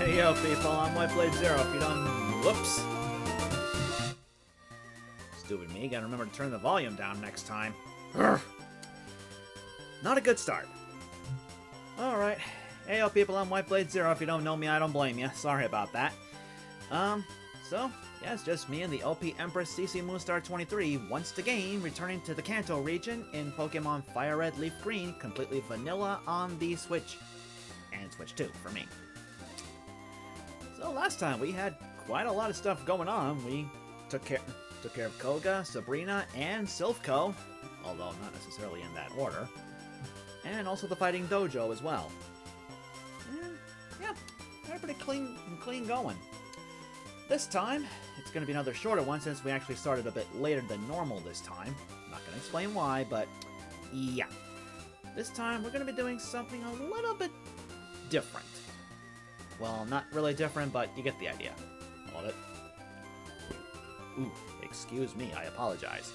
Hey yo people, I'm WhiteBladeZero. If you don't... Whoops. Stupid me, gotta remember to turn the volume down next time. Urgh. Not a good start. Alright. Hey yo people, I'm WhiteBladeZero. If you don't know me, I don't blame you. Sorry about that. So, yeah, it's just me and the OP Empress CCmoonstar23 once again returning to the Kanto region in Pokemon FireRed LeafGreen, completely vanilla on the Switch. And Switch 2 for me. So last time we had quite a lot of stuff going on. We took care of Koga, Sabrina, and Silphco, although not necessarily in that order. And also the Fighting Dojo as well. And yeah, they're pretty clean going. This time, it's going to be another shorter one since we actually started a bit later than normal this time. I'm not going to explain why, but yeah. This time, we're going to be doing something a little bit different. Well, not really different, but you get the idea. Hold it. Ooh, excuse me, I apologize.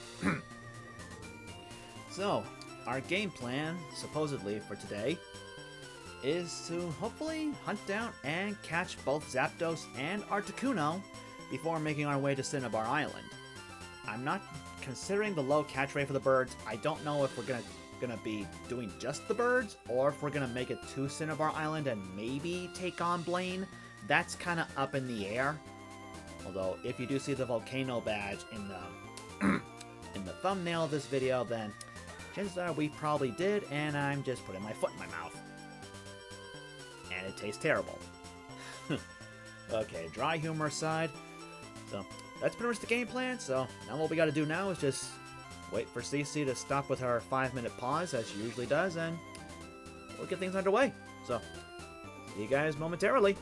So, our game plan, supposedly for today, is to hopefully hunt down and catch both Zapdos and Articuno before making our way to Cinnabar Island. I'm not considering the low catch rate for the birds. I don't know if we're gonna be doing just the birds, or if we're gonna make it to Cinnabar Island and maybe take on Blaine. That's kind of up in the air. Although, if you do see the volcano badge in the in the thumbnail of this video, then chances are we probably did, and I'm just putting my foot in my mouth. And it tastes terrible. Okay, dry humor aside. So, that's pretty much the game plan. So, now what we gotta do now is just wait for CC to stop with her 5-minute pause, as she usually does, and we'll get things underway. So, see you guys momentarily.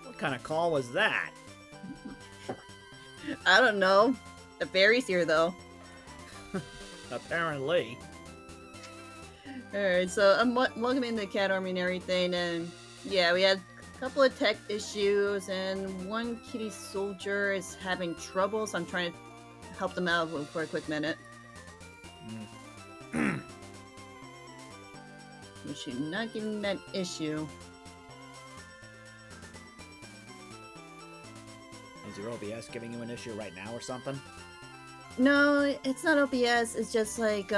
What kind of call was that? I don't know. The fairy's here, though. Apparently. Alright, so I'm welcoming the cat army and everything, and yeah, we had a couple of tech issues, and one kitty soldier is having trouble, so I'm trying to help them out for a quick minute. We should not give him that issue. Is your OBS giving you an issue right now or something? No, it's not OBS, it's just like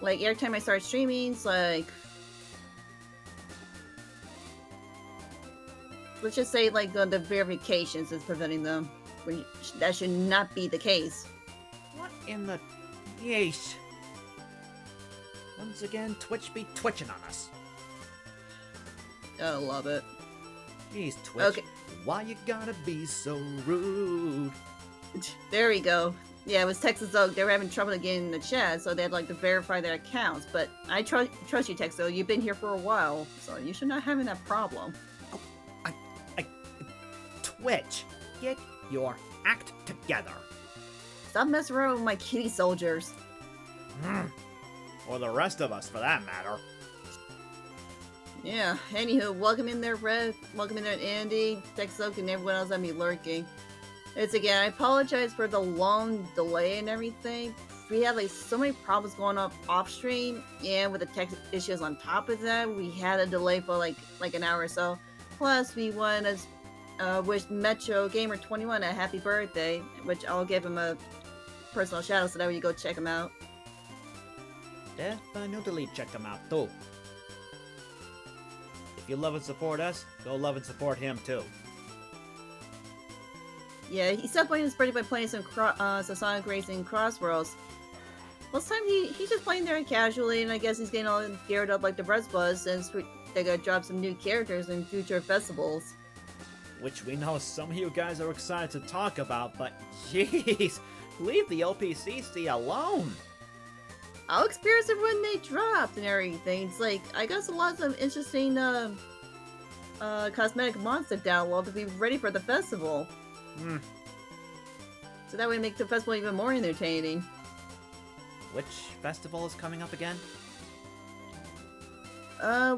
every time I start streaming, it's like, let's just say like the verifications is preventing them. That should not be the case. What in the... Yeesh. Once again, Twitch be twitching on us. I love it. Jeez, Twitch. Okay. Why you gotta be so rude? There we go. Yeah, it was Texas. They were having trouble getting in the chat, so they had like to verify their accounts. But I trust you, Texo. You've been here for a while, so you should not having that problem. Oh, Twitch, get your act together. Stop messing around with my kitty soldiers. Or the rest of us, for that matter. Yeah, anywho, welcome in there, Red. Welcome in there, Andy, Texoak, and everyone else that be lurking. It's again, I apologize for the long delay and everything. We had like so many problems going on off stream, and with the tech issues on top of that, we had a delay for like an hour or so. Plus, we want to wish Metro Gamer 21 a happy birthday, which I'll give him a personal shout out so that way you go check him out. Definitely check them out too. If you love and support us, go love and support him too. Yeah, he stopped playing his birthday by playing some Sonic Racing Crossworlds. Most time he's just playing there casually, and I guess he's getting all geared up like the rest of us since they're gonna drop some new characters in future festivals. Which we know some of you guys are excited to talk about, but jeez, leave the OPCC alone. I'll experience it when they dropped and everything. It's like, I got a lot of interesting cosmetic monster download to be ready for the festival. So that would make the festival even more entertaining. Which festival is coming up again?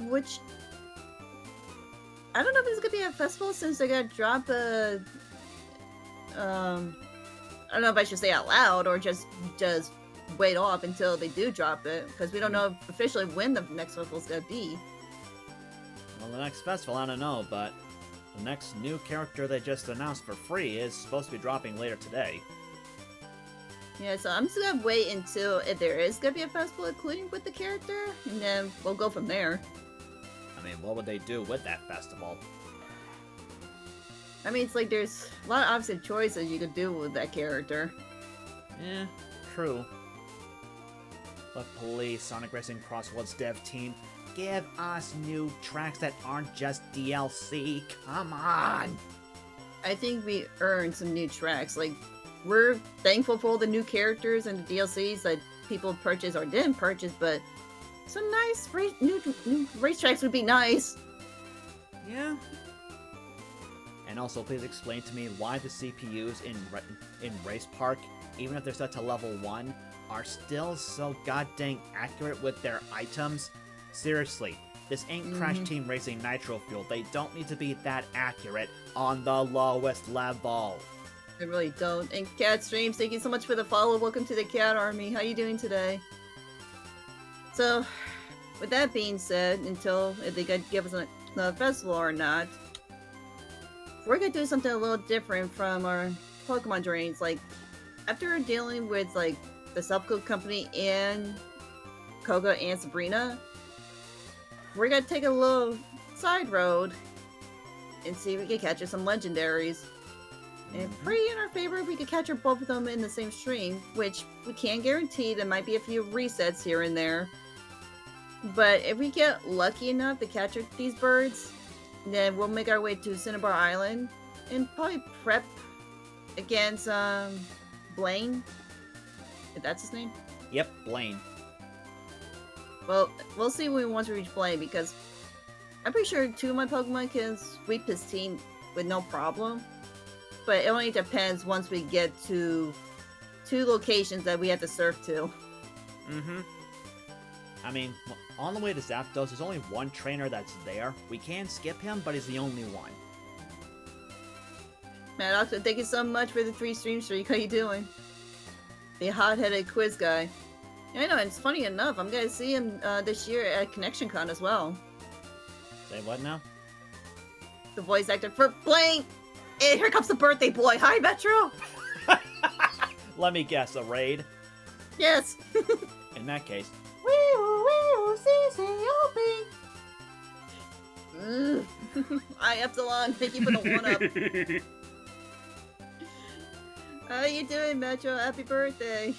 Which... I don't know if it's gonna be a festival since they got dropped I don't know if I should say out loud or just wait off until they do drop it, because we don't know officially when the next festival is gonna be. Well, the next festival, I don't know, but the next new character they just announced for free is supposed to be dropping later today. Yeah, so I'm just gonna wait until if there is gonna be a festival including with the character, and then we'll go from there. I mean, what would they do with that festival? I mean, it's like there's a lot of opposite choices you could do with that character. Yeah, true. But please, Sonic Racing Crossworlds dev team, give us new tracks that aren't just DLC. Come on! I think we earned some new tracks. Like, we're thankful for all the new characters and the DLCs that people purchased or didn't purchase, but some nice new racetracks would be nice. Yeah. And also, please explain to me why the CPUs in Race Park, even if they're set to level 1, are still so goddamn accurate with their items. Seriously, this ain't Crash Team Racing Nitro Fuel. They don't need to be that accurate on the lowest level. I really don't. And Cat Streams, thank you so much for the follow. Welcome to the Cat Army. How you doing today? So, with that being said, until if they could give us a festival or not, we're gonna do something a little different from our Pokemon journeys. Like, after dealing with like the Subcoat Company and Koga and Sabrina, we're gonna take a little side road and see if we can catch some legendaries. And pretty in our favor if we could capture both of them in the same stream, which we can't guarantee. There might be a few resets here and there. But if we get lucky enough to capture these birds, then we'll make our way to Cinnabar Island and probably prep against Blaine, if that's his name. Yep, Blaine. Well, we'll see when we want to reach Blaine, because I'm pretty sure 2 of my Pokemon can sweep his team with no problem. but it only depends once we get to 2 locations that we have to surf to. Mm-hmm. I mean, on the way to Zapdos, there's only one trainer that's there. We can skip him, but he's the only one. Matt Oxford, thank you so much for the 3 stream streak. How you doing? The hot-headed quiz guy. Yeah, I know, and it's funny enough, I'm gonna see him this year at Connection Con as well. Say what now? The voice actor for Blaine! And here comes the birthday boy! Hi, Metro! Let me guess, a raid? Yes! In that case, Hi, Epsilon! Thank you for the 1-up. How you doing, Metro? Happy birthday!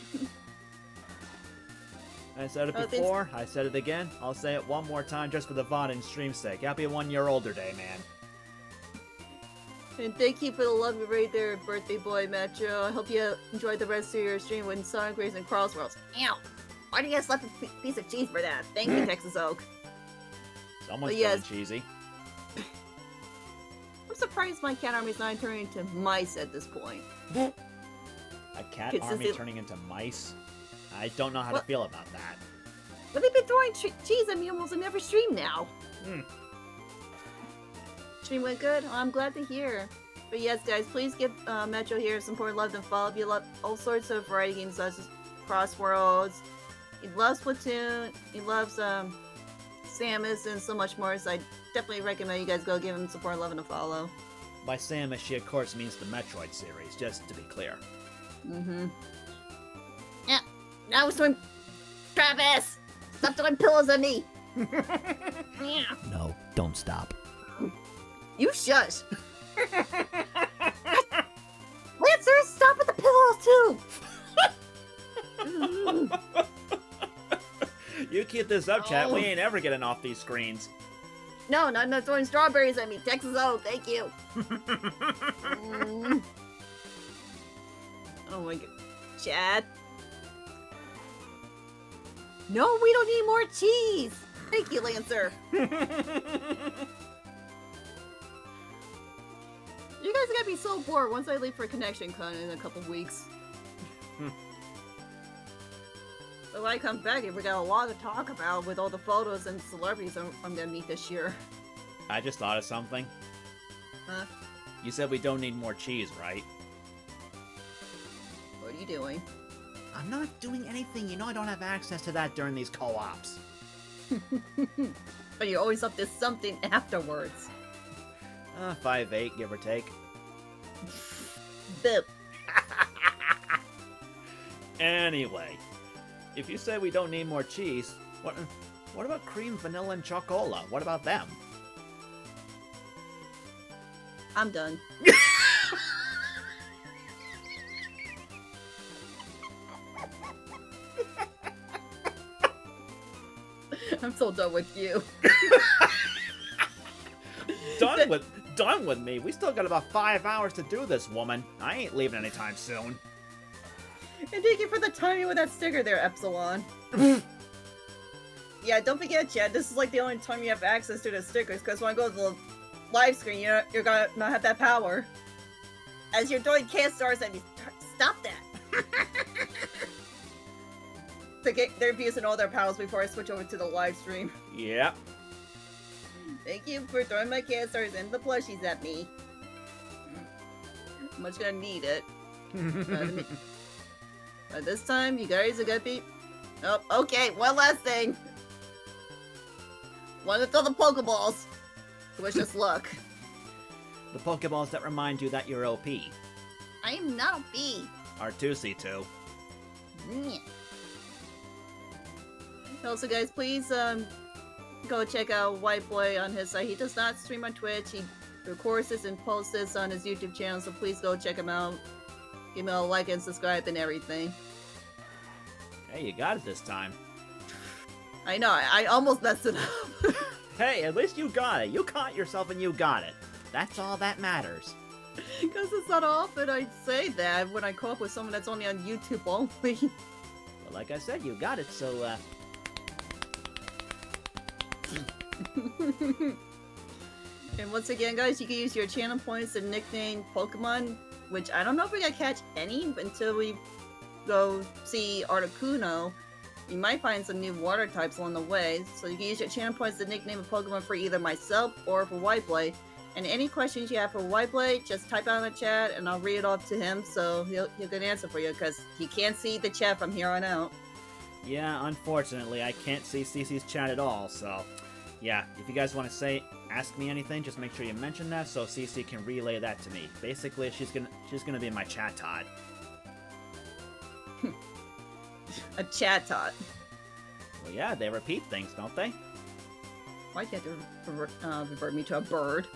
I said it before, I said it again, I'll say it one more time just for the VOD and stream sake. Happy 1 year older day, man. And thank you for the love right there, birthday boy, Metro. I hope you enjoyed the rest of your stream with Sonic Race and Crossworlds. Ow! Why do you guys left a piece of cheese for that? Thank you, Texas Oak. Someone's feeling cheesy. I'm surprised my cat army's not turning into mice at this point. A cat army turning into mice? I don't know how to feel about that. Well, they've been throwing cheese at me almost in every stream now. Stream went good? Oh, I'm glad to hear. But yes, guys, please give Metro here some support, love, and follow. If you love all sorts of variety games such as Crossworlds, he loves Splatoon, he loves Samus, and so much more. So I definitely recommend you guys go give him support, love, and a follow. By Samus, she of course means the Metroid series, just to be clear. Mm-hmm. Yeah, now it's doing... Travis! Stop throwing pillows on me! No, don't stop. You shush! Lancer, stop with the pillows too! You keep this up, chat. We ain't ever getting off these screens. No, not throwing strawberries at me. Texas O, thank you. Oh my god. Chad. No, we don't need more cheese. Thank you, Lancer. You guys are gonna be so bored once I leave for Connection Con in a couple weeks. But when I come back, we got a lot to talk about with all the photos and celebrities I'm gonna meet this year. I just thought of something. Huh? You said we don't need more cheese, right? What are you doing? I'm not doing anything. You know I don't have access to that during these co-ops. But you're always up to something afterwards. 5'8", give or take. Bip. Anyway, if you say we don't need more cheese, what about cream, vanilla, and chocola? What about them? I'm done. I'm so done with you. Done with me? We still got about 5 hours to do this, woman. I ain't leaving anytime soon. And thank you for the timing with that sticker there, Epsilon. Yeah, don't forget, Chad, this is like the only time you have access to the stickers, because when I go to the live screen, you're gonna not have that power. As you're doing cast stars at me, stop that! They're abusing all their powers before I switch over to the live stream. Yep. Thank you for throwing my cast stars and the plushies at me. I'm much gonna need it. But this time, you guys are gonna be... Oh, okay, one last thing. Want to throw the Pokeballs. Wish us luck. The Pokeballs that remind you that you're OP. I am not OP. R2C2. Yeah. Also, guys, please go check out White Boy on his site. He does not stream on Twitch. He records this and posts this on his YouTube channel, so please go check him out. Give him a like and subscribe and everything. Hey, you got it this time. I know, I almost messed it up. Hey, at least you got it. You caught yourself and you got it. That's all that matters. Because it's not often I say that when I come up with someone that's only on YouTube only. Well, like I said, you got it, so, And once again, guys, you can use your channel points and nickname Pokemon which I don't know if we're gonna catch any until we go see Articuno. You might find some new water types along the way, so you can use your channel points to nickname a Pokemon for either myself or for WhiteBlade. And any questions you have for WhiteBlade, just type out in the chat and I'll read it off to him so he'll get an answer for you, because he can't see the chat from here on out. Yeah, unfortunately, I can't see CC's chat at all, so... Yeah, if you guys want to ask me anything, just make sure you mention that so CC can relay that to me. Basically, she's gonna be my chat tot. A chat tot. Well, yeah, they repeat things, don't they? Why can't you revert me to a bird?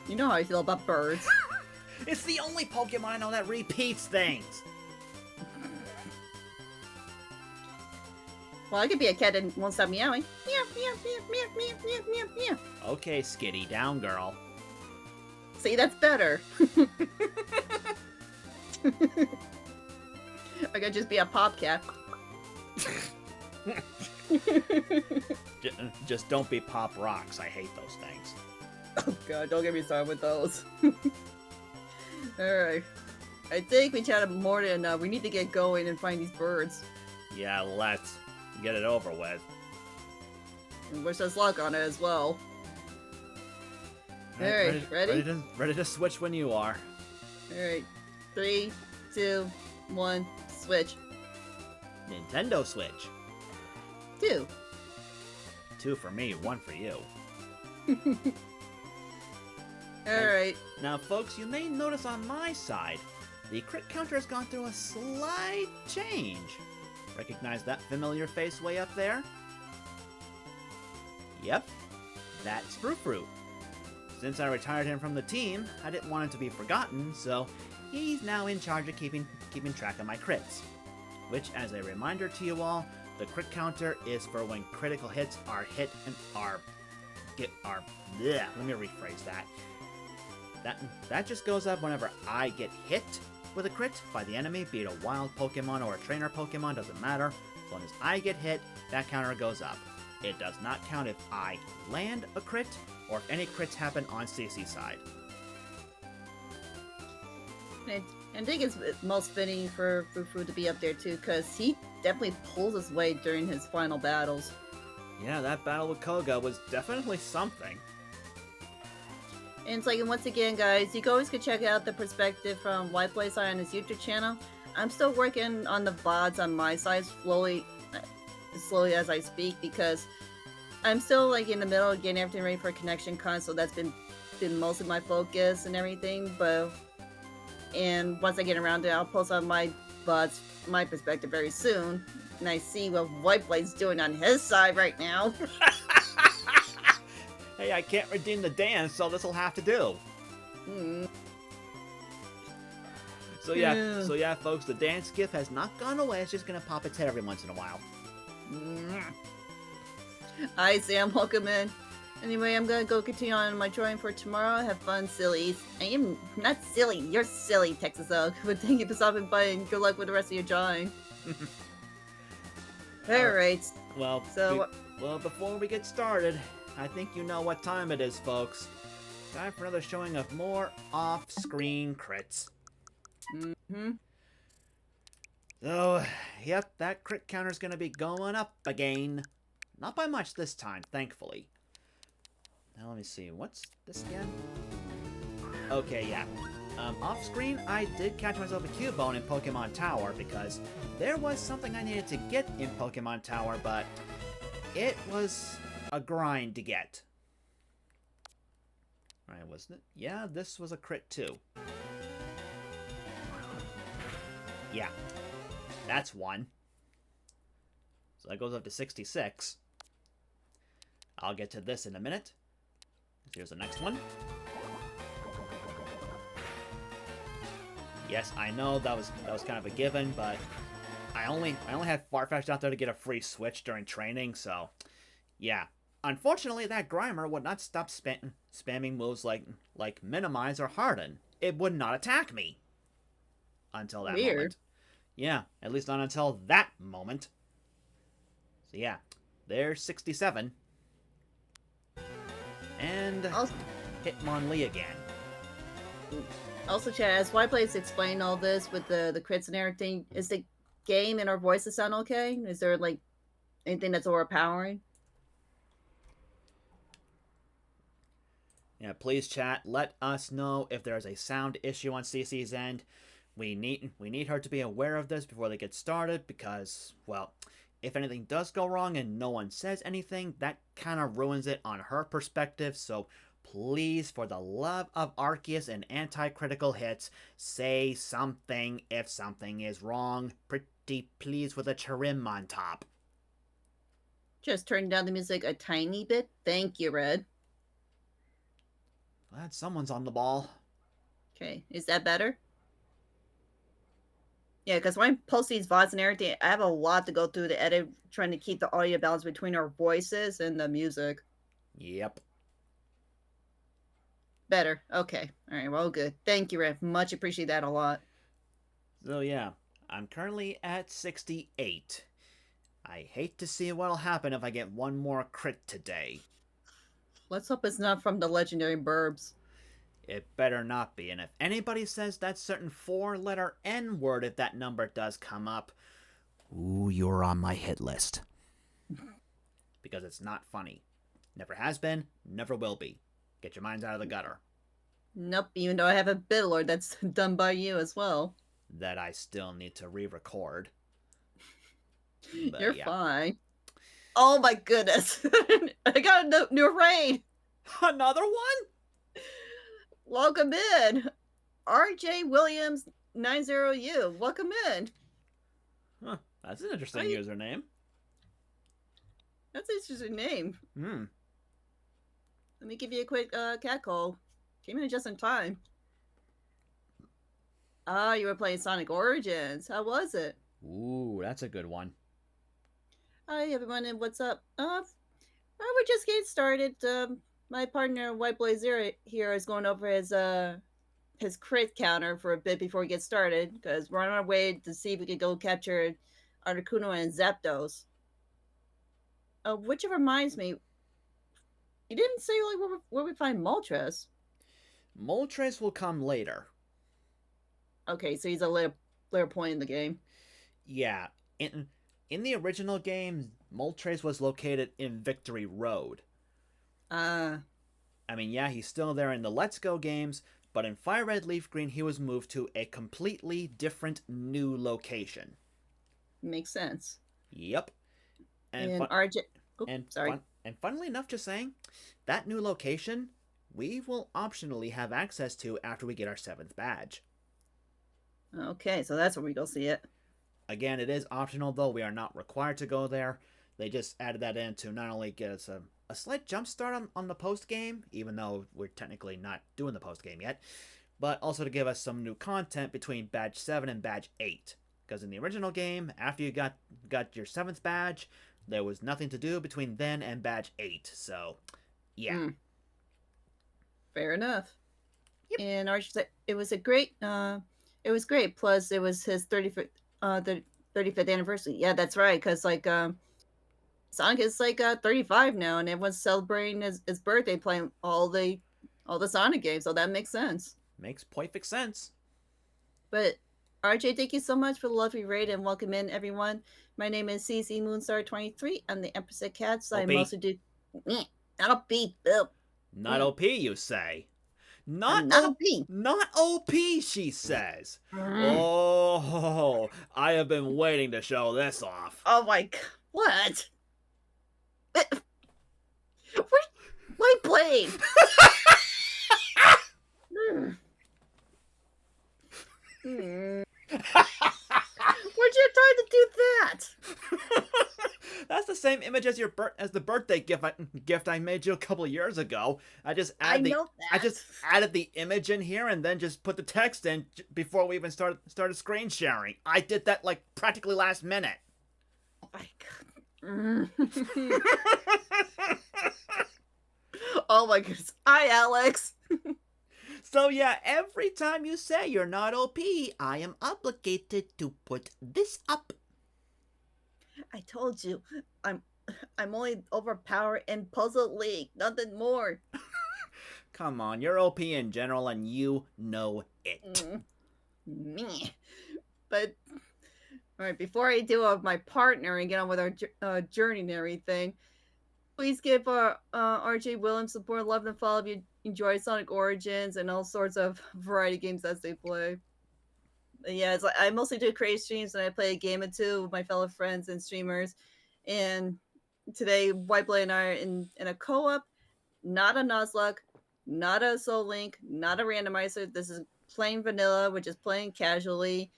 You know how I feel about birds. It's the only Pokemon I know that repeats things! Well, I could be a cat that won't stop meowing. Meow, meow, meow, meow, meow, meow, meow, meow. Okay, Skitty, down, girl. See, that's better. I could just be a pop cat. Just don't be Pop Rocks. I hate those things. Oh god, don't get me started with those. Alright. I think we chatted more than enough. We need to get going and find these birds. Yeah, let's get it over with. And wish us luck on it as well. Alright, ready? Ready to switch when you are. Alright. 3, 2, 1, switch. Nintendo Switch. 2. 2 for me, 1 for you. Alright. Now, folks, you may notice on my side, the crit counter has gone through a slight change. Recognize that familiar face way up there? Yep, that's Frou-Frou. Since I retired him from the team, I didn't want him to be forgotten, so he's now in charge of keeping track of my crits. Which, as a reminder to you all, the crit counter is for when critical hits are hit and let me rephrase that. That just goes up whenever I get hit with a crit by the enemy, be it a wild Pokemon or a trainer Pokemon, doesn't matter. As long as I get hit, that counter goes up. It does not count if I land a crit, or if any crits happen on CC's side. I think it's most fitting for Frou-Frou to be up there too, because he definitely pulls his weight during his final battles. Yeah, that battle with Koga was definitely something. And it's like, and once again, guys, you always could check out the perspective from WhiteBladeZero side on his YouTube channel. I'm still working on the VODs on my side slowly as I speak, because I'm still like in the middle of getting everything ready for Connection Con, so that's been mostly my focus and everything. And once I get around to it, I'll post on my VODs, my perspective very soon, and I see what WhiteBlade's doing on his side right now. Hey, I can't redeem the dance, so this'll have to do. So yeah, folks, the dance gif has not gone away. It's just gonna pop its head every once in a while. Hi, Sam. Welcome in. Anyway, I'm gonna go continue on my drawing for tomorrow. Have fun, sillies. I am not silly. You're silly, Texas Oak. But thank you for stopping by, and good luck with the rest of your drawing. Alright. Well, before we get started, I think you know what time it is, folks. Time for another showing of more off-screen crits. So, yep, that crit counter's gonna be going up again. Not by much this time, thankfully. Now let me see, what's this again? Okay, yeah. Off-screen, I did catch myself a Cubone in Pokemon Tower because there was something I needed to get in Pokemon Tower, but it was a grind to get. Right, wasn't it? Yeah, this was a crit too. Yeah, that's one. So that goes up to 66. I'll get to this in a minute. Here's the next one. Yes, I know that was kind of a given, but I only had Farfetch'd out there to get a free switch during training, so yeah. Unfortunately, that Grimer would not stop spamming moves like Minimize or Harden. It would not attack me until that moment. Yeah, at least not until that moment. So yeah, there's 67. And Hitmonlee again. Also, chat, as WhiteBlade's explained all this with the crits and everything, is the game and our voices sound okay? Is there, like, anything that's overpowering? Yeah, please chat. Let us know if there's a sound issue on CC's end. We need her to be aware of this before they get started because, well, if anything does go wrong and no one says anything, that kind of ruins it on her perspective. So please, for the love of Arceus and anti-critical hits, say something if something is wrong. Pretty please with a trim on top. Just turn down the music a tiny bit. Thank you, Red. Glad someone's on the ball. Okay, is that better? Yeah, because when I post these VODs and everything, I have a lot to go through to edit, trying to keep the audio balance between our voices and the music. Yep. Better. Okay. All right. Well, good. Thank you, Red. Much appreciate that a lot. So yeah, I'm currently at 68. I hate to see what'll happen if I get one more crit today. Let's hope it's not from the legendary burbs. It better not be, and if anybody says that certain 4-letter N word if that number does come up, ooh, you're on my hit list. Because it's not funny. Never has been, never will be. Get your minds out of the gutter. Nope, even though I have a Bitlord that's done by you as well. That I still need to re-record. You're fine. Oh my goodness. I got a new raid. Another one? Welcome in. RJ Williams 90U. Welcome in. Huh, that's an interesting username. That's an interesting name. Hmm. Let me give you a quick cat call. Came in just in time. Ah, you were playing Sonic Origins. How was it? Ooh, that's a good one. Hi everyone, and what's up? We're just getting started. My partner WhiteBladeZero here is going over his crit counter for a bit before we get started, because we're on our way to see if we could go capture Articuno and Zapdos. Which reminds me, you didn't say like where we find Moltres. Moltres will come later. Okay, so he's a later point in the game. Yeah, in the original game, Moltres was located in Victory Road. I mean, yeah, he's still there in the Let's Go games, but in FireRed LeafGreen, he was moved to a completely different new location. Makes sense. Yep. And RJ... And funnily enough, just saying, that new location, we will optionally have access to after we get our 7th badge. Okay, so that's where we go see it. Again, it is optional, though. We are not required to go there. They just added that in to not only get us a slight jump start on the post-game, even though we're technically not doing the post-game yet, but also to give us some new content between Badge 7 and Badge 8. Because in the original game, after you got your 7th badge, there was nothing to do between then and Badge 8. So, yeah. Fair enough. Yep. And it was a great... it was great. Plus, it was his 35th anniversary. Yeah, that's right. Because like Sonic is like 35 now, and everyone's celebrating his birthday, playing all the Sonic games. So that makes sense. Makes perfect sense. But RJ, thank you so much for the lovely raid, and welcome in everyone. My name is CCmoonstar23. I'm the Empress of Cats. I mostly do not OP. Not OP, you say? Not OP. Not OP, she says. Oh, I have been waiting to show this off. Oh my god. What? WhiteBlade! Where'd you have time to do that? That's the same image as the birthday gift I made you a couple of years ago. I just added the image in here and then just put the text in before we even started screen sharing. I did that like practically last minute. Oh my god. Oh my goodness. Hi, Alex. So yeah, every time you say you're not OP, I am obligated to put this up. I told you, I'm only overpowered in Puzzle League, nothing more. Come on, you're OP in general, and you know it. Me. But, alright, before I deal with my partner and get on with our journey and everything, please give RJ Williams support, love, and follow if you enjoy Sonic Origins and all sorts of variety games as they play. But yeah, it's like I mostly do create streams and I play a game or two with my fellow friends and streamers. And today, Whiteblade and I are in a co-op, not a Nuzlocke, not a Soul Link, not a randomizer. This is plain vanilla, which is playing casually.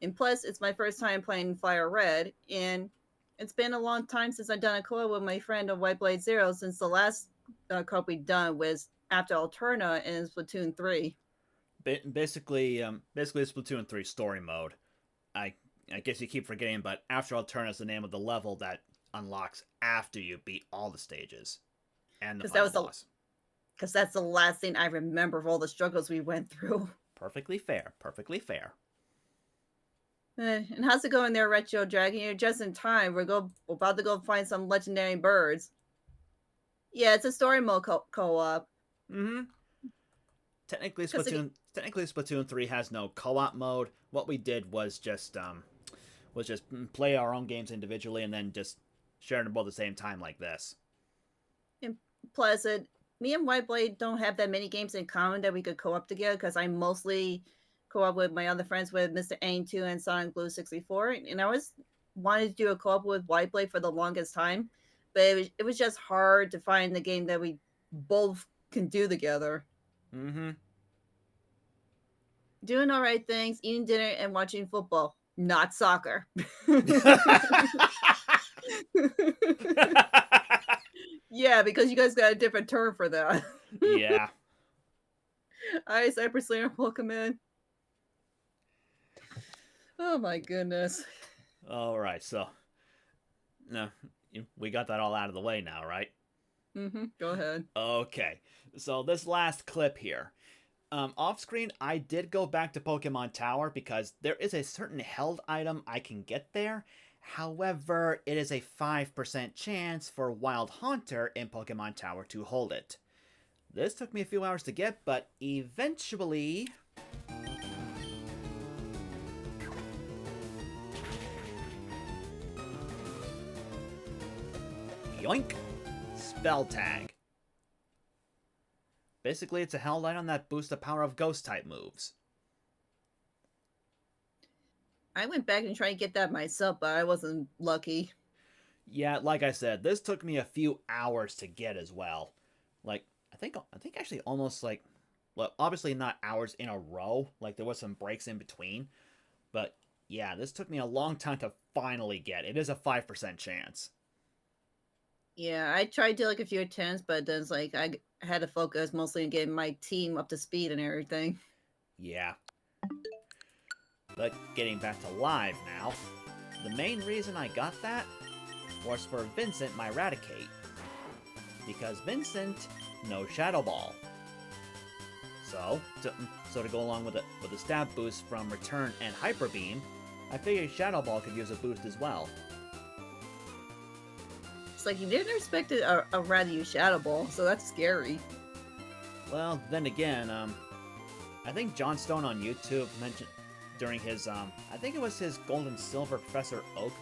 And plus, it's my first time playing FireRed, and it's been a long time since I've done a co-op with my friend of WhiteBladeZero, since the last co-op we'd done was after Alterna in Splatoon 3. Basically Splatoon 3 story mode. I guess you keep forgetting, but After Alterna is the name of the level that unlocks after you beat all the stages and the final boss. Because that's the last thing I remember of all the struggles we went through. Perfectly fair. Perfectly fair. And how's it going there, Retro Dragon? You're just in time. We're about to go find some legendary birds. Yeah, it's a story mode co-op. Mm-hmm. Technically, Splatoon 3 has no co-op mode. What we did was just play our own games individually and then just share them both at the same time like this. And plus, me and Whiteblade don't have that many games in common that we could co-op together, because I mostly co-op with my other friends with Mr. Aang 2 and Sonic Blue 64. And I was wanted to do a co-op with Whiteblade for the longest time, but it was just hard to find the game that we both can do together. Mm-hmm. Doing all right things, eating dinner, and watching football. Not soccer. Yeah, because you guys got a different term for that. Yeah. Alright, Cypress Slayer, welcome in. Oh my goodness. Alright, so no, we got that all out of the way now, right? Mm-hmm. Go ahead. Okay, so this last clip here. Off screen, I did go back to Pokemon Tower because there is a certain held item I can get there. However, it is a 5% chance for Wild Haunter in Pokemon Tower to hold it. This took me a few hours to get, but eventually... Yoink! Spell Tag. Basically, it's a held item that boosts the power of Ghost-type moves. I went back and tried to get that myself, but I wasn't lucky. Yeah, like I said, this took me a few hours to get as well. Like, I think actually almost like, well, obviously not hours in a row. Like, there was some breaks in between. But, yeah, this took me a long time to finally get. It is a 5% chance. Yeah, I tried to like a few attempts, but then it's like I had to focus mostly on getting my team up to speed and everything. Yeah. But getting back to live now, the main reason I got that was for Vincent, my Raticate. Because Vincent knows Shadow Ball. So to go along with the stab boost from Return and Hyper Beam, I figured Shadow Ball could use a boost as well. It's like you didn't expect a rat to use Shadow Ball, so that's scary. Well, then again, I think John Stone on YouTube mentioned during his, I think it was his Gold and Silver Professor Oak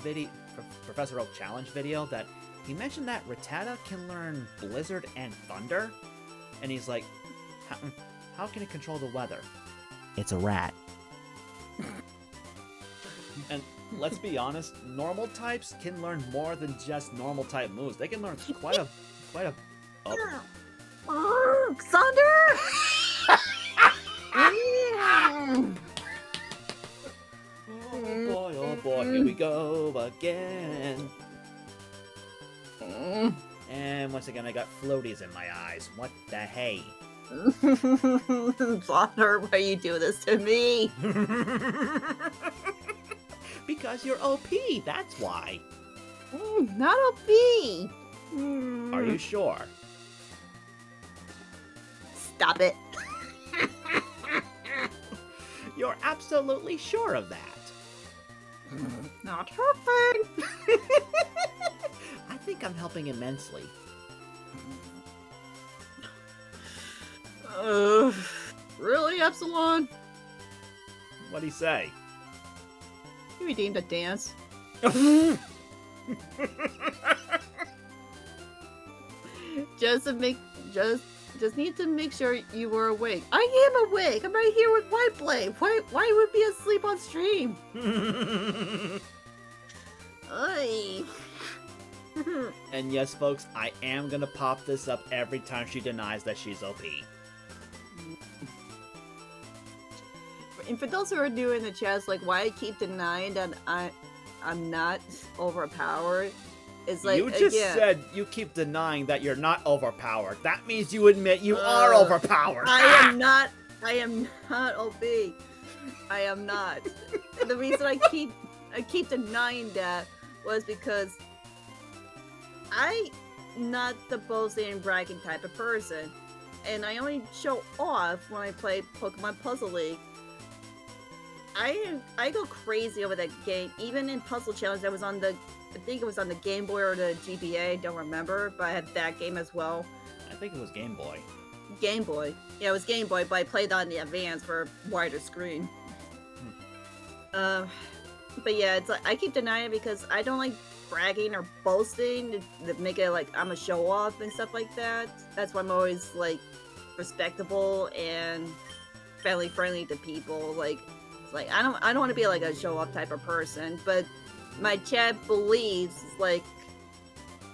Challenge video, that he mentioned that Rattata can learn Blizzard and Thunder, and he's like, how can it control the weather? It's a rat. And let's be honest, normal types can learn more than just normal type moves. They can learn quite a Thunder! Oh boy, here we go again. And once again, I got floaties in my eyes. What the hey? Thunder, why you do this to me? Because you're OP, that's why. Not OP. Are you sure? Stop it. You're absolutely sure of that. Not helping. I think I'm helping immensely. Really, Epsilon? What'd he say? He redeemed a dance. Just need to make sure you were awake. I am awake. I'm right here with WhiteBlade. Why would be asleep on stream? Oy. And yes, folks, I am gonna pop this up every time she denies that she's OP. And for those who are new in the chat, it's like why I keep denying that I'm not overpowered. It's like You just said you keep denying that you're not overpowered. That means you admit you are overpowered. I am not OP. I am not. And the reason I keep denying that was because I'm not the boasting and bragging type of person. And I only show off when I play Pokemon Puzzle League. I go crazy over that game. Even in Puzzle Challenge, I think it was on the Game Boy or the GBA, I don't remember, but I had that game as well. I think it was Game Boy. Game Boy. Yeah, it was Game Boy, but I played on the Advance for a wider screen. But yeah, it's like I keep denying it because I don't like bragging or boasting to make it like I'm a show off and stuff like that. That's why I'm always like respectable and friendly to people. Like it's like I don't want to be like a show off type of person, but my chat believes like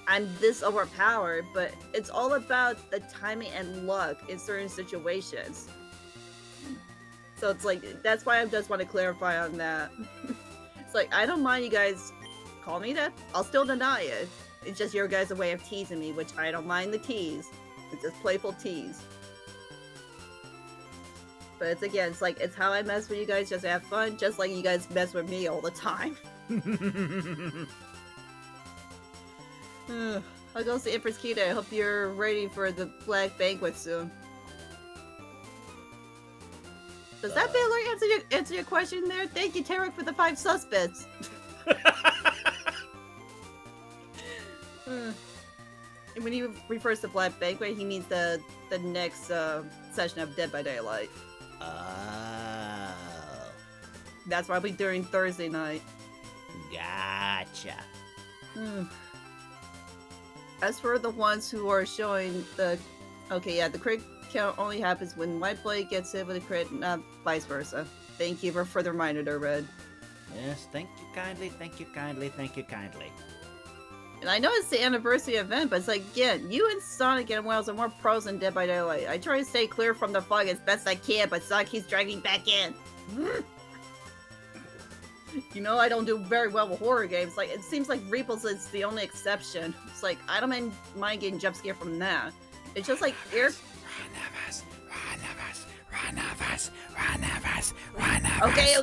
I'm this overpowered, but it's all about the timing and luck in certain situations. So it's like that's why I just want to clarify on that. It's like I don't mind you guys call me that. I'll still deny it. It's just your guys' way of teasing me, which I don't mind the tease. It's just playful tease. But it's again, it's like it's how I mess with you guys, just have fun, just like you guys mess with me all the time. I'll go see Empress Kita. I hope you're ready for the Black Banquet soon. Does that Baylor answer your question there? Thank you, Tarek, for the 5 suspects. And when he refers to Black Banquet, he means the next session of Dead by Daylight. Oh. That's probably during Thursday night. Gotcha. As for the ones who are showing the... Okay, yeah, the crit count only happens when WhiteBlade gets hit with a crit, not vice versa. Thank you for the reminder there, Red. Yes, thank you kindly, thank you kindly, thank you kindly. And I know it's the anniversary event, but it's like, again, you and Sonic and Wells are more pros than Dead by Daylight. I try to stay clear from the fog as best I can, but Sonic keeps dragging back in. You know, I don't do very well with horror games. Like, it seems like Repulse is the only exception. It's like, I don't mind getting jump scared from that. It's just like, Okay.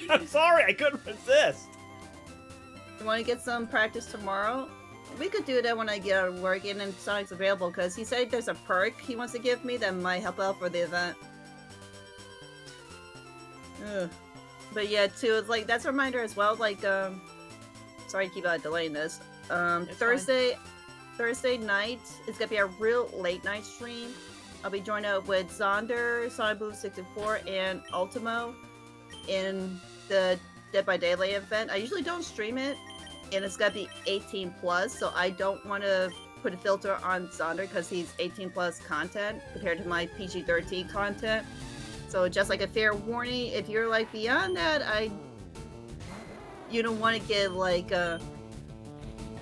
I'm sorry, I couldn't resist. You want to get some practice tomorrow? We could do that when I get out of work and then Sonic's available, because he said there's a perk he wants to give me that might help out for the event. But yeah, too, it's like, that's a reminder as well, like, sorry to keep delaying this. Thursday night is gonna be a real late night stream. I'll be joined up with Zonder, Sonic Boom 64, and Ultimo in the Dead by Daylight event. I usually don't stream it, and it's gotta be 18 plus, so I don't want to put a filter on Zonder because he's 18 plus content compared to my PG-13 content. So just like a fair warning, if you're like beyond that, you don't want to get like out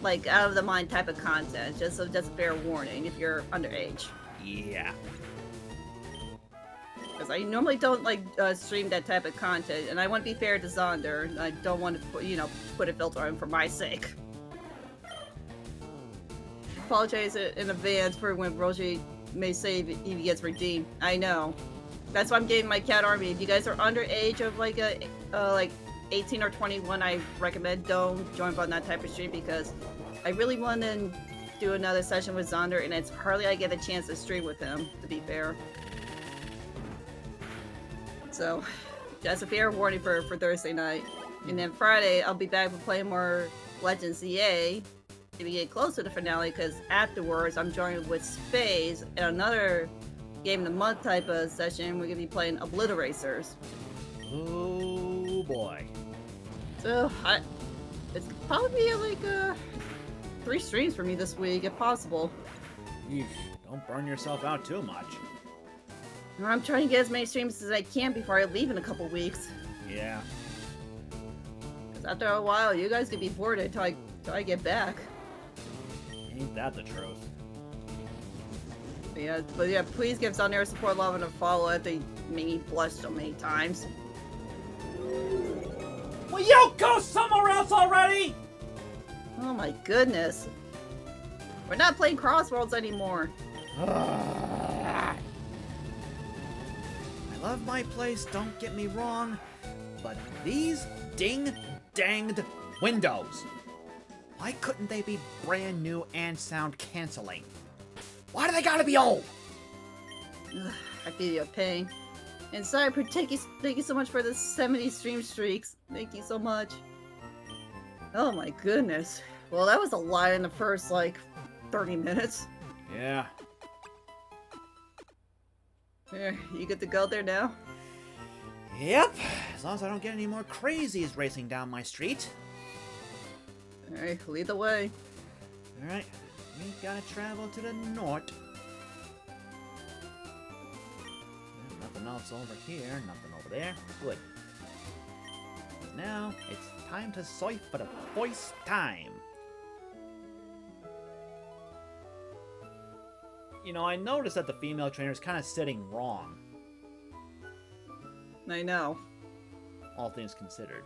of the mind type of content. Just a fair warning if you're underage. Yeah. Because I normally don't like stream that type of content, and I want to be fair to Zonder. And I don't want to put a filter on for my sake. Apologize in advance for when Roger may say if he gets redeemed. I know. That's why I'm getting my cat army. If you guys are underage of like 18 or 21, I recommend don't join on that type of stream, because I really want to do another session with Zonder, and it's hardly I get a chance to stream with him, to be fair. So, that's a fair warning for Thursday night. And then Friday, I'll be back with playing more Legends ZA if we get close to the finale, because afterwards I'm joined with Spades and another game of the month type of session, we're gonna be playing Obliteracers. Oh boy. So it's probably like 3 streams for me this week, if possible. Eesh, don't burn yourself out too much. I'm trying to get as many streams as I can before I leave in a couple weeks. Yeah. Because after a while, you guys could be bored until I get back. Ain't that the truth? But yeah, please give Sunday support, love, and a follow. They made me blush so many times. Will you go somewhere else already? Oh my goodness. We're not playing Crossworlds anymore. I love my place, don't get me wrong, but these ding-danged windows. Why couldn't they be brand new and sound canceling? Why do they gotta be old? Ugh, I feel your pain. And sorry for thank you so much for the 70 stream streaks. Thank you so much. Oh my goodness. Well, that was a lot in the first, like, 30 minutes. Yeah. There, you good to go there now? Yep. As long as I don't get any more crazies racing down my street. Alright, lead the way. Alright. We gotta travel to the north. Nothing else over here, nothing over there. Good. Now, it's time to surf for the first time. You know, I noticed that the female trainer is kind of sitting wrong, I know. all things considered.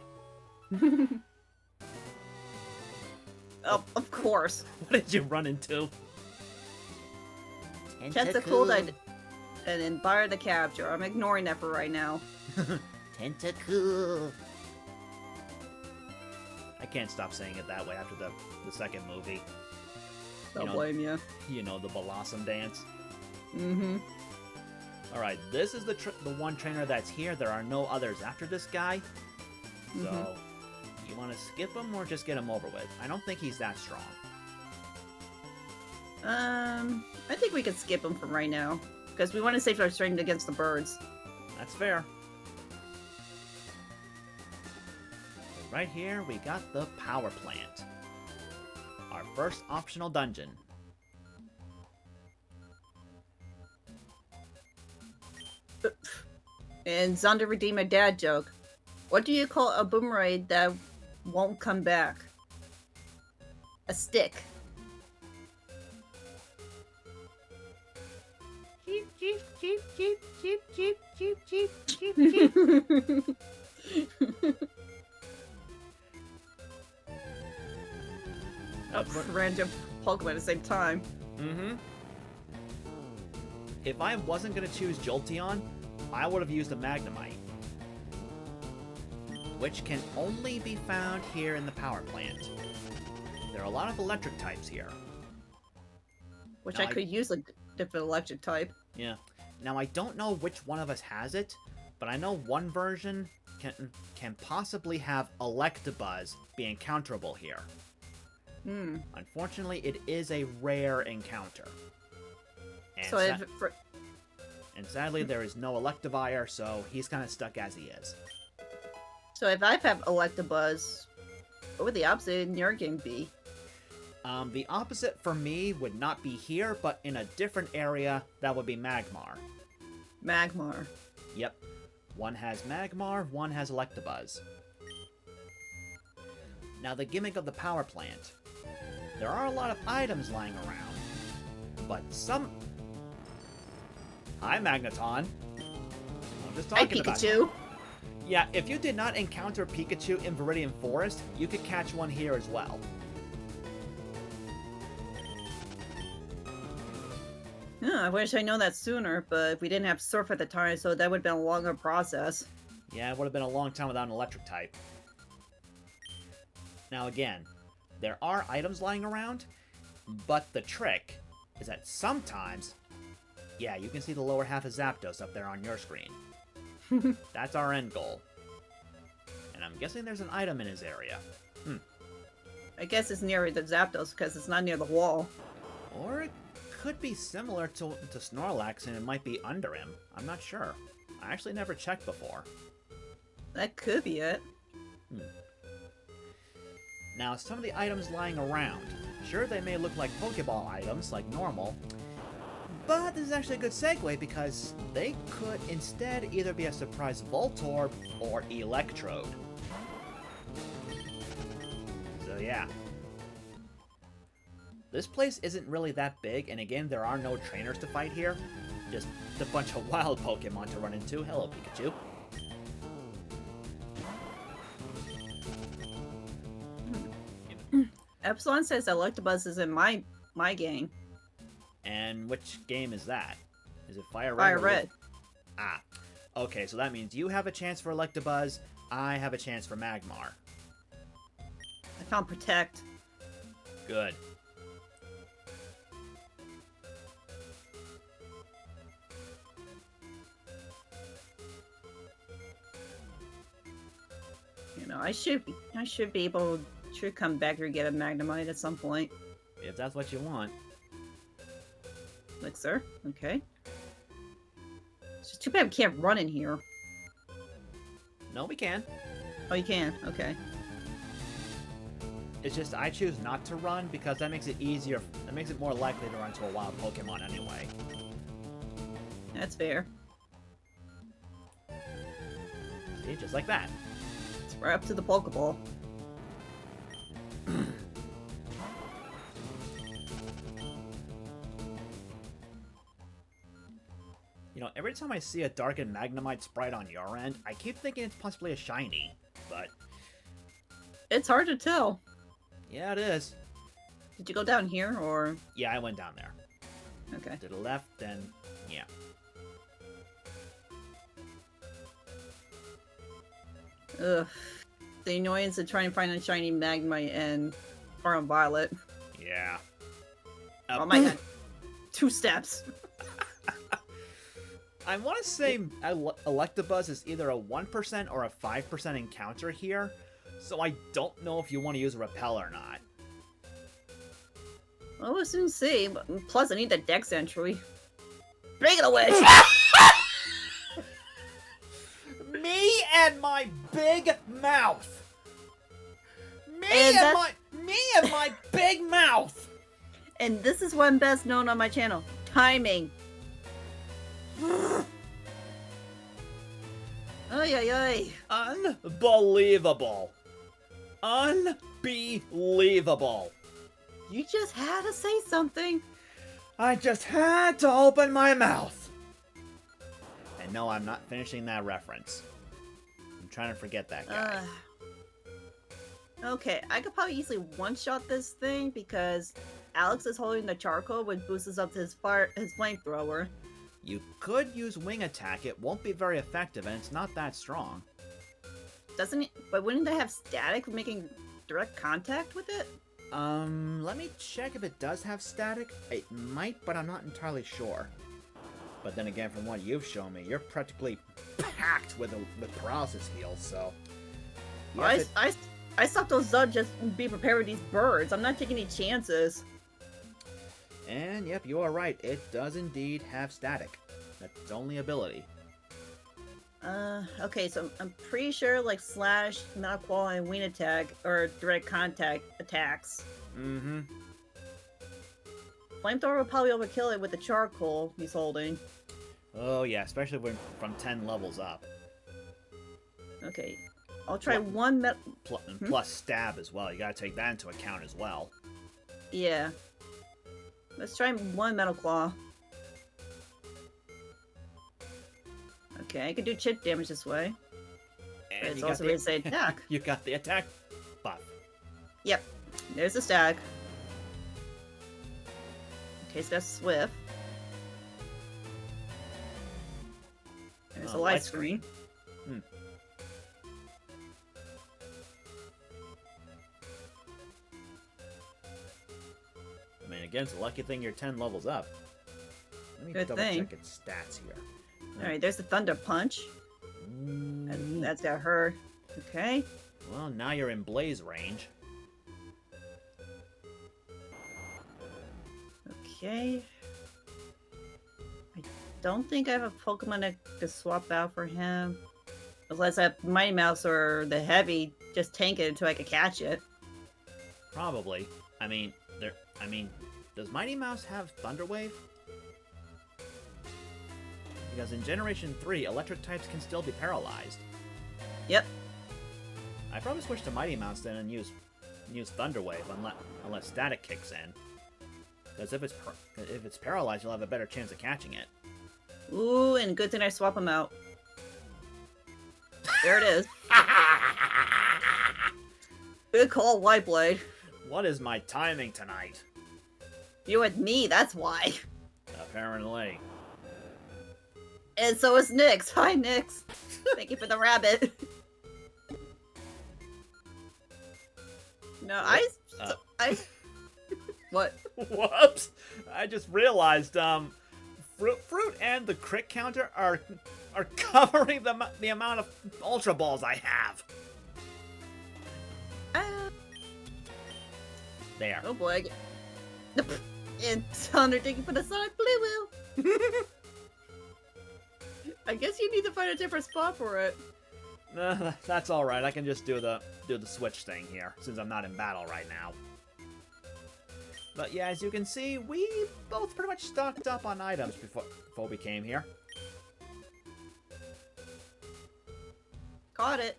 Oh, of course. What did you run into? Tentacle and then Fire the Capture. I'm ignoring that for right now. Tentacle. I can't stop saying it that way after the second movie. Don't blame you. You know, the Blossom dance. Mm-hmm. Alright, this is the one trainer that's here. There are no others after this guy. So, you want to skip him or just get him over with? I don't think he's that strong. I think we could skip him from right now. Because we want to save our strength against the birds. That's fair. Right here, we got the power plant. Our first optional dungeon. And Zonda redeem a dad joke. What do you call a boomerang that won't come back? A stick. Cheep, cheep, cheep, cheep, cheep, cheep, cheep, cheep, cheep, cheep. Random Pokemon at the same time. Mm-hmm. If I wasn't going to choose Jolteon, I would have used a Magnemite, which can only be found here in the power plant. There are a lot of electric types here. Which Now, I could use a different electric type. Yeah. Now, I don't know which one of us has it, but I know one version can possibly have Electabuzz be encounterable here. Hmm. Unfortunately, it is a rare encounter. And, So if and sadly, there is no Electivire, so he's kind of stuck as he is. So if I have Electabuzz, what would the opposite in your game be? The opposite for me would not be here, but in a different area, that would be Magmar. Magmar. Yep. One has Magmar, one has Electabuzz. Now, the gimmick of the power plant. There are a lot of items lying around, but some... Hi, Magneton. I'm just Hi, talking about Pikachu. you. Yeah, if you did not encounter Pikachu in Viridian Forest, you could catch one here as well. Yeah, I wish I known that sooner, but we didn't have Surf at the time, so that would have been a longer process. Yeah, it would have been a long time without an electric type. Now again, there are items lying around, but the trick is that sometimes... Yeah, you can see the lower half of Zapdos up there on your screen. That's our end goal. And I'm guessing there's an item in his area. I guess it's near the Zapdos because it's not near the wall. Or it could be similar to Snorlax, and it might be under him. I'm not sure. I actually never checked before. That could be it. Now, some of the items lying around. Sure, they may look like Pokeball items, like normal, but this is actually a good segue because they could instead either be a surprise Voltorb or Electrode. So yeah. This place isn't really that big, and again, there are no trainers to fight here. Just a bunch of wild Pokemon to run into. Hello, Pikachu. Epsilon says Electabuzz is in my game. And which game is that? Is it FireRed? FireRed. Ah. Okay, so that means you have a chance for Electabuzz, I have a chance for Magmar. I found Protect. Good. You know, I should be able to come back or get a Magnemite at some point. If that's what you want. Elixir, okay. It's just too bad we can't run in here. No, we can. Oh, you can? Okay. It's just I choose not to run because that makes it easier. That makes it more likely to run to a wild Pokemon anyway. That's fair. See, just like that. We're up to the Pokeball. You know, every time I see a darkened Magnemite sprite on your end, I keep thinking it's possibly a shiny, but... It's hard to tell. Yeah, it is. Did you go down here, or...? Yeah, I went down there. Okay. To the left, then... yeah. Ugh. The annoyance of trying to find a shiny Magnemite and Farm Violet. Yeah. Oh my god. 2 steps. I want to say Electabuzz is either a 1% or a 5% encounter here, so I don't know if you want to use a Repel or not. Well, we'll soon see. Plus, I need the Dex entry. Bring it away! Me and my big mouth! Me and my big mouth! And this is what I'm best known on my channel. Timing. Ay, ay, ay. Unbelievable. Unbelievable. You just had to say something. I just had to open my mouth. And no, I'm not finishing that reference. I'm trying to forget that guy. Okay, I could probably easily one-shot this thing because Alex is holding the charcoal, which boosts up his flamethrower. You could use Wing Attack. It won't be very effective, and it's not that strong. Doesn't it? But wouldn't they have static making direct contact with it? Let me check if it does have static. It might, but I'm not entirely sure. But then again, from what you've shown me, you're practically packed with paralysis heals, so... Yes, I stopped those just be prepared with these birds. I'm not taking any chances. And yep, you are right. It does indeed have static. That's its only ability. Okay, so I'm pretty sure like Slash, Metal and Wing Attack are direct contact attacks. Mm-hmm. Flamethrower will probably overkill it with the charcoal he's holding. Oh yeah, especially when from 10 levels up. Okay, I'll try one metal... Plus stab as well. You gotta take that into account as well. Yeah. Let's try one Metal Claw. Okay, I can do chip damage this way. And But it's also going to say attack. You got the attack buff. Yep. There's the stag. Okay, so that's Swift. There's a light screen. I mean, again, it's a lucky thing you're 10 levels up. Let me double check its stats here. Alright, there's the Thunder Punch. And that's got her. Okay. Well, now you're in Blaze range. Okay. don't think I have a Pokemon I could swap out for him. Unless I have Mighty Mouse or the Heavy, just tank it until I can catch it. Probably. I mean, does Mighty Mouse have Thunder Wave? Because in Generation 3, electric types can still be paralyzed. Yep. I'd probably switch to Mighty Mouse then and use Thunder Wave unless Static kicks in. Because if it's paralyzed, you'll have a better chance of catching it. Ooh, and good thing I swap them out. There it is. Good call, Whiteblade. What is my timing tonight? You and me, that's why. Apparently. And so is Nyx. Hi, Nyx. Thank you for the rabbit. No, I... What? Whoops! I just realized, Fruit and the crit counter are covering the amount of Ultra Balls I have. There. Oh boy. And Thunder, thank you for the Sonic Blue Wheel. I guess you need to find a different spot for it. That's all right. I can just do the switch thing here since I'm not in battle right now. But yeah, as you can see, we both pretty much stocked up on items before we came here. Caught it.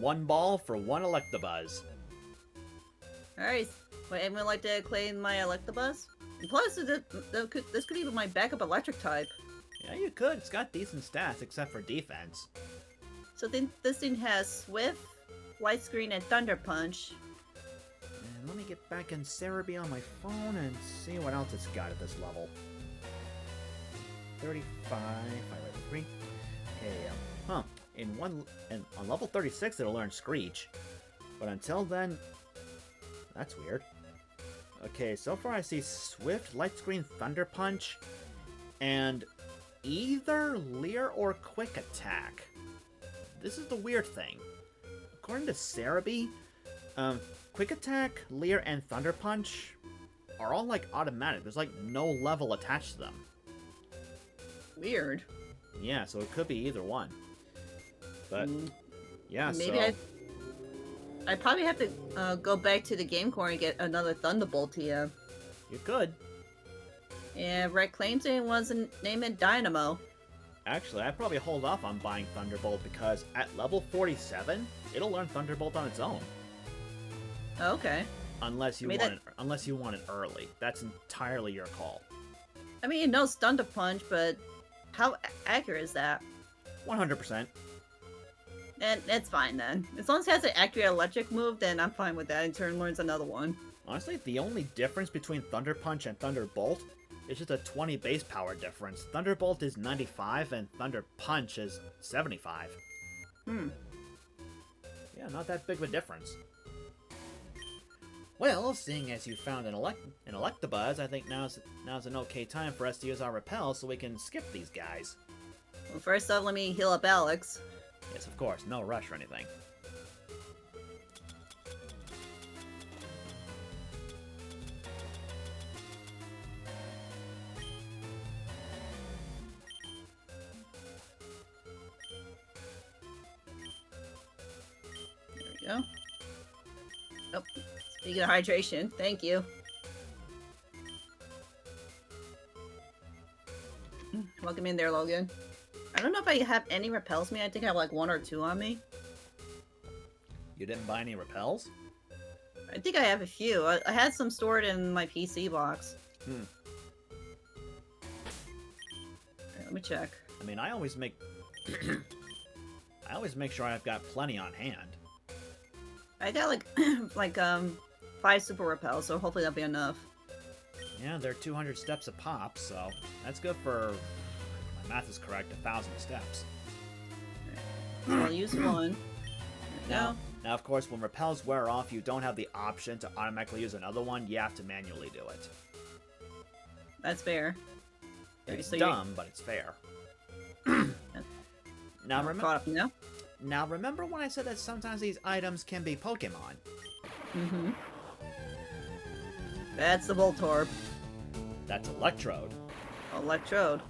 One ball for one Electabuzz. Alright. Would anyone like to claim my Electabuzz? And plus, this could even be my backup electric type. Yeah, you could. It's got decent stats, except for defense. So this thing has Swift, Light Screen, and Thunder Punch. And let me get back in Cerebi on my phone and see what else it's got at this level. 35, FireRed LeafGreen. And on level 36 it'll learn Screech. But until then, that's weird. Okay, so far I see Swift, Light Screen, Thunder Punch, and either Leer or Quick Attack. This is the weird thing. According to Cerebi, Quick Attack, Leer, and Thunder Punch are all like automatic. There's like no level attached to them. Weird. Yeah, so it could be either one. But yeah, maybe so I probably have to go back to the game core and get another Thunderbolt here. you could. And Red claims it wants to name it Dynamo. Actually, I'd probably hold off on buying Thunderbolt because at level 47, it'll learn Thunderbolt on its own. Okay. Unless you want it early. That's entirely your call. I mean, it knows Thunder Punch, but how accurate is that? 100%. And it's fine then. As long as it has an accurate electric move, then I'm fine with that. In turn, learns another one. Honestly, the only difference between Thunder Punch and Thunderbolt is just a 20 base power difference. Thunderbolt is 95 and Thunder Punch is 75. Yeah, not that big of a difference. Well, seeing as you found an Electabuzz, I think now's an okay time for us to use our Repel so we can skip these guys. Well, first off, let me heal up Alex. Yes, of course, no rush or anything. There we go. Oh, speaking of hydration, thank you. Welcome in there, Logan. I don't know if I have any repels me. I think I have like 1 or 2 on me. You didn't buy any Repels? I think I have a few. I had some stored in my PC box. Alright, let me check. I mean, I always make sure I've got plenty on hand. I got like 5 super repels, so hopefully that'll be enough. Yeah, they're 200 steps a pop, so that's good for, if my math is correct, 1,000 steps. So I'll use one. Now, of course, when repels wear off, you don't have the option to automatically use another one. You have to manually do it. That's fair. It's so dumb, but it's fair. Now remember when I said that sometimes these items can be Pokemon? Mm-hmm. That's the Voltorb. That's Electrode. Electrode.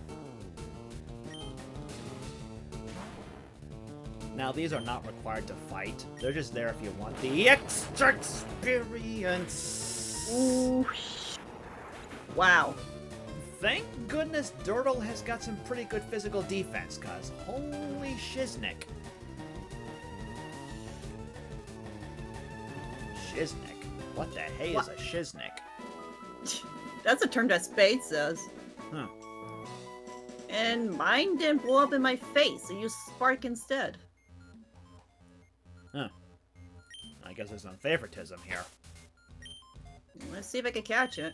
Now, these are not required to fight. They're just there if you want the extra experience. Ooh. Wow. Thank goodness Dirtle has got some pretty good physical defense, cause holy shiznick. Shiznick? What the hey is a shiznick? That's a term that Spade says. Huh. And mine didn't blow up in my face. I used Spark instead. Huh. I guess there's some favoritism here. Let's see if I can catch it.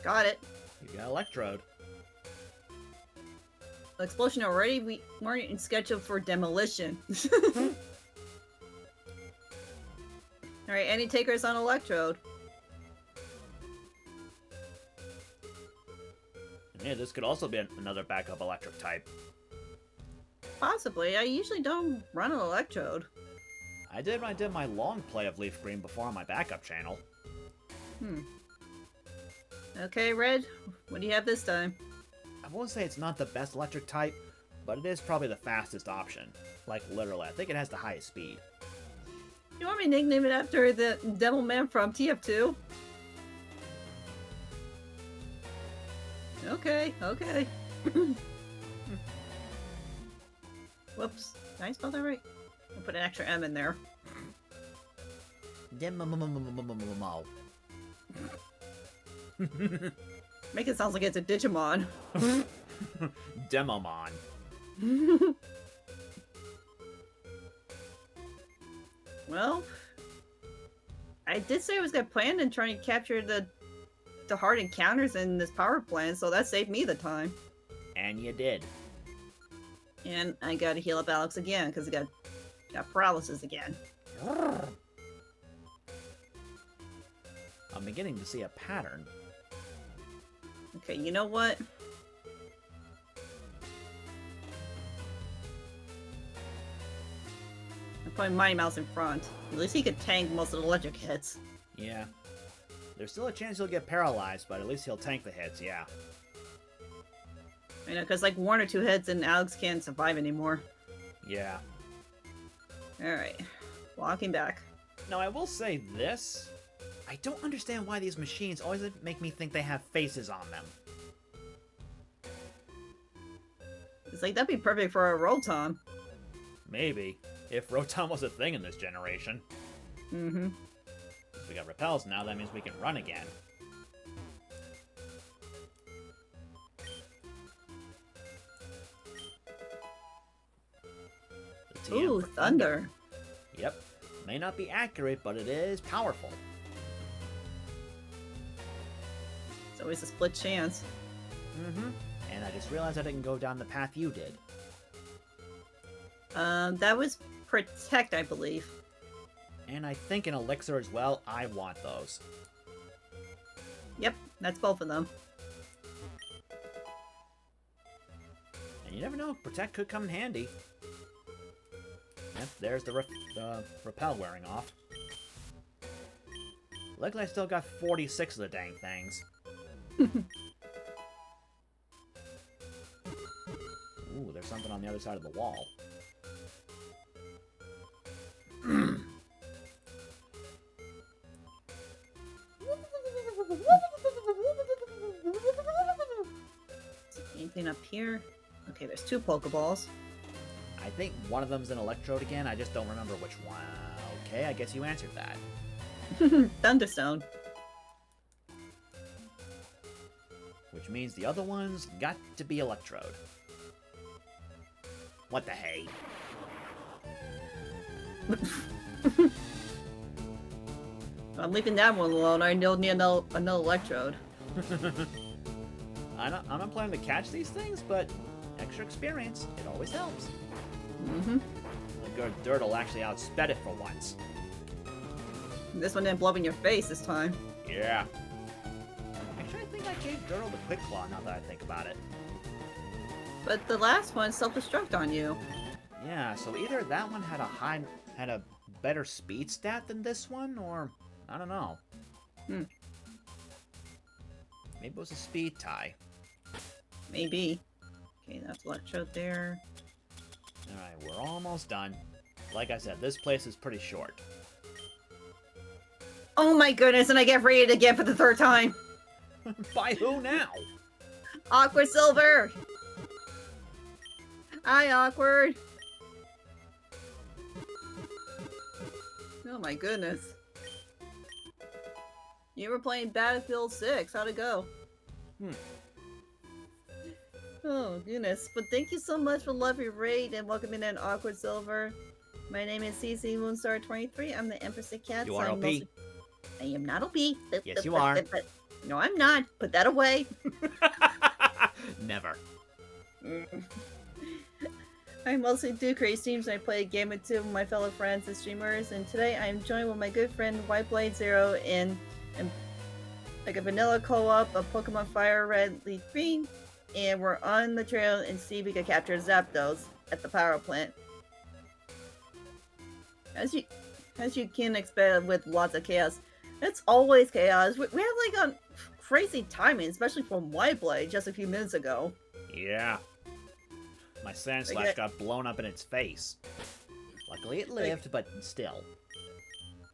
Got it. You got Electrode. Explosion already. We weren't scheduled for demolition. Alright, any takers on Electrode? Yeah, this could also be another backup electric type. Possibly. I usually don't run an Electrode. I did when I did my long play of Leaf Green before on my backup channel. Okay, Red. What do you have this time? I won't say it's not the best electric type, but it is probably the fastest option. Like, literally, I think it has the highest speed. You want me to nickname it after the Devil Man from TF2? Okay, okay. Whoops. Did I spell that right? I'll put an extra M in there. Make it sound like it's a Digimon. Demomon. Well, I did say I was gonna plan on trying to capture the hard encounters in this power plant, so that saved me the time. And you did. And I gotta heal up Alex again, because he got paralysis again. I'm beginning to see a pattern. Okay, you know what? I'm putting Mighty Mouse in front. At least he could tank most of the electric hits. Yeah. There's still a chance he'll get paralyzed, but at least he'll tank the hits, yeah. You know, because like 1 or 2 hits and Alex can't survive anymore. Yeah. Alright. Walking back. Now, I will say this. I don't understand why these machines always make me think they have faces on them. It's like, that'd be perfect for a Rotom. Maybe. If Rotom was a thing in this generation. Mm-hmm. If we got repels now, that means we can run again. Ooh, thunder. Yep. May not be accurate, but it is powerful. It's always a split chance. Mm-hmm. And I just realized I didn't go down the path you did. That was Protect, I believe. And I think an Elixir as well. I want those. Yep, that's both of them. And you never know, Protect could come in handy. Yep, there's the repel wearing off. Luckily I still got 46 of the dang things. Ooh, there's something on the other side of the wall. Anything up here? Okay, there's 2 Pokeballs. I think one of them's an Electrode again, I just don't remember which one. Okay, I guess you answered that. Thunderstone. Which means the other one's got to be Electrode. What the hey? I'm leaving that one alone. I don't need another Electrode. I'm not planning to catch these things, but extra experience, it always helps. Mm-hmm. The good Dirtle actually outsped it for once. This one didn't blow up in your face this time. Yeah. Actually, I think I gave Dirtle the Quick Claw now that I think about it. But the last one self-destruct on you. Yeah, so either that one had a better speed stat than this one, or I don't know. Hmm. Maybe it was a speed tie. Maybe. Okay, that's Electro there. Alright, we're almost done. Like I said, this place is pretty short. Oh my goodness, and I get raided again for the 3rd time! By who now? Awkward Silver! Hi, Awkward! Oh my goodness. You were playing Battlefield 6. How'd it go? Oh, goodness. But thank you so much for lovely raid and welcoming in Awkward Silver. My name is CCmoonstar23. I'm the Empress of Cats. You are OP. I am not OP. Yes, you are. No, I'm not. Put that away. Never. I mostly do create streams and I play a game with 2 of my fellow friends and streamers, and today I am joined with my good friend WhiteBladeZero in like a vanilla co-op of Pokemon FireRed LeafGreen, and we're on the trail and see if we can capture Zapdos at the power plant. As you can expect with lots of chaos, it's always chaos. We have like a crazy timing, especially from WhiteBlade just a few minutes ago. Yeah. My Sand Slash got blown up in its face. Luckily it lived, but still.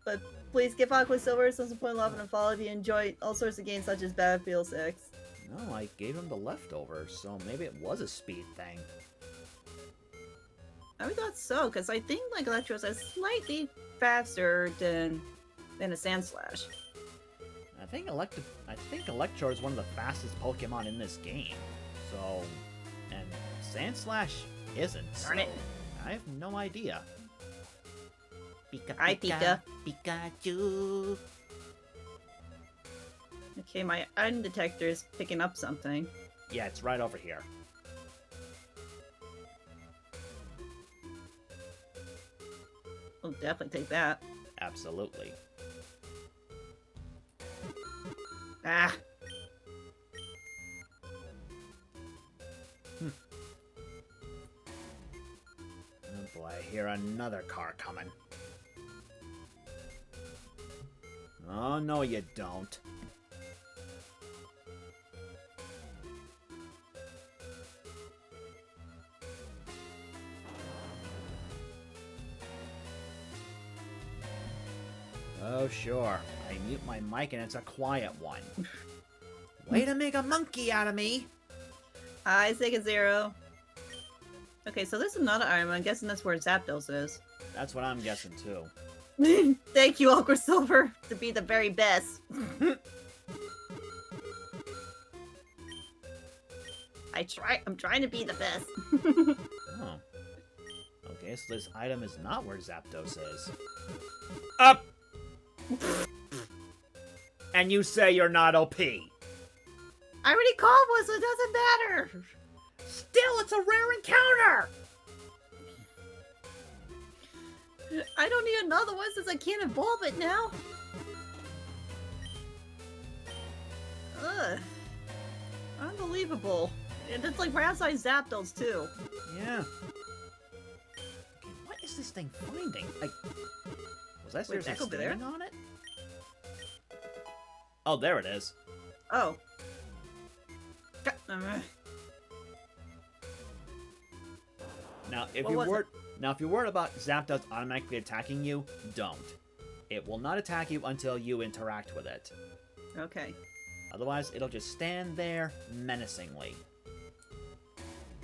But please give Aqua Silver some support, love, and a follow if you enjoy all sorts of games such as Battlefield 6. No, I gave him the leftovers, so maybe it was a speed thing. I thought so, because I think like Electros are slightly faster than a Sand Slash. I think Electro is one of the fastest Pokemon in this game. So, and Sand Slash isn't. Darn it. I have no idea. Pika, Hi, Pika. Pikachu. Okay, my item detector is picking up something. Yeah, it's right over here. I'll definitely take that. Absolutely. Ah! Oh boy, I hear another car coming. Oh, no you don't. Oh, sure. I mute my mic and it's a quiet one. Way to make a monkey out of me! Hi, Sega Zero. Okay, so there's another item. I'm guessing that's where Zapdos is. That's what I'm guessing too. Thank you, Aqua Silver, to be the very best. I'm trying to be the best. Oh. Okay, so this item is not where Zapdos is. Up! And you say you're not OP. I already called one, so it doesn't matter. Still, it's a rare encounter! I don't need another one since I can't evolve it now. Ugh. Unbelievable. And it's like right outside Zapdos, too. Yeah. Okay, what is this thing finding? Was I seriously back over there? standing on it? Oh, there it is. Oh. Now, if What you're was worried about Zapdos automatically attacking you, don't. It will not attack you until you interact with it. Okay. Otherwise, it'll just stand there menacingly.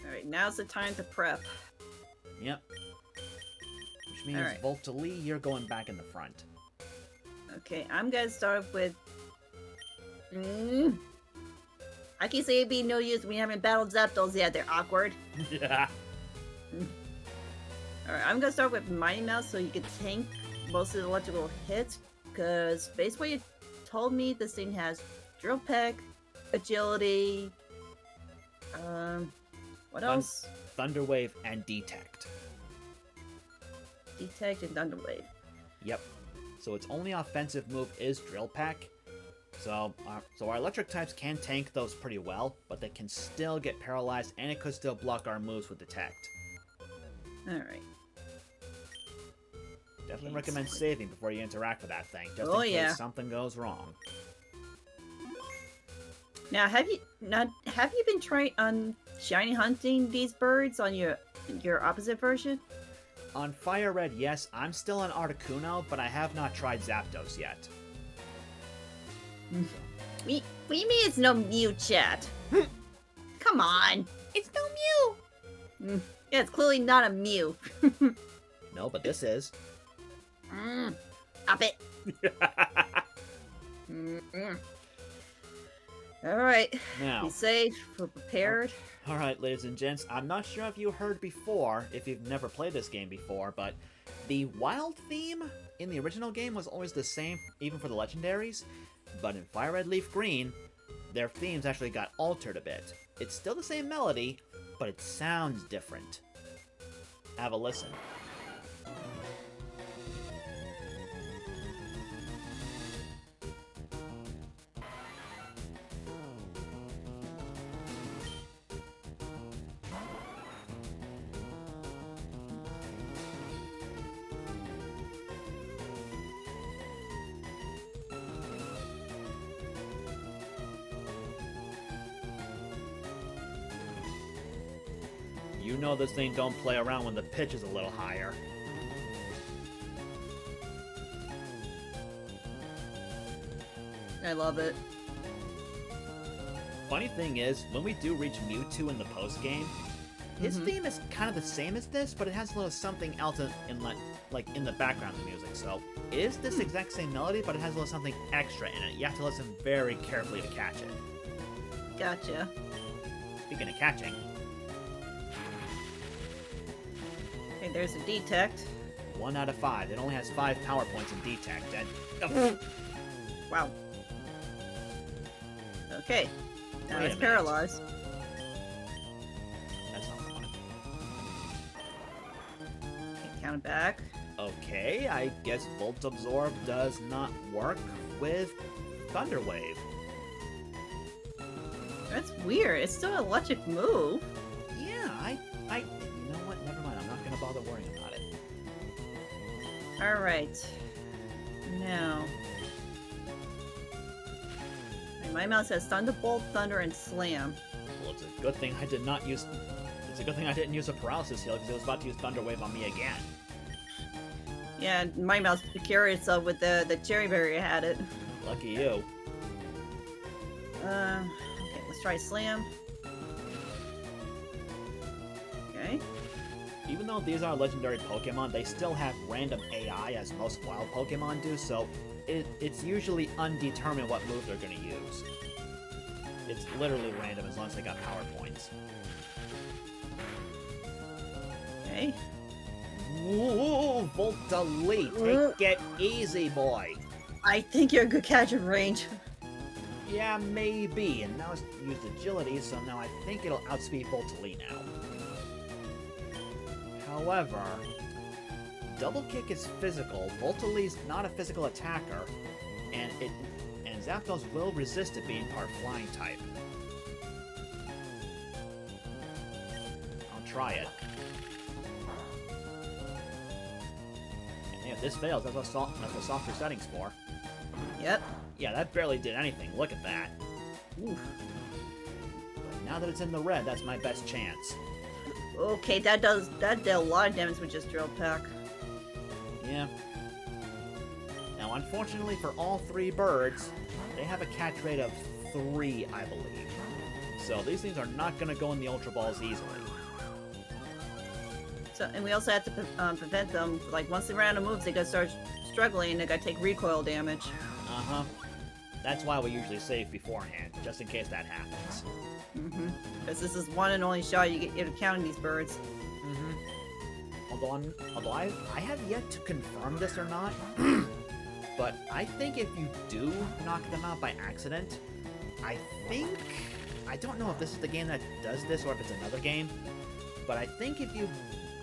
Alright, now's the time to prep. Yep. Which means, Alright. Voltali, you're going back in the front. Okay, I'm gonna start with... I can say it'd be no use when we haven't battled Zapdos yet. They're awkward. Yeah. Alright, I'm gonna start with Mighty Mouse so you can tank most of the electrical hits. Because based on what you told me, this thing has Drill Peck, Agility, what else? Thunder Wave and Detect. Detect and Thunder Wave. Yep. So its only offensive move is Drill Peck. So our electric types can tank those pretty well, but they can still get paralyzed, and it could still block our moves with Detect. Alright. Definitely recommend saving before you interact with that thing, just Oh, in case yeah. something goes wrong. Now, have you been trying on shiny hunting these birds on your opposite version? On FireRed, yes, I'm still on Articuno, but I have not tried Zapdos yet. What do you mean it's no Mew, chat? Come on. It's no Mew! Yeah, it's clearly not a Mew. No, but this is. Stop it. Alright. Now. Be safe. We're prepared. Alright, ladies and gents, I'm not sure if you heard before, if you've never played this game before, but the wild theme in the original game was always the same, even for the legendaries, but in FireRed LeafGreen, their themes actually got altered a bit. It's still the same melody, but it sounds different. Have a listen. You know this thing don't play around when the pitch is a little higher. I love it. Funny thing is, when we do reach Mewtwo in the post-game, his theme is kind of the same as this, but it has a little something else in the background of the music. So it is this exact same melody, but it has a little something extra in it. You have to listen very carefully to catch it. Gotcha. Speaking of catching, Okay, there's a detect. 1 out of 5. It only has 5 power points in detect, and Wow. Okay. Now Wait a it's minute. paralyzed. that's not what I wanted. Okay, count it back. Okay, I guess Volt Absorb does not work with Thunder Wave. That's weird. It's still an electric move. Yeah, I you know what? Never mind. I'm not gonna bother worrying about it. Alright. Now. My mouse has Thunderbolt, Thunder, and Slam. Well, it's a good thing I did not use. It's a good thing I didn't use a paralysis heal because it was about to use Thunder Wave on me again. Yeah, my mouse was curious with the cherry berry I had it. Lucky you. Okay, let's try Slam. Okay. Even though these are legendary Pokemon, they still have random AI as most wild Pokemon do, so it's usually undetermined what move they're going to use. It's literally random as long as they got power points. Okay. Ooh, Volta-Lee, take it easy, boy. I think you're a good catch in range. Yeah, maybe. And now it's used agility, so now I think it'll outspeed Volta-Lee now. However, Double Kick is physical, Volta-Lee's not a physical attacker, and Zapdos will resist it being part flying type. I'll try it. And if this fails, that's what soft resetting's for. Yep. Yeah, that barely did anything. Look at that. Oof. But now that it's in the red, that's my best chance. Okay, that did a lot of damage with just Drill Peck. Yeah. Now, unfortunately for all 3 birds, they have a catch rate of 3, I believe. So these things are not going to go in the Ultra Balls easily. So, and we also have to prevent them. Like once they run out of moves, they gotta start struggling, and they gotta take recoil damage. Uh-huh. That's why we usually save beforehand, just in case that happens. Because this is one and only shot you get counting these birds. Although I have yet to confirm this or not, but I think if you do knock them out by accident, I don't know if this is the game that does this or if it's another game, but I think if you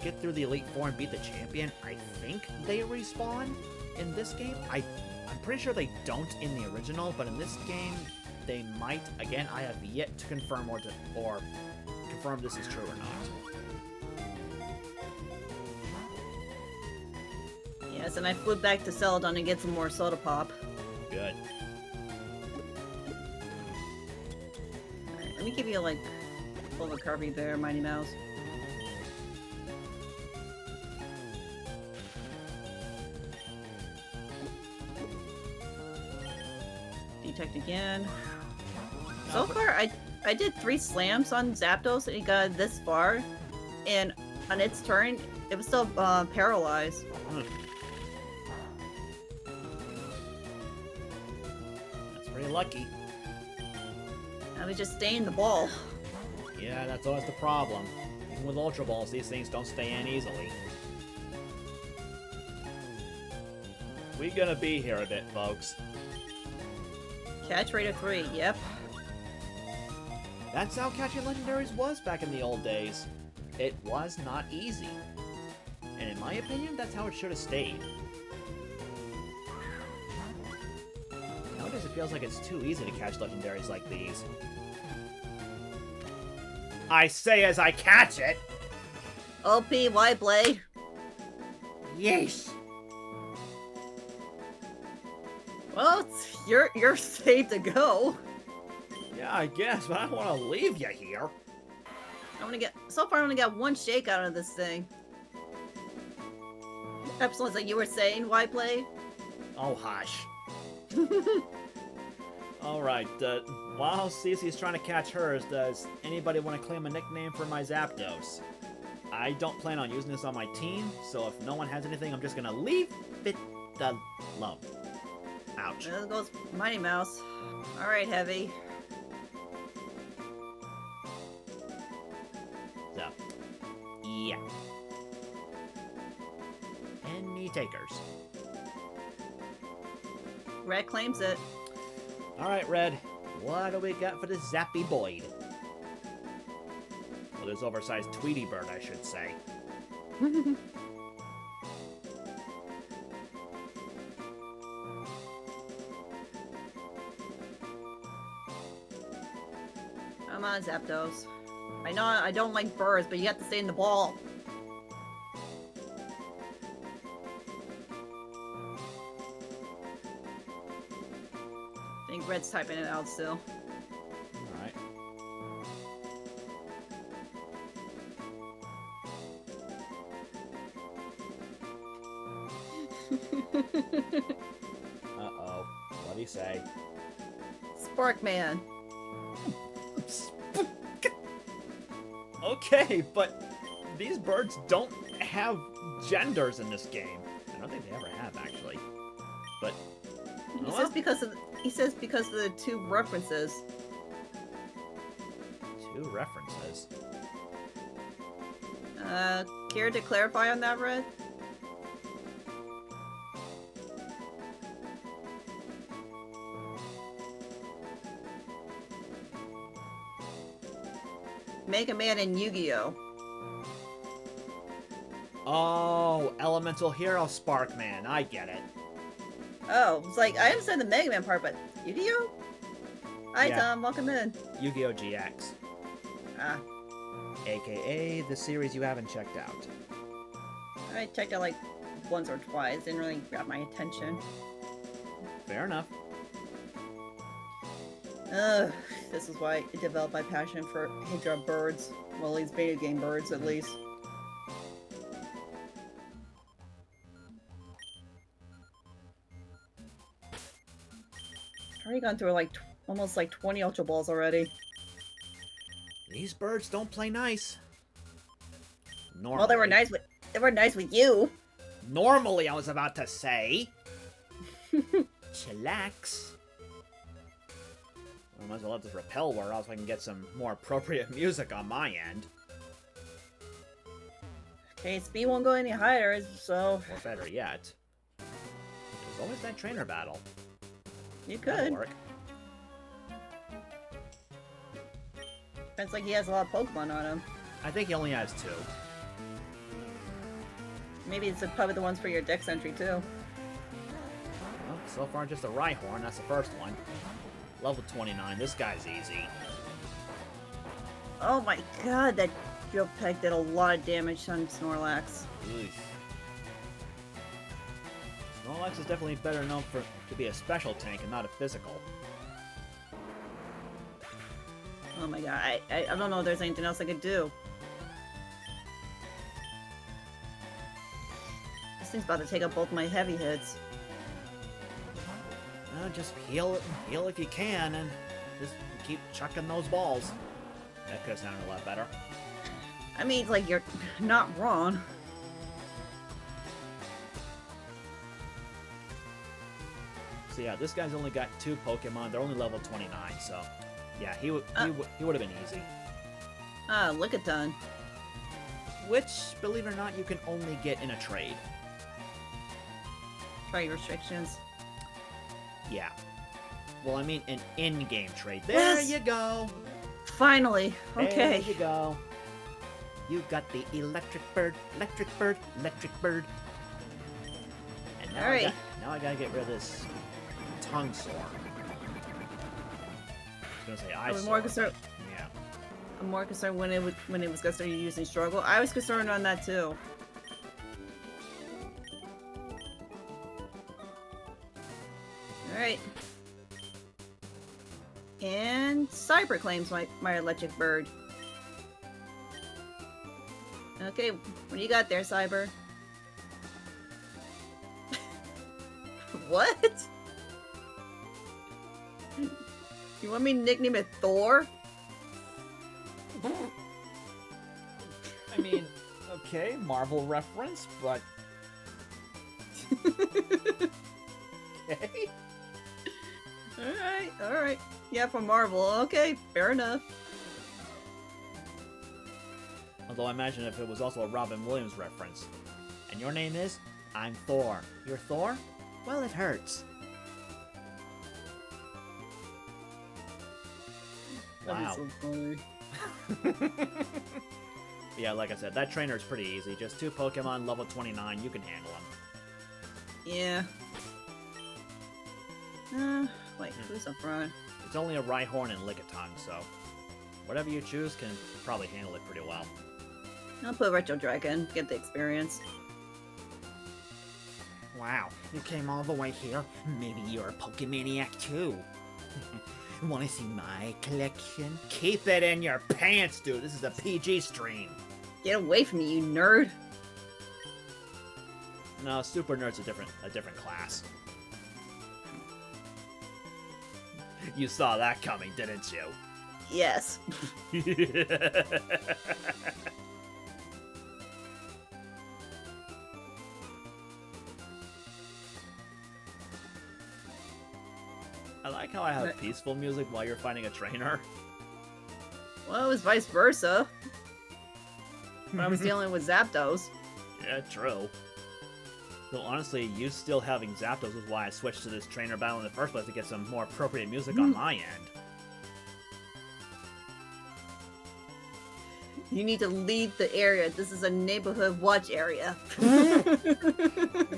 get through the Elite Four and beat the champion, I think they respawn in this game. I'm pretty sure they don't in the original, but in this game, they might. Again, I have yet to confirm or confirm this is true or not. Yes, and I flew back to Celadon and get some more soda pop. Good. Alright, let me give you like a little Kirby there, Mighty Mouse. Detect again. So far, I did 3 slams on Zapdos and it got this far, and on its turn, it was still paralyzed. That's pretty lucky. I was just staying the ball. Yeah, that's always the problem. Even with Ultra Balls, these things don't stay in easily. We gonna be here a bit, folks. Catch rate of 3, yep. That's how catching legendaries was back in the old days. It was not easy. And in my opinion, that's how it should have stayed. Nowadays it feels like it's too easy to catch legendaries like these. I say as I catch it! OP WhiteBlade. Yeesh! Well, you're safe to go. Yeah, I guess, but I don't want to leave you here. So far I only got 1 shake out of this thing. Epsilon's like you were saying, WhiteBlade? Oh, hush. Alright, while Cece's trying to catch hers, does anybody want to claim a nickname for my Zapdos? I don't plan on using this on my team, so if no one has anything, I'm just gonna leave it alone. Ouch. There goes Mighty Mouse. Alright, Heavy. So, yeah. Any takers? Red claims it. Alright, Red. What do we got for the Zappy Boyd? Well, this oversized Tweety bird, I should say. Come on, Zapdos. I know I don't like birds, but you have to stay in the ball. I think Red's typing it out still. Alright. Uh-oh. What do you say? Sparkman. Okay, but these birds don't have genders in this game. I don't think they ever have, actually. But He says because of the 2 references. 2 references. Care to clarify on that, Red? Mega Man and Yu-Gi-Oh! Oh, Elemental Hero Sparkman. I get it. Oh, it's like, I understand the Mega Man part, but Yu-Gi-Oh? Hi, Yeah. Tom, welcome in. Yu-Gi-Oh! GX. Ah, AKA the series you haven't checked out. I checked out like once or twice, didn't really grab my attention. Fair enough. Ugh, this is why I developed my passion for Hydra birds. Well, these video game birds, at least. I've already gone through like almost like 20 Ultra Balls already. These birds don't play nice. Normally. Well, they were nice with you. Normally, I was about to say. Chillax. I might as well let this repel word off so I can get some more appropriate music on my end. Okay, speed won't go any higher, so Or better yet, there's always that trainer battle. you That'll could. work. Depends like he has a lot of Pokemon on him. I think he only has 2. Maybe it's probably the ones for your dex entry too. Well, so far just a Rhyhorn, that's the first one. Level 29, this guy's easy. Oh my god, that Drill Peck did a lot of damage on Snorlax. Ugh. Snorlax is definitely better known to be a special tank and not a physical. Oh my god, I don't know if there's anything else I could do. This thing's about to take up both my heavy hits. Just heal if you can, and just keep chucking those balls. That could have sounded a lot better. I mean, like, you're not wrong. So yeah, this guy's only got 2 Pokemon. They're only level 29, so yeah, he would have been easy. Lickitung. Which, believe it or not, you can only get in a trade. Trade restrictions. Yeah. Well, I mean an in-game trade. There Yes! you go. Finally. Okay. There you go. You got the electric bird, electric bird, electric bird. And now, Alright. now I gotta get rid of this tongue sore. I was gonna say I was eyesore, more concerned. but yeah. I'm more concerned when it was gonna start using struggle. I was concerned on that too. Alright. And Cyber claims my electric bird. Okay, what do you got there, Cyber? What? You want me to nickname it Thor? I mean, okay, Marvel reference, but okay. Alright. Yeah, from Marvel. Okay, fair enough. Although I imagine if it was also a Robin Williams reference. And your name is? I'm Thor. You're Thor? Well, it hurts. Wow. That'd be so funny. Yeah, like I said, that trainer is pretty easy. Just 2 Pokemon, level 29, you can handle them. Yeah. Wait, who's up front? It's only a Rhyhorn and Lickitung, so whatever you choose can probably handle it pretty well. I'll put Retro Dragon, get the experience. Wow, you came all the way here. Maybe you're a Pokemaniac too. Want to see my collection? Keep it in your pants, dude. This is a PG stream. Get away from me, you nerd! No, Super Nerd's a different class. You saw that coming, didn't you? Yes. I like how I have peaceful music while you're fighting a trainer. Well, it was vice versa. When I was dealing with Zapdos. Yeah, true. Though honestly, you still having Zapdos is why I switched to this trainer battle in the first place, to get some more appropriate music on my end. You need to leave the area. This is a neighborhood watch area.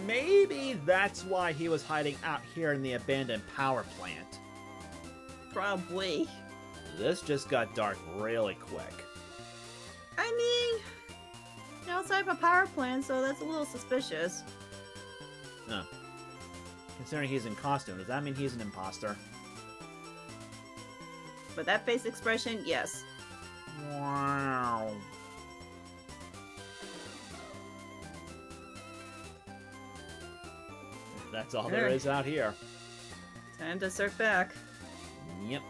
Maybe that's why he was hiding out here in the abandoned power plant. Probably. This just got dark really quick. I mean, you're outside of a power plant, so that's a little suspicious. No. Considering he's in costume, does that mean he's an imposter? But that face expression, yes. Wow. That's all there is out here. Time to surf back. Yep.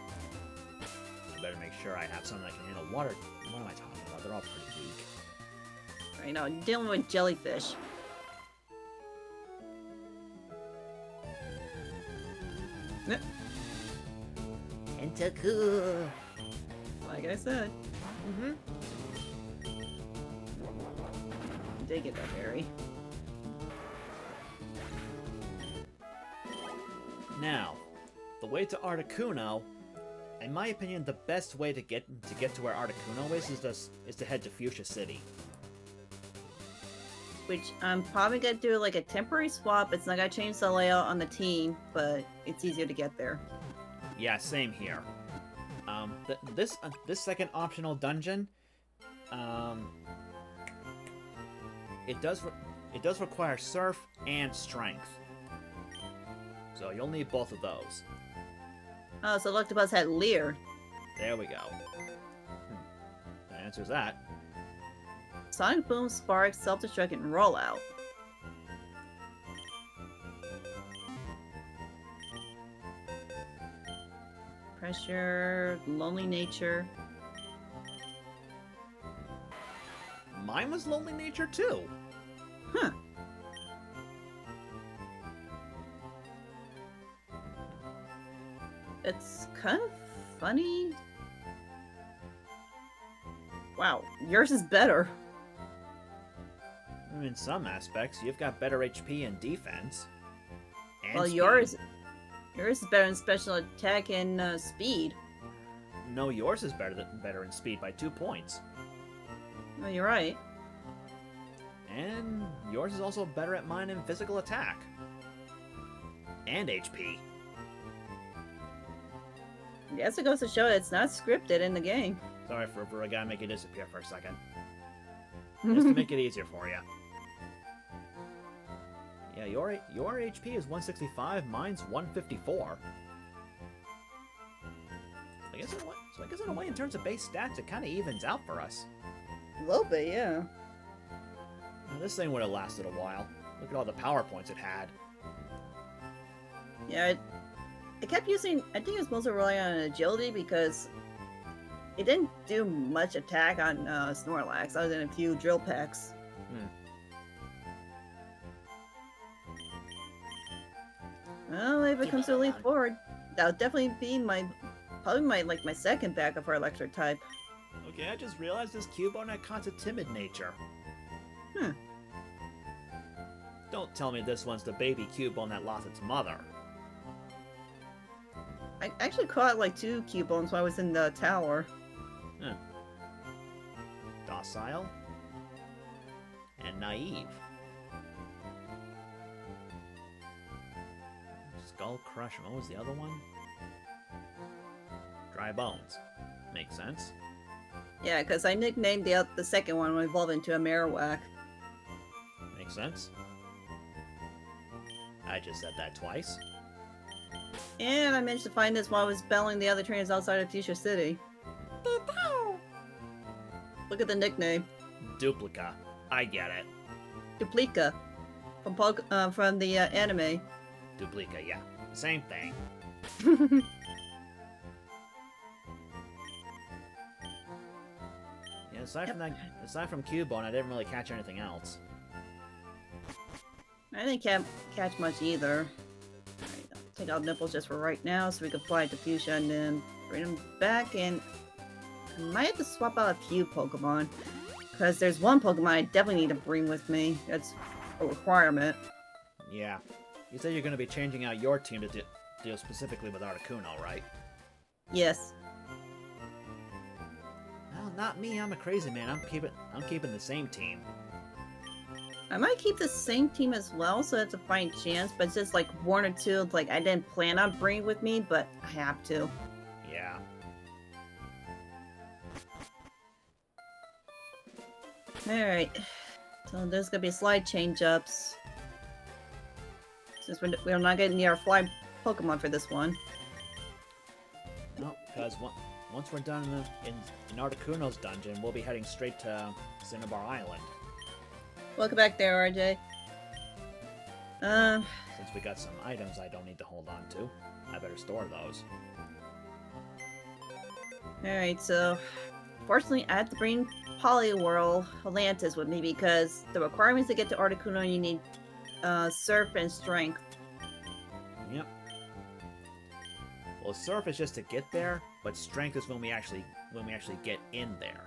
Better make sure I have something that can handle water. What am I talking about? They're all pretty weak. Right now, dealing with jellyfish. Tentacool. Like I said. Did get that berry. Now, the way to Articuno, in my opinion, the best way to get to where Articuno is to head to Fuchsia City. Which I'm probably gonna do like a temporary swap. It's not gonna change the layout on the team, but it's easier to get there. Yeah, same here. This second optional dungeon, it does require Surf and Strength. So you'll need both of those. Oh, so Electabuzz had Leer. There we go. That answers that. Sonic Boom, Spark, Self-Destruct, and Rollout. Pressure, Lonely Nature. Mine was Lonely Nature too. Huh. It's kind of funny. Wow, yours is better. In some aspects, you've got better HP and defense. And Well, speed. yours is better in special attack and speed. No, yours is better in speed by 2 points. Well, you're right. And yours is also better at mine in physical attack. And HP. Guess it goes to show it's not scripted in the game. Sorry for I gotta make it disappear for a second. Just to make it easier for you. Yeah, your HP is 165, mine's 154. I guess in a way, in terms of base stats, it kind of evens out for us. A little bit, yeah. Now, this thing would have lasted a while. Look at all the power points it had. Yeah, I kept using, I think it was mostly relying on agility because it didn't do much attack on Snorlax other than a few drill packs. Well, if it comes to Elite Four, that would definitely be probably my second backup for Electric type. Okay, I just realized this Cubone had cons a timid nature. Don't tell me this one's the baby Cubone that lost its mother. I actually caught like 2 Cubones while I was in the tower. Docile and naive. Skull Crush. What was the other one? Dry Bones. Makes sense. Yeah, because I nicknamed the second one when it evolved into a Marowak. Makes sense. I just said that twice. And I managed to find this while I was battling the other trainers outside of Fuchsia City. Look at the nickname. Duplica. I get it. Duplica. From the anime. Duplica, yeah. Same thing. Yeah, aside from Cubone, I didn't really catch anything else. I didn't catch much either. Alright, I'll take out Nipples just for right now so we can fly to Fuchsia and then bring them back, and I might have to swap out a few Pokemon. Because there's one Pokemon I definitely need to bring with me. That's a requirement. Yeah. You said you're going to be changing out your team to deal specifically with Articuno, right? Yes. Well, not me. I'm a crazy man. I'm keeping the same team. I might keep the same team as well, so that's a fine chance, but it's just like 1 or 2 like I didn't plan on bringing with me, but I have to. Yeah. Alright. So there's gonna be slide change-ups. Since we're not getting near our fly Pokemon for this one. No, because once we're done in Articuno's dungeon, we'll be heading straight to Cinnabar Island. Welcome back there, RJ. Since we got some items I don't need to hold on to, I better store those. Alright, so fortunately I have to bring Poliwhirl Atlantis with me because the requirements to get to Articuno, you need Surf and Strength. Yep. Well, Surf is just to get there, but Strength is when we actually get in there.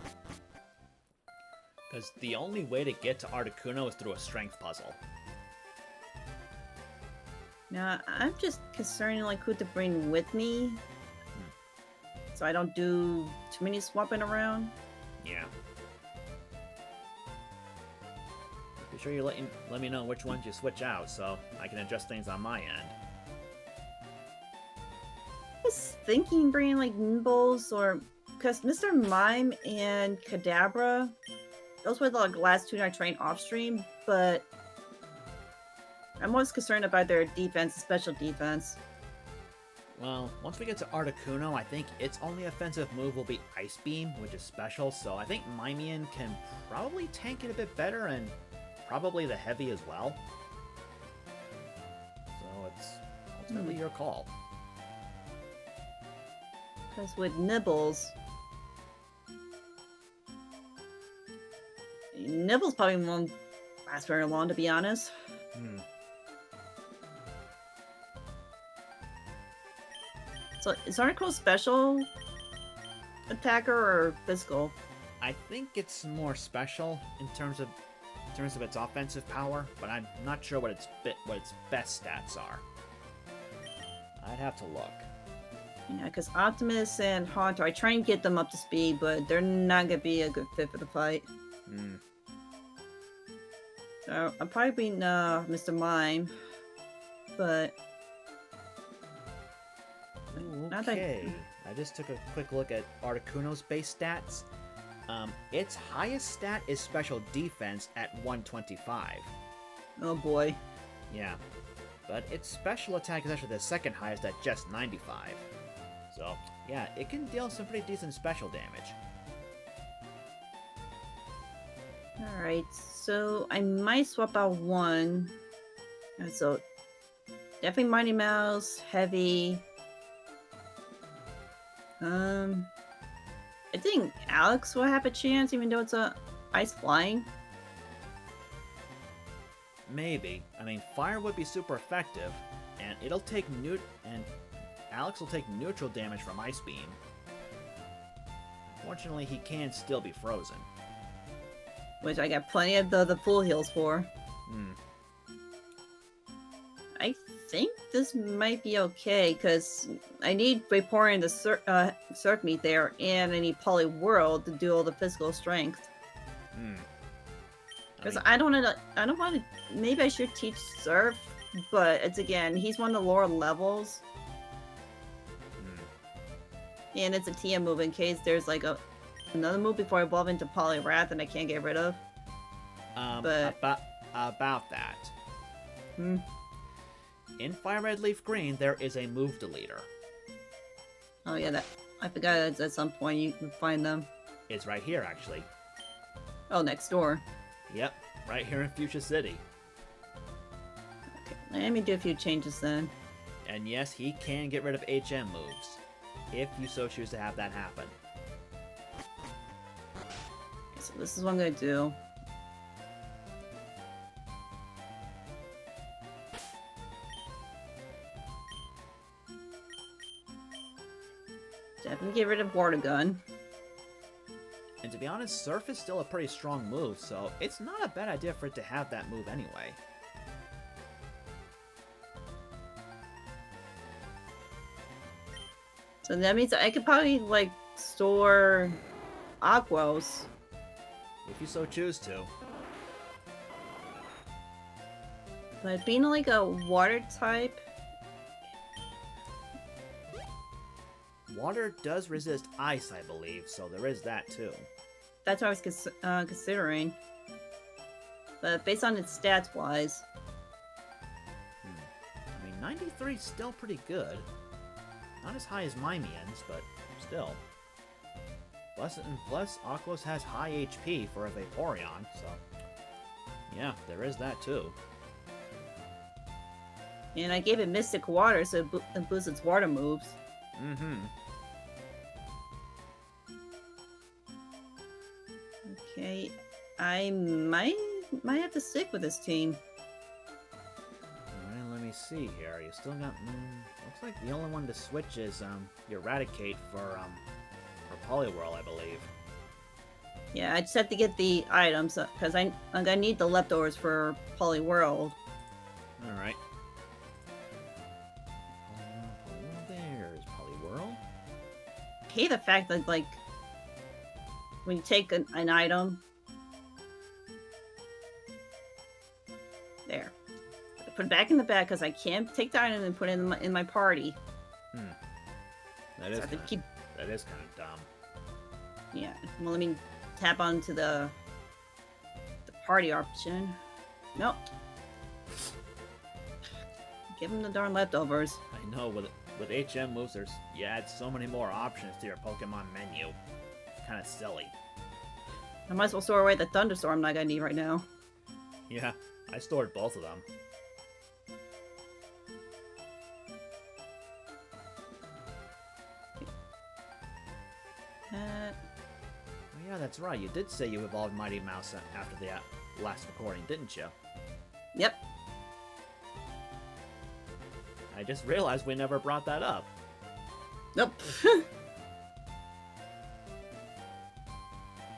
Because the only way to get to Articuno is through a Strength puzzle. Now, I'm just concerned like who to bring with me, so I don't do too many swapping around. Yeah. Be sure you let me know which ones you switch out, so I can adjust things on my end. I was thinking bringing like Nimbles or because Mr. Mime and Kadabra, those were the last 2 I trained off stream, but I'm most concerned about their defense, special defense. Well, once we get to Articuno, I think its only offensive move will be Ice Beam, which is special, so I think Mimian can probably tank it a bit better, and probably the Heavy as well. So it's ultimately your call. Because with Nibbles... Nibbles probably won't last very long, to be honest. So, is Article special attacker or physical? I think it's more special in terms of its offensive power, but I'm not sure what its best stats are. I'd have to look. Yeah, because Optimus and Haunter, I try and get them up to speed, but they're not gonna be a good fit for the fight. So I'm probably being Mr. Mime, but okay. I just took a quick look at Articuno's base stats. Its highest stat is special defense at 125. Oh boy. Yeah. But its special attack is actually the second highest at just 95. So, yeah, it can deal some pretty decent special damage. Alright, so I might swap out one. So, definitely Mighty Mouse, Heavy. I think Alex will have a chance, even though it's a ice flying. Maybe. I mean, Fire would be super effective, and it'll take Alex will take neutral damage from Ice Beam. Fortunately, he can still be frozen. Which I got plenty of the full heals for. I think this might be okay, because I need Vaporeon to Cirque Meet there, and I need Poliwhirl to do all the physical strength. Because I don't want to... Maybe I should teach Surf, but it's again, he's one of the lower levels. And it's a TM move in case there's like another move before I evolve into Poliwrath and I can't get rid of. But about that. In FireRed LeafGreen, there is a move deleter. Oh yeah, I forgot that at some point you can find them. It's right here, actually. Oh, next door. Yep, right here in Fuchsia City. Okay, let me do a few changes then. And yes, he can get rid of HM moves, if you so choose to have that happen. Okay, so this is what I'm gonna do. Definitely get rid of Water Gun. And to be honest, Surf is still a pretty strong move, so it's not a bad idea for it to have that move anyway. So that means I could probably, like, store Aquos. If you so choose to. But being, like, a water type... Water does resist ice, I believe, so there is that too. That's what I was considering. But based on its stats-wise... I mean, 93 is still pretty good. Not as high as Mimian's, but still. Plus, Aquos has high HP for a Vaporeon, so... yeah, there is that too. And I gave it Mystic Water, so it boosts its water moves. Okay, I might have to stick with this team. Alright, let me see here. You still got... looks like the only one to switch is your Eradicate for Poliwhirl, I believe. Yeah, I just have to get the items, because I'm gonna need the leftovers for Poliwhirl. Alright. There's Poliwhirl. I hate the fact that, like, when you take an item... There. I put it back in the bag, because I can't take the item and put it in my party. That is kind of dumb. Yeah, well, let me tap onto the party option. Nope. Give him the darn leftovers. I know, with HM moves, you add so many more options to your Pokemon menu. Kind of silly. I might as well store away the Thunderstorm like I need right now. Yeah, I stored both of them. Oh yeah, that's right. You did say you evolved Mighty Mouse after the last recording, didn't you? Yep. I just realized we never brought that up. Nope.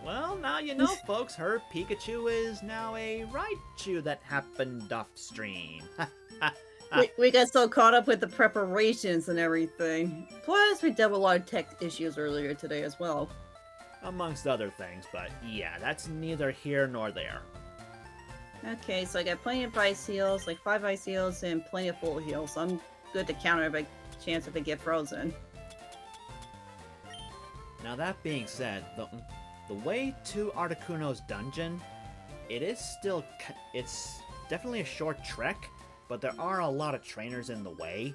Well, now you know, folks. Her Pikachu is now a Raichu that happened off stream. we got so caught up with the preparations and everything. Plus, we dealt with a lot of tech issues earlier today as well. Amongst other things, but yeah, that's neither here nor there. Okay, so I got plenty of ice heals, like 5 ice heals and plenty of full heals, so I'm good to counter every chance if it get frozen. Now that being said, the way to Articuno's dungeon, it's definitely a short trek, but there are a lot of trainers in the way.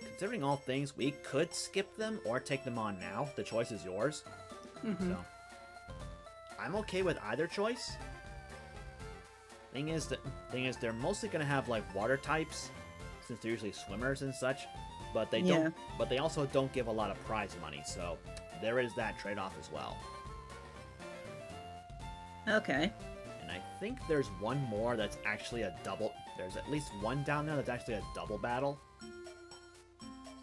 Considering all things, we could skip them or take them on now. The choice is yours. So, I'm okay with either choice. Thing is, they're mostly gonna have like water types, since they're usually swimmers and such. But they don't. But they also don't give a lot of prize money, so there is that trade-off as well. Okay. And I think there's one more that's actually a double. There's at least one down there that's actually a double battle.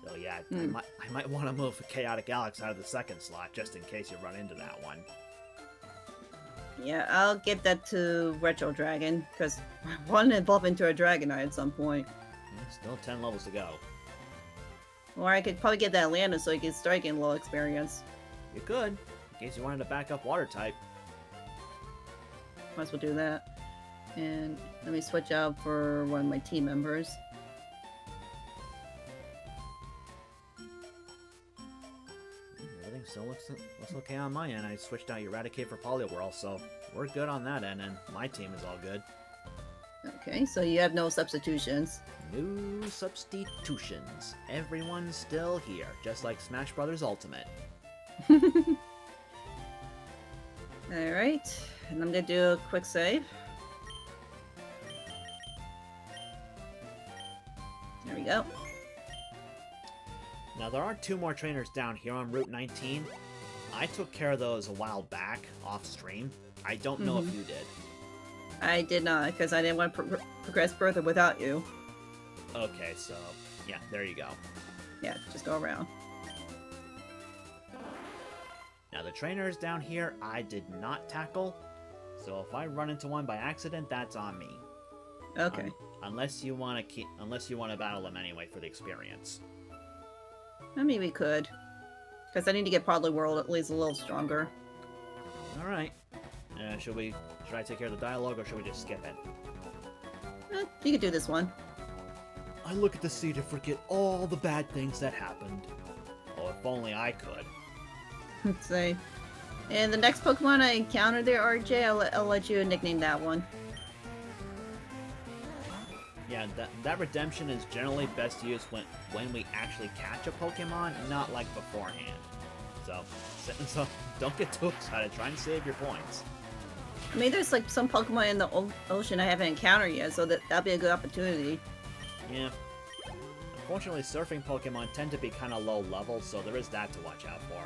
So yeah, I might want to move Chaotic Alex out of the second slot just in case you run into that one. Yeah, I'll give that to Retro Dragon, because I want to evolve into a Dragonite at some point. Yeah, still 10 levels to go. Or I could probably get that Atlanta so he can start getting low experience. You could, in case you wanted to back up Water type. Might as well do that. And let me switch out for one of my team members. Everything still looks okay on my end. I switched out Eradicate for Poliwhirl, so we're good on that end, and my team is all good. Okay, so you have no substitutions. No substitutions. Everyone's still here, just like Smash Brothers Ultimate. Alright, and I'm gonna do a quick save. There we go. Now, there are 2 more trainers down here on Route 19. I took care of those a while back, off stream. I don't know if you did. I did not, because I didn't want to progress further without you. Okay, so, yeah, there you go. Yeah, just go around. Now, the trainers down here, I did not tackle. So if I run into one by accident, that's on me. Okay. Unless you want to battle them anyway for the experience. I mean, we could. Because I need to get Poliwhirl at least a little stronger. Alright. Should I take care of the dialogue, or should we just skip it? You could do this one. I look at the sea to forget all the bad things that happened. Oh, if only I could. Let's see. And the next Pokemon I encounter there, RJ, I'll let you nickname that one. Yeah, that redemption is generally best used when we actually catch a Pokemon, not like beforehand. So don't get too excited. Try and save your points. I mean, there's like some Pokemon in the ocean I haven't encountered yet, so that'll be a good opportunity. Yeah. Unfortunately, surfing Pokemon tend to be kind of low level, so there is that to watch out for.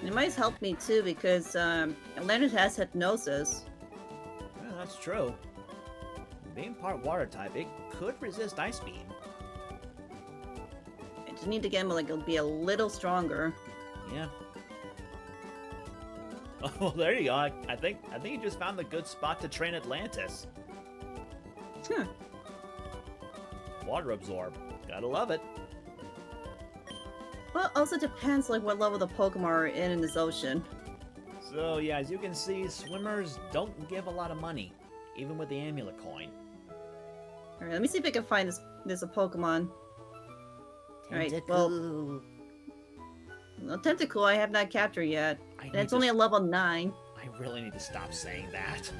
It might help me too because Atlantis has hypnosis. Yeah, that's true. Being part water type, it could resist Ice Beam. I just need to get him like it'll be a little stronger. Yeah. Oh, well, there you go. I think you just found the good spot to train Atlantis. Huh. Water absorb. Gotta love it. Well, also depends like what level the Pokemon are in this ocean. So yeah, as you can see, swimmers don't give a lot of money, even with the amulet coin. Alright, let me see if I can find this a Pokemon. Alright, well, no Tentacle I have not captured yet. And it's only a level 9. I really need to stop saying that.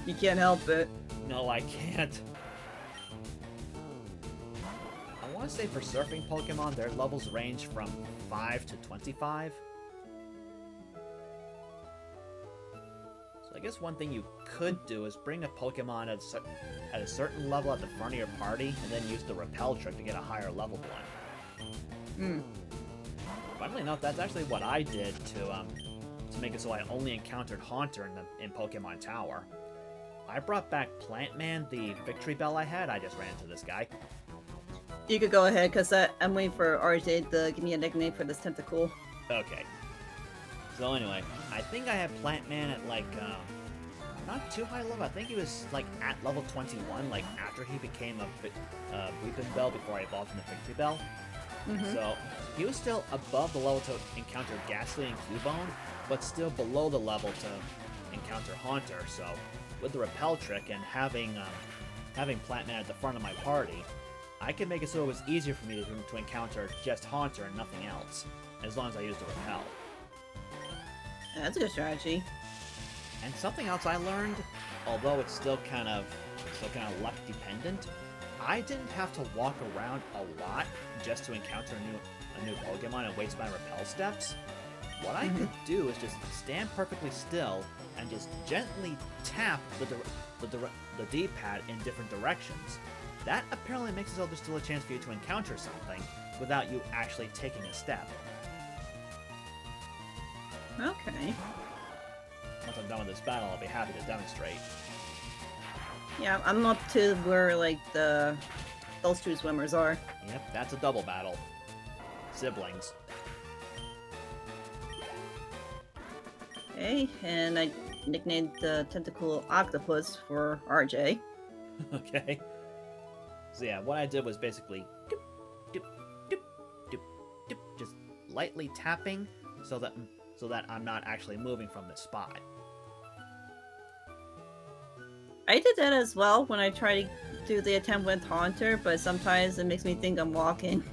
You can't help it. No, I can't. I want to say for surfing Pokemon, their levels range from 5 to 25. So I guess one thing you could do is bring a Pokemon at a certain level at the front of your party, and then use the repel trick to get a higher level one. Funnily enough, that's actually what I did to make it so I only encountered Haunter in Pokemon Tower. I brought back Plantman, the Victory Bell I had. I just ran into this guy. You could go ahead, because I'm waiting for RJ to give me a nickname for this Tentacle. Okay. So anyway, I think I had Plantman at like, not too high level. I think he was like at level 21, like after he became a Weeping Bell before I evolved into Victory Bell. So he was still above the level to encounter Ghastly and Cubone, but still below the level to encounter Haunter. So with the repel trick and having Plantman at the front of my party, I can make it so it was easier for me to encounter just Haunter and nothing else, as long as I use the repel. That's a good strategy. And something else I learned, although it's still kind of luck dependent, I didn't have to walk around a lot just to encounter a new Pokemon and waste my repel steps. What I could do is just stand perfectly still and just gently tap the D-pad in different directions. That apparently makes it so there's still a chance for you to encounter something without you actually taking a step. Okay. Once I'm done with this battle, I'll be happy to demonstrate. Yeah, I'm up to where, like, those two swimmers are. Yep, that's a double battle. Siblings. Okay, and I nicknamed the Tentacle Octopus for RJ. Okay. So yeah, what I did was basically dip, dip, dip, dip, dip, just lightly tapping so that I'm not actually moving from this spot. I did that as well when I try to do the attempt with Haunter, but sometimes it makes me think I'm walking.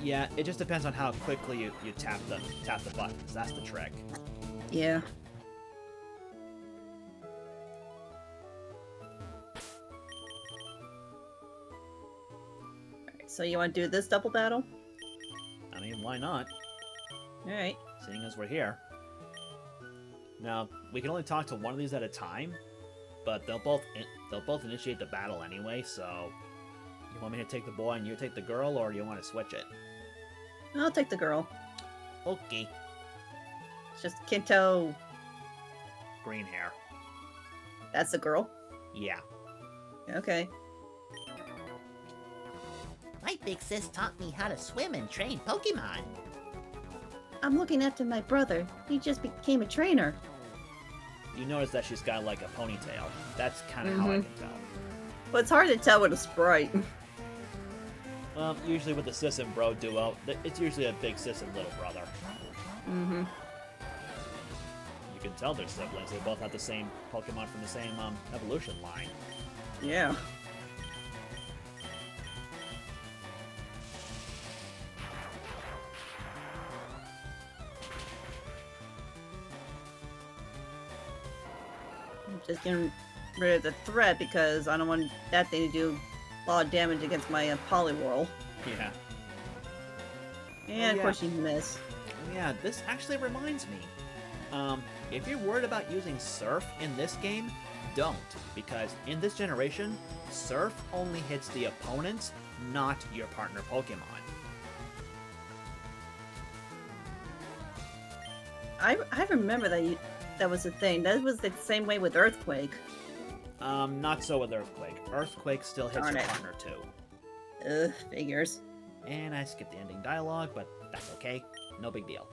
Yeah, it just depends on how quickly you tap the buttons. That's the trick. Yeah. Alright, so you want to do this double battle? I mean, why not? Alright. Seeing as we're here. Now, we can only talk to one of these at a time, but they'll both initiate the battle anyway, so you want me to take the boy and you take the girl, or do you want to switch it? I'll take the girl. Okay. It's just Kinto. Green hair. That's the girl? Yeah. Okay. My big sis taught me how to swim and train Pokemon. I'm looking after my brother. He just became a trainer. You notice that she's got like a ponytail. That's kind of how I can tell. But it's hard to tell with a sprite. Well, usually with the sis and bro duo, it's usually a big sis and little brother. Mm-hmm. You can tell they're siblings. They both have the same Pokemon from the same evolution line. Yeah. I'm just getting rid of the threat because I don't want that thing to do a lot of damage against my Poliwhirl. Yeah. And yeah. of course you miss. Yeah, this actually reminds me. If you're worried about using Surf in this game, don't. Because in this generation, Surf only hits the opponents, not your partner Pokemon. I remember that was a thing. That was the same way with Earthquake. Not so with Earthquake. Earthquake still hits Darn your it. partner too. Ugh, figures. And I skipped the ending dialogue, but that's okay. No big deal.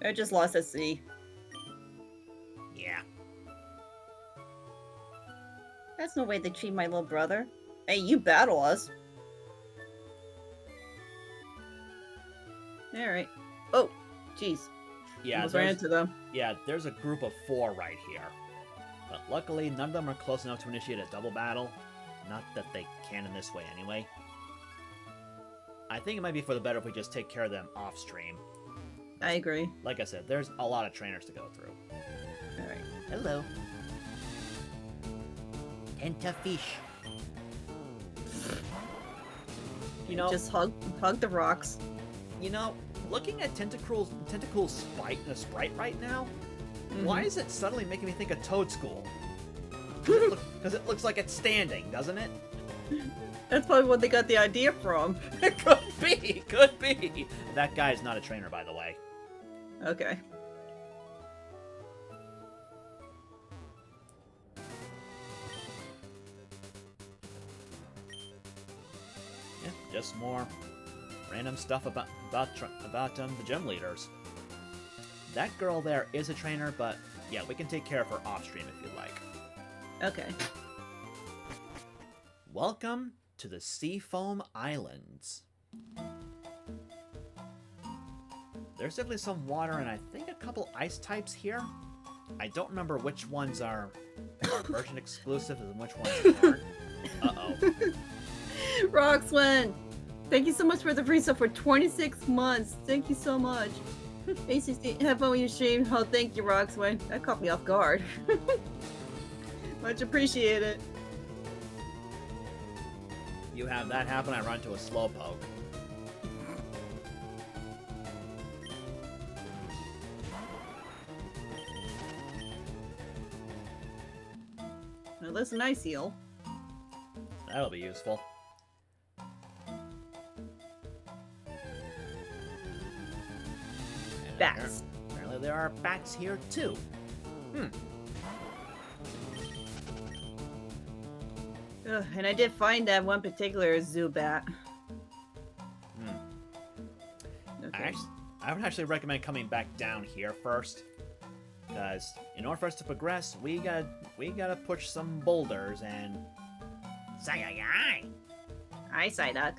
I just lost at sea. Yeah. That's no way to treat my little brother. Hey, you battle us. Alright. Oh, jeez. Yeah, Almost ran into them. Yeah, there's a group of 4 right here. But luckily, none of them are close enough to initiate a double battle. Not that they can in this way anyway. I think it might be for the better if we just take care of them off stream. I agree. Like I said, there's a lot of trainers to go through. Alright. Hello. Tentafish. You know, Just hug the rocks. you know, looking at Tentacruel's sprite right now, why is it suddenly making me think of Toadstool? Because it looks like it's standing, doesn't it? That's probably what they got the idea from. It could be, could be. That guy is not a trainer, by the way. Okay. Yeah, just more random stuff about the gym leaders. That girl there is a trainer, but yeah, we can take care of her off stream if you'd like. Okay. Welcome to the Seafoam Islands. There's definitely some water and I think a couple ice types here. I don't remember which ones are version exclusive and which ones aren't. Uh-oh. Roxwen, thank you so much for the free sub for 26 months. Thank you so much. ACC, have fun with your stream. Oh, thank you, Roxwen. That caught me off guard. Much appreciated. You have that happen, I run to a Slowpoke. Now that's an ice eel. That'll be useful. And Bats. Apparently there are bats here too. Ugh, and I did find that one particular Zubat. Okay. I would actually recommend coming back down here first, because in order for us to progress, we gotta push some boulders and Sayayay. Hi, Psyduck.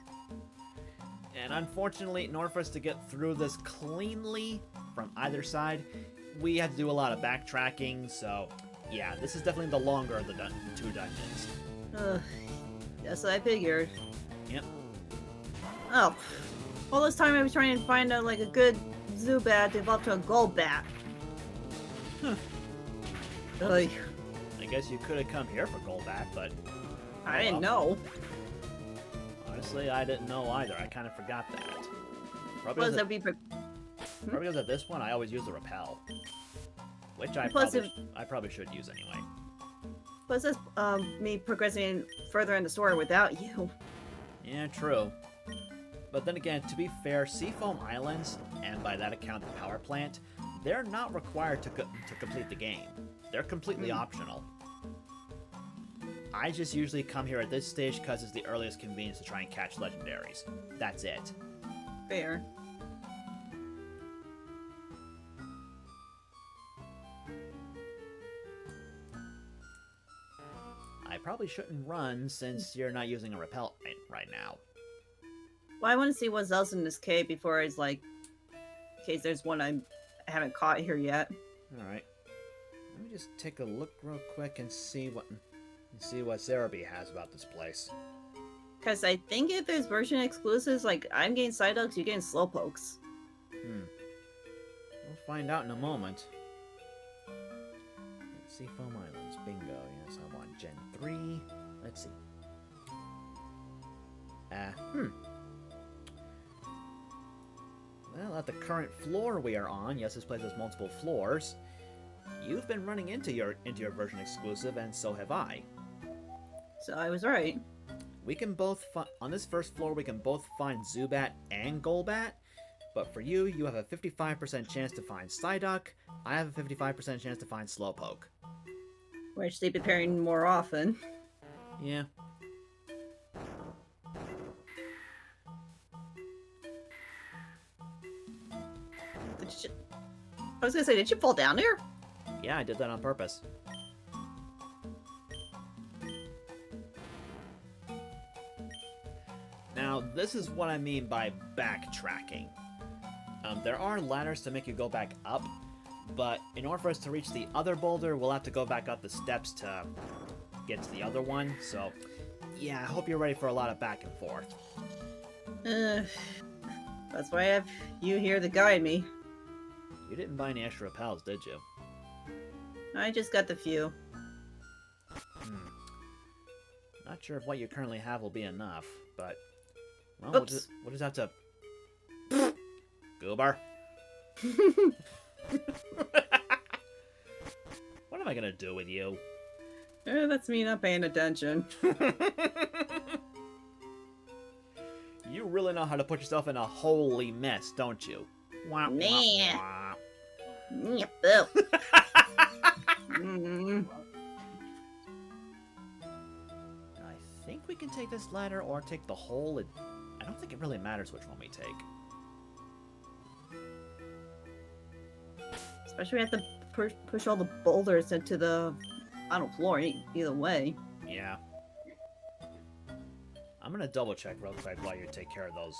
and unfortunately, in order for us to get through this cleanly from either side, we had to do a lot of backtracking. So yeah, this is definitely the longer of the two dungeons. Ugh, that's what I figured. Yep. Oh, all this time I was trying to find out like a good Zubat to evolve to a Golbat. Huh. Ugh, I guess you could have come here for Golbat, but I didn't know. honestly, I didn't know either. I kind of forgot that. Probably Was because, that be? probably because of this one, I always use the Repel, which I Plus probably should use anyway. Plus, that's me progressing further in the story without you. Yeah, true. But then again, to be fair, Seafoam Islands, and by that account the power plant, they're not required to complete the game. They're completely optional. I just usually come here at this stage because it's the earliest convenience to try and catch legendaries. That's it. Fair. I probably shouldn't run since you're not using a repel right now. Well, I want to see what's else in this cave before it's like, in case there's one I haven't caught here yet. Alright. Let me just take a look real quick and see what Zerabi has about this place. Because I think if there's version exclusives, like I'm getting Psyducks, you're getting Slowpokes. We'll find out in a moment. Seafoam Islands, bingo. Yes, I want Gen 3. Let's see. Well, at the current floor we are on, yes, this place has multiple floors. You've been running into your version exclusive, and so have I. So I was right. We can both on this first floor. We can both find Zubat and Golbat, but for you, you have a 55% chance to find Psyduck. I have a 55% chance to find Slowpoke. Which they've been pairing more often. Yeah. I was gonna say, did you fall down there? Yeah, I did that on purpose. Now, this is what I mean by backtracking. There are ladders to make you go back up, but in order for us to reach the other boulder, we'll have to go back up the steps to get to the other one. So, yeah, I hope you're ready for a lot of back and forth. That's why I have you here to guide me. You didn't buy any extra pals, did you? I just got the few. Not sure if what you currently have will be enough, but... Well, Oops. we'll just have to... Goober. What am I gonna do with you? That's me not paying attention. You really know how to put yourself in a holy mess, don't you? Wah, wah, Nah. wah. Yep. Oh. Mm. I think we can take this ladder or take the whole... I don't think it really matters which one we take. Especially we have to push all the boulders into the bottom floor. Either way. Yeah. I'm gonna double check real quick while you take care of those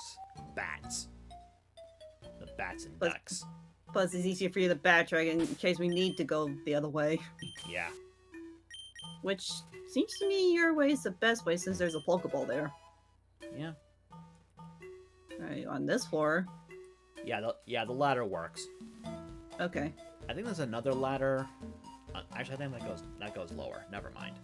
bats. The bats and But- ducks. Plus, it's easier for you to backtrack in case we need to go the other way. Yeah. Which seems to me your way is the best way since there's a Pokeball there. Yeah. Alright, on this floor. Yeah, the ladder works. Okay. I think there's another ladder. Actually, I think that goes lower. Never mind.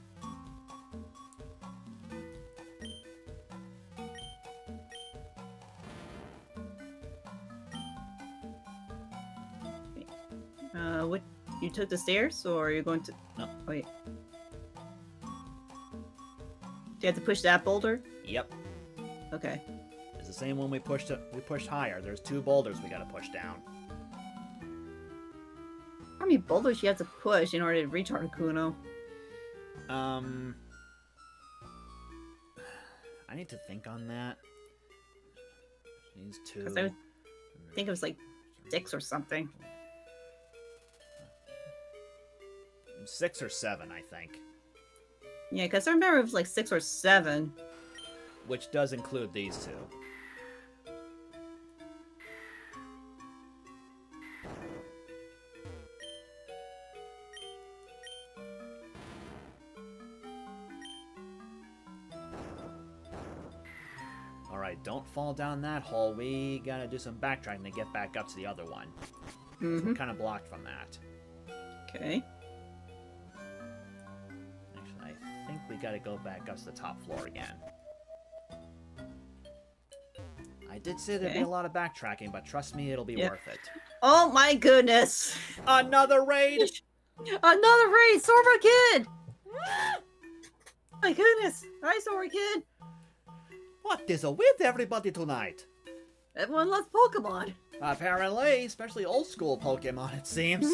What? You took the stairs, or are you going to? No. Wait. Do you have to push that boulder? Yep. Okay. It's the same one we pushed higher. There's 2 boulders we gotta push down. How many boulders you have to push in order to reach Articuno? I need to think on that. Needs 2. Because I would think it was like 6 or something. 6 or 7, I think. Yeah, because I remember it was like 6 or 7. Which does include these 2. Alright, don't fall down that hole. We gotta do some backtracking to get back up to the other one. We're kind of blocked from that. Okay. Actually, I think we gotta go back up to the top floor again. I did say there'd be Okay. a lot of backtracking, but trust me, it'll be Yep. worth it. Oh my goodness! Another raid! Another raid! Sora Kid! My goodness! Hi, Sora Kid! What is with everybody tonight? Everyone loves Pokemon! Apparently, especially old school Pokemon, it seems.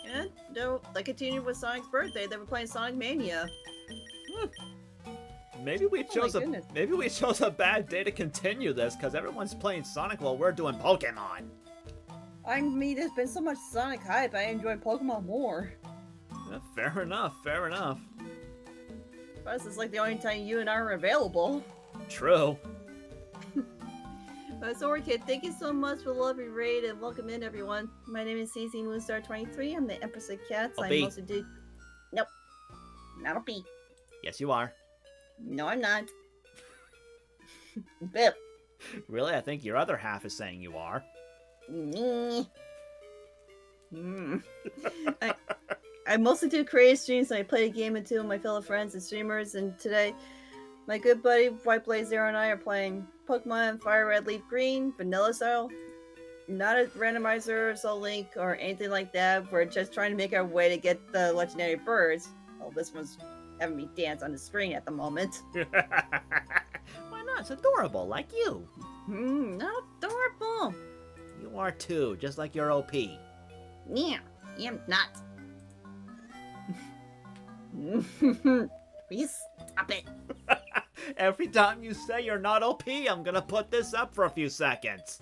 And no, they continued with Sonic's birthday. They were playing Sonic Mania. Maybe we chose goodness. maybe we chose a bad day to continue this because everyone's playing Sonic while we're doing Pokemon. I mean, there's been so much Sonic hype. I enjoy Pokemon more. Fair enough, fair enough. Plus, it's like the only time you and I are available. True. Sora Kid, thank you so much for the lovely raid and welcome in, everyone. My name is CCmoonstar23. I'm the Empress of Cats. OP. I mostly do. Nope. Not a P. Yes, you are. No, I'm not. Bip. Really? I think your other half is saying you are. Me. I mostly do creative streams and I play a game with 2 of my fellow friends and streamers, and today my good buddy WhiteBladeZero and I are playing Pokemon FireRed LeafGreen, vanilla style. Not a randomizer, Soul Link, or anything like that. We're just trying to make our way to get the legendary birds. Well, this one's having me dance on the screen at the moment. Why not? It's adorable, like you. Not adorable. You are too, just like your OP. Yeah, I'm not. Please stop it. Every time you say you're not OP, I'm gonna put this up for a few seconds.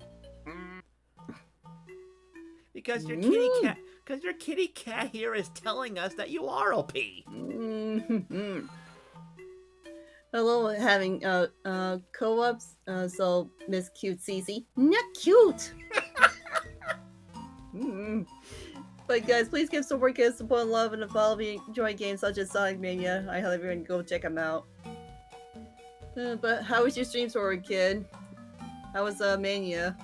Because your kitty cat here is telling us that you are OP. Hello, having co-ops. So Miss Cute Cece, not cute. But guys, please give some work, support, and love, and a follow if you enjoy games such as Sonic Mania. I highly recommend go check them out. But how was your stream forward, kid? How was Mania?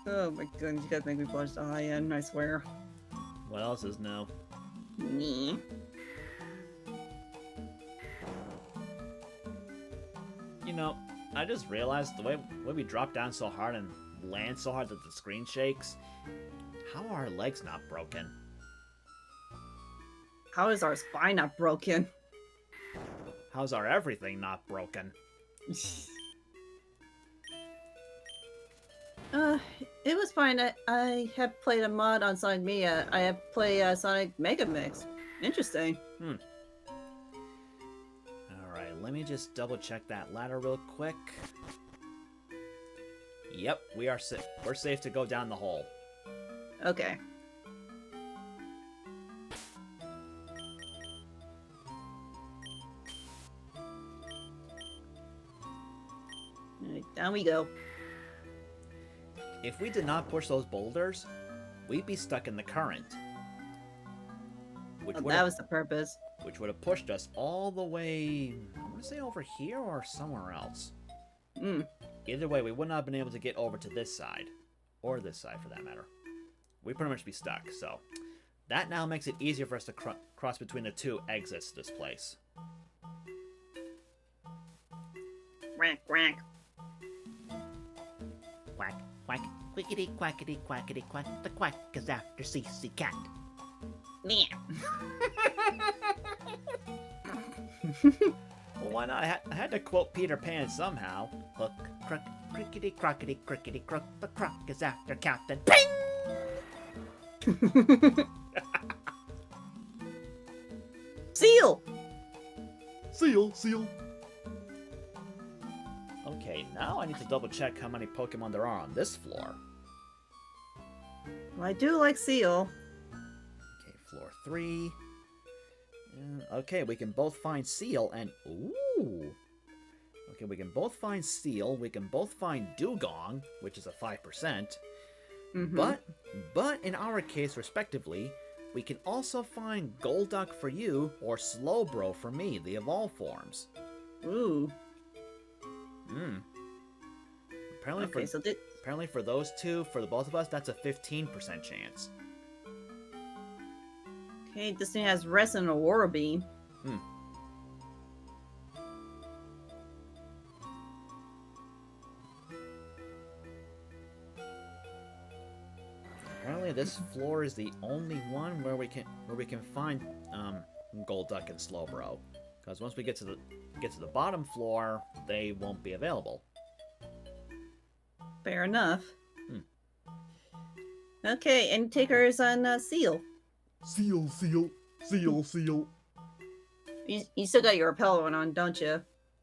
Oh my goodness, you guys make me blush the high end, I swear. What else is new? Nee. You know, I just realized the way we drop down so hard and land so hard that the screen shakes. How are our legs not broken? How is our spine not broken? How's our everything not broken? It was fine. I have played a mod on Sonic Mia. I have played Sonic Mega Mix. Interesting. Alright, let me just double check that ladder real quick. Yep, we're safe to go down the hole. Okay. Alright, down we go. If we did not push those boulders, we'd be stuck in the current. Oh, that was the purpose. Which would have pushed us all the way, I want to say over here or somewhere else. Either way, we would not have been able to get over to this side. Or this side, for that matter. We'd pretty much be stuck, so... That now makes it easier for us to cross between the two exits to this place. Quack, quack. Quack, quack, quickety, quackety, quackety, quack. The quack is after CC Cat. Yeah. Well, why not? I had to quote Peter Pan somehow. Hook, crook, crickety, crockety, crickety, crook. The crook is after Captain. Ping! Seal! Seal. Okay, now I need to double check how many Pokemon there are on this floor. Well, I do like Seal. Okay, floor 3. Okay, we can both find Seal and... Ooh! Okay, we can both find Seal, we can both find Dugong, which is a 5%. But in our case, respectively, we can also find Golduck for you, or Slowbro for me, the evolved forms. Ooh. Apparently for those two, for the both of us, that's a 15% chance. Okay, this thing has Rest and Aurora Beam. Apparently this floor is the only one where we can find Golduck and Slowbro. Because once we get to the bottom floor, they won't be available. Fair enough. Okay, and takers on Seal. Seal. You still got your repel one on, don't you?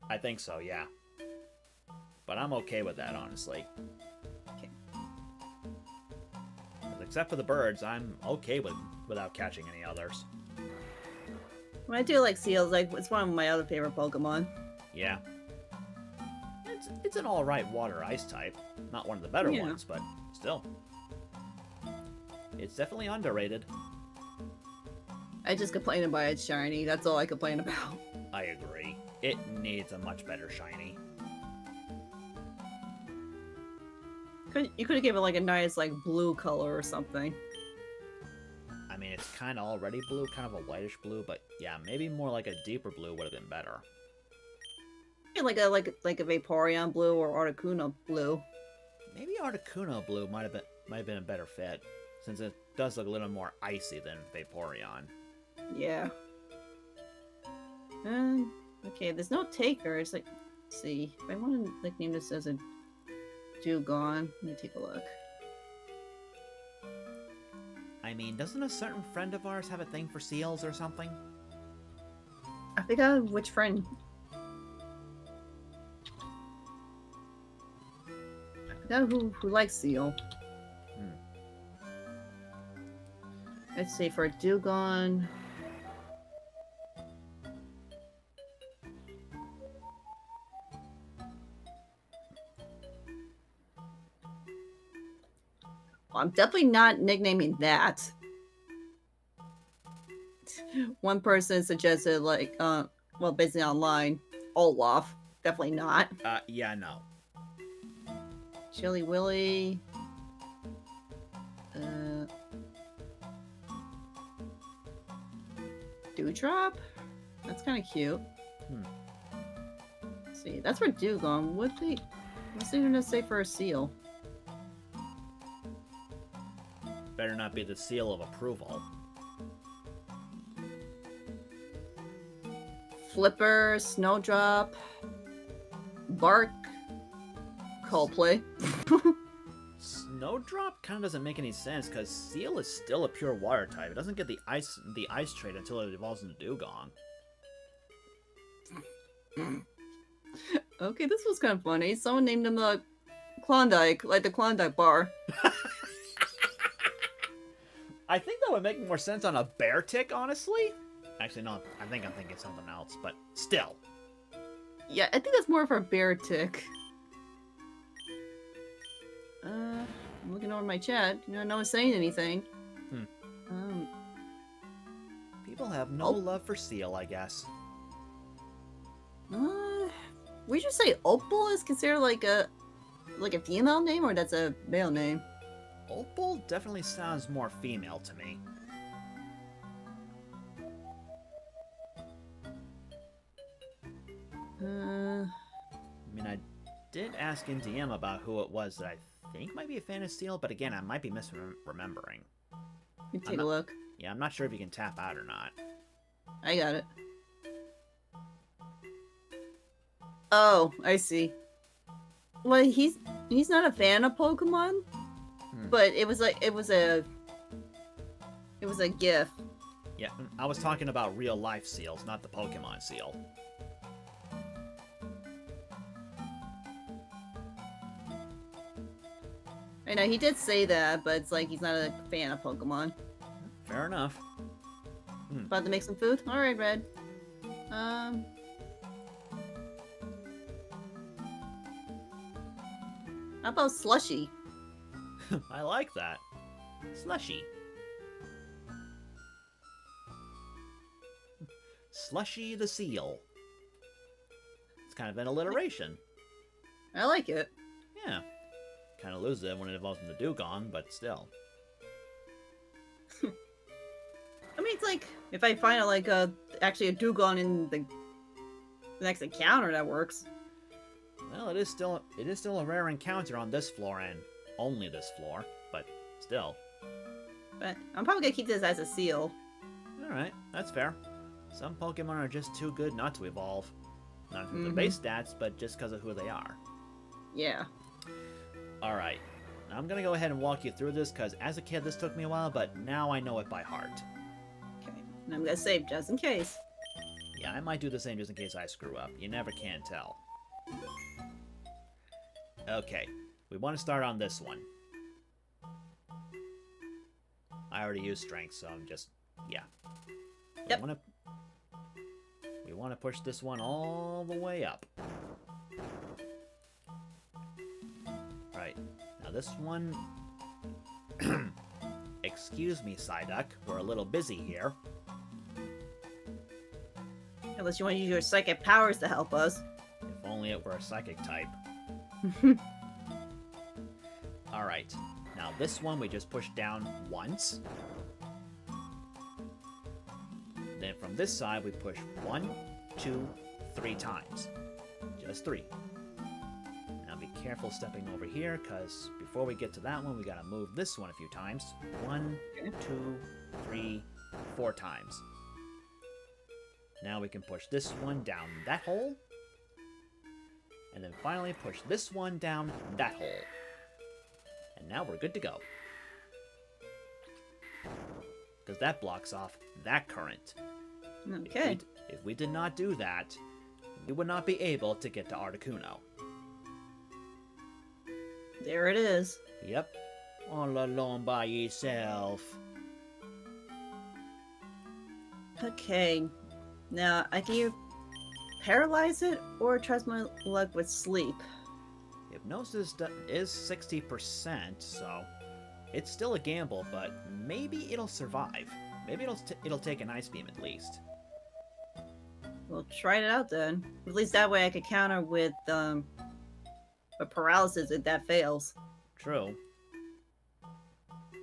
I think so, yeah. But I'm okay with that, honestly. Okay. Except for the birds, I'm okay without catching any others. Well, I do like Seals. Like, it's one of my other favorite Pokemon. Yeah. It's an alright water-ice type. Not one of the better ones, but still. It's definitely underrated. I just complain about its shiny. That's all I complain about. I agree. It needs a much better shiny. You could have given it like a nice like blue color or something. I mean, it's kind of already blue, kind of a whitish blue, but yeah, maybe more like a deeper blue would have been better. Like a Vaporeon blue or Articuno blue. Maybe Articuno blue might have been a better fit, since it does look a little more icy than Vaporeon. Yeah. Okay, there's no takers. Like, let's see. If I want to like name this as a Dugong, let me take a look. I mean, doesn't a certain friend of ours have a thing for seals or something? I forgot which friend. I forgot who likes seal. Let's see, for a Dugong. I'm definitely not nicknaming that. One person suggested like well, basically online. Olaf, definitely not. Yeah, no. Chili Willy. Dewdrop? That's kind of cute. Let's see, that's for Dugong. What's they gonna say for a seal? Better not be the seal of approval. Flipper, Snowdrop, Bark, Coldplay. Snowdrop kind of doesn't make any sense because Seal is still a pure water type. It doesn't get the ice trait until it evolves into Dugong. Okay, this was kind of funny. Someone named him Klondike, like the Klondike bar. I think that would make more sense on a bear tick, honestly. Actually, no. I think I'm thinking something else, but still. Yeah, I think that's more of a bear tick. I'm looking over my chat. No one's saying anything. People have no love for Seal, I guess. We should say Opal is considered like a female name, or that's a male name. Opal definitely sounds more female to me. I mean, I did ask in DM about who it was that I think might be a fan of Seal, but again, I might be misremembering. You take a look. Yeah, I'm not sure if you can tap out or not. I got it. Oh, I see. Well, he's not a fan of Pokemon, but it was a GIF. Yeah, I was talking about real life seals, not the Pokemon seal. I know he did say that, but it's like he's not a fan of Pokemon. Fair enough. About to make some food? Alright, Red. How about Slushy? I like that. Slushy. Slushy the seal. It's kind of an alliteration. I like it. Yeah. Kind of loses it when it evolves into Dugong, but still. I mean, it's like, if I find like actually a Dugong in the next encounter, that works. Well, it is still a rare encounter on this floor and only this floor, but still. But I'm probably gonna keep this as a seal. Alright, that's fair. Some Pokemon are just too good not to evolve. Not from the base stats, but just because of who they are. Yeah. Alright, I'm gonna go ahead and walk you through this, because as a kid this took me a while, but now I know it by heart. Okay, and I'm gonna save just in case. Yeah, I might do the same just in case I screw up. You never can tell. Okay, we want to start on this one. I already used strength, so I'm just... yeah. Yep. We want to push this one all the way up. Right. Now this one... Excuse me, Psyduck. We're a little busy here. Unless you want to use your psychic powers to help us. If only it were a psychic type. Alright. Now this one we just push down once. Then from this side we push 1, 2, 3 times. Just 3. Now be careful stepping over here, because before we get to that one we gotta move this one a few times. 1, 2, 3, 4 times. Now we can push this one down that hole. And then finally push this one down that hole. And now we're good to go. Because that blocks off that current. Okay. If we did not do that, we would not be able to get to Articuno. There it is. Yep. All alone by yourself. Okay. Now, I can either paralyze it or trust my luck with sleep. Hypnosis is 60%, so it's still a gamble, but maybe it'll survive. Maybe it'll take an Ice Beam at least. We'll try it out then. At least that way I could counter with paralysis if that fails. True.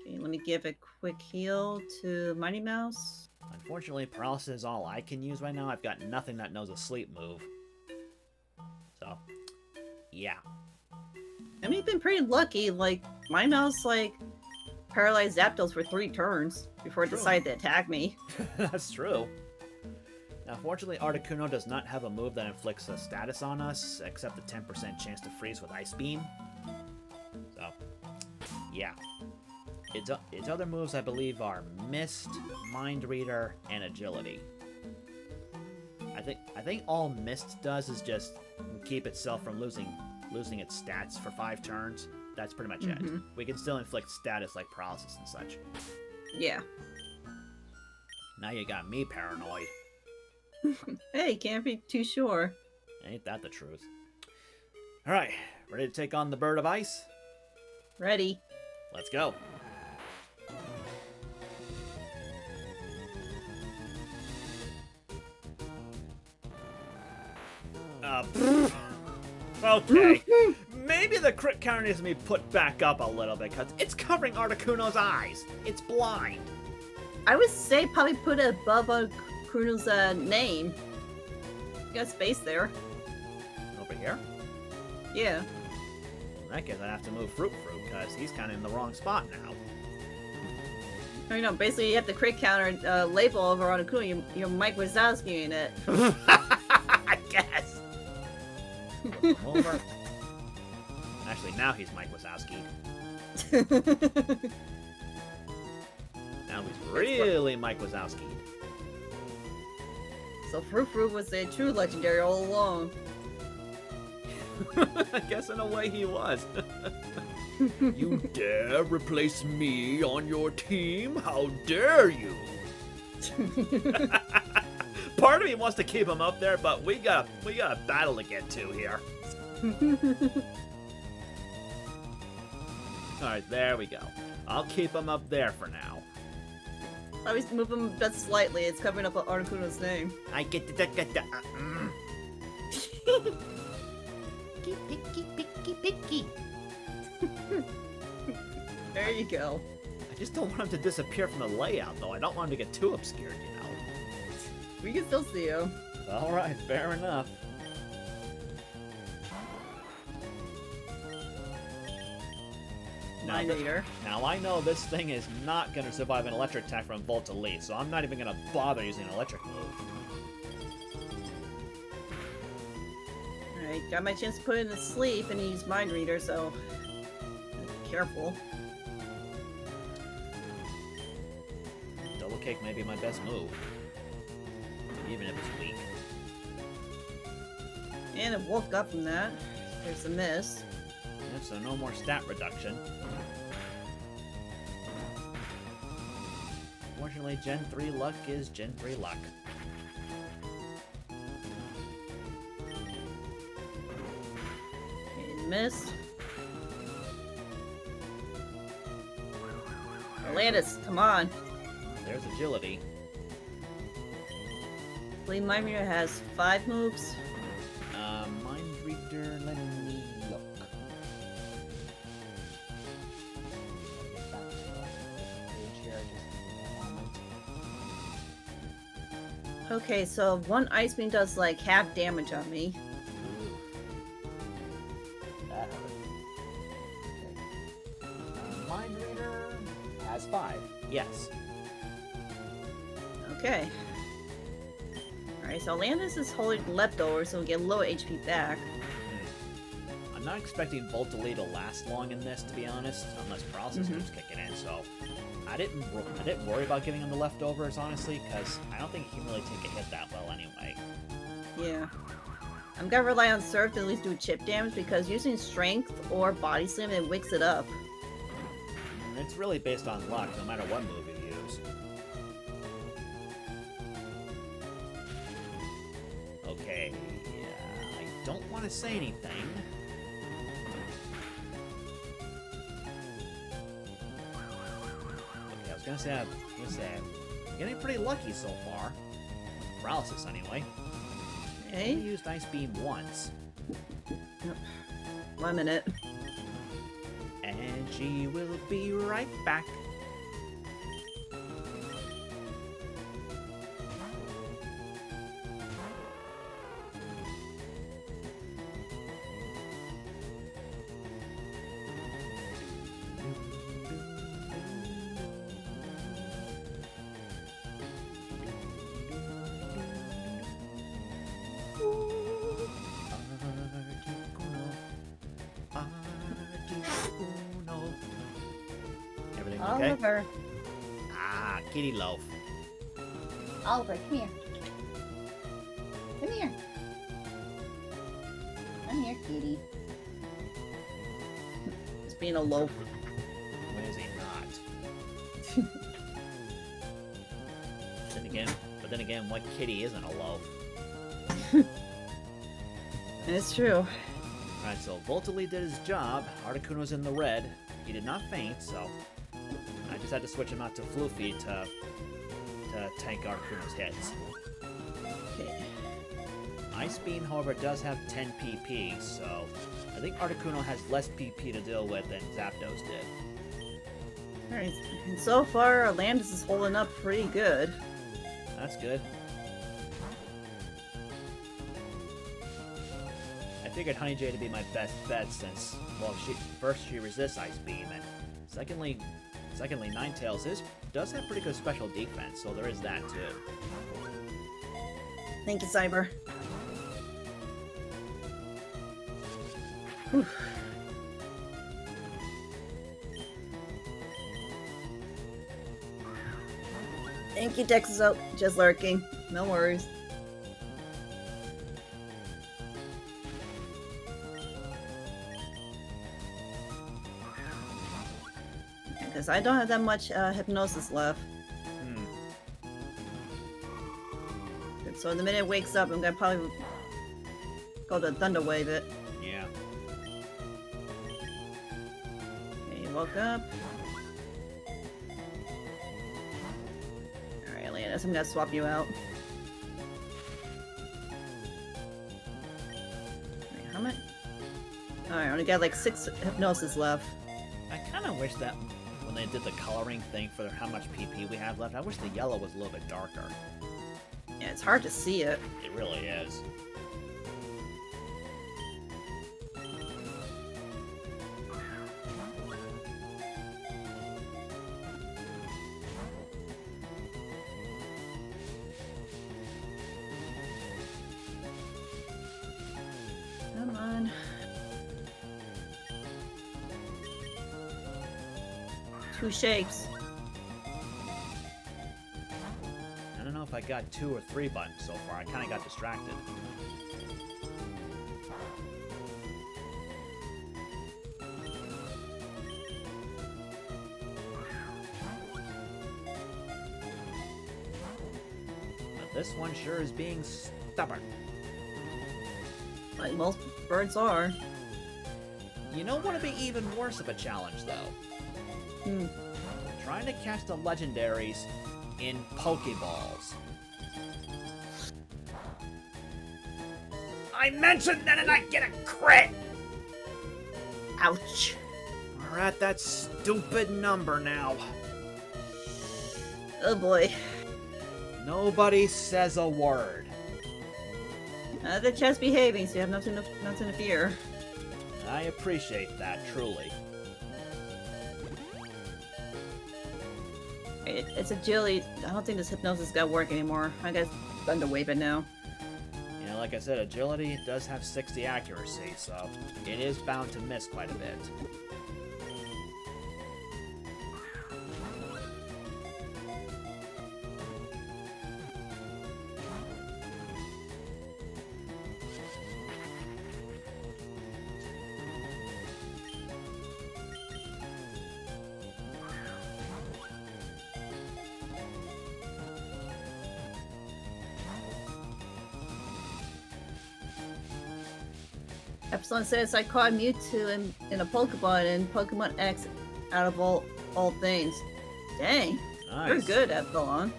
Okay, let me give a quick heal to Mighty Mouse. Unfortunately, paralysis is all I can use right now. I've got nothing that knows a sleep move. So, yeah. I mean, you've been pretty lucky. Like, Mighty Mouse, like, paralyzed Zapdos for 3 turns before it True. decided to attack me. That's true. Now, fortunately, Articuno does not have a move that inflicts a status on us, except the 10% chance to freeze with Ice Beam. So, yeah. Its other moves, I believe, are Mist, Mind Reader, and Agility. I think all Mist does is just keep itself from losing its stats for 5 turns. That's pretty much it. We can still inflict status like paralysis and such. Yeah. Now you got me paranoid. Hey, can't be too sure. Ain't that the truth? Alright, ready to take on the Bird of Ice? Ready. Let's go. Okay. Maybe the crit counter needs to be put back up a little bit, because it's covering Articuno's eyes. It's blind. I would say probably put it above Articuno's name. You got space there. Over here? Yeah. In that case, I'd have to move Fruit, because he's kind of in the wrong spot now. I know, basically you have the crit counter label over Articuno. You're Mike Wazowski in it. I guess. Over. Actually, now he's Mike Wazowski. Now he's really Mike Wazowski. So Fruit was a true legendary all along. I guess in a way he was. You dare replace me on your team? How dare you? Part of me wants to keep him up there, but we got a battle to get to here. Alright, there we go. I'll keep him up there for now. I always move him just slightly. It's covering up Articuno's name. I get the Picky, picky. There you go. I just don't want him to disappear from the layout, though. I don't want him to get too obscured, you know. We can still see him. Alright, fair enough. Mind Reader. Now I know this thing is not going to survive an electric attack from Volta-Lee, so I'm not even going to bother using an electric move. Alright, got my chance to put it to sleep and use Mind Reader, so be careful. Double kick may be my best move, even if it's weak. And it woke up from that. There's the miss. Yep, so no more stat reduction. Fortunately, Gen 3 luck is Gen 3 luck. Okay, missed. Atlantis, come on. There's agility. I believe Mind Reader has 5 moves. Mind Reader, let me look. Okay, so one Ice Beam does like half damage on me. That hurt. Okay. Mind Reader has 5. Yes. Okay. Alright, so Atlantis is holding leftovers, so we'll get low HP back. I'm not expecting Volta-Lee to last long in this, to be honest, unless paralysis keeps kicking in, so I didn't worry about giving him the leftovers, honestly, because I don't think he can really take a hit that well anyway. Yeah. I'm gonna rely on Surf to at least do chip damage, because using Strength or Body Slam, it wicks it up. And it's really based on luck, no matter what move you use. Okay, I don't want to say anything. Okay, I was gonna say I'm getting pretty lucky so far. Paralysis, anyway. I Okay. only used Ice Beam once. 1 minute. And she will be right back. Articuno. Everything okay? Oliver. Ah, kitty loaf. Oliver, come here. Come here. Come here, kitty. It's being a loaf. When is he not? Then again, what kitty isn't a loaf? It's true. Alright, so Voltoli did his job. Articuno's in the red. He did not faint, so I just had to switch him out to Floofy to tank Articuno's hits. Okay. Ice Beam, however, does have 10 PP, so I think Articuno has less PP to deal with than Zapdos did. Alright, and so far, Landis is holding up pretty good. That's good. I figured Honey Jay to be my best bet since, well, first she resists Ice Beam, and secondly, Ninetales does have pretty good special defense, so there is that too. Thank you, Cyber. Whew. Thank you, Dexo. Just lurking. No worries. Because I don't have that much hypnosis left. So the minute it wakes up, I'm gonna probably go to Thunder Wave it. Yeah. Okay, you woke up. Alright, Landis, I'm gonna swap you out. Wait, how much? Alright, I only got like 6 hypnosis left. I kind of wish that when they did the coloring thing for how much PP we have left, I wish the yellow was a little bit darker. Yeah, it's hard to see it. It really is. Come on. Two shapes. I don't know if I got 2 or 3 buttons so far. I kind of got distracted. But this one sure is being stubborn. Like most birds are. You know what would be even worse of a challenge, though? Trying to catch the legendaries in Pokeballs. I mentioned that and I get a crit! Ouch. We're at that stupid number now. Oh boy. Nobody says a word. The chat's behaving, so you have nothing to fear. I appreciate that, truly. It's agility. I don't think this hypnosis is gonna work anymore. I guess Thunder Wave it now. You know, like I said, agility does have 60 accuracy, so it is bound to miss quite a bit. Epsilon says I caught Mewtwo in a Pokemon and Pokemon X out of all things. Dang. Nice. You're good, Epsilon.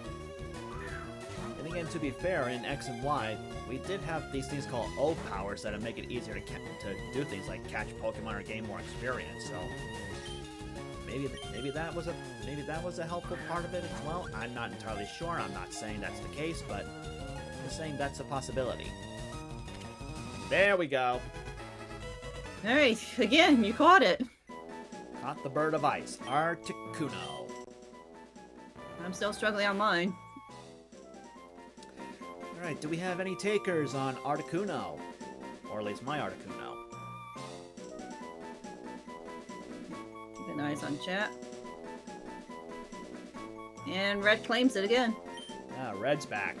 And again, to be fair, in X and Y, we did have these things called O powers that make it easier to do things like catch Pokemon or gain more experience. So maybe that was a helpful part of it as well. I'm not entirely sure. I'm not saying that's the case, but I'm just saying that's a possibility. There we go. Alright, again, you caught it. Caught the bird of ice, Articuno. I'm still struggling on mine. Alright, do we have any takers on Articuno? Or at least my Articuno. Keep an eyes on chat. And Red claims it again. Ah, Red's back.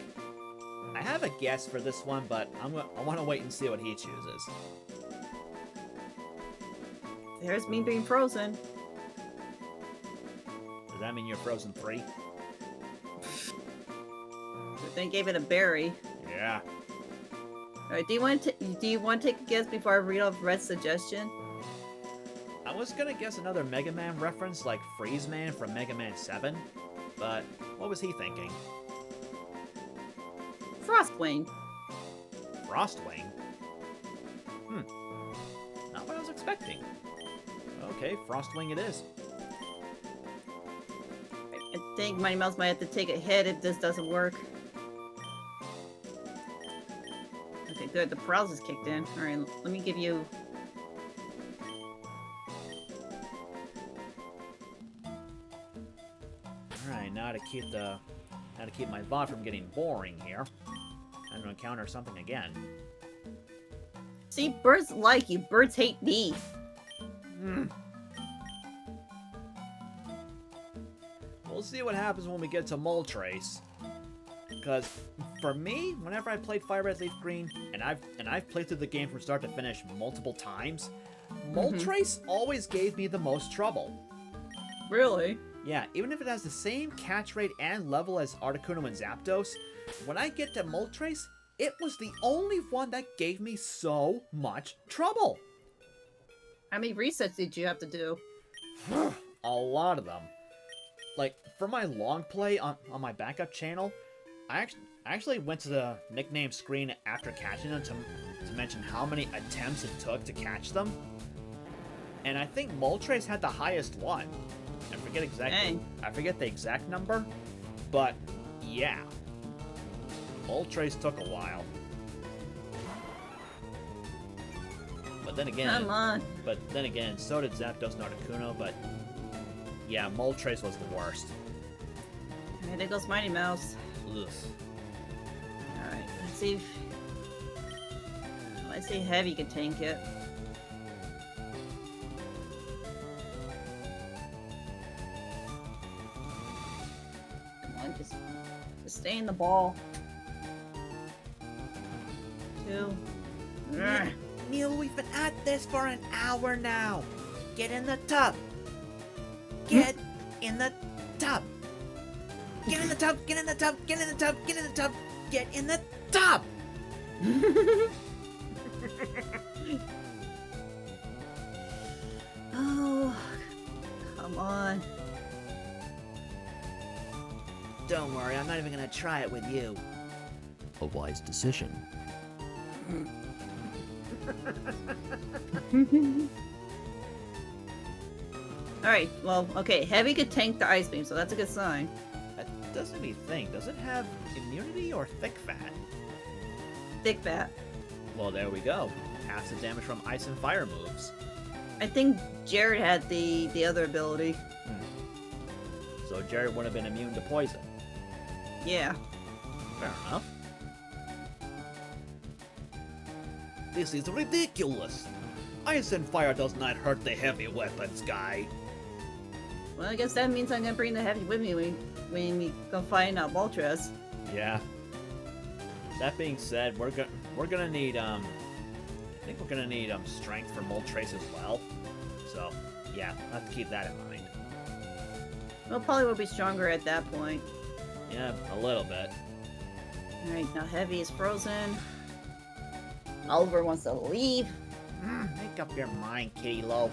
I have a guess for this one, but I want to wait and see what he chooses. There's me being frozen. Does that mean you're frozen 3? But then gave it a berry. Yeah. Alright, do you want to take a guess before I read off Red's suggestion? I was gonna guess another Mega Man reference like Freeze Man from Mega Man 7, but what was he thinking? Frostwing. Frostwing? Not what I was expecting. Okay, Frostwing it is. I think Mighty Mouse might have to take a hit if this doesn't work. Okay, good. The paralysis kicked in. Alright, let me give you... Alright, now to keep my VOD from getting boring here, I'm gonna encounter something again. See, birds like you. Birds hate me. We'll see what happens when we get to Moltres. Because for me, whenever I played FireRed LeafGreen, and I've played through the game from start to finish multiple times, Moltres always gave me the most trouble. Really? Yeah, even if it has the same catch rate and level as Articuno and Zapdos, when I get to Moltres, it was the only one that gave me so much trouble. How many resets did you have to do? A lot of them. Like, for my long play on my backup channel, I actually went to the nickname screen after catching them to mention how many attempts it took to catch them. And I think Moltres had the highest one. I forget the exact number, but yeah. Moltres took a while. But then again, Come on. So did Zapdos and Articuno, but yeah, Moltres was the worst. Okay, there goes Mighty Mouse. Ugh. Alright, let's see if Heavy can tank it. Come on, just stay in the ball. 2. Ugh. Neil, we've been at this for an hour now. Get in the tub. Get in the tub. Get in the tub. Get in the tub. Get in the tub. Get in the tub. Get in the tub. Oh, come on. Don't worry, I'm not even gonna try it with you. A wise decision. Alright, well, okay, Heavy could tank the Ice Beam, so that's a good sign. That doesn't make me think. Does it have immunity or thick fat? Thick Bat. Well, there we go. Half the damage from ice and fire moves. I think Jared had the other ability. So Jared would have been immune to poison. Yeah. Fair enough. This is ridiculous. Ice and fire does not hurt the heavy weapons guy. Well, I guess that means I'm gonna bring the Heavy with me when we go find out Moltres. Yeah. That being said, we're gonna need I think we're gonna need strength for Moltres as well. So yeah, I'll have to keep that in mind. Well, probably will be stronger at that point. Yeah, a little bit. Alright, now Heavy is frozen. Oliver wants to leave. Make up your mind, Kitty Loaf.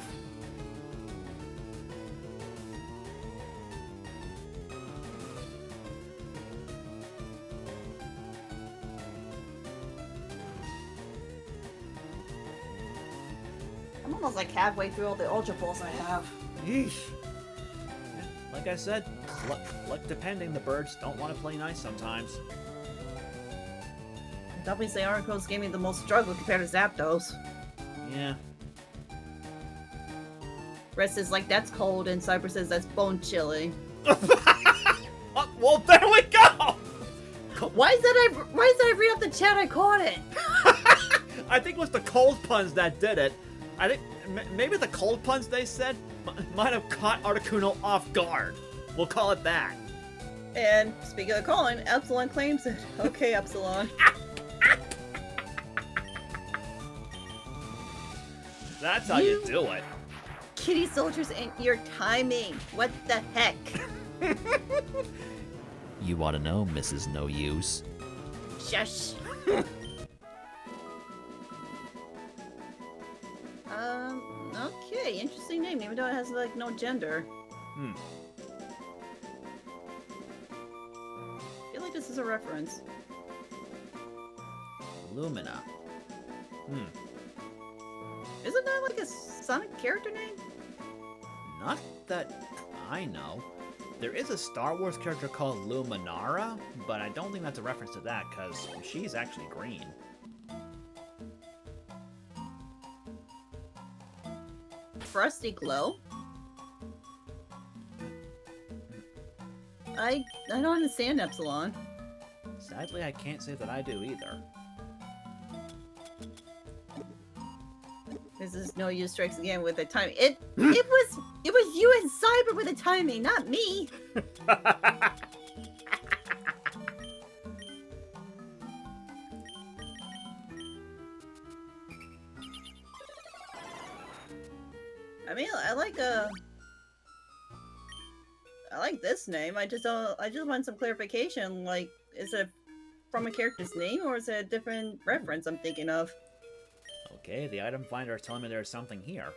almost like halfway through all the Ultra Balls I have. Yeesh. Yeah, like I said, luck depending, the birds don't want to play nice sometimes. Definitely say Articuno's gave me the most struggle compared to Zapdos. Yeah. Rest is like, that's cold, and Cyber says that's bone chilly. Oh, well, there we go! Why is that I read up the chat? I caught it. I think it was the cold puns that did it. I think maybe the cold puns they said might have caught Articuno off guard. We'll call it that. And speaking of calling, Epsilon claims it. Okay, Epsilon. That's how you do it. Kitty soldiers and your timing. What the heck? You ought to know, Mrs. No Use. Shush. Okay, interesting name, even though it has like no gender. I feel like this is a reference. Lumina. Isn't that like a Sonic character name? Not that I know. There is a Star Wars character called Luminara, but I don't think that's a reference to that, because she's actually green. Frosty Glow? I don't understand Epsilon. Sadly, I can't say that I do either. This is No Use strikes again with the timing. It was you and Cyber with the timing, not me. I mean, I like this name. I just want some clarification. Like, is it from a character's name or is it a different reference I'm thinking of? Okay, the item finder is telling me there's something here.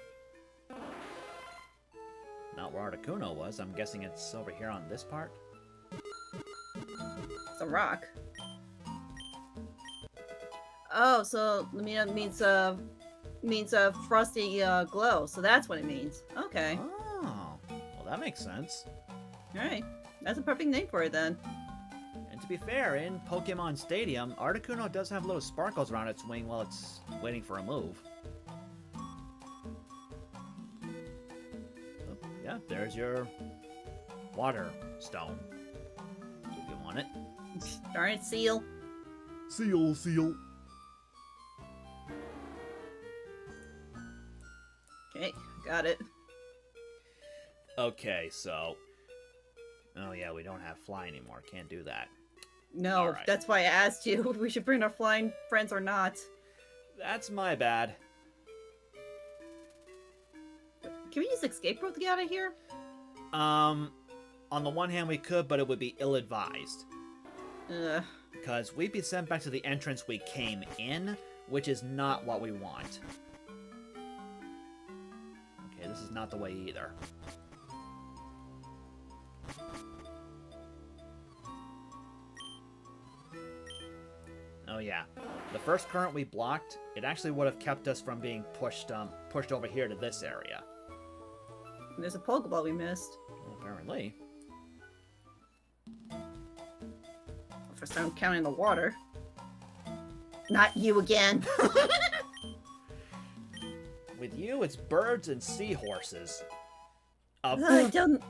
Not where Articuno was. I'm guessing it's over here on this part. Some rock. Oh, so Lumina means frosty glow. So that's what it means. Okay. Oh, well that makes sense. All right, that's a perfect name for it then. And to be fair, in Pokemon Stadium, Articuno does have little sparkles around its wing while it's waiting for a move. Oh, yeah, there's your water stone. If you want it. Darn it, Seal. Seal. Okay, got it. Okay, so... Oh yeah, we don't have fly anymore. Can't do that. No, All right. That's why I asked you if we should bring our flying friends or not. That's my bad. Can we use escape rope to get out of here? On the one hand we could, but it would be ill-advised. Because we'd be sent back to the entrance we came in, which is not what we want. Okay, this is not the way either. Oh yeah, the first current we blocked, it actually would have kept us from being pushed over here to this area. And there's a Pokeball we missed. Well, apparently. First time counting the water. Not you again. With you, it's birds and seahorses. I don't...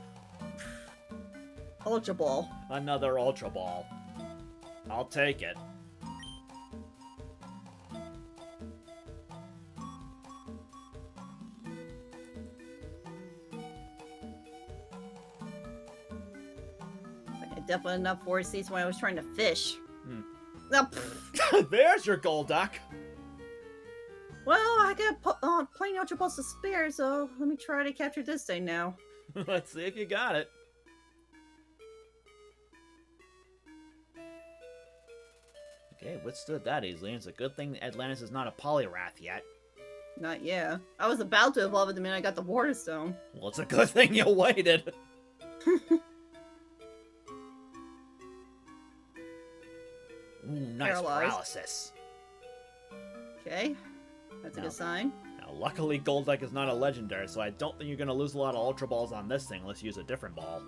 Ultra Ball. Another Ultra Ball. I'll take it. Definitely enough for seats when I was trying to fish. Now, there's your Golduck. Well, I got plain Ultra Balls to spare, so let me try to capture this thing now. Let's see if you got it. Okay, withstood that easily. It's a good thing Atlantis is not a Poliwrath yet. Not yet. I was about to evolve it the minute I got the Water Stone. Well, it's a good thing you waited. Ooh, nice Paralyzed. paralysis. Okay, that's a good sign. Now Now, luckily, Golduck is not a legendary, so I don't think you're going to lose a lot of Ultra Balls on this thing unless you use a different ball.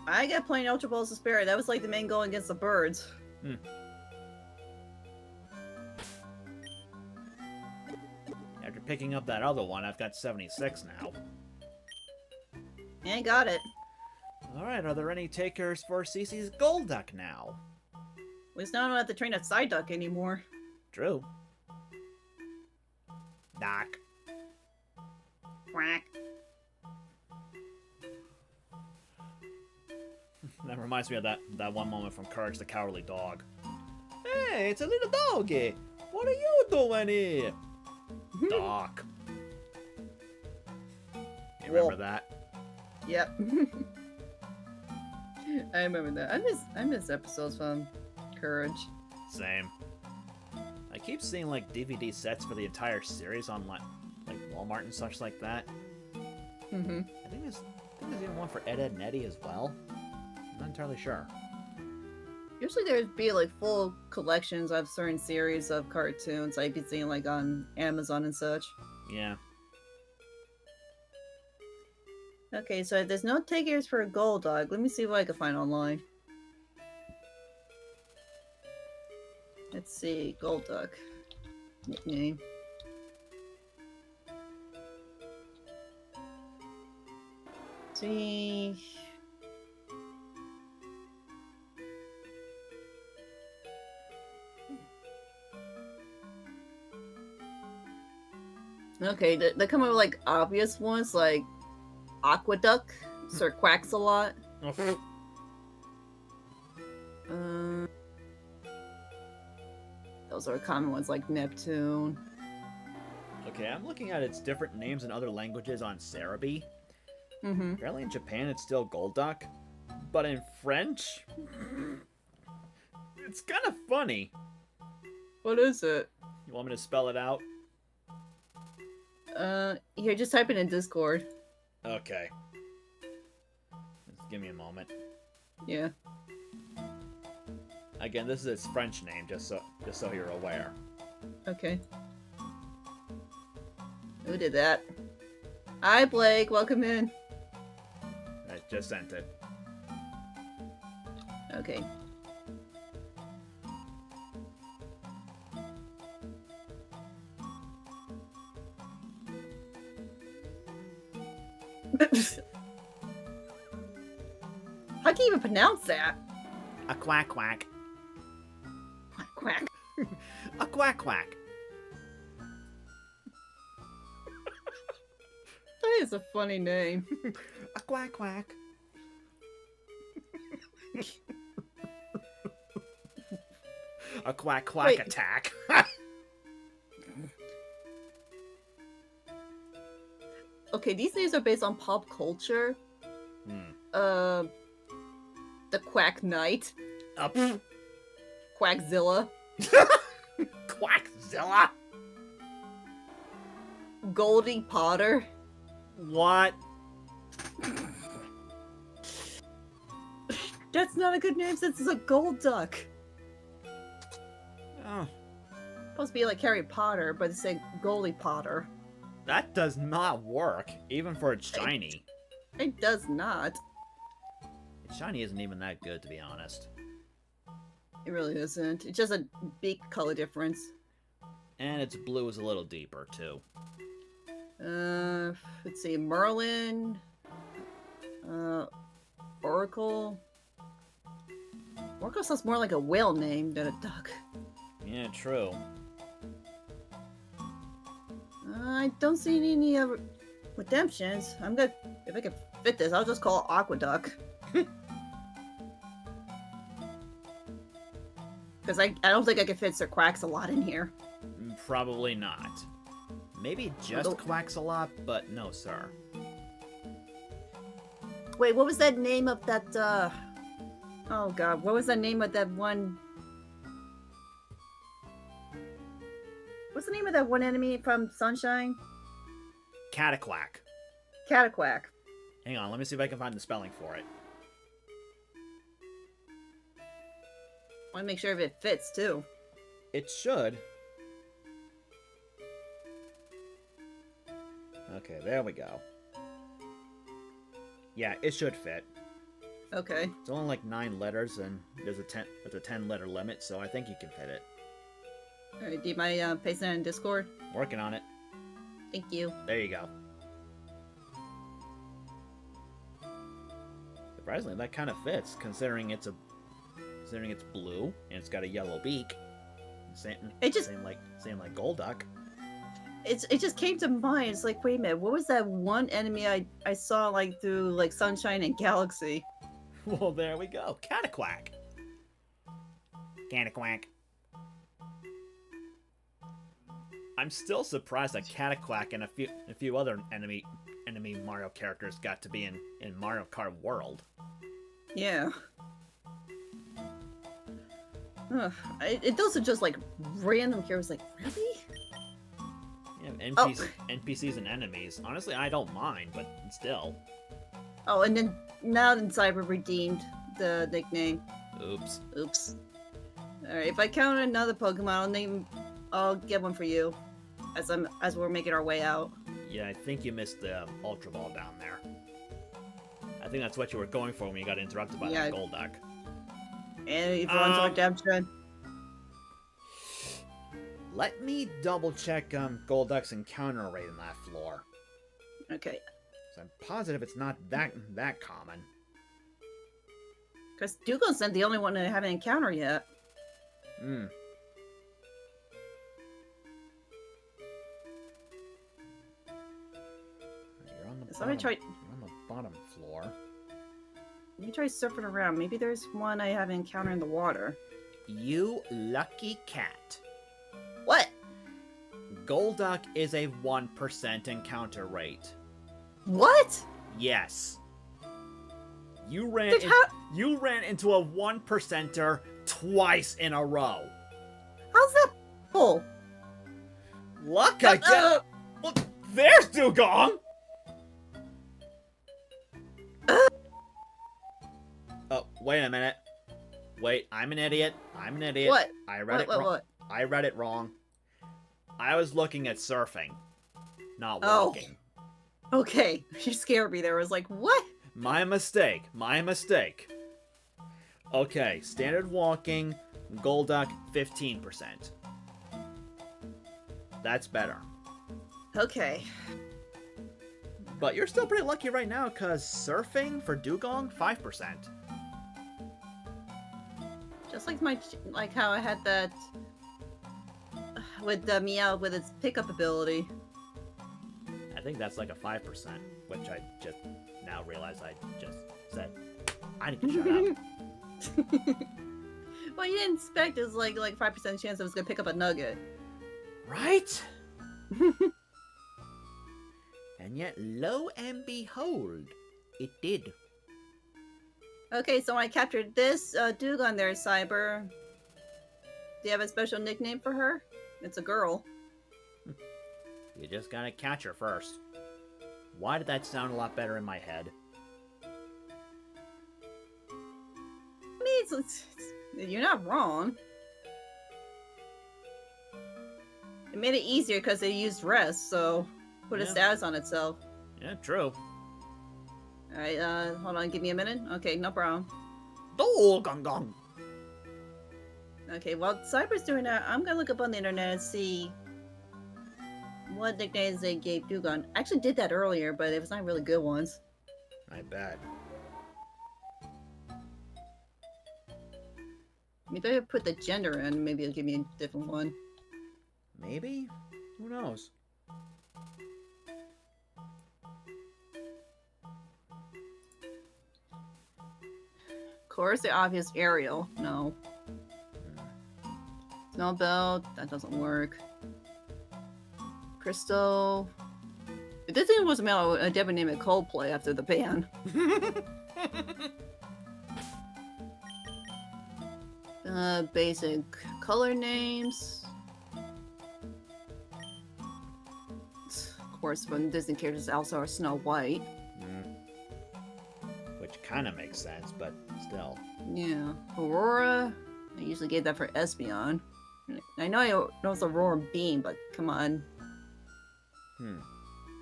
I got plenty of Ultra Balls to spare. That was like the main goal against the birds. After picking up that other one, I've got 76 now. And got it. Alright, are there any takers for CC's Golduck now? At least now I don't have to train a Psyduck anymore. True. Doc. Quack. That reminds me of that one moment from Courage the Cowardly Dog. Hey, it's a little doggy. What are you doing here? Doc. You remember that? Yep. I remember that. I miss episodes from Courage. Same. I keep seeing like DVD sets for the entire series on like Walmart and such like that. Mm-hmm. I think there's even one for Ed, Edd and Eddy as well. I'm not entirely sure. Usually there'd be like full collections of certain series of cartoons I'd be seeing like on Amazon and such. Yeah. Okay, so if there's no takers for a Golduck, let me see what I can find online. Let's see, Golduck. Nickname. See. Okay, they come up with like obvious ones like Aqueduct, Sir Quacks-a-Lot. Those are common ones like Neptune. Okay, I'm looking at its different names in other languages on Cerebi. Mm-hmm. Apparently in Japan it's still Golduck, but in French, it's kind of funny. What is it? You want me to spell it out? Here, just type it in Discord. Okay. Just give me a moment. Yeah. Again, this is its French name, just so you're aware. Okay. Who did that? Hi, Blake. Welcome in. I just sent it. Okay. How can you even pronounce that? A quack quack. Quack quack. A quack quack. That is a funny name. A quack quack. A quack quack Wait. attack. Okay, these names are based on pop culture. The Quack Knight. Quackzilla. Quackzilla. Goldie Potter. What? That's not a good name since it's a Golduck. Oh, Supposed to be like Harry Potter, but it's like Goldie Potter. that does not work, even for its shiny. It does not. Its shiny isn't even that good, to be honest. It really isn't. It's just a big color difference. And its blue is a little deeper, too. Let's see, Merlin, Oracle. Oracle sounds more like a whale name than a duck. Yeah, true. I don't see any redemptions. I'm gonna, if I can fit this, I'll just call it Aqueduct. Because I don't think I can fit Sir Quacks-a-Lot in here. Probably not. Maybe just Quacks-a-Lot, but no, sir. Wait, what was that name of that, oh god, what was the name of that one... What's the name of that one enemy from Sunshine? Cataquack. Cataquack. Hang on, let me see if I can find the spelling for it. I want to make sure if it fits, too. It should. Okay, there we go. Yeah, it should fit. Okay. It's only like 9 letters, and there's a 10-letter limit, so I think you can fit it. Alright, do you mind pasting that in Discord? Working on it. Thank you. There you go. Surprisingly, that kind of fits, considering it's blue and it's got a yellow beak. Same like Golduck. It just came to mind. It's like, wait a minute, what was that one enemy I saw like through like Sunshine and Galaxy? Well, there we go. Cataquack. Cataquack. I'm still surprised that Cataquack and a few other enemy Mario characters got to be in Mario Kart World. Yeah. Those are just like random characters. Like, really? Yeah, NPCs and enemies. Honestly, I don't mind, but still. Oh, and then now Cyber redeemed the nickname. Oops. Oops. Alright, if I count another Pokemon, I'll get one for you. As we're making our way out. Yeah, I think you missed the Ultra Ball down there. I think that's what you were going for when you got interrupted by that Golduck. And if one's redemption. Let me double check Golduck's encounter rate in that floor. Okay. So I'm positive it's not that common. Because Dugong's not the only one that I haven't encountered yet. Hmm. So I'm gonna try. You're on the bottom floor. Let me try surfing around. Maybe there's one I haven't encountered in the water. You lucky cat. What? Golduck is a 1% encounter rate. What? Yes. You ran into a 1%er twice in a row. How's that full? Luck, I guess. Well, there's Dugong. Oh, wait a minute. Wait, I'm an idiot. What? I read it wrong. What? I read it wrong. I was looking at surfing, not walking. Okay. You scared me there. I was like, what? My mistake. Okay, standard walking, Golduck, 15%. That's better. Okay. But you're still pretty lucky right now, because surfing for Dugong, 5%. Just like how I had that with the Meow with its pickup ability. I think that's like a 5%, which I just now realize I just said. I need to shut up. Well, you didn't expect it was like 5% chance it was gonna pick up a nugget. Right? And yet, lo and behold, it did. Okay, so when I captured this Dugong there, Cyber, do you have a special nickname for her? It's a girl. You just gotta catch her first. Why did that sound a lot better in my head? I mean, you're not wrong. It made it easier because they used rest, so put a status on itself. Yeah, true. Alright, hold on, give me a minute. Okay, no problem. Gong. Okay, while Cyber's doing that, I'm gonna look up on the internet and see what nicknames they gave Dugong. I actually did that earlier, but it was not really good ones. I bet. Maybe I put the gender in, maybe it'll give me a different one. Maybe? Who knows? Of course, the obvious Ariel. No. Snowbell, that doesn't work. Crystal. If this thing was male, I'd definitely name it Coldplay after the band. Basic color names. Of course, when Disney characters also are Snow White. Which kind of makes sense, but still. Yeah. Aurora. I usually gave that for Espeon. I know it's Aurora Beam, but come on.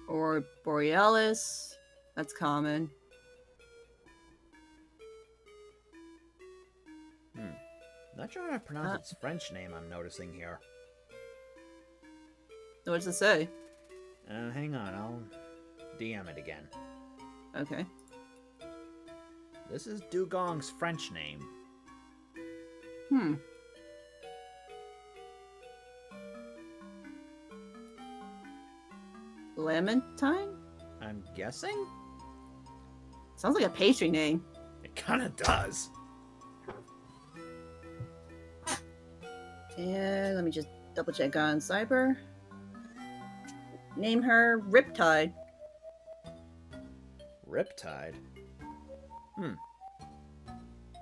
Or Borealis. That's common. Not sure how to pronounce its French name I'm noticing here. What does it say? Hang on, I'll DM it again. Okay. This is Dugong's French name. Clementine? I'm guessing? Sounds like a pastry name. It kinda does. And let me just double check on Cyber. Name her Riptide. Riptide?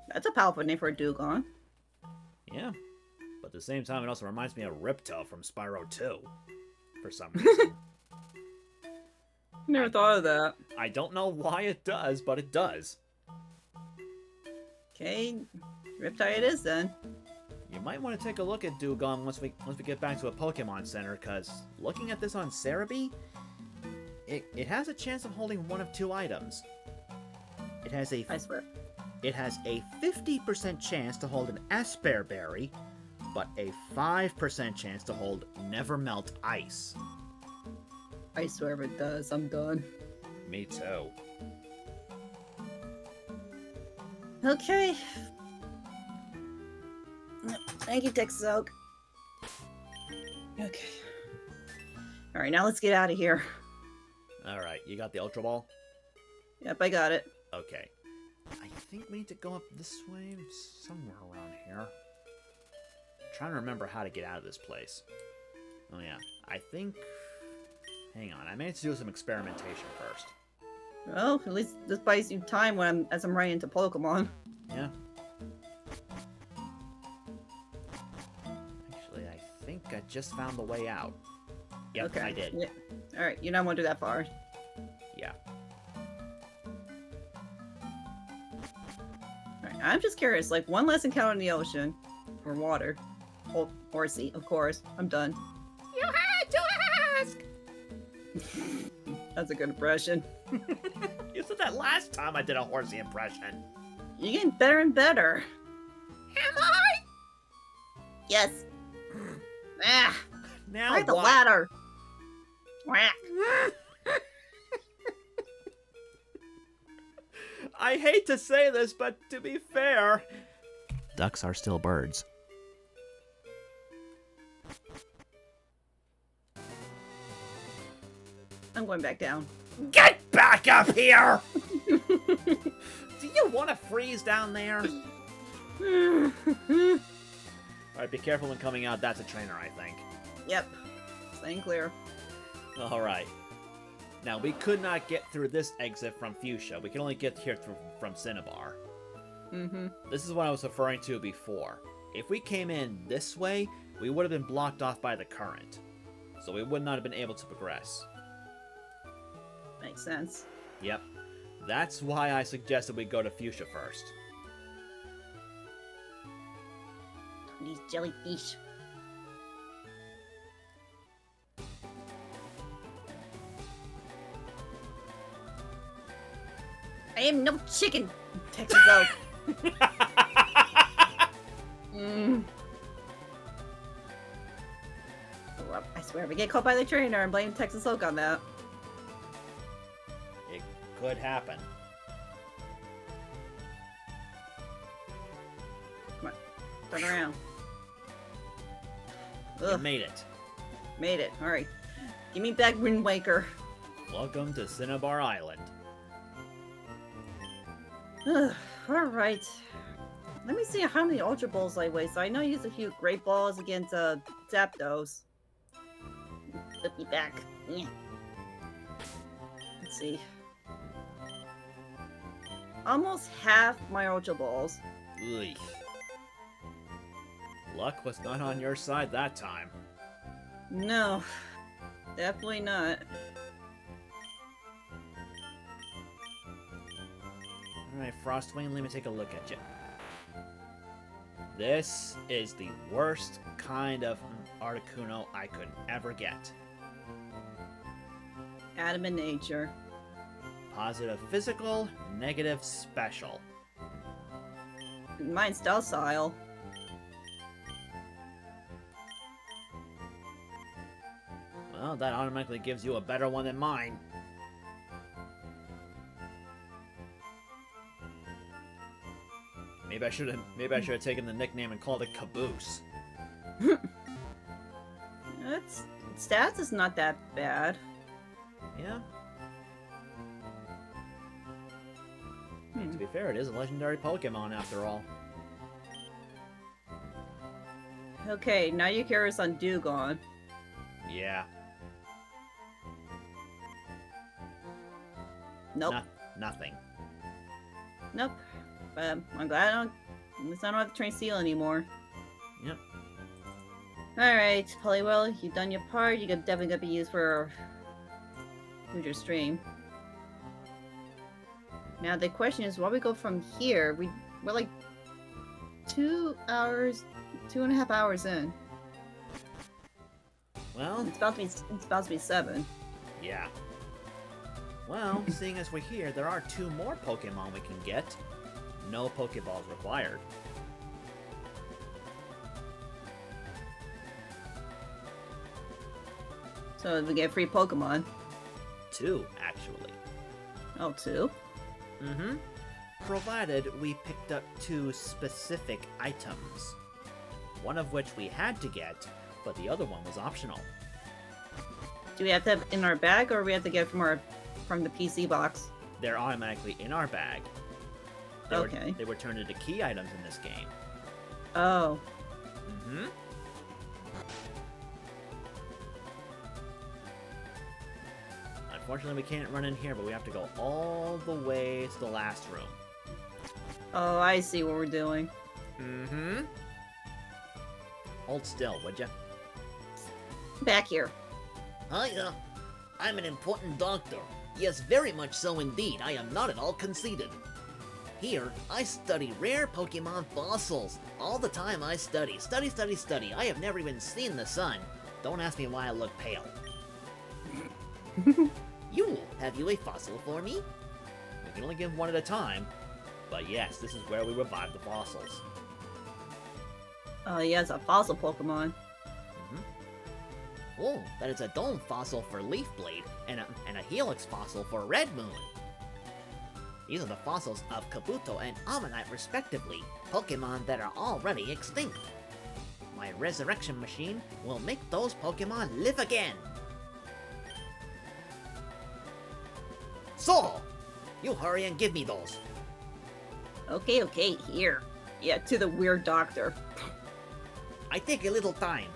That's a powerful name for a Dugong. Yeah. But at the same time, it also reminds me of Riptail from Spyro 2. For some reason. Never thought of that. I don't know why it does, but it does. Okay, Riptide it is then. You might want to take a look at Dugong once we get back to a Pokemon Center, because looking at this on Cerebi, it has a chance of holding one of two items. I swear. It has a 50% chance to hold an Esper Berry, but a 5% chance to hold Never Melt Ice. I swear if it does, I'm done. Me too. Okay. Thank you, Texoak. Okay. Alright, now let's get out of here. Alright, you got the Ultra Ball? Yep, I got it. Okay. I think we need to go up this way, somewhere around here. I'm trying to remember how to get out of this place. Oh yeah, I think... Hang on, I may have to do some experimentation first. Well, at least this buys you time as I'm running into Pokemon. Yeah. Actually, I think I just found the way out. Yep, Okay. I did. Yeah. Alright, you're not going to do that far. Yeah. Alright, I'm just curious, like, one less encounter in the ocean, or water, or sea, of course. I'm done. You had to ask! That's a good impression. You said that last time I did a horsey impression. You're getting better and better. Am I? Yes. Ah, Now ride the what? ladder. Whack. I hate to say this, but to be fair... Ducks are still birds. I'm going back down. Get back up here! Do you want to freeze down there? Alright, be careful when coming out. That's a trainer, I think. Yep. Staying clear. Alright. Now, we could not get through this exit from Fuchsia. We can only get here from Cinnabar. Mm-hmm. This is what I was referring to before. If we came in this way, we would have been blocked off by the current. So we would not have been able to progress. Makes sense. Yep. That's why I suggested we go to Fuchsia first. These jellyfish. I am no chicken, Texas Oak. Oh, I swear, if we get caught by the trainer, I'm blaming Texas Oak on that. It could happen. Come on, turn around. You Ugh, made it. made it. All right, give me back Wind Waker. Welcome to Cinnabar Island. Ugh, all right. Let me see how many Ultra Balls I waste. I know I used a few Great Balls against Zapdos. Flip me back. Yeah. Let's see. Almost half my Ultra Balls. Ugh. Luck was not on your side that time. No, definitely not. Alright, Frostwing, let me take a look at you. This is the worst kind of Articuno I could ever get. Adamant nature. Positive physical, negative special. Mine's docile. Well, that automatically gives you a better one than mine. Maybe I should have taken the nickname and called it Caboose. Its stats is not that bad. Yeah. To be fair, it is a legendary Pokemon after all. Okay, now you're curious on Dugong. Yeah. Nope. Nothing. Nope. I'm glad at least I don't have to train Seal anymore. Yep. Alright, Poliwell, you've done your part. You're definitely gonna be used for future stream. Now the question is, why we go from here? We're like 2.5 hours in. Well, It's about to be 7. yeah. Well, seeing as we're here, there are 2 more Pokemon we can get. No Pokeballs required. So we get free Pokemon. 2, actually. Oh, 2? Mm-hmm. Provided we picked up 2 specific items. One of which we had to get, but the other one was optional. Do we have to have it in our bag, or we have to get it from the PC box? They're automatically in our bag. Okay. They were turned into key items in this game. Oh. Mm-hmm. Unfortunately, we can't run in here, but we have to go all the way to the last room. Oh, I see what we're doing. Mm-hmm. Hold still, would ya? Back here. Hiya. I'm an important doctor. Yes, very much so indeed. I am not at all conceited. Here, I study rare Pokemon fossils. All the time I study. Study. I have never even seen the sun. Don't ask me why I look pale. Have you a fossil for me? We can only give one at a time. But yes, this is where we revive the fossils. Oh, yeah, it's a fossil Pokemon. Oh, that is a dome fossil for Leafblade, and a Helix fossil for Red Moon. These are the fossils of Kabuto and Ammonite respectively, Pokemon that are already extinct. My resurrection machine will make those Pokemon live again. So, you hurry and give me those. Okay, here. Yeah, to the weird doctor. I take a little time.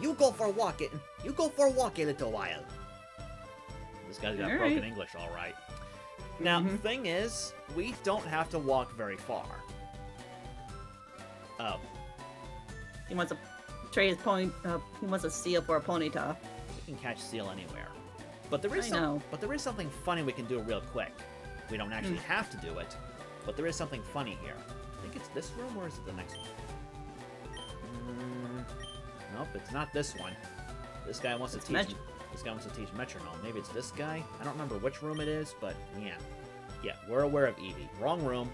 You go for a walk a little while. This guy's got Alright. broken English, all right. Now, the thing is, we don't have to walk very far. Oh, He wants to trade his pony. He wants a Seal for a Ponyta. we can catch Seal anywhere. But there is I know. something funny we can do real quick. We don't actually have to do it, but there is something funny here. I think it's this room, or is it the next one? Nope, it's not this one. This guy wants to teach. This guy wants to teach metronome. Maybe it's this guy. I don't remember which room it is, but yeah, we're aware of Eevee. Wrong room.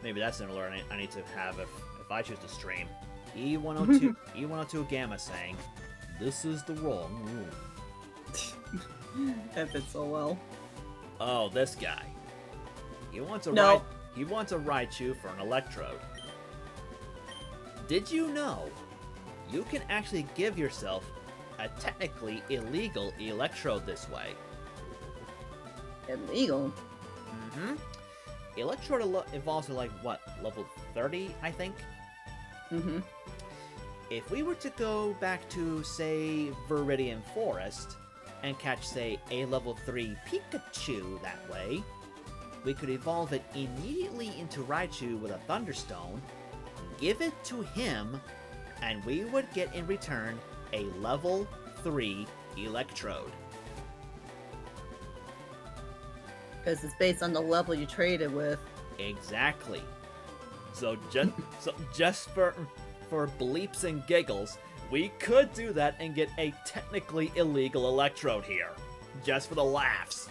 Maybe that's an alert I need to have if I choose to stream. E102 E102 Gamma saying, "This is the wrong room." That fits so well. Oh, this guy. He wants a No. He wants a Raichu for an electrode. Did you know you can actually give yourself a technically illegal electrode this way? Illegal. Mm-hmm. Electrode evolves to like, what, level 30, I think? Mm-hmm. If we were to go back to, say, Viridian Forest, and catch, say, a level 3 Pikachu that way, we could evolve it immediately into Raichu with a Thunderstone, give it to him, and we would get in return a level 3 Electrode. Because it's based on the level you traded with. Exactly. So just for bleeps and giggles, we could do that and get a technically illegal electrode here. Just for the laughs.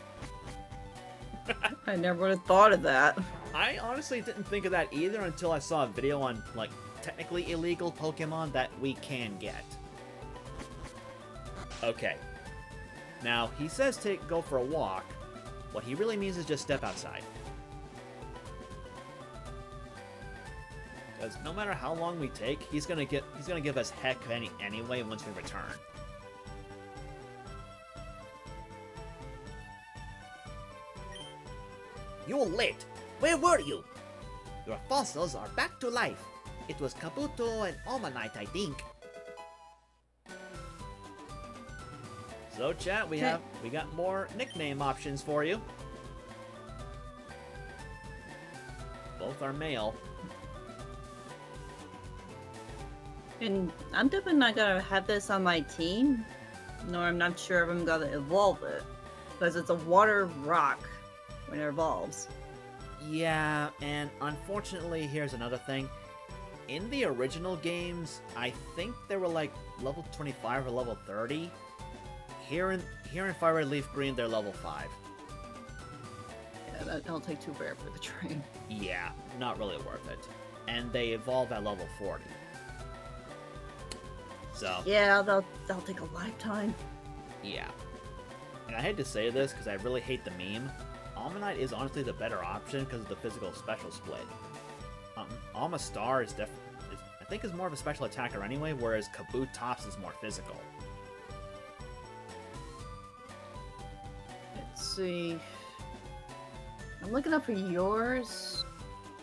I never would have thought of that. I honestly didn't think of that either until I saw a video on, like, technically illegal Pokemon that we can get. Okay. Now, he says go for a walk. What he really means is just step outside. Because no matter how long we take, he's gonna give us heck anyway once we return. You're late. Where were you? Your fossils are back to life. It was Kabuto and Omanite, I think. So, chat, we got more nickname options for you. Both are male. And I'm definitely not gonna have this on my team, nor I'm not sure if I'm gonna evolve it, because it's a water rock when it evolves. Yeah, and unfortunately, here's another thing. In the original games, I think they were like level 25 or level 30. Here in FireRed LeafGreen, they're level 5. Yeah, that'll take too rare for the train. Yeah, not really worth it. And they evolve at level 40. So, Yeah, that'll take a lifetime. yeah. And I hate to say this because I really hate the meme. Almanite is honestly the better option because of the physical special split. Almastar I think is more of a special attacker anyway, whereas Kabutops is more physical. Let's see. I'm looking up for yours.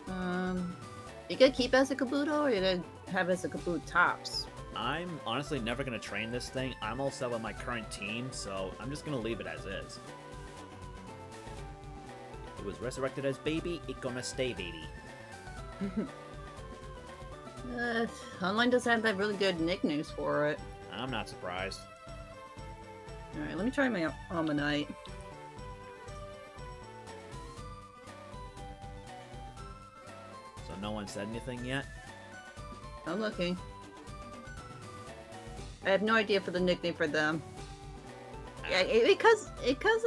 You gonna keep as a Kabuto, or you gonna have as a Kabutops? I'm honestly never going to train this thing. I'm all set with my current team, so I'm just going to leave it as is. It was resurrected as baby, it gonna stay baby. Online doesn't have that really good nicknames for it. I'm not surprised. Alright, let me try my Ammonite. So no one said anything yet? I'm looking. I have no idea for the nickname for them. Yeah, because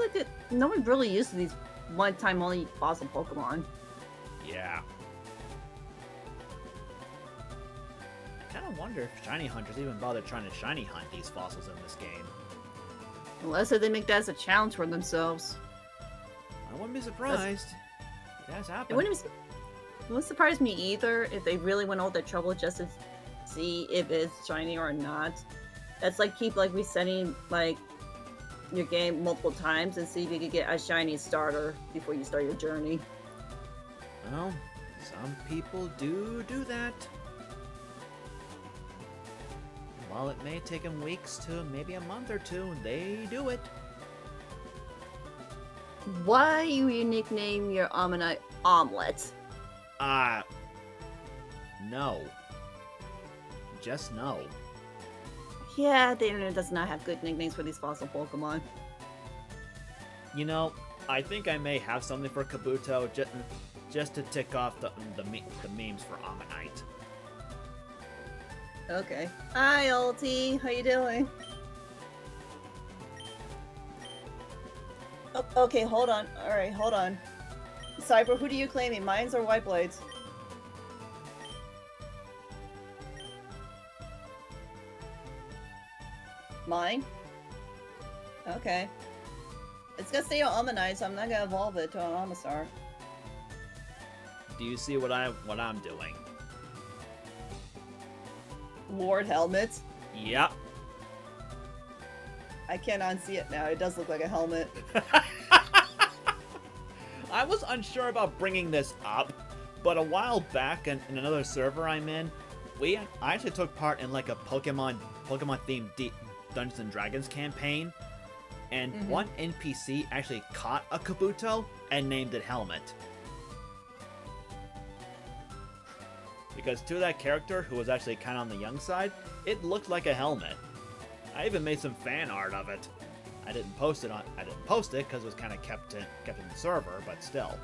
like no one really uses these one-time only fossil Pokemon. Yeah. I kind of wonder if shiny hunters even bother trying to shiny hunt these fossils in this game. Unless they make that as a challenge for themselves. I wouldn't be surprised. It has It happened. wouldn't surprise me either if they really went all that trouble just to see if it's shiny or not. That's like keep like resetting like your game multiple times and see if you could get a shiny starter before you start your journey. Well, some people do that. While it may take them weeks to maybe a month or two, they do it. Why you nickname your Ammonite Omelette? No. Just no. Yeah, the internet does not have good nicknames for these fossil Pokemon. You know, I think I may have something for Kabuto just to tick off the memes for Ammonite. Okay. Hi, Ulti. How you doing? Oh, okay, hold on. Alright, hold on. Cyber, who do you claim? Mines or WhiteBlade's? Mine? Okay. It's gonna stay on Ammonite, so I'm not gonna evolve it to an Omastar. Do you see what I'm doing? Lord Helmet? Yep. I can't unsee it now. It does look like a helmet. I was unsure about bringing this up, but a while back in another server I'm in, I actually took part in like a Pokemon themed Dungeons and Dragons campaign, and one NPC actually caught a Kabuto and named it Helmet. Because to that character, who was actually kind of on the young side, it looked like a helmet. I even made some fan art of it. I didn't post it because it was kind of kept in the server, but still.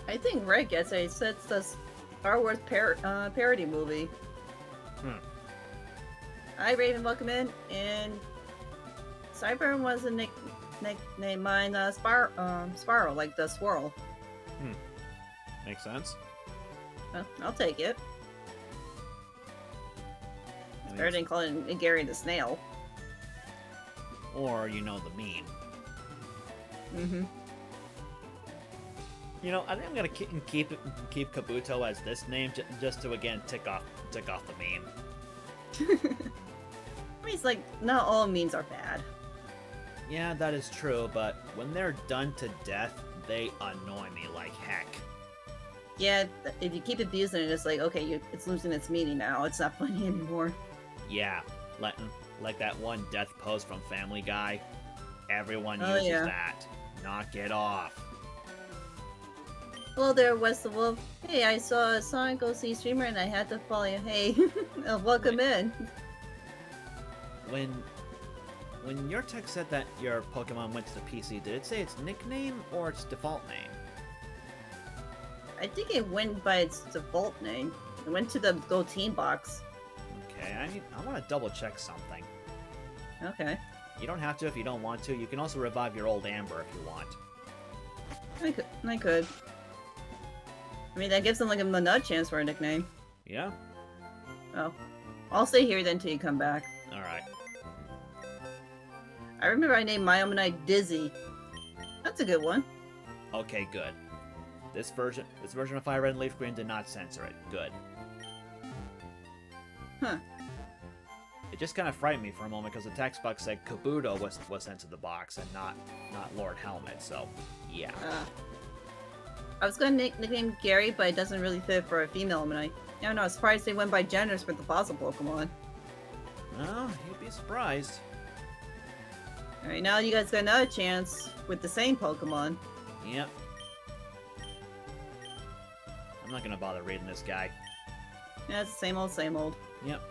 I think Red gets it. It's the Star Wars parody movie. Hi, Raven, welcome in. And Cyburn was a nickname mine, Sparrow, like the swirl. Makes sense. Well, I'll take it. I mean, Better than calling Gary the snail. or, you know, the meme. Mm-hmm. You know, I think I'm gonna keep Kabuto as this name just to again tick off the meme. I mean, it's like, not all memes are bad. Yeah, that is true, but when they're done to death, they annoy me like heck. Yeah, if you keep abusing it, it's like, okay, it's losing its meaning now. It's not funny anymore. Yeah, like that one death pose from Family Guy. Everyone Oh, uses yeah. that. Knock it off. Hello there, West the Wolf. Hey, I saw a Sonic OC streamer and I had to follow you. Hey, welcome in. When your text said that your Pokemon went to the PC, did it say its nickname or its default name? I think it went by its default name. It went to the Go Team box. Okay, I want to double check something. Okay. You don't have to if you don't want to. You can also revive your old Amber if you want. I could. I mean, that gives them like a nut chance for a nickname. Yeah? Oh. I'll stay here then till you come back. Alright. I remember I named my Omanyte Dizzy. That's a good one. Okay, good. This version of FireRed LeafGreen did not censor it. Good. Huh. It just kind of frightened me for a moment because the text box said Kabuto was sent to the box and not Lord Helmet, so yeah. I was going to nickname Gary, but it doesn't really fit for a female Omanyte. I don't know, I was surprised they went by genders for the fossil Pokemon. Well, you'd be surprised. Alright, now you guys got another chance with the same Pokemon. Yep. I'm not gonna bother reading this guy. Yeah, it's the same old, same old. Yep.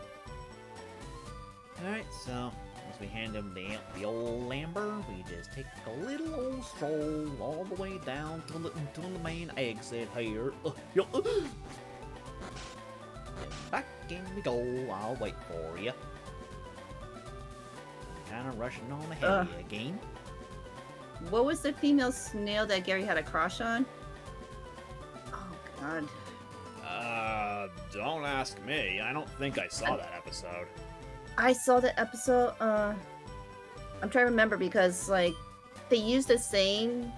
Alright, so once we hand him the old Amber, we just take a little old stroll all the way down to the main exit here. And back in we go. I'll wait for you. Kind of rushing on ahead of you again. What was the female snail that Gary had a crush on? Oh, God. Don't ask me. I don't think I saw that episode. I saw the episode, I'm trying to remember because, like, they used the same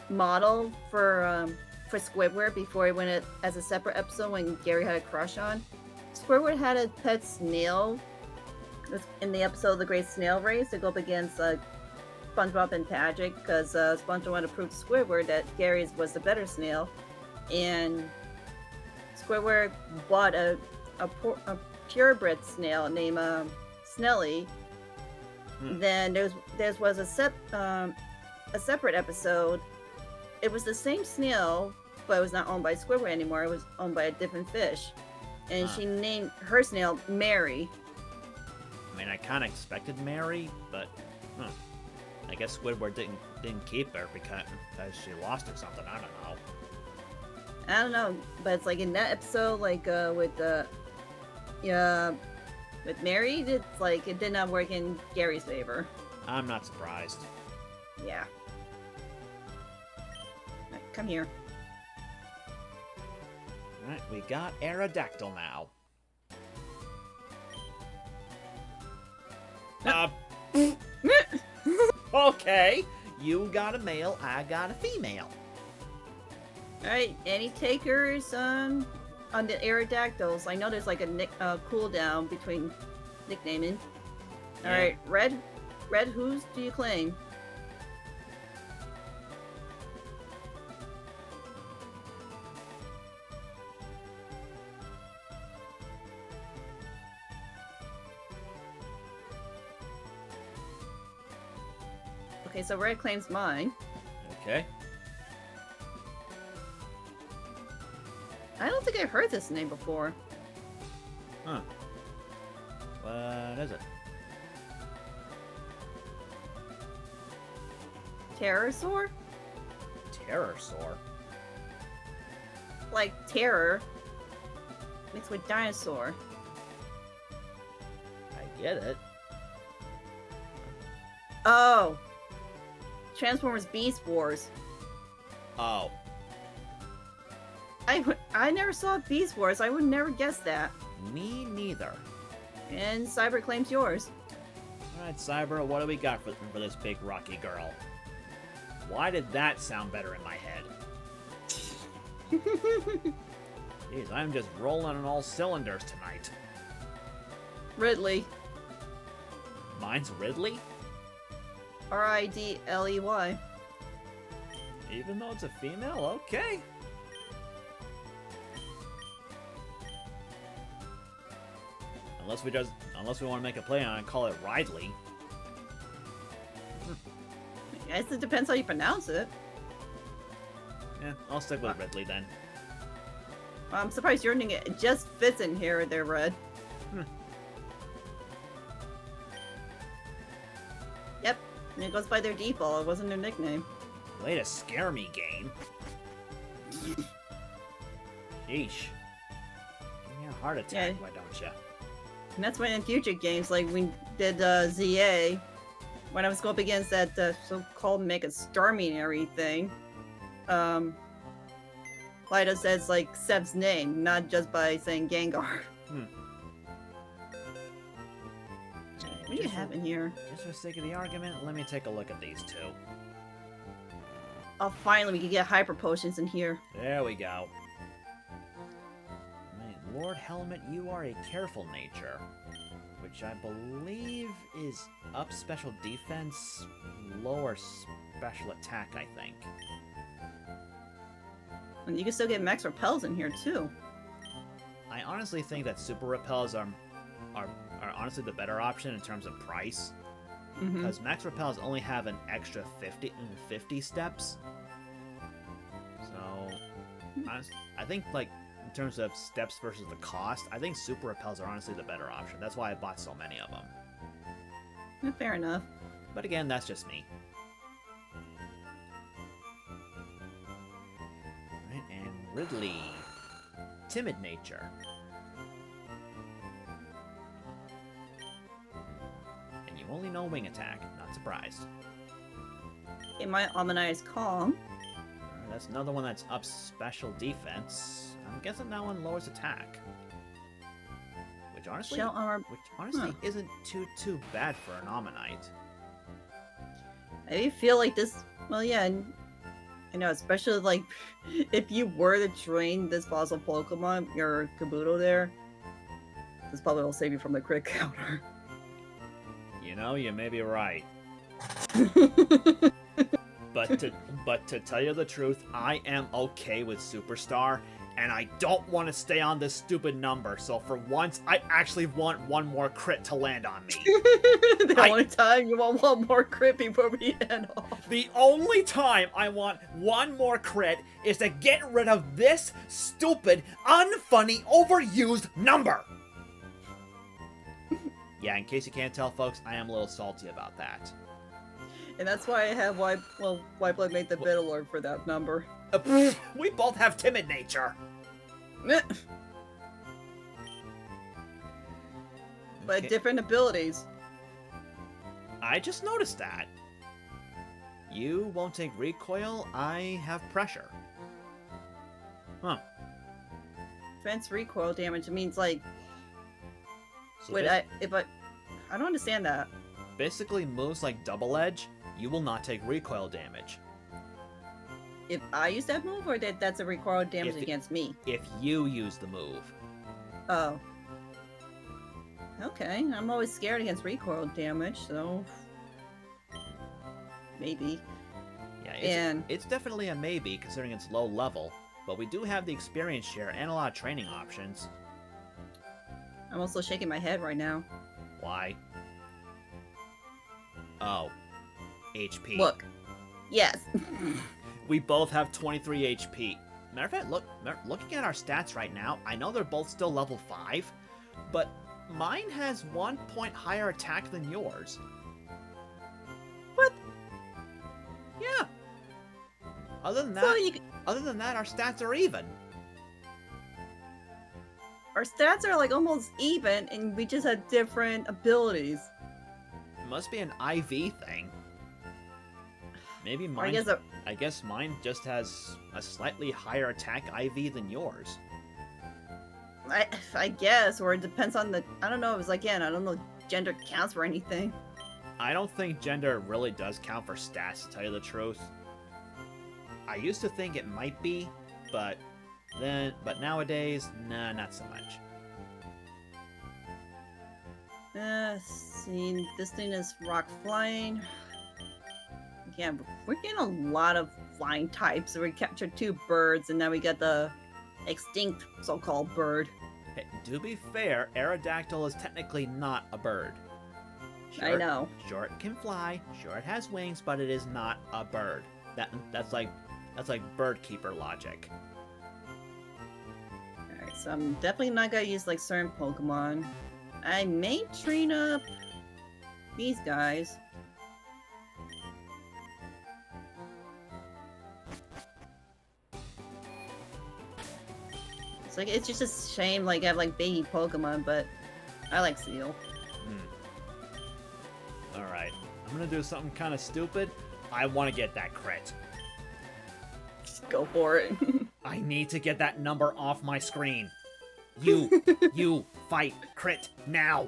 model for Squidward before it went as a separate episode when Gary had a crush on. Squidward had a pet snail in the episode of the Great Snail Race to go up against SpongeBob and Patrick because SpongeBob wanted to prove to Squidward that Gary's was the better snail, and Squidward bought a purebred snail named Snelly. Then there was a separate episode. It was the same snail, but it was not owned by Squidward anymore. It was owned by a different fish, and she named her snail Mary. I mean, I kind of expected Mary, but I guess Squidward didn't keep her because she lost or something. I don't know. I don't know, but it's like in that episode, like with Mary, it's like it did not work in Gary's favor. I'm not surprised. Yeah. Right, come here. Alright, we got Aerodactyl now. Okay, you got a male, I got a female. Alright, any takers on the Aerodactyls? I know there's like a cooldown between nicknaming. Alright, Red, whose do you claim? Okay, so Red claims mine. Okay. I don't think I've heard this name before. Huh. What is it? Terrorsaur? Terrorsaur? Like terror mixed with dinosaur. I Get it? Oh. Transformers Beast Wars. Oh. I never saw Beast Wars. I would never guess that. Me neither. And Cyber claims yours. Alright, Cyber, what do we got for this big rocky girl? Why did that sound better in my head? Jeez, I'm just rolling on all cylinders tonight. Ridley. Mine's Ridley? Ridley. Even though it's a female? Okay. Unless we want to make a play on it and call it Ridley. I guess it depends how you pronounce it. Yeah, I'll stick with Ridley then. I'm surprised your name just fits in here, there, Red. Yep, and it goes by their default. It wasn't their nickname. Way to scare me, game. Yeesh. Give me a heart attack, Yeah. why don't ya? And that's why in future games, like we did ZA, when I was going up against that so-called Mega Exterminary thing, Lyda says like Seb's name, not just by saying Gengar. What do you have in here? Just for the sake of the argument, let me take a look at these two. Oh, finally we can get Hyper Potions in here. There we go. Right, Lord Helmet, you are a careful nature, which I believe is up special defense, lower special attack, I think. And you can still get Max Repels in here too. I honestly think that Super Repels are honestly the better option in terms of price. Because Max Repels only have an extra 50 steps. So, I think, like, in terms of steps versus the cost, I think Super Repels are honestly the better option. That's why I bought so many of them. Yeah, fair enough. But again, that's just me. Right, and Ridley. Timid nature. And you only know wing attack, not surprised. In my Ominous Calm. That's another one that's up special defense. I'm guessing that one lowers attack. Which honestly, Shell Armor. isn't too bad for an Ammonite. I feel like this. Well, yeah, I know, especially like if you were to train this fossil Pokemon, your Kabuto there, this probably will save you from the crit counter. You know, you may be right. But to tell you the truth, I am okay with Superstar, and I don't want to stay on this stupid number. So for once, I actually want one more crit to land on me. The only time you want one more crit before we end off. The only time I want one more crit is to get rid of this stupid, unfunny, overused number. Yeah, in case you can't tell, folks, I am a little salty about that. And that's why I have WhiteBladeZero made the bid alert for that number. We both have timid nature. But Okay. different abilities. I just noticed that. You won't take recoil, I have pressure. Huh. Defense recoil damage means like, So wait, I don't understand that. basically moves like Double Edge, you will not take recoil damage. If I use that move, or that's a recoil damage If it- against me? If you use the move. Oh. Okay, I'm always scared against recoil damage, so maybe. Yeah, it's definitely a maybe considering it's low level, but we do have the experience share and a lot of training options. I'm also shaking my head right now. Why? Oh. HP. Look. Yes. We both have 23 HP. Matter of fact, looking at our stats right now, I know they're both still level 5, but mine has 1 point higher attack than yours. What? Yeah. Other than that, So you other than that, our stats are even. our stats are like almost even, and we just have different abilities. It must be an IV thing. Maybe Or mine. I guess I guess mine just has a slightly higher attack IV than yours. I guess, or it depends on the. I don't know. It was like, yeah, I don't know. If gender counts for anything. I don't think gender really does count for stats, to tell you the truth. I used to think it might be, but nowadays, nah, not so much. See, this thing is rock flying. Yeah, we're getting a lot of flying types. So we captured 2 birds, and now we got the extinct so-called bird. Hey, to be fair, Aerodactyl is technically not a bird. I know. Sure, it can fly. Sure, it has wings, but it is not a bird. That's like bird keeper logic. Alright, so I'm definitely not gonna use like certain Pokemon. I may train up these guys. It's like, it's just a shame like I have like baby Pokemon, but I like Seal. Alright, I'm gonna do something kind of stupid. I want to get that crit. Just go for it. I need to get that number off my screen. You fight crit now.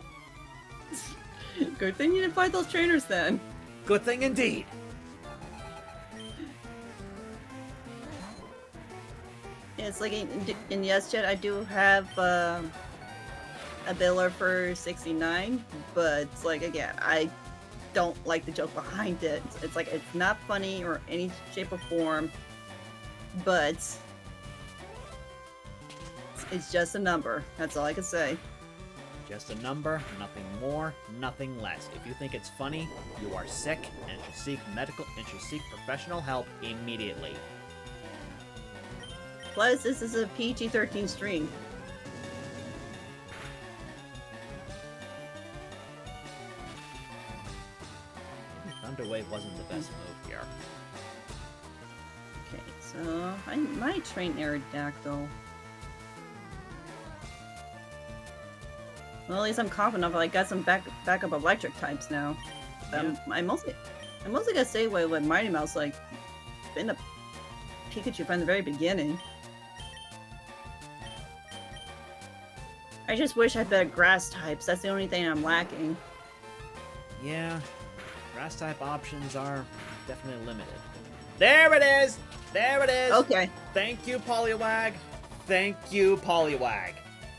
Good thing you didn't fight those trainers then. Good thing indeed. Yeah, it's like in Yes Jet, I do have a biller for 69, but it's like, again, I don't like the joke behind it. It's like, it's not funny or any shape or form, but it's just a number. That's all I can say. Just a number, nothing more, nothing less. If you think it's funny, you are sick and should seek professional help immediately. Plus, this is a PG-13 stream. Thunder Wave wasn't the best move here. Okay, so I might train Aerodactyl. Well, at least I'm confident enough. I got some backup electric types now. Yeah. I'm mostly gonna say with Mighty Mouse, like, been a Pikachu from the very beginning. I just wish I had better grass types. That's the only thing I'm lacking. Yeah, grass type options are definitely limited. There it is! There it is! Okay. Thank you, Poliwag! Thank you, Poliwag!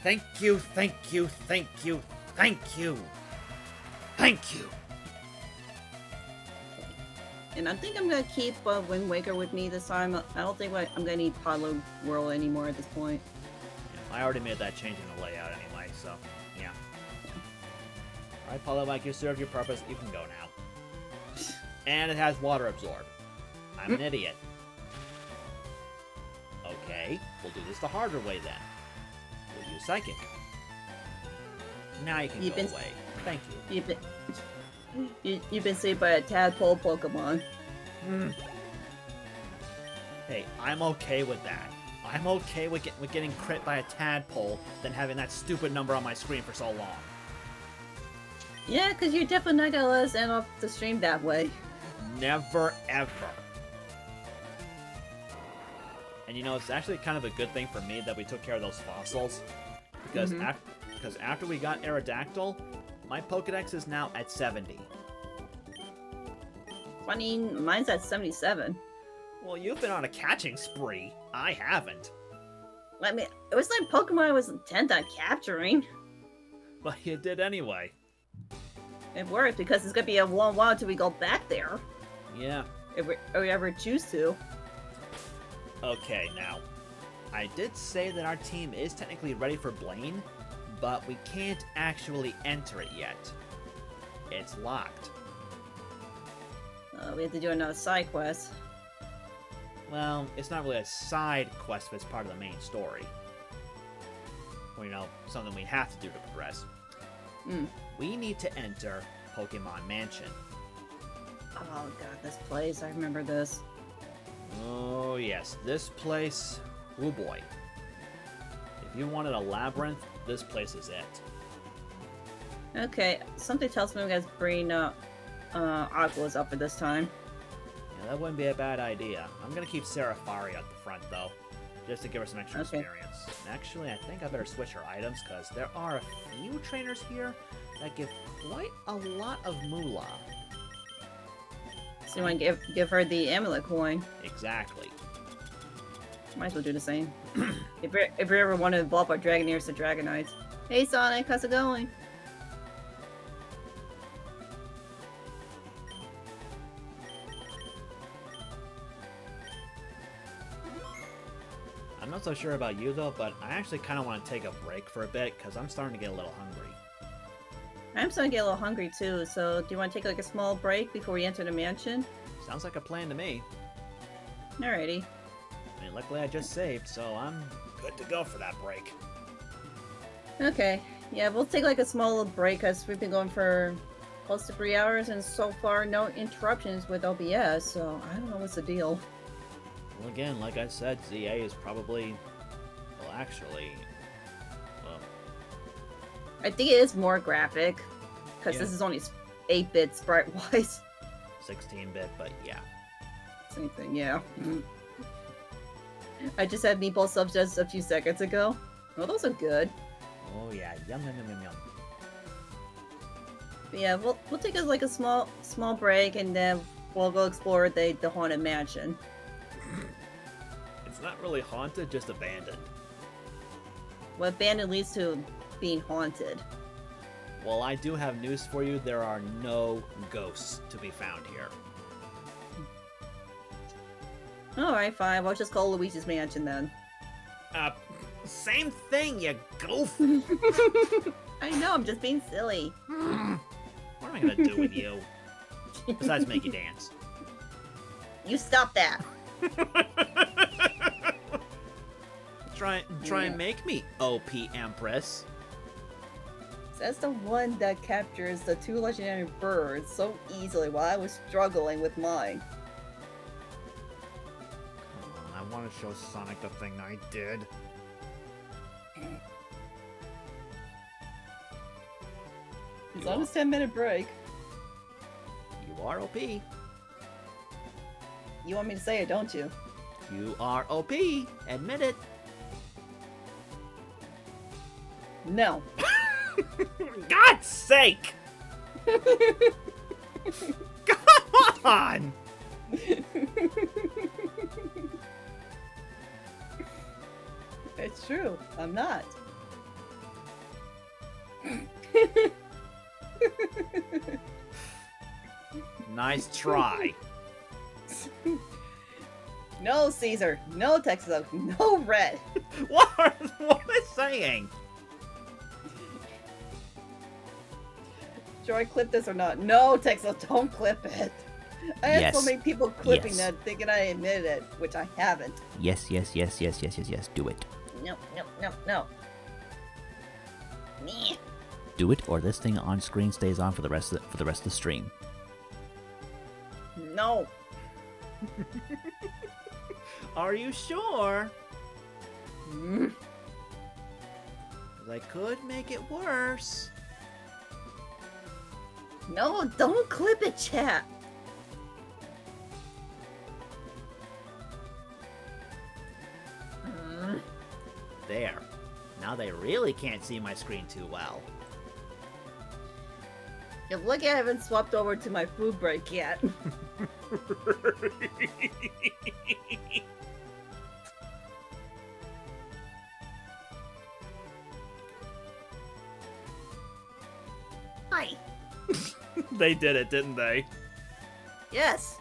Thank you, thank you, thank you, thank you! Thank you! And I think I'm gonna keep Wind Waker with me this time. I don't think I'm gonna need Podlo Whirl anymore at this point. I already made that change in the layout anyway, so yeah. Alright, Poliwag, you served your purpose. You can go now. And it has Water Absorb. I'm an idiot. Okay, we'll do this the harder way then. We'll use Psychic. Now you can go away. Thank you. You've been saved by a tadpole Pokemon. Hey, I'm okay with that. I'm okay with getting crit by a tadpole than having that stupid number on my screen for so long. Yeah, because you're definitely not gonna let us end off the stream that way. Never ever. And you know, it's actually kind of a good thing for me that we took care of those fossils. Because, because after we got Aerodactyl, my Pokedex is now at 70. Funny, mine's at 77. Well, you've been on a catching spree. I haven't. I mean, it was like Pokemon I was intent on capturing. But you did anyway. It worked because it's gonna be a long while until we go back there. Yeah. If we ever choose to. Okay, now, I did say that our team is technically ready for Blaine, but we can't actually enter it yet. It's locked. We have to do another side quest. Well, it's not really a side quest, but it's part of the main story. Or, you know, something we have to do to progress. We need to enter Pokemon Mansion. Oh god, this place, I remember this. Oh yes, this place, oh boy. If you wanted a labyrinth, this place is it. Okay, something tells me we guys bring Aqua's up for this time. Yeah, that wouldn't be a bad idea. I'm gonna keep Serafari at the front though, just to give her some extra Okay. experience. And actually, I think I better switch her items because there are a few trainers here that give quite a lot of moolah. So you want to give her the amulet coin? Exactly. Might as well do the same. if you ever want to evolve our Dragonaires to Dragonites. Hey Sonic, how's it going? I'm not so sure about you though, but I actually kind of want to take a break for a bit because I'm starting to get a little hungry. I'm starting to get a little hungry too, so do you want to take like a small break before we enter the mansion? Sounds like a plan to me. Alrighty. I mean, luckily I just saved, so I'm good to go for that break. Okay. Yeah, we'll take like a small little break because we've been going for close to 3 hours and so far no interruptions with OBS, so I don't know what's the deal. Well, again, like I said, ZA is probably... Well, actually... Well, I think it is more graphic because Yeah. this is only 8-bit sprite-wise. 16-bit, but yeah. Same thing, yeah. I just had meatball subs just a few seconds ago. Well, those are good. Oh yeah, yum yum yum yum yum. But yeah, we'll take like a small break and then we'll go explore the haunted mansion. It's not really haunted, just abandoned. What abandoned leads to being haunted. Well, I do have news for you. There are no ghosts to be found here. Alright, fine. We'll just call Luigi's Mansion then. Same thing, you goof! I know, I'm just being silly. What am I gonna do with you? Besides make you dance. You stop that. Try and make me OP Empress. That's the one that captures the 2 legendary birds so easily while I was struggling with mine. Come on, I want to show Sonic the thing I did. It's on his 10-minute break. You are OP. You want me to say it, don't you? You are OP. Admit it. No. God's sake! Come on! It's true. I'm not. Nice try. No Caesar. No Texas Oak. No Red. What am I saying? Should I clip this or not? No, Texas, don't clip it. I have so Yes. many people clipping Yes. that thinking I admitted it, which I haven't. Yes, yes, yes, yes, yes, yes, yes. Do it. No, no, no, no. Meh. Do it, or this thing on screen stays on for the rest of the stream. No. Are you sure? Mm. 'Cause I could make it worse. No, don't clip it, chat. Mm. There. Now they really can't see my screen too well. You're lucky I haven't swapped over to my food break yet. Hi. They did it, didn't they? Yes.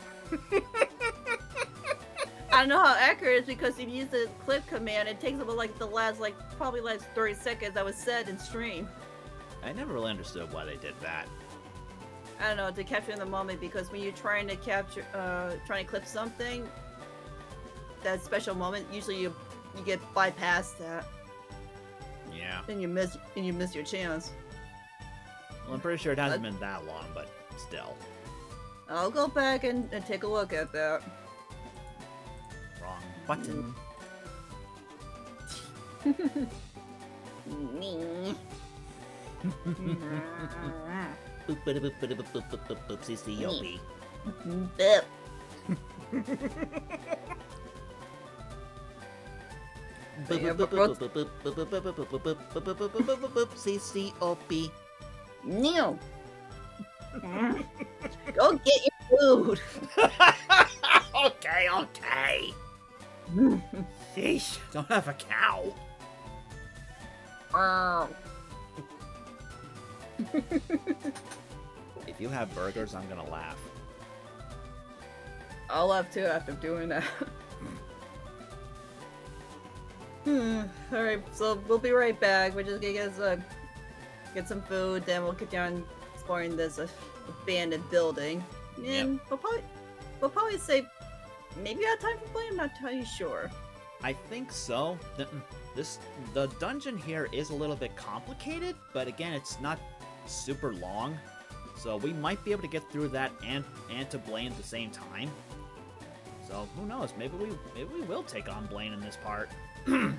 I don't know how accurate it is because if you use the clip command, it takes about like the last probably 30 seconds that was said in stream. I never really understood why they did that. I don't know, to capture in the moment, because when you're trying to capture, trying to clip something, that special moment, usually you get bypassed that, Yeah. then you miss your chance. Well, I'm pretty sure it hasn't been that long, but still. I'll go back and take a look at that. Wrong button. Me. Boop, boop, boop, boop, boop, boop, boop, boop, CCOP. Bip. CCOP. Neil. Go get your food. Okay, okay. Sheesh, don't have a cow. Wow. If you have burgers, I'm gonna laugh. I'll laugh too after doing that. Alright, so we'll be right back. We're just gonna get some food, then we'll get down exploring this abandoned building. And we'll probably say maybe out time for play, I'm not entirely sure. I think so. The dungeon here is a little bit complicated, but again, it's not super long, so we might be able to get through that and to Blaine at the same time. So who knows? Maybe we will take on Blaine in this part. I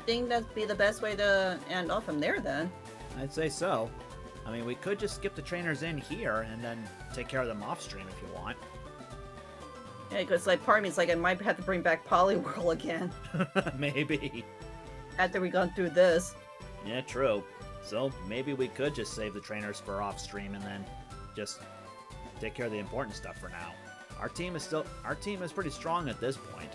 think that'd be the best way to end off from there then. I'd say so. I mean, we could just skip the trainers in here and then take care of them off stream if you want. Yeah, because like part of me is like I might have to bring back Poliwhirl again Maybe. after we gone through this. Yeah, true. So maybe we could just save the trainers for off stream and then just take care of the important stuff for now. Our team is pretty strong at this point.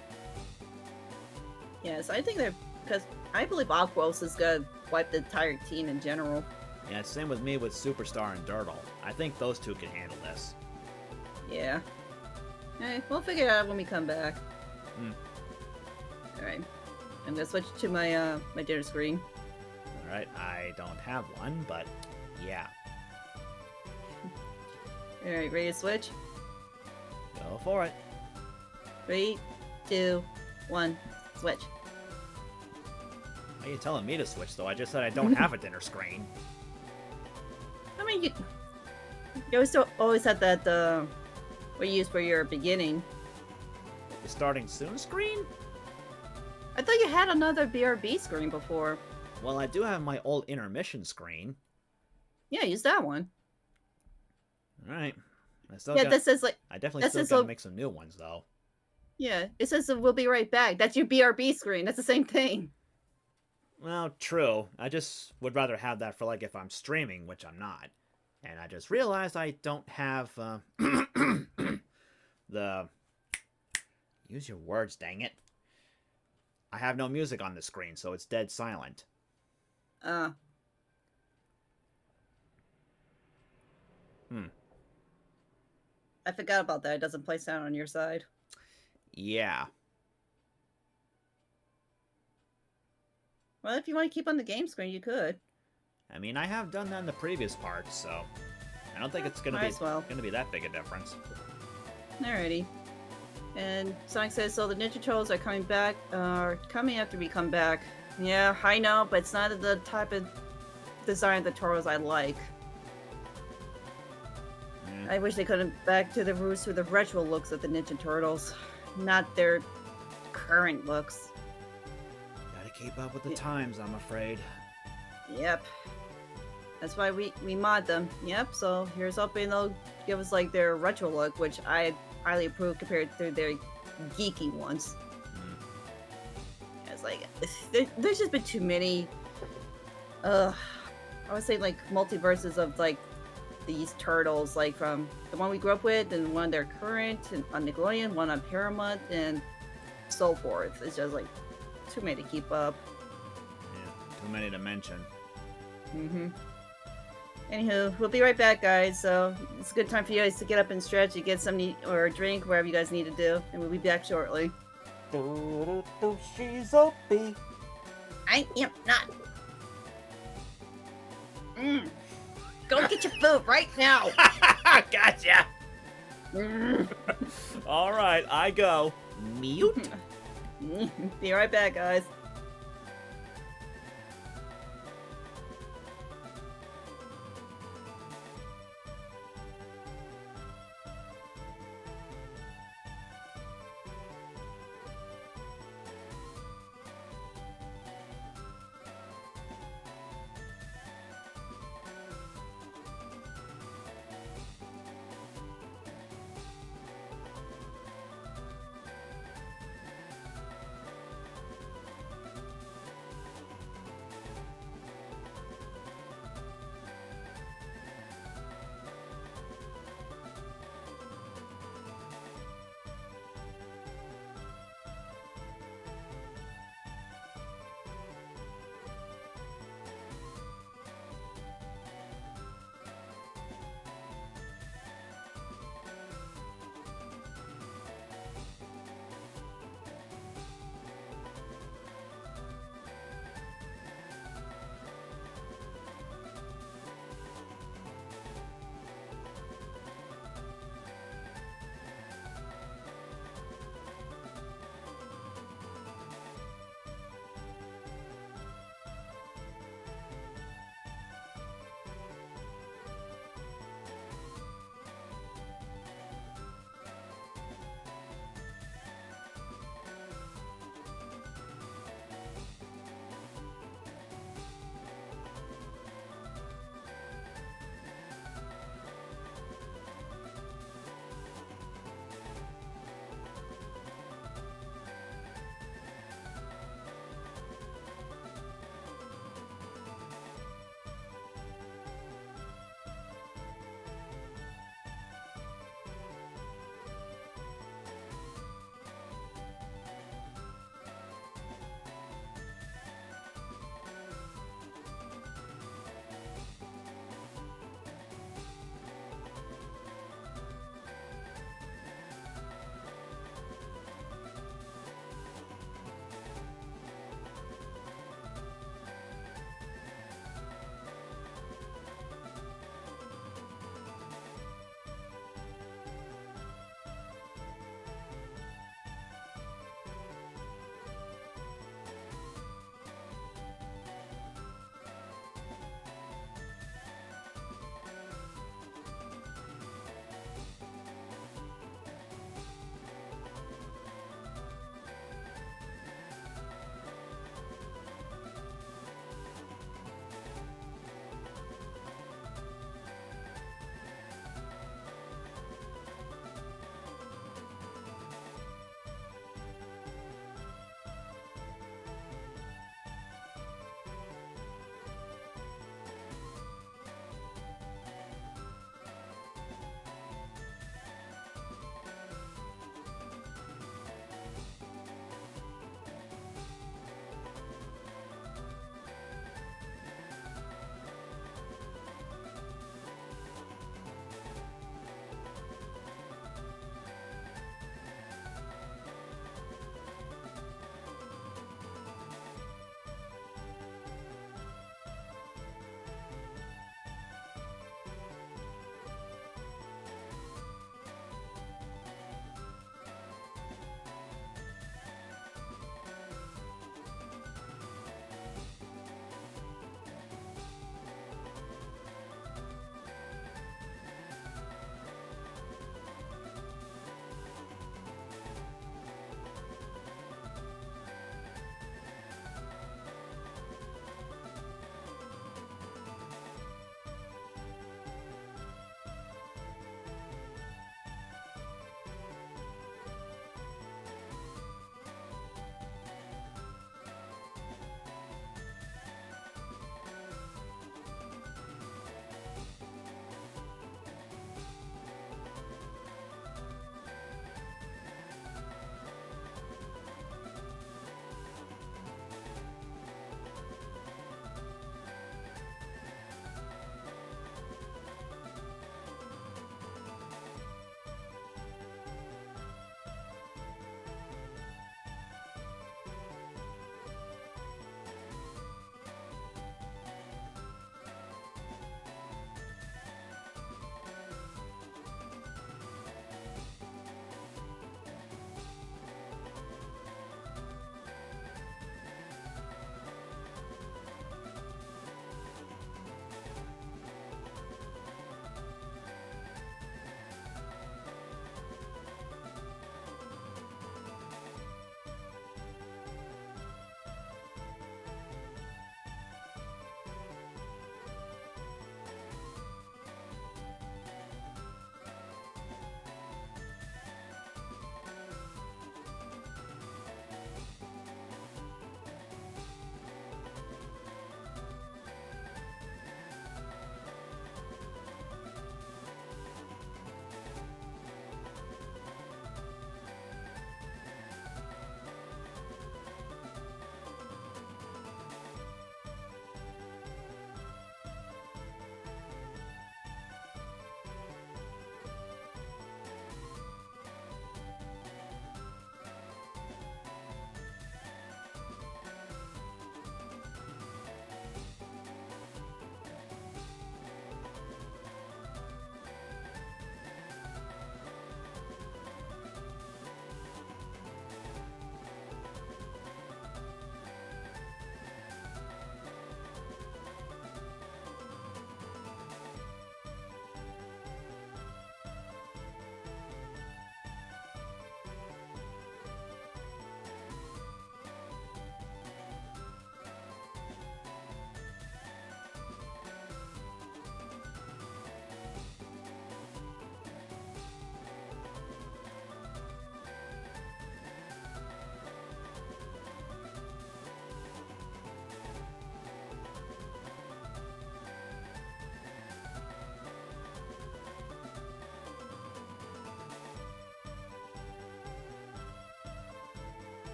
Yes, I think that because I believe Aquos is gonna wipe the entire team in general. Yeah, same with me with Superstar and Dirtle. I think those two can handle this. Yeah. Alright, we'll figure it out when we come back. Alright. I'm gonna switch to my my dinner screen. Alright, I don't have one, but yeah. Alright, ready to switch? Go for it. 3, 2, 1, switch. Why are you telling me to switch, though? I just said I don't have a dinner screen. I mean, you always had that what you use for your beginning. The starting soon screen? I thought you had another BRB screen before. Well, I do have my old intermission screen. Yeah, use that one. Alright. That says like I definitely that still says gotta so- make some new ones, though. yeah, it says we'll be right back. That's your BRB screen. That's the same thing. Well, true. I just would rather have that for, like, if I'm streaming, which I'm not. And I just realized I don't have, the... Use your words, dang it. I have no music on the screen, so it's dead silent. Uh. I forgot about that. It doesn't play sound on your side. Yeah. Well, if you want to keep on the game screen, you could. I mean, I have done that in the previous part, so... I don't think it's gonna Might as well. gonna be that big a difference. Alrighty. And Sonic says, so the Ninja Turtles are coming back, coming after we come back. Yeah, I know, but it's not the type of design of the Turtles I like. Yeah. I wish they could have back to the roots with the retro looks of the Ninja Turtles, not their current looks. Gotta keep up with the times, I'm afraid. Yep. That's why we mod them. Yep, so here's hoping they'll give us like their retro look, which I highly approve compared to their geeky ones. It's like, there's just been too many, I would say like multiverses of like these turtles, like from the one we grew up with and one they're current and on Nickelodeon, one on Paramount and so forth. It's just like too many to keep up. Yeah, too many to mention. Anywho, we'll be right back, guys. So it's a good time for you guys to get up and stretch and get something or a drink, wherever you guys need to do, and we'll be back shortly. She's OP. I am not. Go get your food right now. Gotcha. Mm. All right, I go. Mute. Be right back, guys.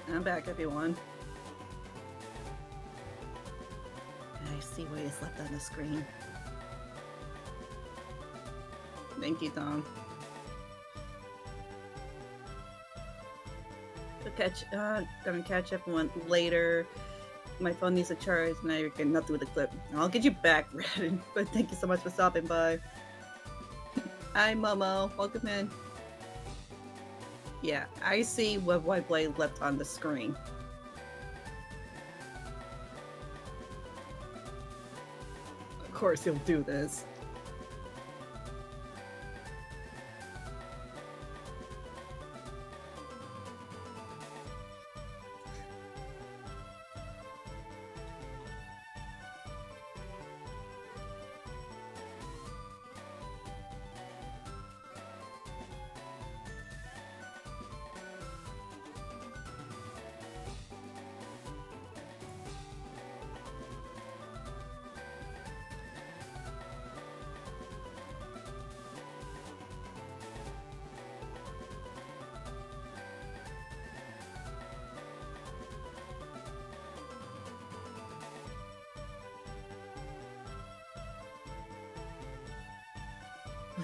I'm back, everyone. I see what is left on the screen. Thank you, Tom. Gonna catch everyone later. My phone needs a charge and I get nothing with the clip. I'll get you back, Red. But thank you so much for stopping by. Hi, Momo. Welcome in. Yeah, I see what White Blade left on the screen. Of course he'll do this.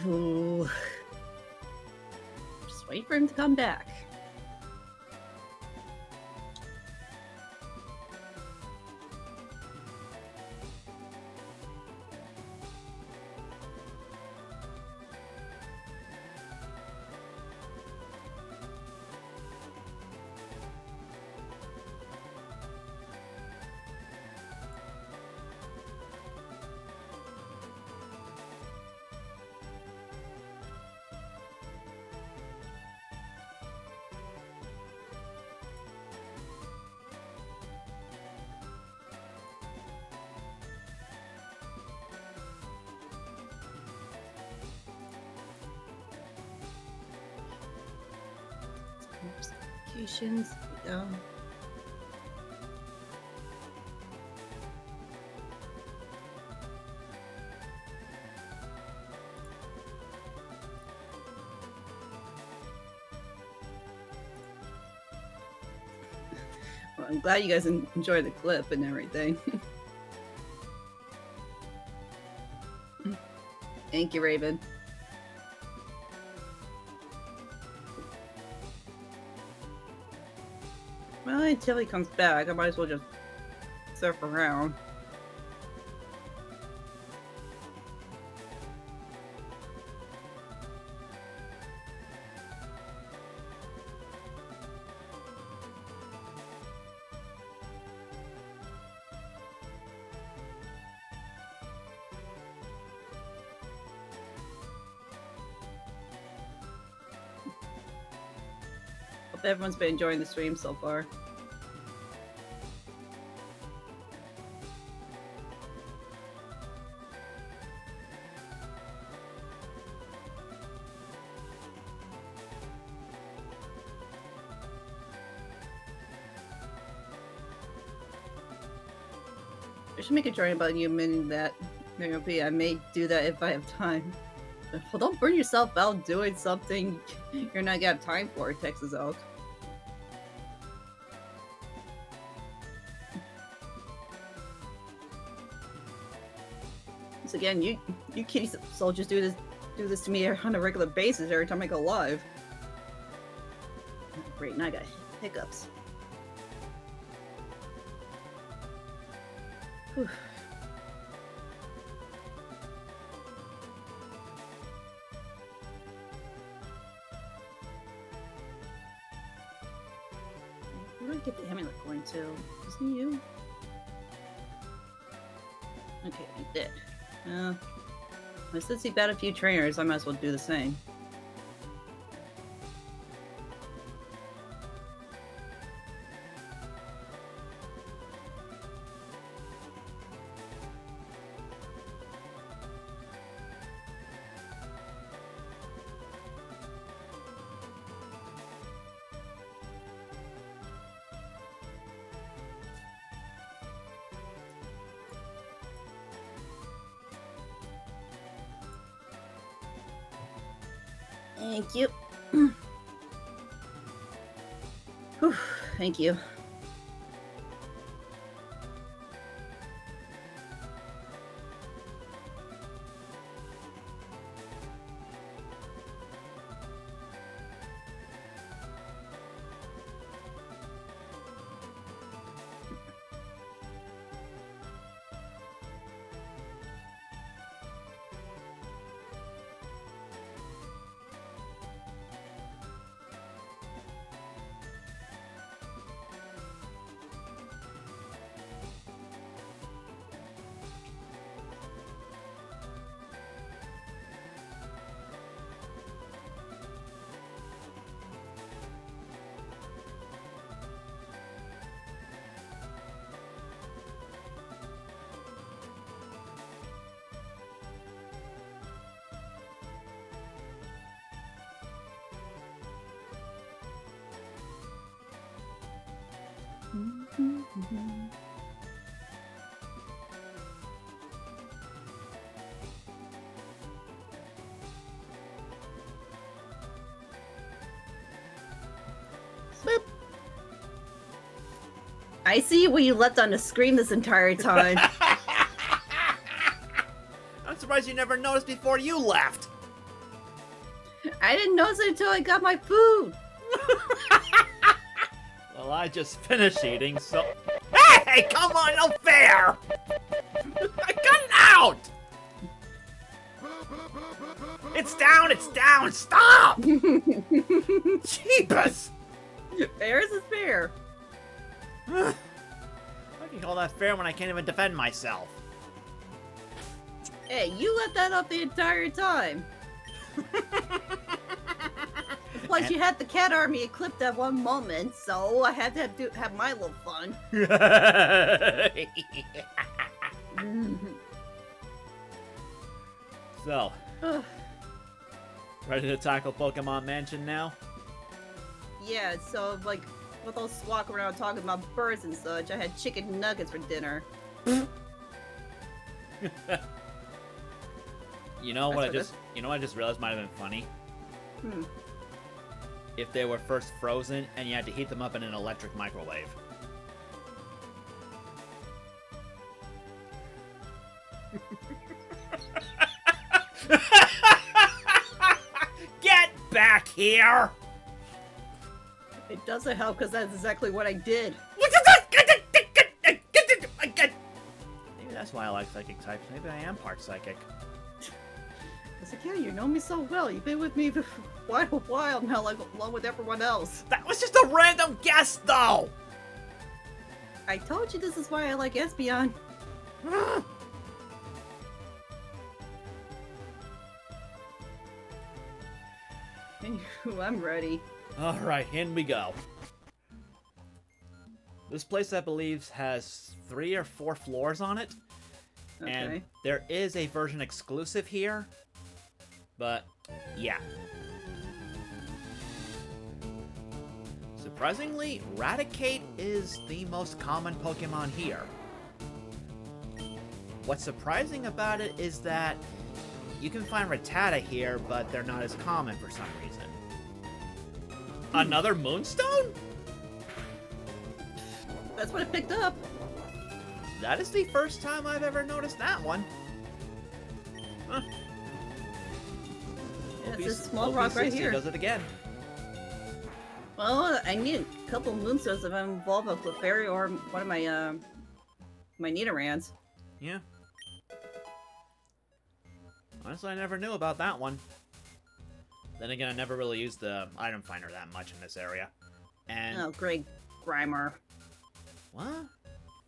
Ooh. Just wait for him to come back. Notifications. Well, I'm glad you guys enjoyed the clip and everything. Thank you, Raven. Well, until he comes back, I might as well just surf around. Hope everyone's been enjoying the stream so far. I should make a drawing about you admitting that. I may do that if I have time. Well, don't burn yourself out doing something you're not gonna have time for, Texas Oak. Once again, you kitty soldiers do this to me on a regular basis every time I go live. Great, now I got hiccups. Whew. Where did I get the amulet going to? Wasn't you? Okay, I did. Since he bat a few trainers, I might as well do the same. Thank you. Whew. Thank you. Boop. I see what you left on the screen this entire time. I'm surprised you never noticed before you left. I didn't notice it until I got my food. Well, I just finished eating, so... Hey, come on, no fair! I got it out! It's down, stop! Jeebus! Fair is fair. I can call that fair when I can't even defend myself. Hey, you left that up the entire time. Plus, you had the cat army equipped at one moment, so I had to have my little fun. So, ready to tackle Pokemon Mansion now? Yeah, so, like, with us walking around talking about birds and such, I had chicken nuggets for dinner. You know what That's I just realized might have been funny? Hmm. If they were first frozen and you had to heat them up in an electric microwave. Get back here! It doesn't help because that's exactly what I did. Maybe that's why I like psychic types. Maybe I am part psychic. I was like, yeah, you know me so well. You've been with me for quite a while now, like, along with everyone else. That was just a random guess, though! I told you this is why I like Espeon. Anywho, I'm ready. Alright, in we go. This place, I believe, has 3 or 4 floors on it. Okay. And there is a version exclusive here. But, yeah. Surprisingly, Raticate is the most common Pokemon here. What's surprising about it is that you can find Rattata here, but they're not as common for some reason. Another Moonstone? That's what I picked up. That is the first time I've ever noticed that one. Huh. Yeah, OP it's a small rock right 60 here. does it again. Well, I need a couple Moonstones if I'm involved with Clefairy or one of my, my Nidorans. Yeah. Honestly, I never knew about that one. Then again, I never really used the item finder that much in this area. And... Oh, great. Grimer. What?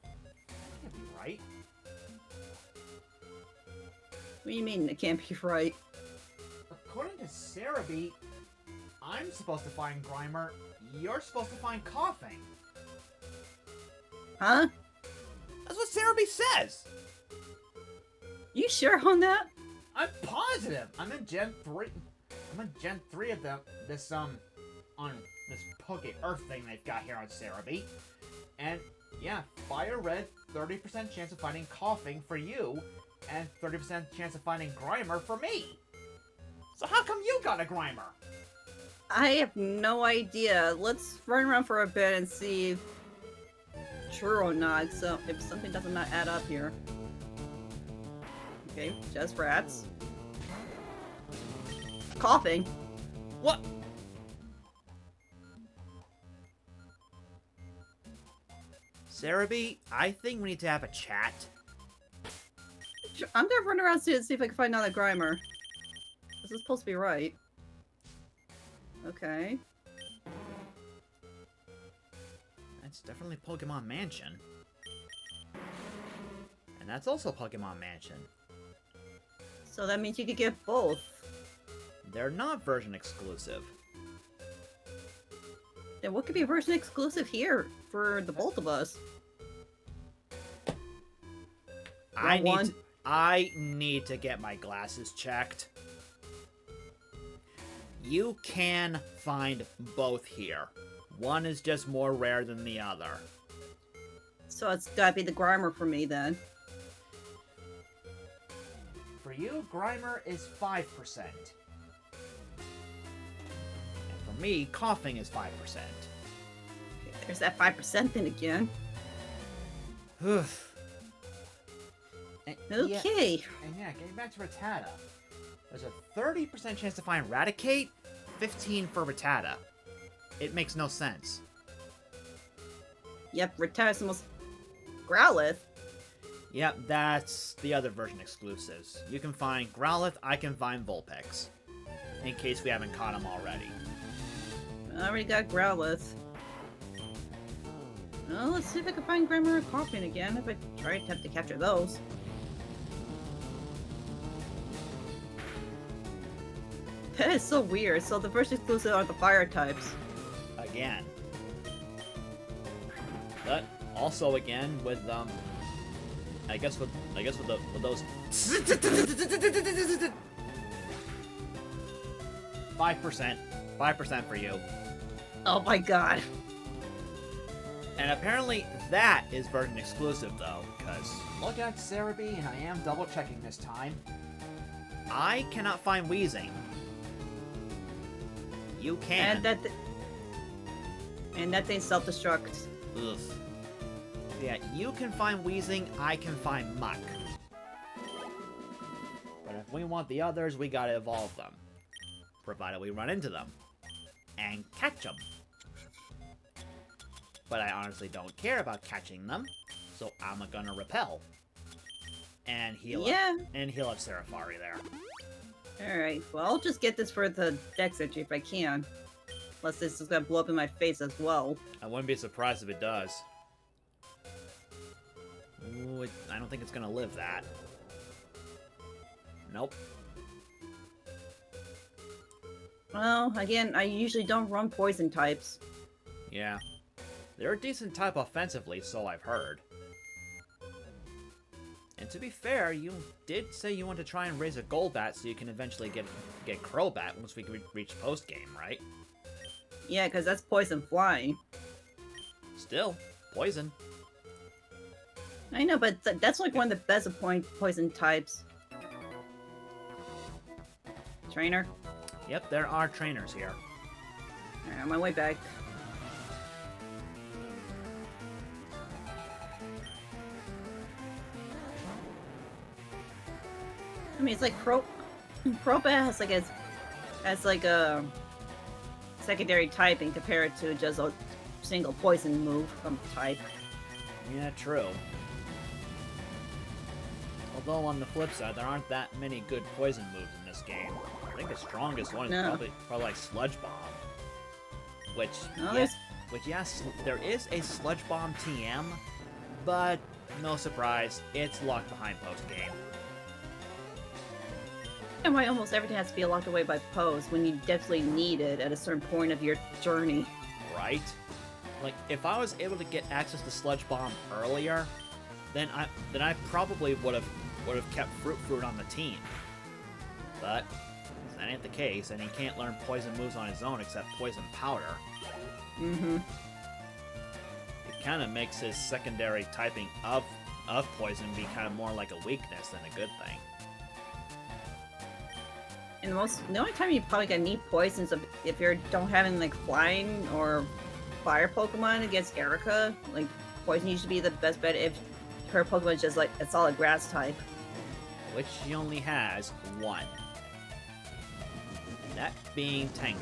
That can't be right. What do you mean it can't be right? According to Cerebi, I'm supposed to find Grimer, you're supposed to find Coughing. Huh? That's what Cerebi says! You sure on that? I'm positive! I'm in Gen 3. I'm in Gen 3 of this on this Poke Earth thing they've got here on Cerebi. And, yeah, FireRed, 30% chance of finding Coughing for you, and 30% chance of finding Grimer for me. So how come you got a Grimer? I have no idea. Let's run around for a bit and see if true or not. So if something does not add up here. Okay, just rats. Coughing. What? Cerebi, I think we need to have a chat. I'm gonna run around see if I can find another Grimer. This is supposed to be right. Okay. That's definitely Pokemon Mansion. And that's also Pokemon Mansion. So that means you could get both. They're not version exclusive. Then what could be version exclusive here for the both of us? I need to get my glasses checked. You can find both here. One is just more rare than the other. So it's gotta be the Grimer for me then. For you, Grimer is 5%. And for me, coughing is 5%. There's that 5% then again. Okay. And yeah, getting back to Rattata. There's a 30% chance to find Raticate, 15 for Rattata. It makes no sense. Yep, Rattata's the most... Growlithe? Yep, that's the other version exclusives. You can find Growlithe, I can find Vulpix. In case we haven't caught them already. I already got Growlithe. Well, let's see if I can find Grimer and Coughing again, if I try to attempt to capture those. That is so weird. So the first exclusive are the fire types. Again. But also again with I guess with those 5% for you. Oh my god. And apparently that is version exclusive though, because look at Cerebi, and I am double checking this time. I cannot find Weezing. You can. And that thing self-destructs. Ugh. Yeah, you can find Weezing, I can find Muck. But if we want the others, we gotta evolve them. Provided we run into them. And catch them. But I honestly don't care about catching them, so I'm gonna repel. And heal up. And heal up Serafari there. Alright, well I'll just get this for the Dex entry if I can. Unless this is gonna blow up in my face as well. I wouldn't be surprised if it does. Ooh, I don't think it's gonna live that. Nope. Well, again, I usually don't run poison types. Yeah. They're a decent type offensively, so I've heard. And to be fair, you did say you want to try and raise a Golbat so you can eventually get Crobat once we reach post-game, right? Yeah, because that's poison flying. Still, poison. I know, but that's like one of the best poison types. Trainer? Yep, there are trainers here. Alright, on my way back. I mean, it's like Crobat has like a secondary typing compared to just a single poison move type. Yeah, true. Although on the flip side, there aren't that many good poison moves in this game. I think the strongest one is probably like Sludge Bomb. Which, yes, there is a Sludge Bomb TM, but no surprise, it's locked behind post-game. And why almost everything has to be locked away by pose when you definitely need it at a certain point of your journey. Right? Like, if I was able to get access to Sludge Bomb earlier, then I probably would have kept Fruit on the team. But that ain't the case, and he can't learn poison moves on his own except Poison Powder. Mm-hmm. It kind of makes his secondary typing of poison be kind of more like a weakness than a good thing. And the only time you probably gonna need poisons if you're don't having like flying or fire Pokemon against Erica. Like poison used to be the best bet if her Pokemon is just like a solid grass type. Which she only has one. That being Tangela.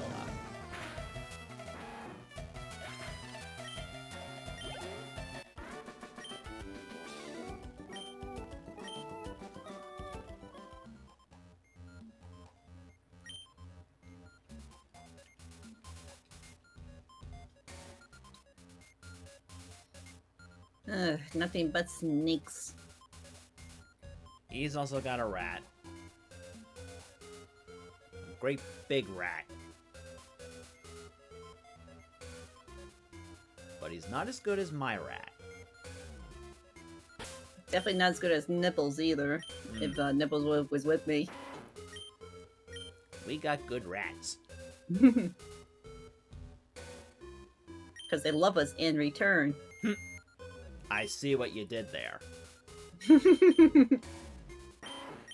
Ugh, nothing but snakes. He's also got a rat. A great big rat. But he's not as good as my rat. Definitely not as good as Nipples either. If Nipples was with me. We got good rats. Because they love us in return. I see what you did there.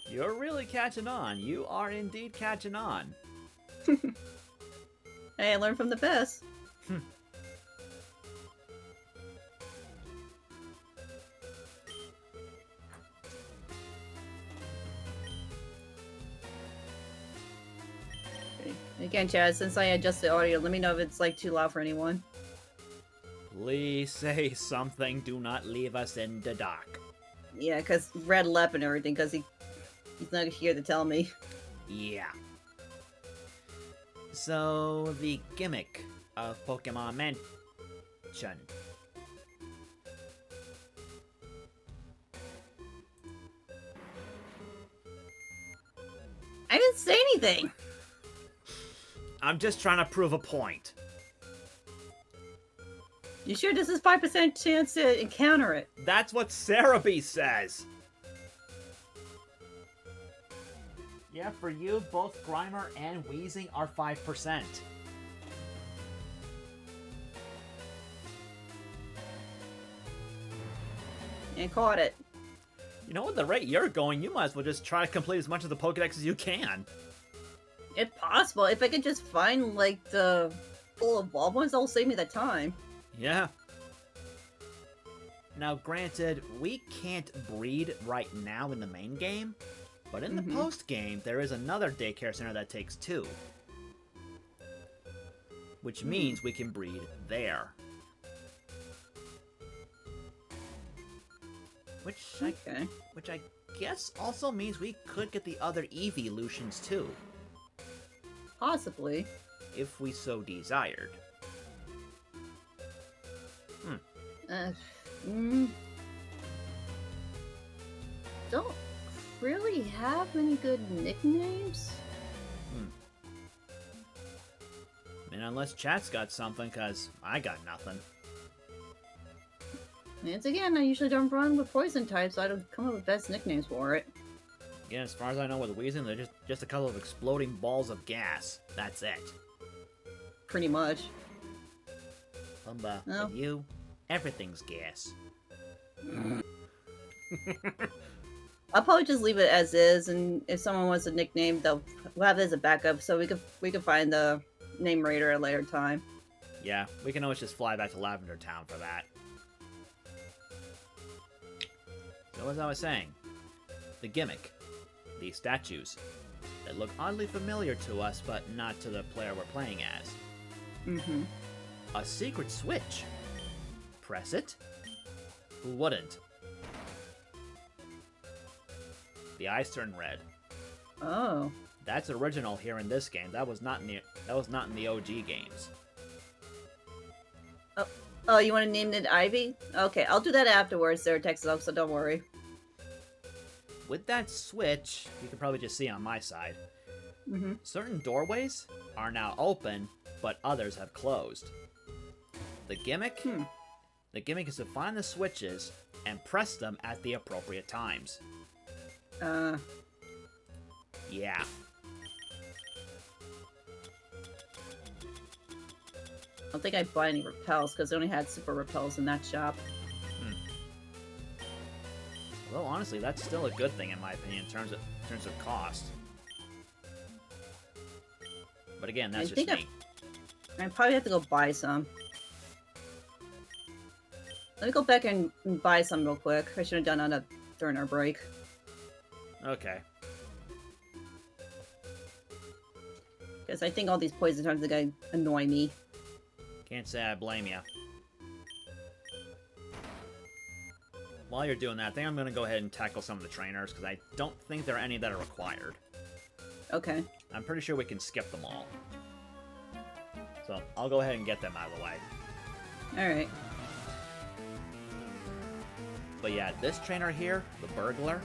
You're really catching on. You are indeed catching on. Hey, I learned from the best. Okay. Again, Chad, since I adjust the audio, let me know if it's like too loud for anyone. Please say something. Do not leave us in the dark. Yeah, because Red left and everything, because he's not here to tell me. Yeah. So, the gimmick of Pokemon Mansion. I didn't say anything! I'm just trying to prove a point. You sure this is 5% chance to encounter it? That's what Cerebi says. Yeah, for you, both Grimer and Wheezing are 5%. And caught it. You know, at the rate you're going, you might as well just try to complete as much of the Pokedex as you can. If possible, if I could just find, like, the full evolved ones, that'll save me the time. Yeah. Now, granted, we can't breed right now in the main game, but in the post-game, there is another daycare center that takes 2. Which means we can breed there. Which I guess also means we could get the other evolutions too. Possibly. If we so desired. Don't really have any good nicknames. I mean, unless chat's got something, cause I got nothing. Once again, I usually don't run with poison types, so I don't come up with best nicknames for it. Again, as far as I know with Weezing, they're just a couple of exploding balls of gas. That's it. Pretty much. Pumba, No. with you, everything's gas. I'll probably just leave it as is, and if someone wants a nickname, we'll have it as a backup, so we can find the name raider at a later time. Yeah, we can always just fly back to Lavender Town for that. So as I was saying, the gimmick, these statues, that look oddly familiar to us, but not to the player we're playing as. A secret switch. Press it. Who wouldn't? The eyes turn red. Oh. That's original here in this game. That was not in the OG games. Oh, you want to name it Ivy? Okay, I'll do that afterwards there, Texas, so don't worry. With that switch, you can probably just see on my side, certain doorways are now open, but others have closed. The gimmick? The gimmick is to find the switches and press them at the appropriate times. Yeah. I don't think I bought any repels, because they only had super repels in that shop. Although honestly, that's still a good thing in my opinion in terms of cost. But again, that's I just think me. I probably have to go buy some. Let me go back and buy some real quick. I should have done that during our break. Okay. Because I think all these poison types are gonna annoy me. Can't say I blame you. While you're doing that, I think I'm going to go ahead and tackle some of the trainers, because I don't think there are any that are required. Okay. I'm pretty sure we can skip them all. So, I'll go ahead and get them out of the way. Alright. But yeah, this trainer here, the Burglar,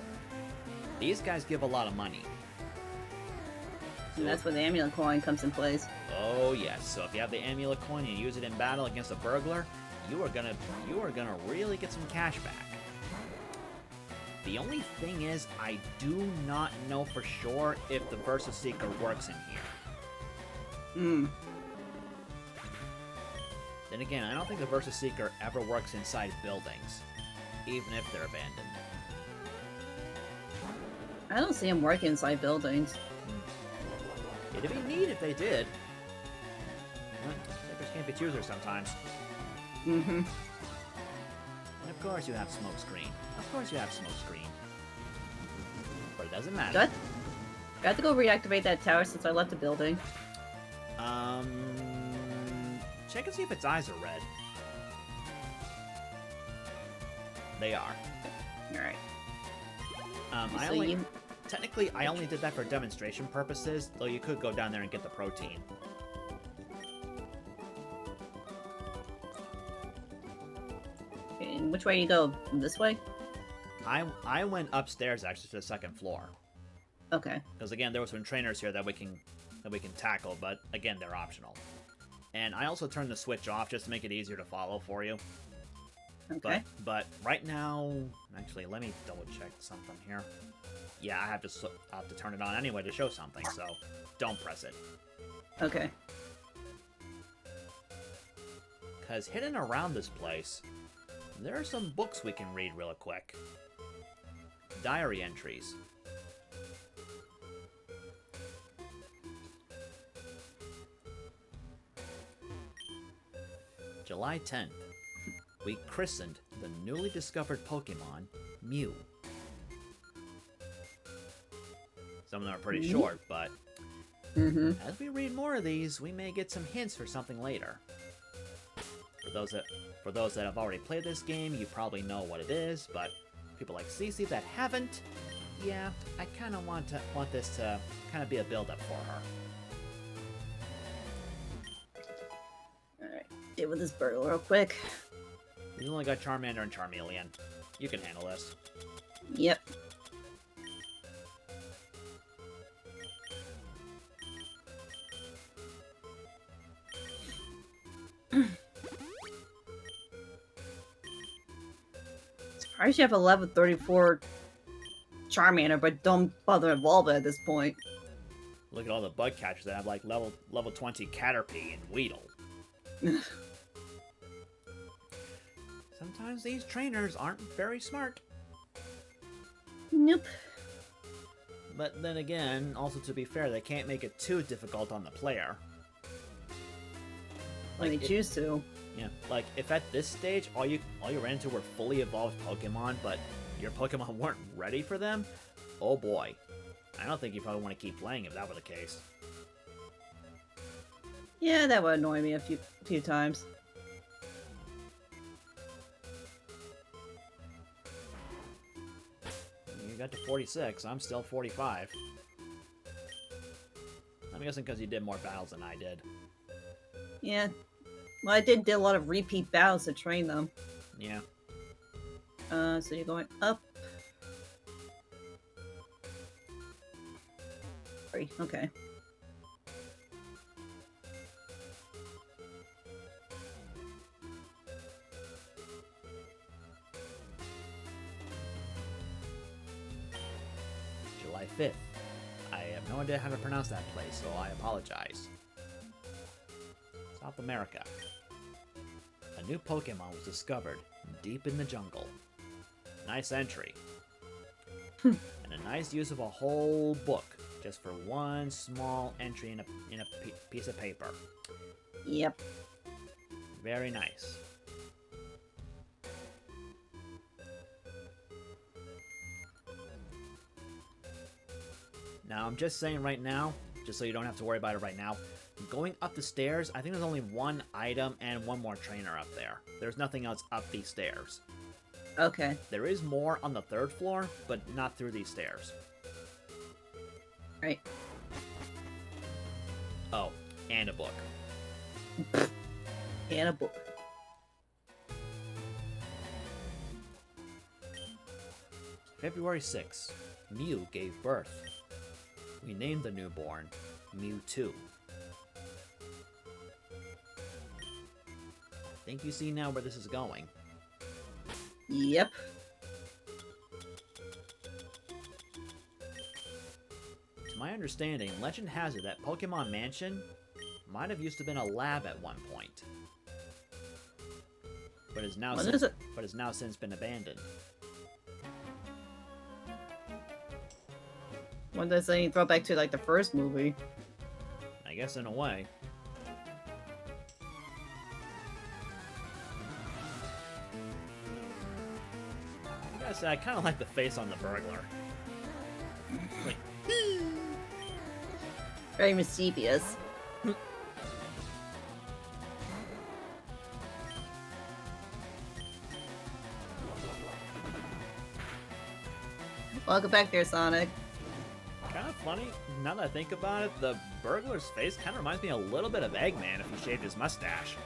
these guys give a lot of money. And that's where the amulet coin comes in place. Oh yes, so if you have the amulet coin and you use it in battle against a burglar, you are gonna really get some cash back. The only thing is, I do not know for sure if the Versus Seeker works in here. Hmm. Then again, I don't think the Versus Seeker ever works inside buildings, even if they're abandoned. I don't see him working inside buildings. It'd be neat if they did. But Seekers can't be choosers sometimes. Mm-hmm. And of course you have Smokescreen. Of course you have Smokescreen. But it doesn't matter. Good. I have to go reactivate that tower since I left the building. Check and see if its eyes are red. They are. Alright. Technically, I only did that for demonstration purposes, though you could go down there and get the protein. Okay, and which way you go? This way? I went upstairs actually to the second floor. Okay. Because again, there were some trainers here that we can tackle, but again, they're optional. And I also turned the switch off just to make it easier to follow for you. Okay. But right now, actually, let me double check something here. Yeah, I have to turn it on anyway to show something, so don't press it. Okay. Because hidden around this place, there are some books we can read real quick. Diary entries. July 10th. We christened the newly discovered Pokemon Mew. Some of them are pretty short, but as we read more of these, we may get some hints for something later. For those that have already played this game, you probably know what it is, but people like CC that haven't, yeah, I kind of want this to kind of be a build-up for her. Alright. Deal with this burglar real quick. We've only got Charmander and Charmeleon. You can handle this. Yep. Surprised you have a level 34 Charmander, but don't bother evolve it at this point. Look at all the bug catchers that have like level 20 Caterpie and Weedle. Sometimes these trainers aren't very smart. Nope. But then again, also to be fair, they can't make it too difficult on the player. When they choose to. Yeah, like if at this stage all you ran into were fully evolved Pokemon, but your Pokemon weren't ready for them, oh boy. I don't think you probably want to keep playing if that were the case. Yeah, that would annoy me a few times. You got to 46, I'm still 45. I'm guessing because you did more battles than I did. Yeah. Well, I did a lot of repeat battles to train them. Yeah. So you're going up. Okay. July 5th. I have no idea how to pronounce that place, so I apologize. South America. A new Pokemon was discovered deep in the jungle. Nice entry. And a nice use of a whole book Just for one small entry in a piece of paper. Yep. Very nice. Now, I'm just saying right now, just so you don't have to worry about it right now, going up the stairs, I think there's only one item and one more trainer up there. There's nothing else up these stairs. Okay. There is more on the 3rd floor, but not through these stairs. Right. Oh, and a book. And a book. February 6th, Mew gave birth. We named the newborn Mewtwo. I think you see now where this is going. Yep. To my understanding, legend has it that Pokemon Mansion might have used to been a lab at one point. But is now What is it? but has now since been abandoned. What does that throw back to like the first movie? I guess in a way. I gotta say, I kind of like the face on the burglar. Like, Very mischievous. Welcome back there, Sonic. kind of funny, now that I think about it, the burglar's face kind of reminds me a little bit of Eggman if he shaved his mustache.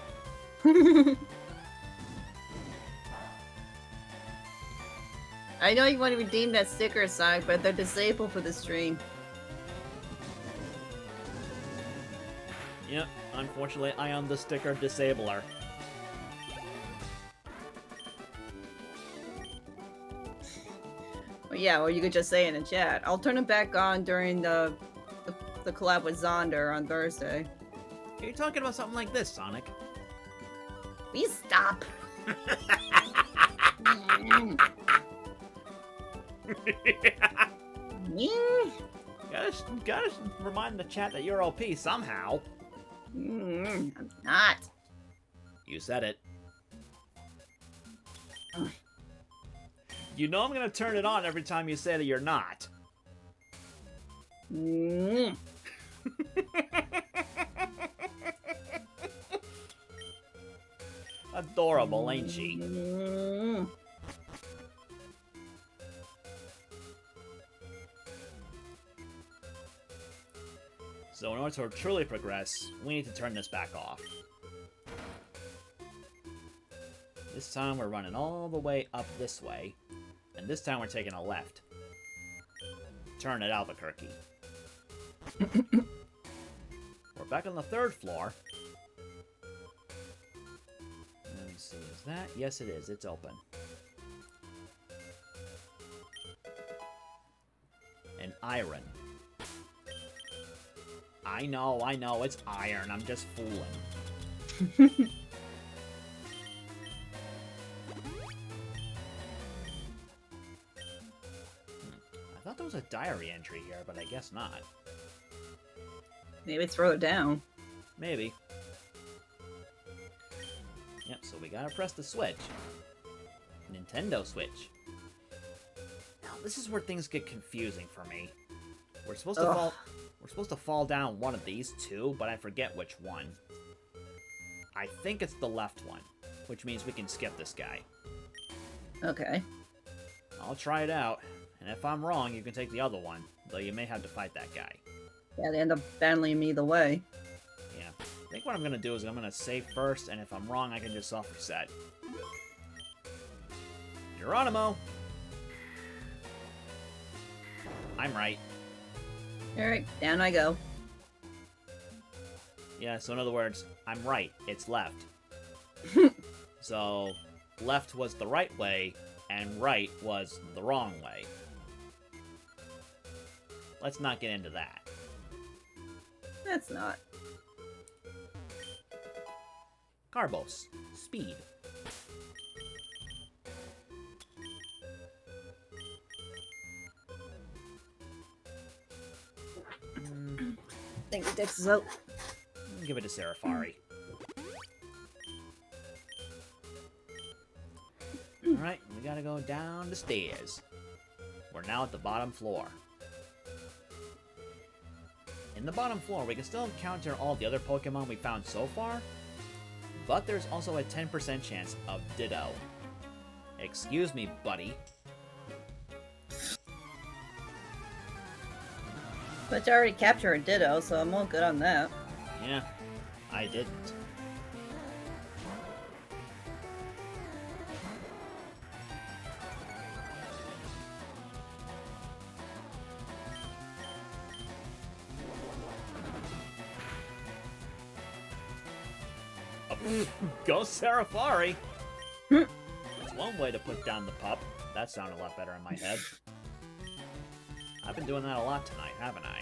I know you want to redeem that sticker, Sonic, but they're disabled for the stream. Yep, unfortunately, I am the sticker disabler. Well, yeah, or you could just say it in chat. I'll turn it back on during the collab with Zonder on Thursday. Are you talking about something like this, Sonic? Please stop. Gotta remind the chat that you're OP somehow. I'm not. You said it. You know I'm gonna turn it on every time you say that you're not. Adorable, ain't she? So in order to truly progress, we need to turn this back off. This time we're running all the way up this way, and this time we're taking a left. Turn it, Albuquerque. We're back on the 3rd floor. Let me see, is that? Yes, it is. It's open. An iron. I know, it's iron. I'm just fooling. I thought there was a diary entry here, but I guess not. Maybe throw it down. Maybe. Yep, so we gotta press the switch. Nintendo Switch. Now, this is where things get confusing for me. We're supposed to fall down one of these two, but I forget which one. I think it's the left one, which means we can skip this guy. Okay. I'll try it out, and if I'm wrong, you can take the other one, though you may have to fight that guy. Yeah, they end up battling me either way. Yeah. I think what I'm gonna do is I'm gonna save first, and if I'm wrong, I can just soft reset. Geronimo! I'm right. Alright, down I go. Yeah, so in other words, I'm right. It's left. So, left was the right way, and right was the wrong way. Let's not get into that. That's not. Carbos. Speed. think the Dex is out. Give it to Serafari. Alright, we gotta go down the stairs. We're now at the bottom floor. In the bottom floor, we can still encounter all the other Pokemon we found so far, but there's also a 10% chance of Ditto. Excuse me, buddy. But you already captured a Ditto, so I'm all good on that. Yeah, I didn't. Go Serafari! That's one way to put down the pup. That sounded a lot better in my head. I've been doing that a lot tonight, haven't I?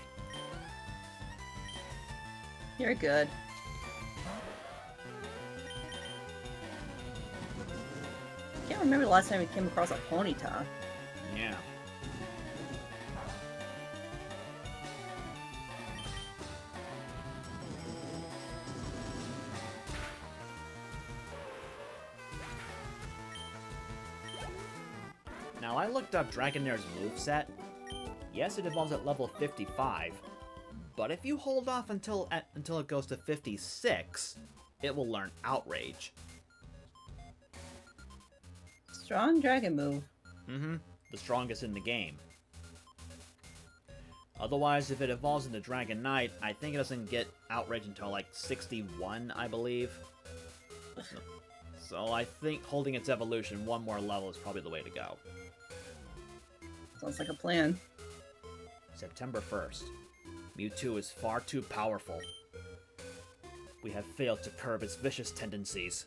You're good. Can't remember the last time we came across a Ponyta. Yeah. Now, I looked up Dragonair's moveset. Yes, it evolves at level 55, but if you hold off until it goes to 56, it will learn Outrage. Strong dragon move. Mm-hmm. The strongest in the game. Otherwise, if it evolves into Dragon Knight, I think it doesn't get Outrage until like 61, I believe. So I think holding its evolution one more level is probably the way to go. Sounds like a plan. September 1st. Mewtwo is far too powerful. We have failed to curb its vicious tendencies.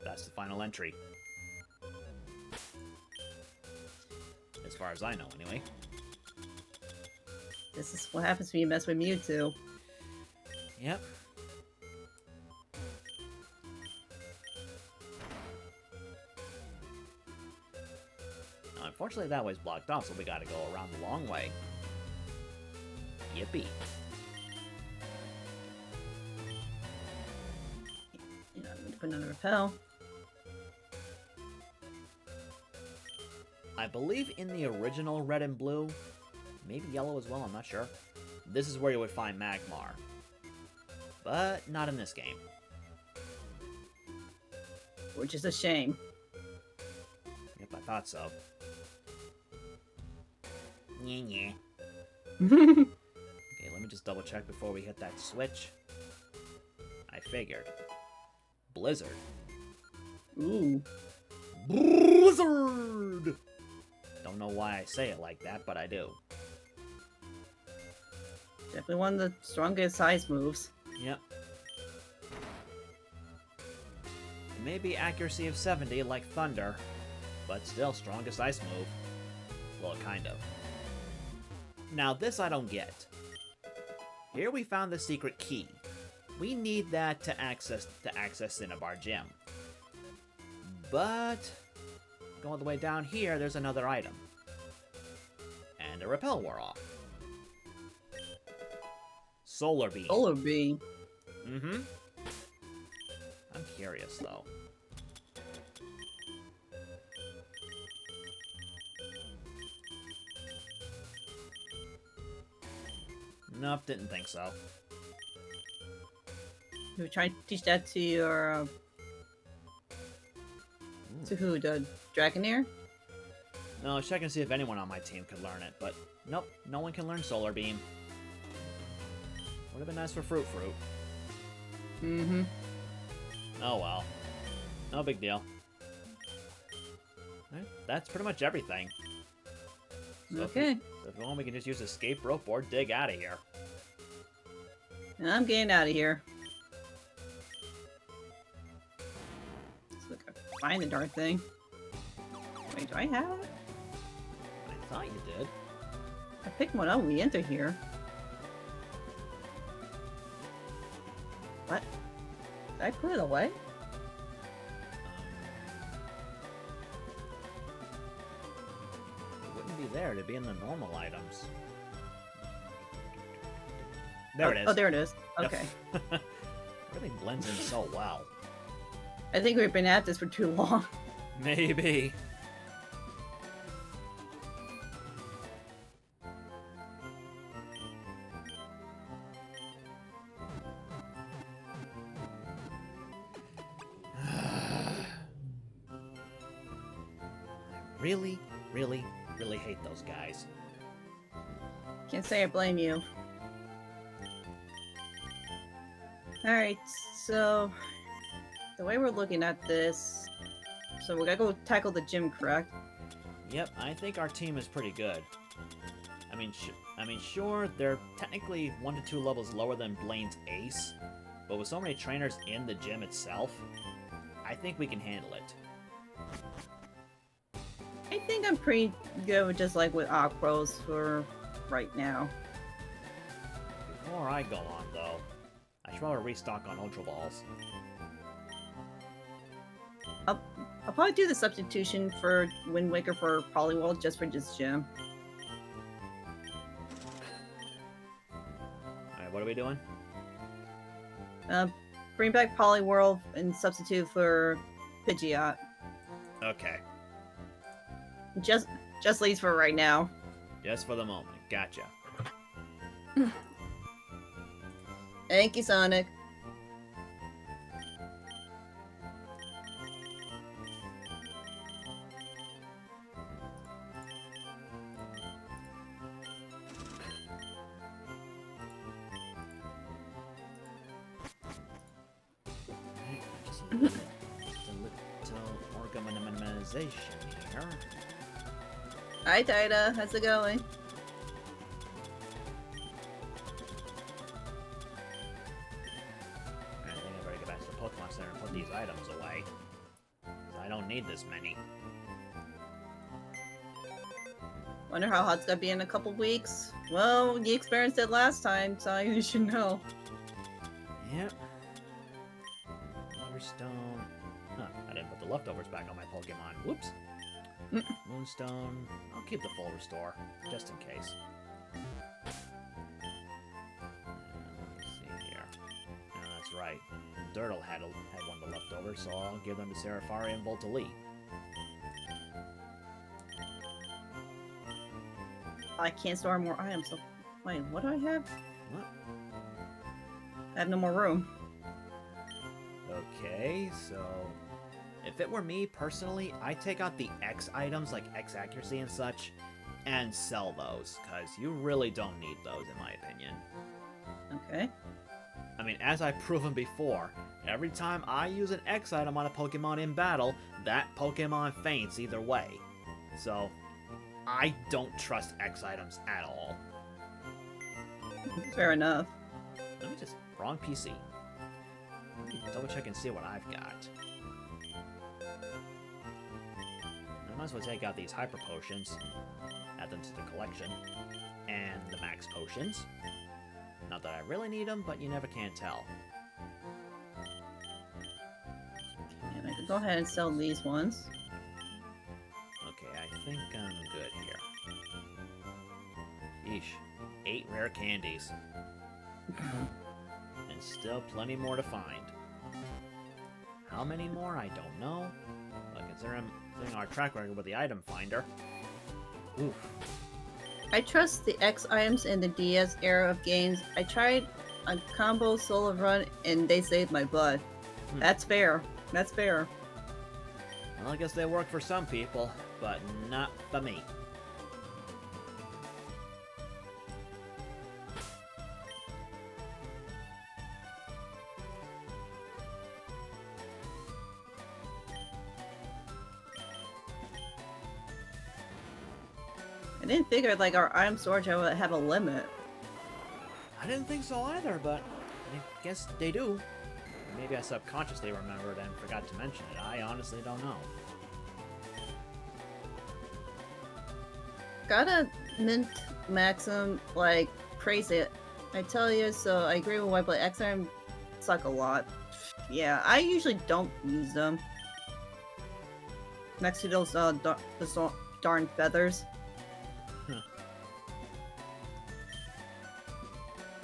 That's the final entry. As far as I know, anyway. This is what happens when you mess with Mewtwo. Yep. Now, unfortunately, that way's blocked off, so we gotta go around the long way. Yippee. You know, I'm gonna put another repel. I believe in the original Red and Blue, maybe Yellow as well, I'm not sure, this is where you would find Magmar. But not in this game. Which is a shame. Yep, I thought so. Yeah. Okay, let me just double check before we hit that switch. I figured. Blizzard. Ooh. Blizzard! Don't know why I say it like that, but I do. Definitely one of the strongest ice moves. Yep. It may be accuracy of 70 like Thunder, but still strongest ice move. Well, kind of. Now this I don't get. Here we found the secret key. We need that to access Cinnabar Gym. But going the way down here, there's another item. And a repel wore off. Solar Beam. Solar Beam. Mm-hmm. I'm curious, though. Nope, didn't think so. You were trying to teach that to your... to who? The Dragonair? No, I was checking to see if anyone on my team could learn it, but nope, no one can learn Solar Beam. Would have been nice for Fruit. Mm-hmm. Oh well. No big deal. Alright, that's pretty much everything. So Okay. if you want, we can just use escape rope or dig out of here. I'm getting out of here. Let's look up. Find the darn thing. Wait, do I have it? I thought you did. I picked one up when we enter here. What? Did I put it away? It wouldn't be there to be in the normal items. There it is. Oh, there it is. Yep. Okay. Everything blends in so well. I think we've been at this for too long. Maybe. I really, really, really hate those guys. Can't say I blame you. Alright, so the way we're looking at this, so we gotta go tackle the gym, correct? Yep, I think our team is pretty good. I mean, sure, they're technically 1 to 2 levels lower than Blaine's Ace, but with so many trainers in the gym itself, I think we can handle it. I think I'm pretty good with just like with Aquos for right now. Before I go on, though, I should probably restock on Ultra Balls. I'll probably do the substitution for Wind Waker for Poliwhirl just for this gym. Alright, what are we doing? Bring back Poliwhirl and substitute for Pidgeot. Okay, Just leaves for right now. just for the moment. Gotcha. Thank you, Sonic. Just a little organization here. Hi, Taida. How's it going? I think I better get back to the Pokemon Center and put these items away. 'Cause I don't need this many. Wonder how hot it's gonna be in a couple weeks. Well, you experienced it last time, so you should know. Yep. Waterstone. Huh, I didn't put the leftovers back on my Pokemon. Whoops. Moonstone. I'll keep the full restore, just in case. Let's see here. That's right. Dirtle had one of the leftovers, so I'll give them to Serafari and Voltoli. I can't store more items, so... Wait, what do I have? What? I have no more room. Okay, so... If it were me, personally, I'd take out the X items, like X accuracy and such, and sell those, because you really don't need those, in my opinion. Okay. I mean, as I've proven before, every time I use an X item on a Pokemon in battle, that Pokemon faints either way. So, I don't trust X items at all. Fair enough. Let me just... Wrong PC. Let me double check and see what I've got. I might as well take out these Hyper Potions, add them to the collection, and the Max Potions. Not that I really need them, but you never can tell. And I can go ahead and sell these ones. Okay, I think I'm good here. Yeesh. 8 rare candies. And still plenty more to find. How many more? I don't know. But considering our track record with the item finder. Oof. I trust the X items in the DS era of games. I tried a combo solo run and they saved my butt. That's fair. That's fair. Well, I guess they work for some people, but not for me. I didn't figure like our item storage would have a limit. I didn't think so either, but I guess they do. Maybe I subconsciously remembered and forgot to mention it. I honestly don't know. Gotta mint maxim like crazy. I tell you, so I agree with WhiteBlade. XM suck a lot. Yeah, I usually don't use them. Next to those darn feathers.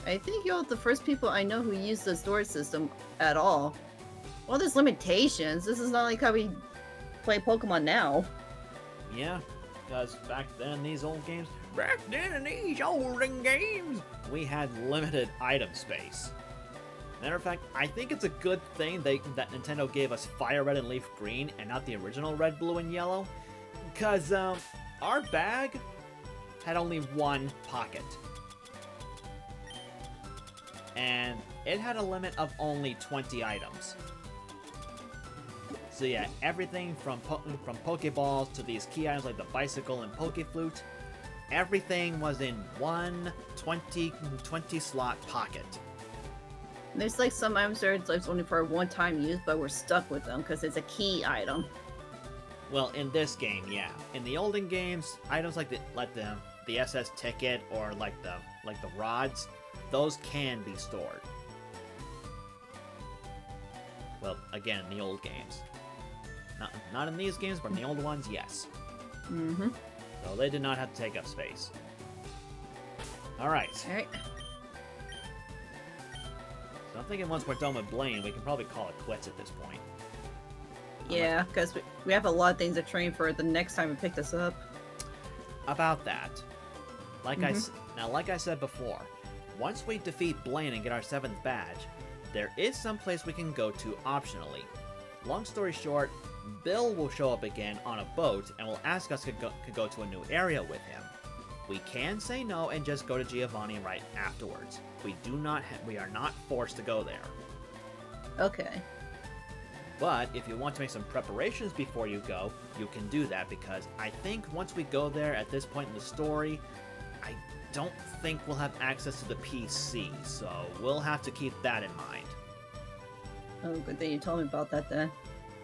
I think you're the first people I know who use the storage system at all. Well, there's limitations. This is not like how we play Pokemon now. Yeah, because back then in these olden games, we had limited item space. Matter of fact, I think it's a good thing that Nintendo gave us FireRed and LeafGreen and not the original Red, Blue, and Yellow. Because our bag had only one pocket. And it had a limit of only 20 items. So yeah, everything from Pokeballs to these key items like the bicycle and Pokeflute, everything was in one 20 slot pocket. There's like some items that are like only for a one-time use, but we're stuck with them because it's a key item. Well, in this game, yeah. In the olden games, items like the SS ticket or like the rods, those can be stored. Well, again, in the old games. Not in these games, but in the old ones, yes. Mm-hmm. So they did not have to take up space. Alright. Alright. So I'm thinking once we're done with Blaine, we can probably call it quits at this point. Yeah, because we have a lot of things to train for the next time we pick this up. About that. Like I said before, once we defeat Blaine and get our 7th badge, there is some place we can go to optionally. Long story short, Bill will show up again on a boat and will ask us to go to a new area with him. We can say no and just go to Giovanni right afterwards. We are not forced to go there. Okay. But if you want to make some preparations before you go, you can do that, because I think once we go there at this point in the story, I don't think we'll have access to the PC, so we'll have to keep that in mind. Oh, good thing you told me about that then.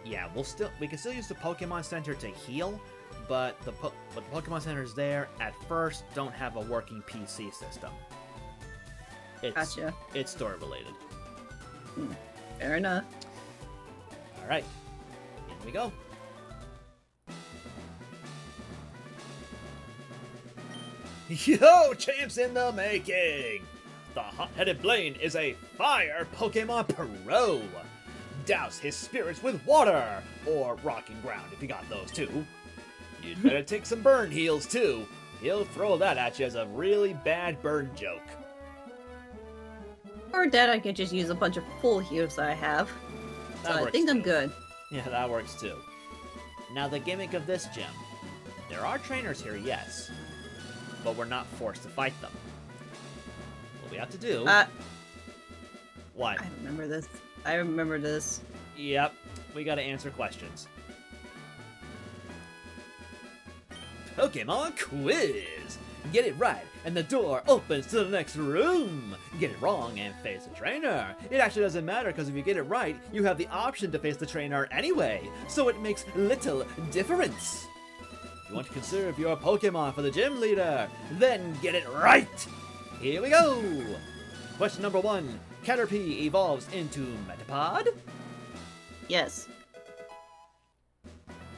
Yeah, we can still use the Pokemon Center to heal, but the Pokemon Centers there at first don't have a working PC system. Gotcha. It's story related. Fair enough. All right, in we go. Yo, champs in the making! The hot-headed Blaine is a fire Pokemon pro! Douse his spirits with water, or rock and ground if you got those too. You'd better take some burn heals too. He'll throw that at you as a really bad burn joke. Or that I could just use a bunch of full heals I have. So I think I'm good. Yeah, that works too. Now the gimmick of this gym. There are trainers here, yes, but we're not forced to fight them. What we have to do... What? I remember this. I remember this. Yep, we gotta answer questions. Pokemon Quiz! Get it right, and the door opens to the next room! Get it wrong and face the trainer! It actually doesn't matter, because if you get it right, you have the option to face the trainer anyway, so it makes little difference! If you want to conserve your Pokemon for the gym leader, then get it right! Here we go! Question number 1. Caterpie evolves into Metapod? Yes.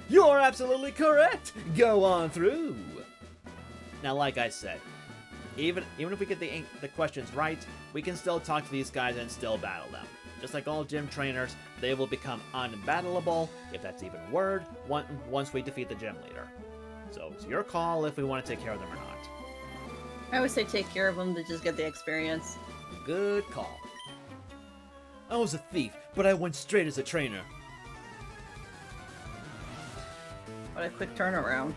You're absolutely correct! Go on through! Now, like I said, even if we get the questions right, we can still talk to these guys and still battle them. Just like all gym trainers, they will become unbattleable, if that's even a word, once we defeat the gym leader. So it's your call if we want to take care of them or not. I always say take care of them to just get the experience. Good call. I was a thief, but I went straight as a trainer. What a quick turnaround.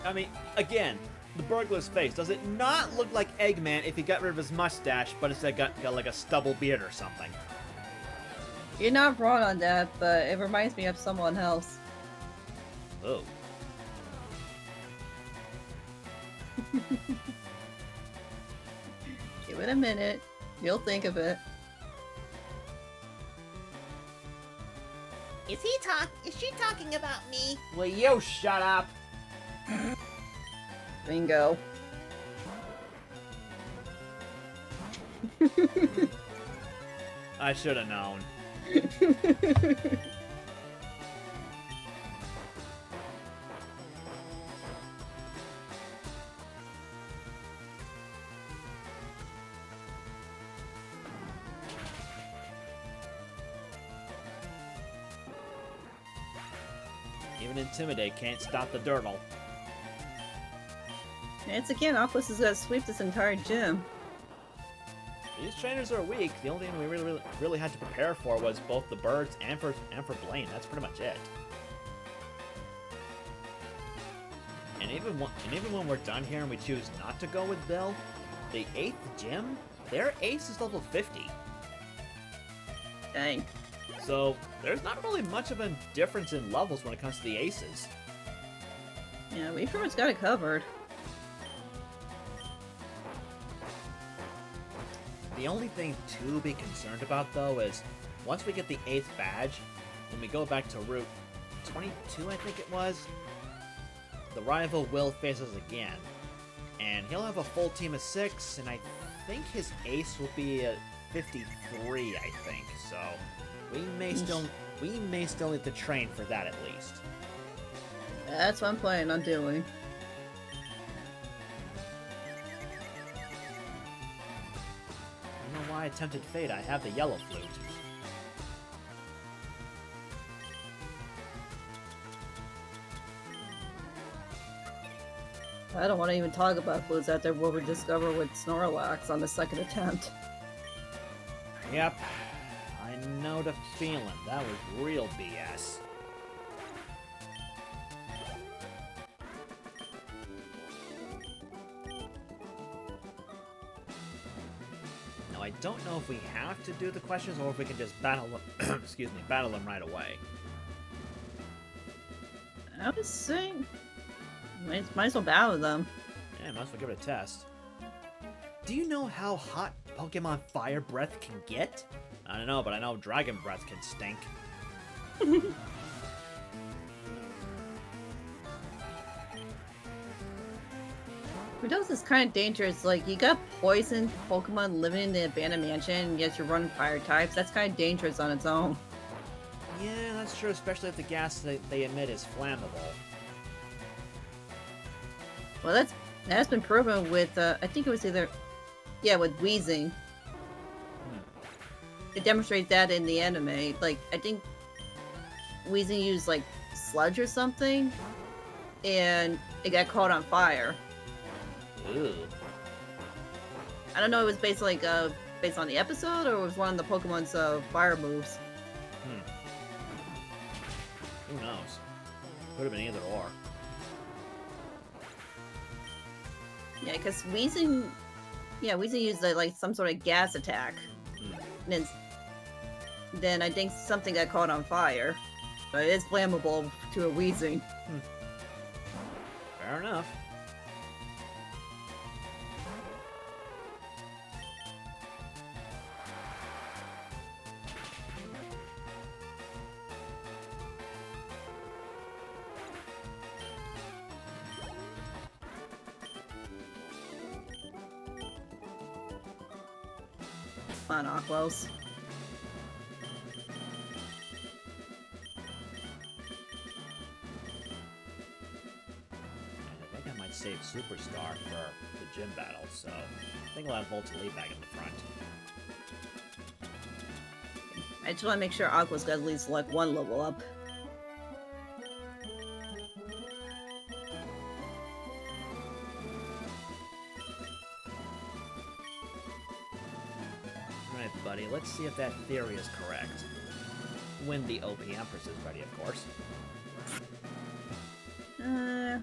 I mean, again, the burglar's face. Does it not look like Eggman if he got rid of his mustache, but instead got like a stubble beard or something? You're not wrong on that, but it reminds me of someone else. Oh. Give it a minute. You'll think of it. Is she talking about me? Will you shut up? Bingo. I should have known. Even Intimidate can't stop the Dirtle. And it's again, Aquos is gonna sweep this entire gym. These trainers are weak. The only thing we really had to prepare for was both the birds and for Blaine. That's pretty much it. And even when we're done here and we choose not to go with Bill, the 8th gym, their ace is level 50. Dang. So there's not really much of a difference in levels when it comes to the aces. Yeah, we pretty much got it covered. The only thing to be concerned about, though, is once we get the 8th badge, when we go back to Route 22, I think it was, the rival will face us again. And he'll have a full team of 6, and I think his ace will be at 53, I think. So we may still need to train for that at least. That's what I'm planning on doing. I don't know why I tempted fate. I have the yellow flute. I don't want to even talk about flutes after what we discover with Snorlax on the second attempt. Yep. I know the feeling. That was real BS. Now, I don't know if we have to do the questions or if we can just battle them, excuse me, battle them right away. I was saying, might as well battle them. Yeah, might as well give it a test. Do you know how hot Pokemon Fire Breath can get? I don't know, but I know Dragon Breath can stink. Riddles is kind of dangerous. Like, you got poison Pokemon living in the abandoned mansion, yet you're running fire types. That's kind of dangerous on its own. Yeah, that's true, especially if the gas they emit is flammable. Well, that's been proven with, I think it was either, yeah, with Wheezing. It demonstrates that in the anime. Like, I think Wheezing used, like, sludge or something, and it got caught on fire. Ooh. I don't know, it was based, like, based on the episode, or it was one of the Pokemon's, fire moves. Who knows? Could have been either or. Yeah, because Wheezing used, like, some sort of gas attack. And then I think something got caught on fire. But it is flammable to a Wheezing. Fair enough. Come on, Aquos. I think I might save Superstar for the gym battle, so I think I'll have Voltaleep back in the front. I just want to make sure Aquos got at least, like, one level up. Alright, buddy, let's see if that theory is correct. When the OP Empress is ready, of course. Yeah,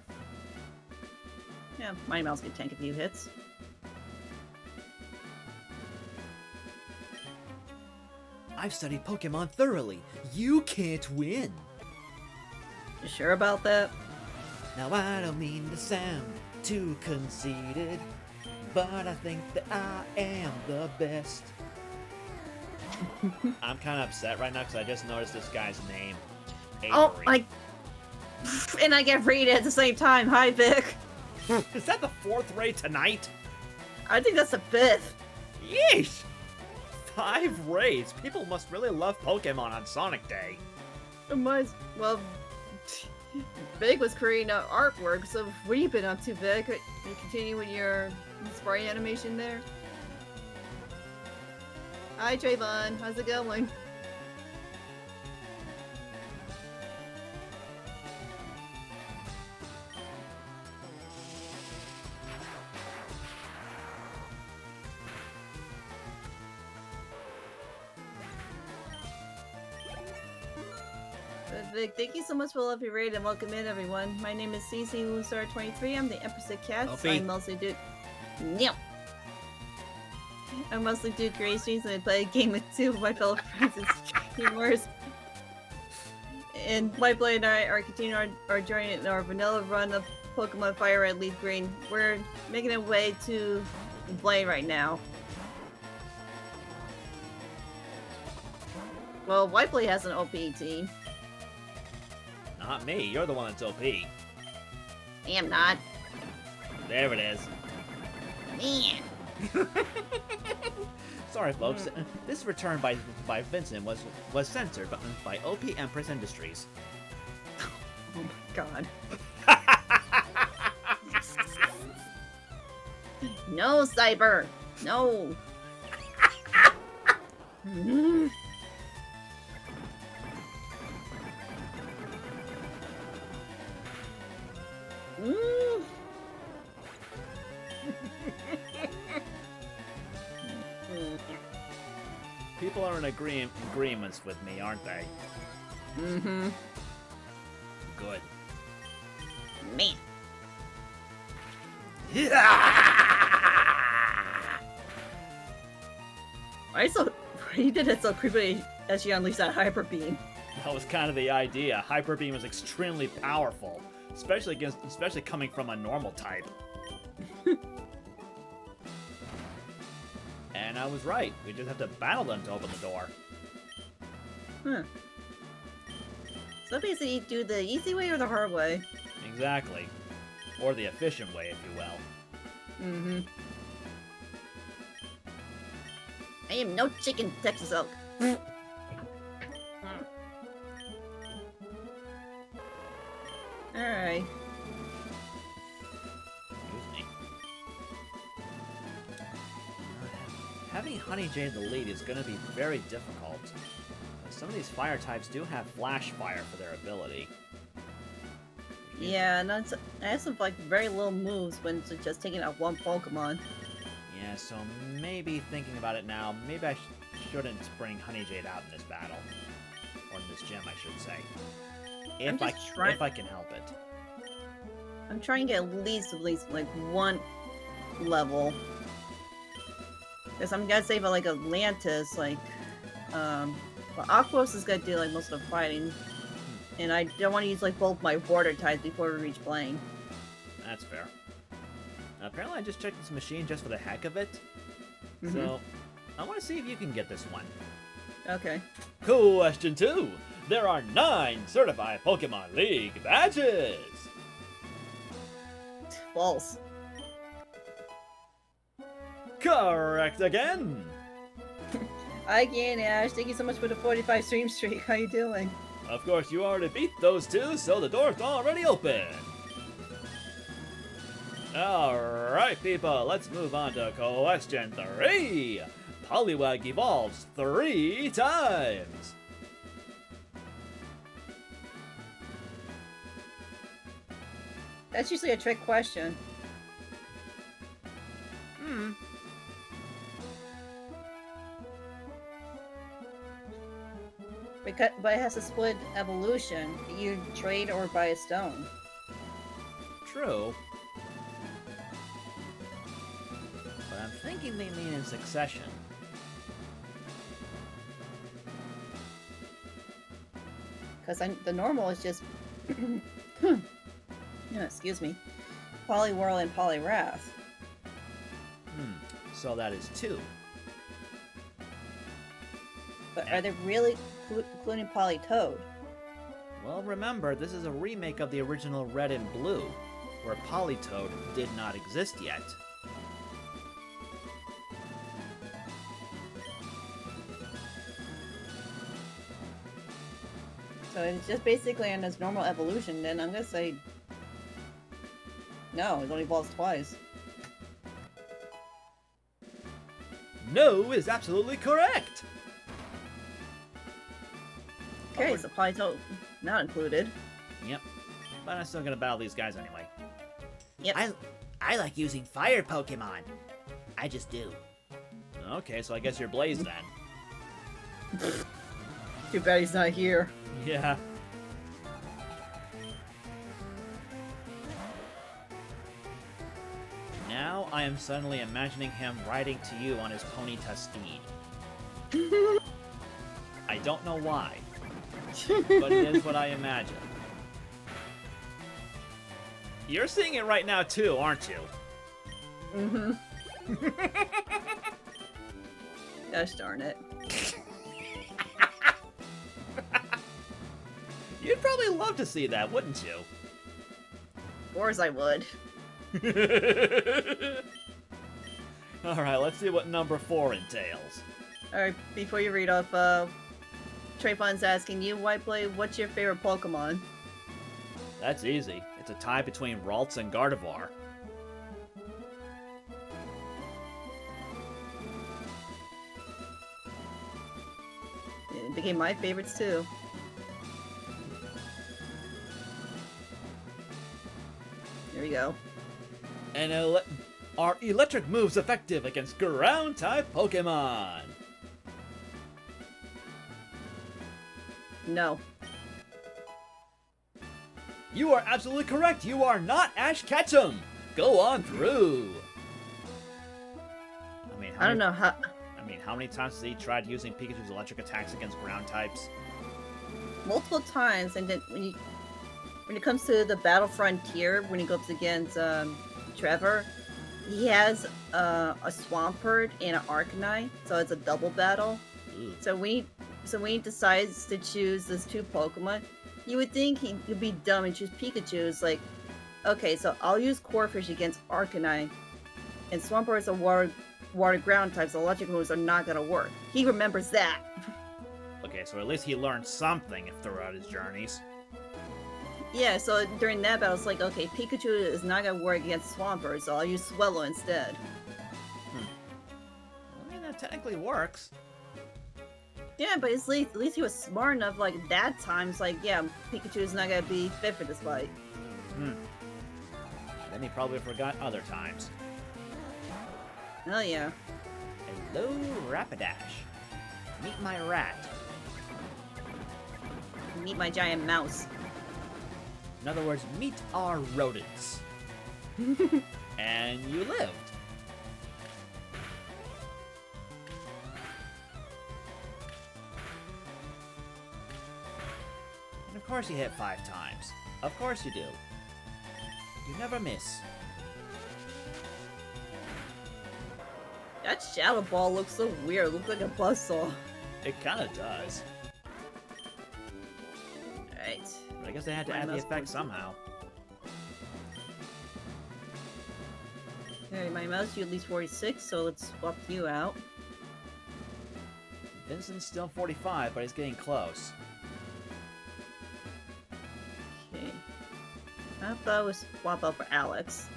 Mighty Mouse could tank a few hits. I've studied Pokemon thoroughly. You can't win. You sure about that? Now I don't mean to sound too conceited, but I think that I am the best. I'm kind of upset right now because I just noticed this guy's name. Avery. Oh, and I get raided at the same time. Hi, Vic. Is that the 4th raid tonight? I think that's the 5th. Yeesh! 5 raids. People must really love Pokemon on Sonic Day. Well, Vic was creating artwork, so what have you been up to, Vic? You continue with your sprite animation there? Hi, Trayvon. How's it going? Vic, thank you so much for the lovely raid and welcome in everyone. My name is CCmoonstar23. I'm the Empress of Cats. OP. I mostly do. No. I mostly do create streams and I play a game with two of my fellow friends and streamers. And WhiteBlade and I are continuing our journey in our vanilla run of Pokemon FireRed LeafGreen. We're making our way to Blade right now. Well, WhiteBlade has an OP team. Not me. You're the one that's OP. I am not. There it is. Man. Sorry, folks. This return by Vincent was censored by OP Empress Industries. Oh my god. No, Cyber! No! People are in agreements with me, aren't they? Mm-hmm. Good. Man. You did it so creepily as you unleashed that hyper beam. That was kind of the idea. Hyper Beam is extremely powerful, especially coming from a normal type. And I was right. We just have to battle them to open the door. Huh. So basically, you do the easy way or the hard way? Exactly. Or the efficient way, if you will. Mm-hmm. I am no chicken, Texas Oak. Alright. Excuse me. Having Honey Jade the lead is going to be very difficult. Some of these fire types do have flash fire for their ability. Yeah, and I have some like very little moves when it's just taking out one Pokemon. Yeah, so maybe thinking about it now, maybe I shouldn't bring Honey Jade out in this battle. Or in this gym, I should say. If I can help it. I'm trying to get at least like one level. Because I'm gonna say about like Atlantis, like well, Aquos is gonna do like most of the fighting. And I don't want to use like both my water types before we reach Blaine. That's fair. Apparently I just checked this machine just for the heck of it. So, I want to see if you can get this one. Okay. Question 2. There are 9 certified Pokemon League badges! False. Correct again! Again, Ash, thank you so much for the 45 stream streak. How you doing? Of course, you already beat those 2, so the door's already open! Alright, people, let's move on to question 3! Poliwag evolves 3 times! That's usually a trick question. But it has a split evolution. You trade or buy a stone. True. But I'm thinking they mean in succession. Because the normal is just... excuse me. Poliwhirl and Poliwrath. So that is 2. But are they really including Politoad? Well, remember, this is a remake of the original Red and Blue, where Politoad did not exist yet. So it's just basically on its normal evolution, then I'm gonna say... No, it only evolves twice. No is absolutely correct! Okay, so Politoad not included. Yep. But I'm still gonna battle these guys anyway. Yep. I like using fire Pokemon. I just do. Okay, so I guess you're Blaze then. Too bad he's not here. Yeah. am suddenly imagining him riding to you on his ponyta steed. I don't know why, but it is what I imagine. You're seeing it right now too, aren't you? Mm-hmm. Gosh darn it. You'd probably love to see that, wouldn't you? Of course I would. Alright, let's see what number 4 entails. Alright, before you read off, Trayfon's asking you, Whiteblade, what's your favorite Pokemon? That's easy. It's a tie between Ralts and Gardevoir. It became my favorites too. There we go. And are electric moves effective against ground-type Pokemon? No. You are absolutely correct. You are not Ash Ketchum. Go on through. I don't know how. How many times has he tried using Pikachu's electric attacks against ground types? Multiple times, and then when it comes to the Battle Frontier, when he goes against Trevor, he has a Swampert and an Arcanine, so it's a double battle. Ooh. So when he decides to choose those two Pokemon, you would think he'd be dumb and choose Pikachu. It's like, okay, so I'll use Corphish against Arcanine, and Swampert is a water ground type, so electric moves are not gonna work. He remembers that. Okay, so at least he learned something throughout his journeys. Yeah, so during that battle, it's like, okay, Pikachu is not gonna work against Swampert, so I'll use Swellow instead. I mean, that technically works. Yeah, but at least he was smart enough, like, that time, it's like, yeah, Pikachu is not gonna be fit for this fight. Then he probably forgot other times. Oh yeah. Hello, Rapidash. Meet my rat. Meet my giant mouse. In other words, meet our rodents. And you lived. And of course you hit 5 times. Of course you do. You never miss. That Shadow Ball looks so weird. It looks like a buzzsaw. It kinda does. Alright. But I guess they had to My add the mouse effect points. somehow. Alright, my mouse, you at least 46, so let's swap you out. Vincent's still 45, but he's getting close. Okay. How about we swap out for Alex?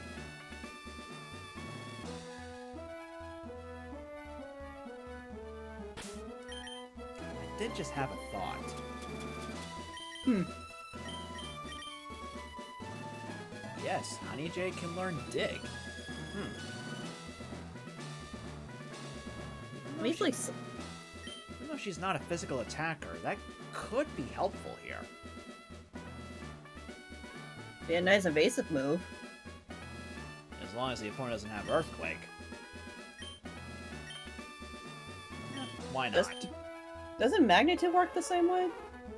I did just have a thought. Yes, Honey J can learn Dig. I mean, he's like, Even though she's not a physical attacker, that could be helpful here. be a nice evasive move. As long as the opponent doesn't have Earthquake. Why not? Doesn't Magnetive work the same way?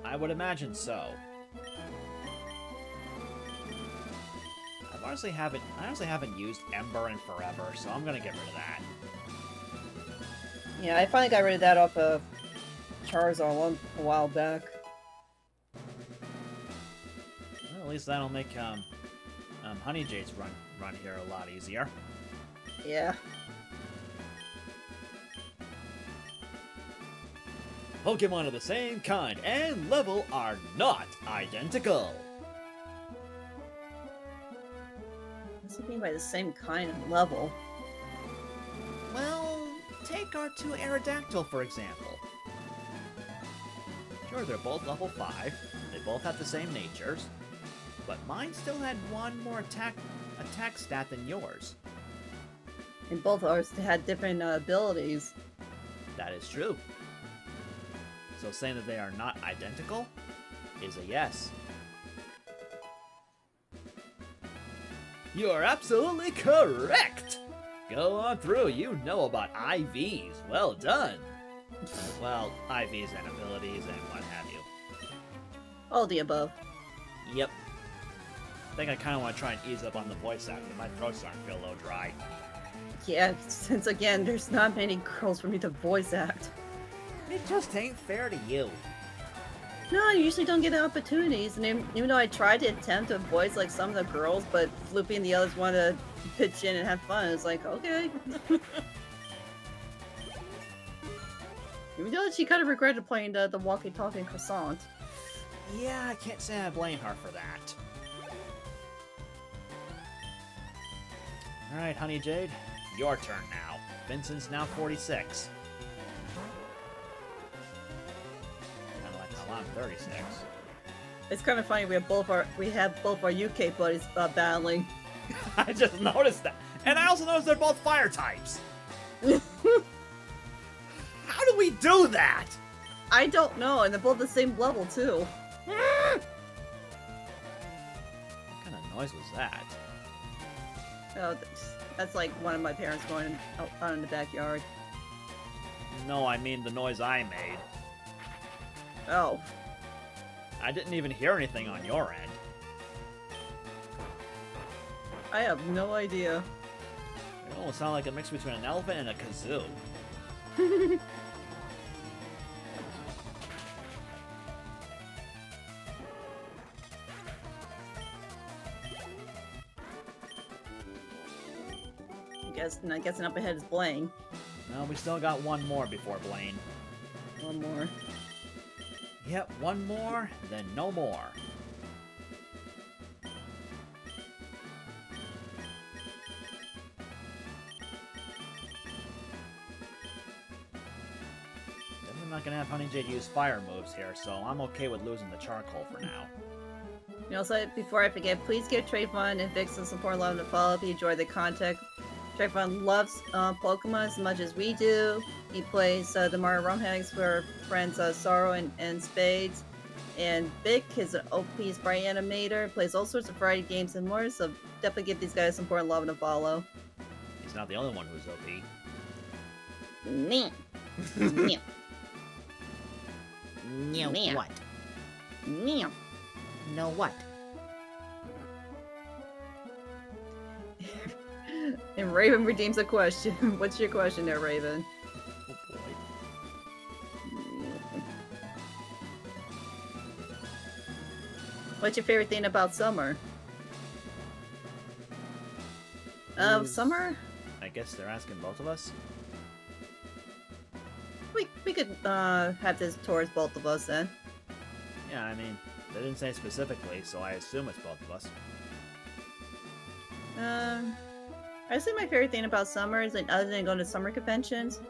I would imagine so. I honestly haven't used Ember in forever, so I'm gonna get rid of that. Yeah, I finally got rid of that off of Charizard a while back. Well, at least that'll make Honey J's run here a lot easier. Yeah. Pokemon of the same kind and level are not identical. What's it mean by the same kind of level? Well, take our 2 Aerodactyl, for example. Sure, they're both level 5, they both have the same natures, but mine still had 1 more attack stat than yours. And both ours had different abilities. That is true. So saying that they are not identical is a yes. You are absolutely correct! Go on through. You know about IVs. Well done. Well, IVs and abilities and what have you. All the above. Yep. I think I kind of want to try and ease up on the voice acting. My throat's starting to feel a little dry. Yeah, since again, there's not many girls for me to voice act. It just ain't fair to you. No, I usually don't get opportunities, and even though I tried to attempt to voice like some of the girls, but Floopy and the others wanted to pitch in and have fun, it's like, okay. Even though she kind of regretted playing the walkie-talkie croissant. Yeah, I can't say I blame her for that. Alright, Honey Jade, your turn now. Vincent's now 46. Kinda like how I'm 36. It's kind of funny, we have both our UK buddies battling. I just noticed that. And I also noticed they're both fire types. How do we do that? I don't know, and they're both the same level, too. What kind of noise was that? Oh, that's like one of my parents going out in the backyard. No, I mean the noise I made. Oh. I didn't even hear anything on your end. I have no idea. It almost sounded like a mix between an elephant and a kazoo. I guess up ahead is Blaine. No, we still got one more before Blaine. One more. Yep, one more, then no more. I'm not gonna have Honey Jade use fire moves here, so I'm okay with losing the charcoal for now. You know, so before I forget, please give Trayvon and Vixen support love to follow if you enjoy the content. Trayvon loves Pokemon as much as we do. He plays the Mario Romance for friends Sorrow and Spades. And Vic is an OP sprite animator, plays all sorts of variety games and more, so definitely give these guys support love to follow. He's not the only one who's OP. Meh. Meh. No Man. what? Meh. No what? And Raven redeems a question. What's your question there, Raven? Oh boy. What's your favorite thing about summer? Summer? I guess they're asking both of us? We could have this towards both of us then. Yeah, I mean, they didn't say specifically, so I assume it's both of us. I'd say my favorite thing about summer is, like, other than going to summer conventions,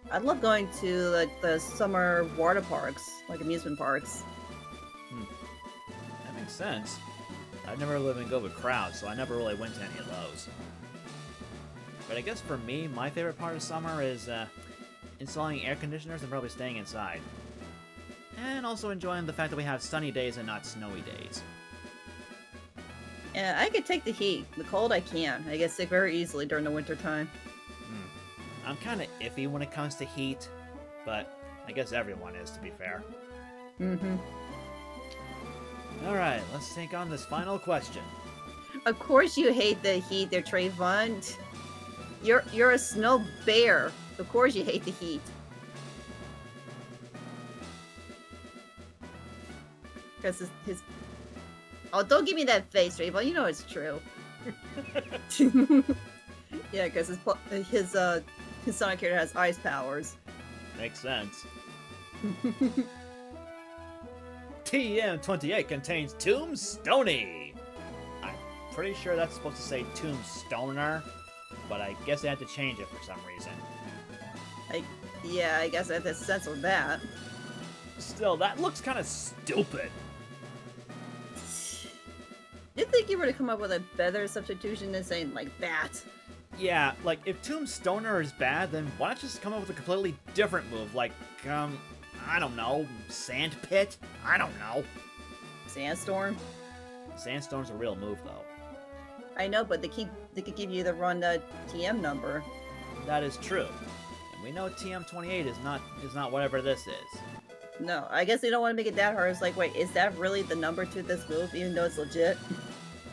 I love going to like the summer water parks, like amusement parks. That makes sense. I've never lived in good with crowds, so I never really went to any of those. But I guess for me, my favorite part of summer is installing air conditioners and probably staying inside. And also enjoying the fact that we have sunny days and not snowy days. Yeah, I could take the heat. The cold I can't. I get sick very easily during the winter time. I'm kind of iffy when it comes to heat, but I guess everyone is, to be fair. Mm-hmm. Alright, let's take on this final question. Of course you hate the heat there, Trayvon. You're a snow bear. Of course you hate the heat. Because his... Oh, don't give me that face, Trayvon. You know it's true. Yeah, because his Sonic character has ice powers. Makes sense. TM28 contains Tombstony! I'm pretty sure that's supposed to say Tombstoner, but I guess they had to change it for some reason. Yeah, I guess I have to censor that. Still, that looks kind of stupid. You'd think you were to come up with a better substitution than saying like that. Yeah, like, if Tombstoner is bad, then why not just come up with a completely different move, like, I don't know, Sandpit? I don't know. Sandstorm? Sandstorm's a real move, though. I know, but they could give you the wrong TM number. That is true. And we know TM28 is not whatever this is. No, I guess they don't want to make it that hard. It's like, wait, is that really the number to this move, even though it's legit?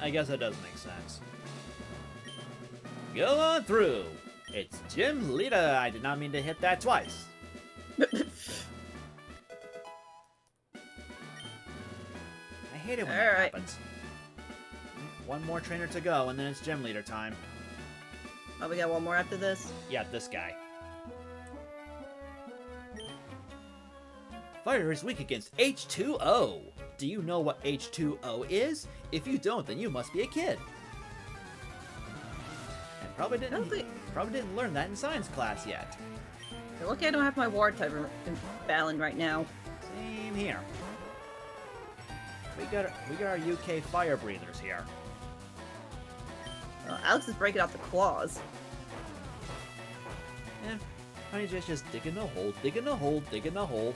I guess that does make sense. Go on through. It's Gym Leader. I did not mean to hit that twice. I hate it when that Alright. happens. One more trainer to go, and then it's Gym Leader time. Oh, we got one more after this? Yeah, this guy. Fire is weak against H2O. Do you know what H2O is? If you don't, then you must be a kid. And probably didn't learn that in science class yet. Look, I don't have my war type battling right now. Same here. We got our UK fire breathers here. Alex is breaking out the claws. And Honey's just digging a hole, digging a hole, digging a hole.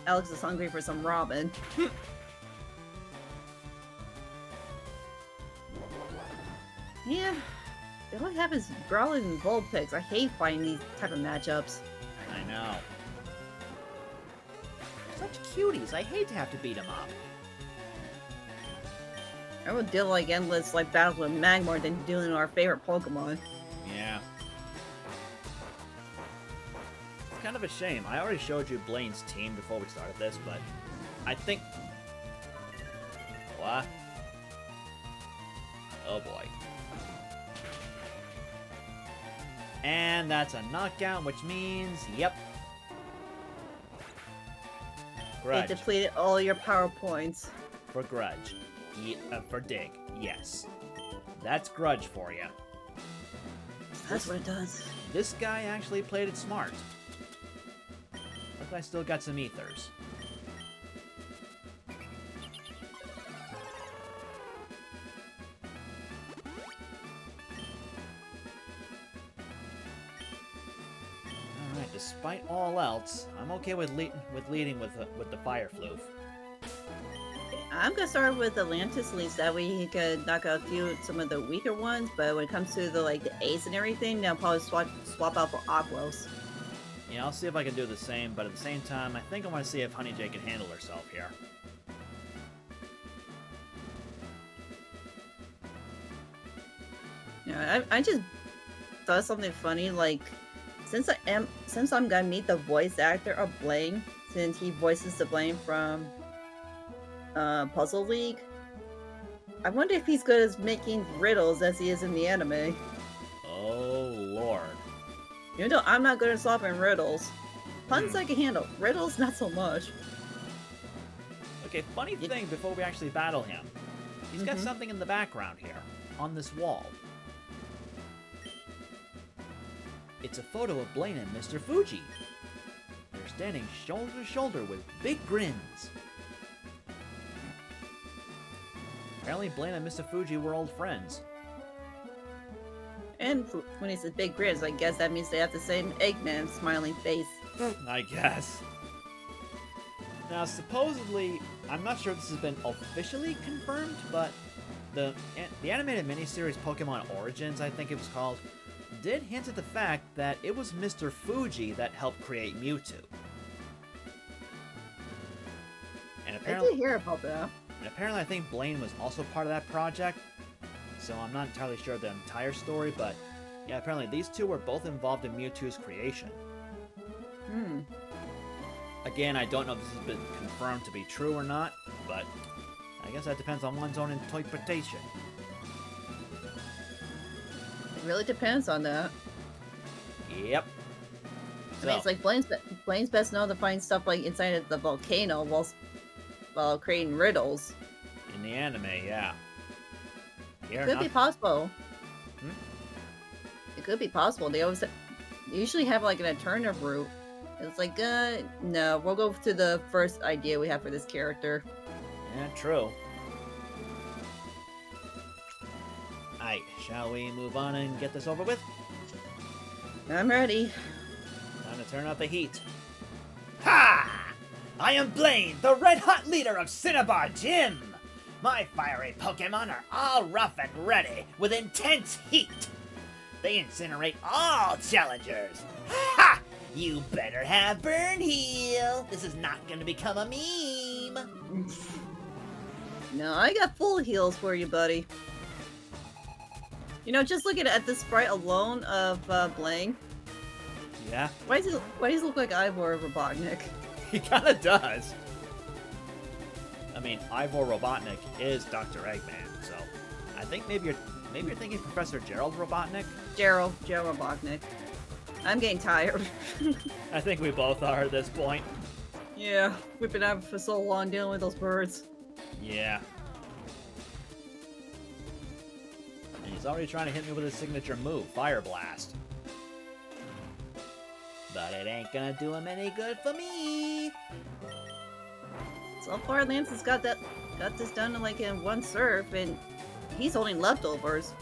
Alex is hungry for some ramen. Yeah, all I have is Growlithe and Vulpix. I hate fighting these type of matchups. I know. Such cuties. I hate to have to beat them up. I would deal like endless like battles with Magmar than dealing with our favorite Pokemon. Yeah. It's kind of a shame. I already showed you Blaine's team before we started this, but I think... What? Oh boy. And that's a knockout, which means, yep. They Grudge. depleted all your power points. For Grudge. For Dig, yes. That's Grudge for you. That's what it does. This guy actually played it smart. Look, I still got some ethers. Alright, despite all else, I'm okay with leading with the Fire Floof. I'm gonna start with Atlantis, at least that way he could knock out some of the weaker ones. But when it comes to the Ace and everything, then I'll probably swap out for Aquos. Yeah, I'll see if I can do the same, but at the same time, I think I want to see if Honey J can handle herself here. Yeah, I just thought something funny. Like, since I'm gonna meet the voice actor of Blaine, since he voices the Blaine from Puzzle League, I wonder if he's good as making riddles as he is in the anime. Oh, Lord. Even though I'm not good at solving riddles. Puns I can handle. Riddles, not so much. Okay, funny thing before we actually battle him. He's got something in the background here, on this wall. It's a photo of Blaine and Mr. Fuji. They're standing shoulder to shoulder with big grins. Apparently Blaine and Mr. Fuji were old friends. And when he says big grins, I guess that means they have the same Eggman smiling face. I guess. Now, supposedly, I'm not sure if this has been officially confirmed, but the animated miniseries Pokemon Origins, I think it was called, did hint at the fact that it was Mr. Fuji that helped create Mewtwo. And I apparently, did hear about that. I think Blaine was also part of that project, so I'm not entirely sure of the entire story, but yeah, apparently these two were both involved in Mewtwo's creation. Hmm. Again, I don't know if this has been confirmed to be true or not, but I guess that depends on one's own interpretation. It really depends on that. Yep. I mean, it's like Blaine's best known to find stuff like inside of the volcano while creating riddles. In the anime, yeah. Here, Could be possible. Hmm? It could be possible. They usually have like an alternative route. It's like, no, we'll go to the first idea we have for this character. Yeah, true. Alright, shall we move on and get this over with? I'm ready. Time to turn up the heat. Ha! I am Blaine, the red-hot leader of Cinnabar Gym! My fiery Pokémon are all rough and ready, with intense heat. They incinerate all challengers. Ha! You better have Burn Heal. This is not gonna become a meme. No, I got full heals for you, buddy. You know, just looking at the sprite alone of Blank, Yeah, why does he look like Ivor Robotnik? he kind of does. I mean, Ivor Robotnik is Dr. Eggman, so I think maybe you're thinking Professor Gerald Robotnik. Gerald Robotnik. I'm getting tired. I think we both are at this point. Yeah, we've been out for so long dealing with those birds. Yeah. And he's already trying to hit me with his signature move, Fire Blast. But it ain't gonna do him any good for me. So far, Lance has got this done in like in one serve, and he's holding leftovers.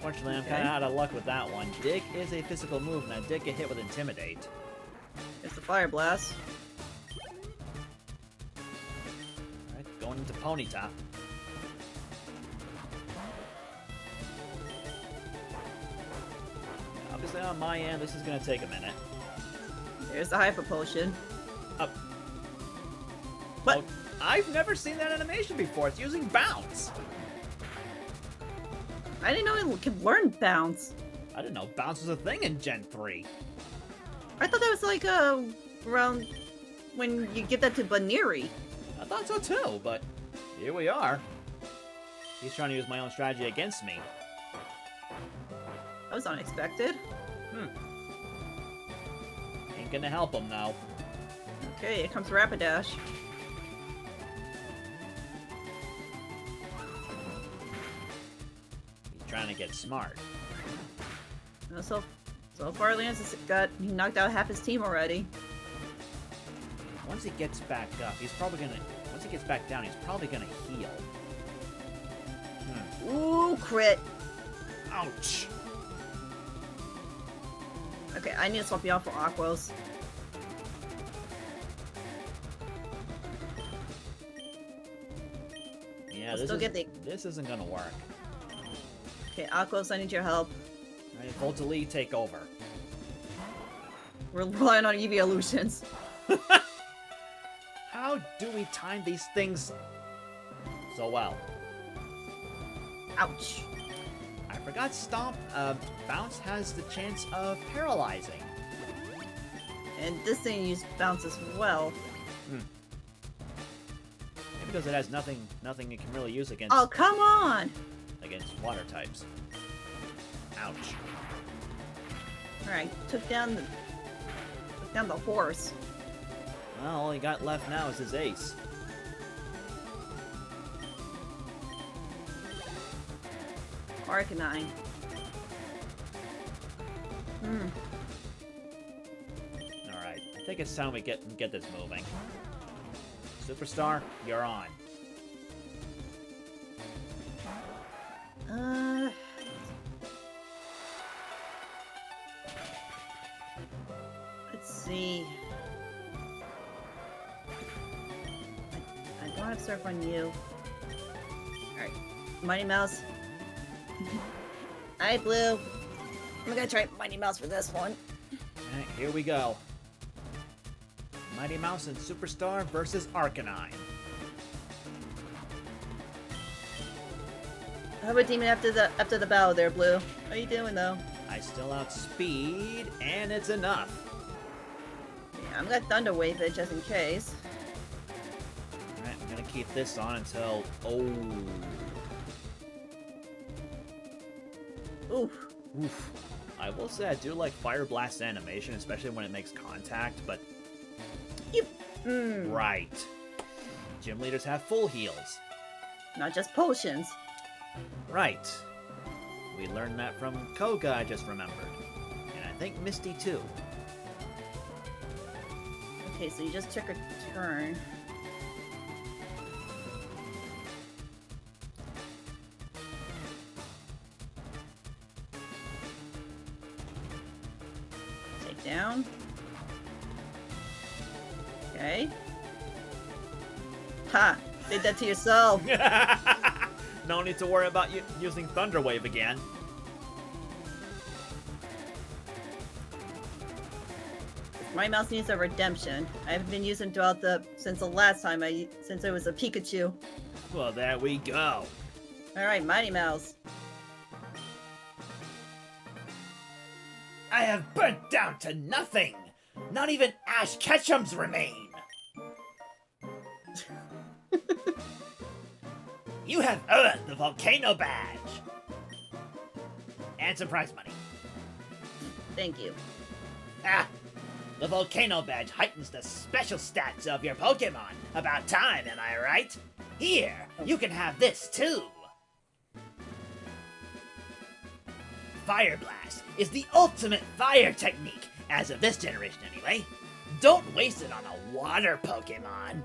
Fortunately, I'm kind of out of luck with that one. Dig is a physical move, and I did get hit with Intimidate. It's the Fire Blast. Alright, going into Ponyta. Obviously, on my end, this is going to take a minute. There's the Hyper Potion. Up. What? Oh, I've never seen that animation before. It's using Bounce. I didn't know it could learn Bounce. I didn't know Bounce was a thing in Gen 3. I thought that was like around when you get that to Baneri. I thought so too, but here we are. He's trying to use my own strategy against me. That was unexpected. Ain't gonna help him though. Okay, here comes Rapidash. He's trying to get smart. So far, Lance has he knocked out half his team already. Once he gets back up, he's probably gonna... Once he gets back down, he's probably gonna heal. Ooh, crit. Ouch! Okay, I need to swap you out for Aquos. Yeah, I'll this, still get this isn't gonna work. Okay, Aquos, I need your help. Alright, Voltali, take over. We're relying on evolutions. How do we time these things so well? Ouch. I forgot Bounce has the chance of paralyzing. And this thing uses Bounce as well. Maybe because it has nothing it can really use against Oh, come on! against water types. Ouch. Alright, took down the horse. Well, all he got left now is his ace. Arcanine. Alright, I think it's time we get this moving. Superstar, you're on. Let's see. I don't have surf on you. Alright. Mighty Mouse. Alright, Blue. I'm gonna try Mighty Mouse for this one. Alright, here we go. Mighty Mouse and Superstar versus Arcanine. How about Demon after the battle there, Blue? How you doing though? I still outspeed, and it's enough. Yeah, I'm gonna Thunder Wave it just in case. Alright, I'm gonna keep this on until... Oh. Oof. Oof. I will say I do like Fire Blast animation, especially when it makes contact, but... Right. Gym leaders have full heals. Not just potions. Right. We learned that from Koga, I just remembered. And I think Misty too. Okay, so you just took a turn. Take down. Okay. Ha! Did that to yourself. No need to worry about using Thunder Wave again. My mouse needs a redemption. I haven't been using throughout since the last time since it was a Pikachu. Well, there we go. Alright, Mighty Mouse. I have burnt down to nothing. Not even Ash Ketchums remain. You have earned the Volcano Badge. And some prize money. Thank you. Ah! The Volcano Badge heightens the special stats of your Pokémon. About time, am I right? Here, you can have this too. Fire Blast is the ultimate fire technique, as of this generation anyway. Don't waste it on a water Pokémon.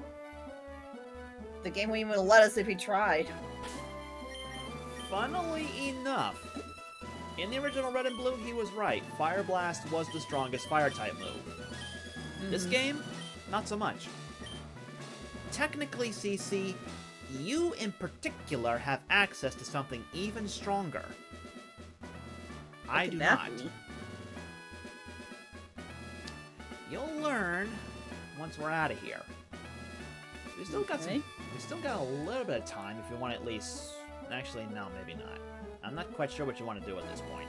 The game wouldn't even let us if we tried. Funnily enough, in the original Red and Blue, he was right. Fire Blast was the strongest fire-type move. This game, not so much. Technically, CC, you in particular have access to something even stronger. I do not. You'll learn once we're out of here. We still got we still got a little bit of time if you want to at least. Actually, no, maybe not. I'm not quite sure what you want to do at this point.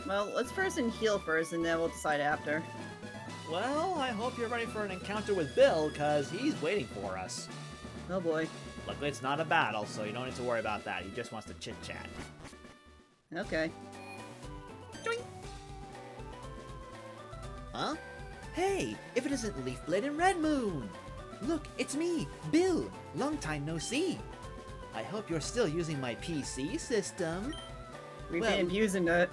Well, let's heal first, and then we'll decide after. Well, I hope you're ready for an encounter with Bill, because he's waiting for us. Oh boy. Luckily, it's not a battle, so you don't need to worry about that. He just wants to chit-chat. Okay. Doink. Huh? Hey, if it isn't Leafblade and Red Moon! Look, it's me, Bill. Long time no see. I hope you're still using my PC system. We've been abusing it.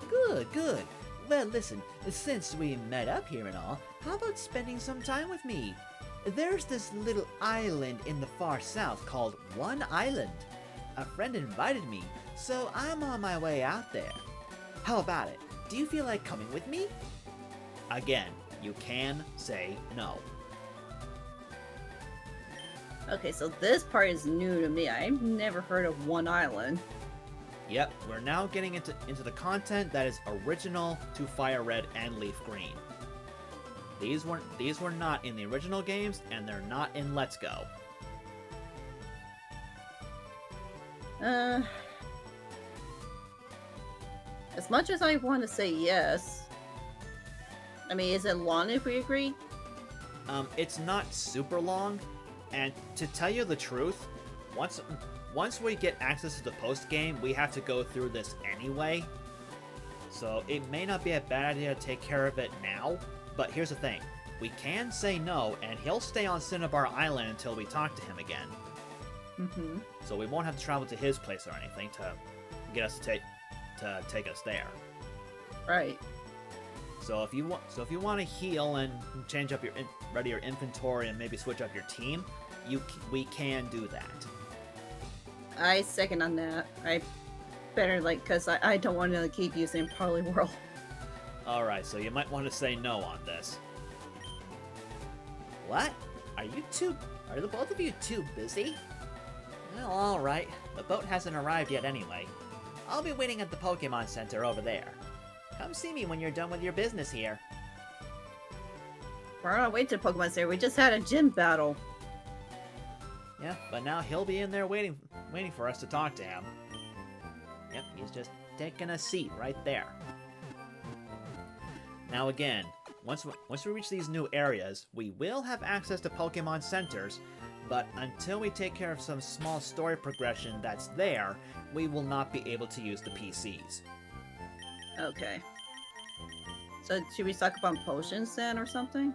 Good, good. Well, listen, since we met up here and all, how about spending some time with me? There's this little island in the far south called One Island. A friend invited me, so I'm on my way out there. How about it? Do you feel like coming with me? Again, you can say no. Okay, so this part is new to me. I've never heard of One Island. Yep, we're now getting into the content that is original to FireRed and LeafGreen. These were not in the original games, and they're not in Let's Go. As much as I want to say yes, I mean, is it long if we agree? It's not super long, and to tell you the truth, once we get access to the post-game, we have to go through this anyway. So it may not be a bad idea to take care of it now, but here's the thing. We can say no, and he'll stay on Cinnabar Island until we talk to him again. Mm-hmm. So we won't have to travel to his place or anything to get us to take us there. Right. So if you want to heal and change up ready your inventory and maybe switch up your team, we can do that. I second on that. I better because I don't want to keep using Poliwhirl. All right, so you might want to say no on this. What? Are the both of you too busy? Well, all right. The boat hasn't arrived yet anyway. I'll be waiting at the Pokemon Center over there. Come see me when you're done with your business here. We're on our way to Pokemon Center. We just had a gym battle. Yeah, but now he'll be in there waiting for us to talk to him. Yep, he's just taking a seat right there. Now again, once we reach these new areas, we will have access to Pokemon Centers, but until we take care of some small story progression that's there, we will not be able to use the PCs. Okay. So should we talk about potions then or something?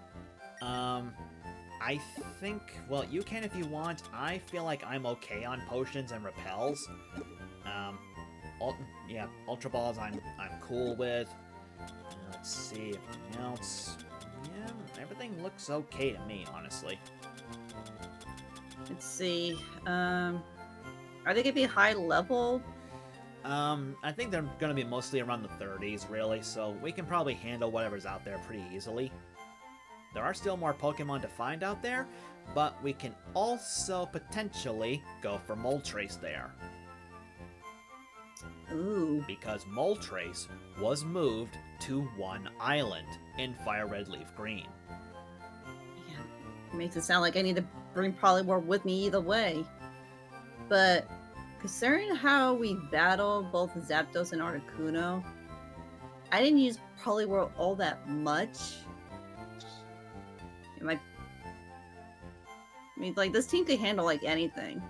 I think, well, you can if you want. I feel like I'm okay on potions and repels. Ultra Balls I'm cool with. Let's see, anything else. Yeah, everything looks okay to me, honestly. Let's see. Are they gonna be high level? I think they're gonna be mostly around the 30s, really, so we can probably handle whatever's out there pretty easily. there are still more Pokemon to find out there, but we can also potentially go for Moltres there. Ooh. Because Moltres was moved to one island in FireRed LeafGreen. Yeah. It makes it sound like I need to bring Poliwhirl with me either way. But considering how we battle both Zapdos and Articuno, I didn't use Poliwhirl all that much. I mean, like, this team could handle, like, anything.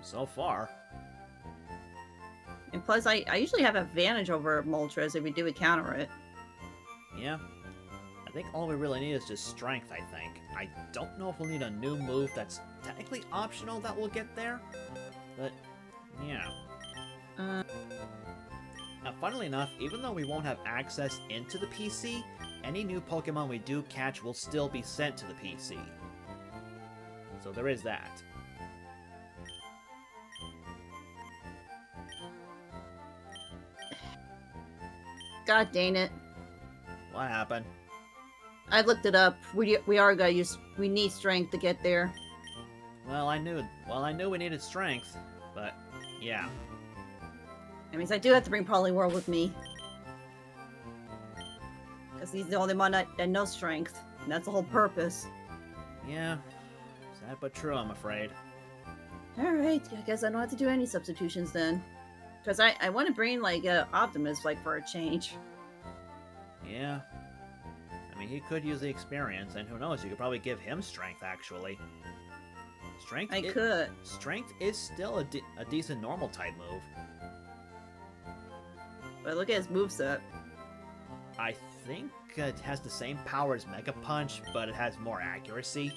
So far. And plus, I usually have advantage over Moltres if we do counter it. Yeah. I think all we really need is just strength, I think. I don't know if we'll need a new move that's technically optional that will get there. But, yeah. Now, funnily enough, even though we won't have access into the PC, any new Pokemon we do catch will still be sent to the PC. So there is that. God dang it. What happened? I looked it up. We are gonna use. We need strength to get there. Well, I knew we needed strength, but yeah. That means I do have to bring Poliwhirl with me. Because he's the only one that knows strength. And that's the whole purpose. Yeah. Sad but true, I'm afraid. Alright, I guess I don't have to do any substitutions then. Because I want to bring, like, Optimus, like, for a change. Yeah. I mean, he could use the experience, and who knows, you could probably give him strength, actually. Strength I could. Strength is still a decent normal type move. But look at his moveset. I think it has the same power as Mega Punch, but it has more accuracy.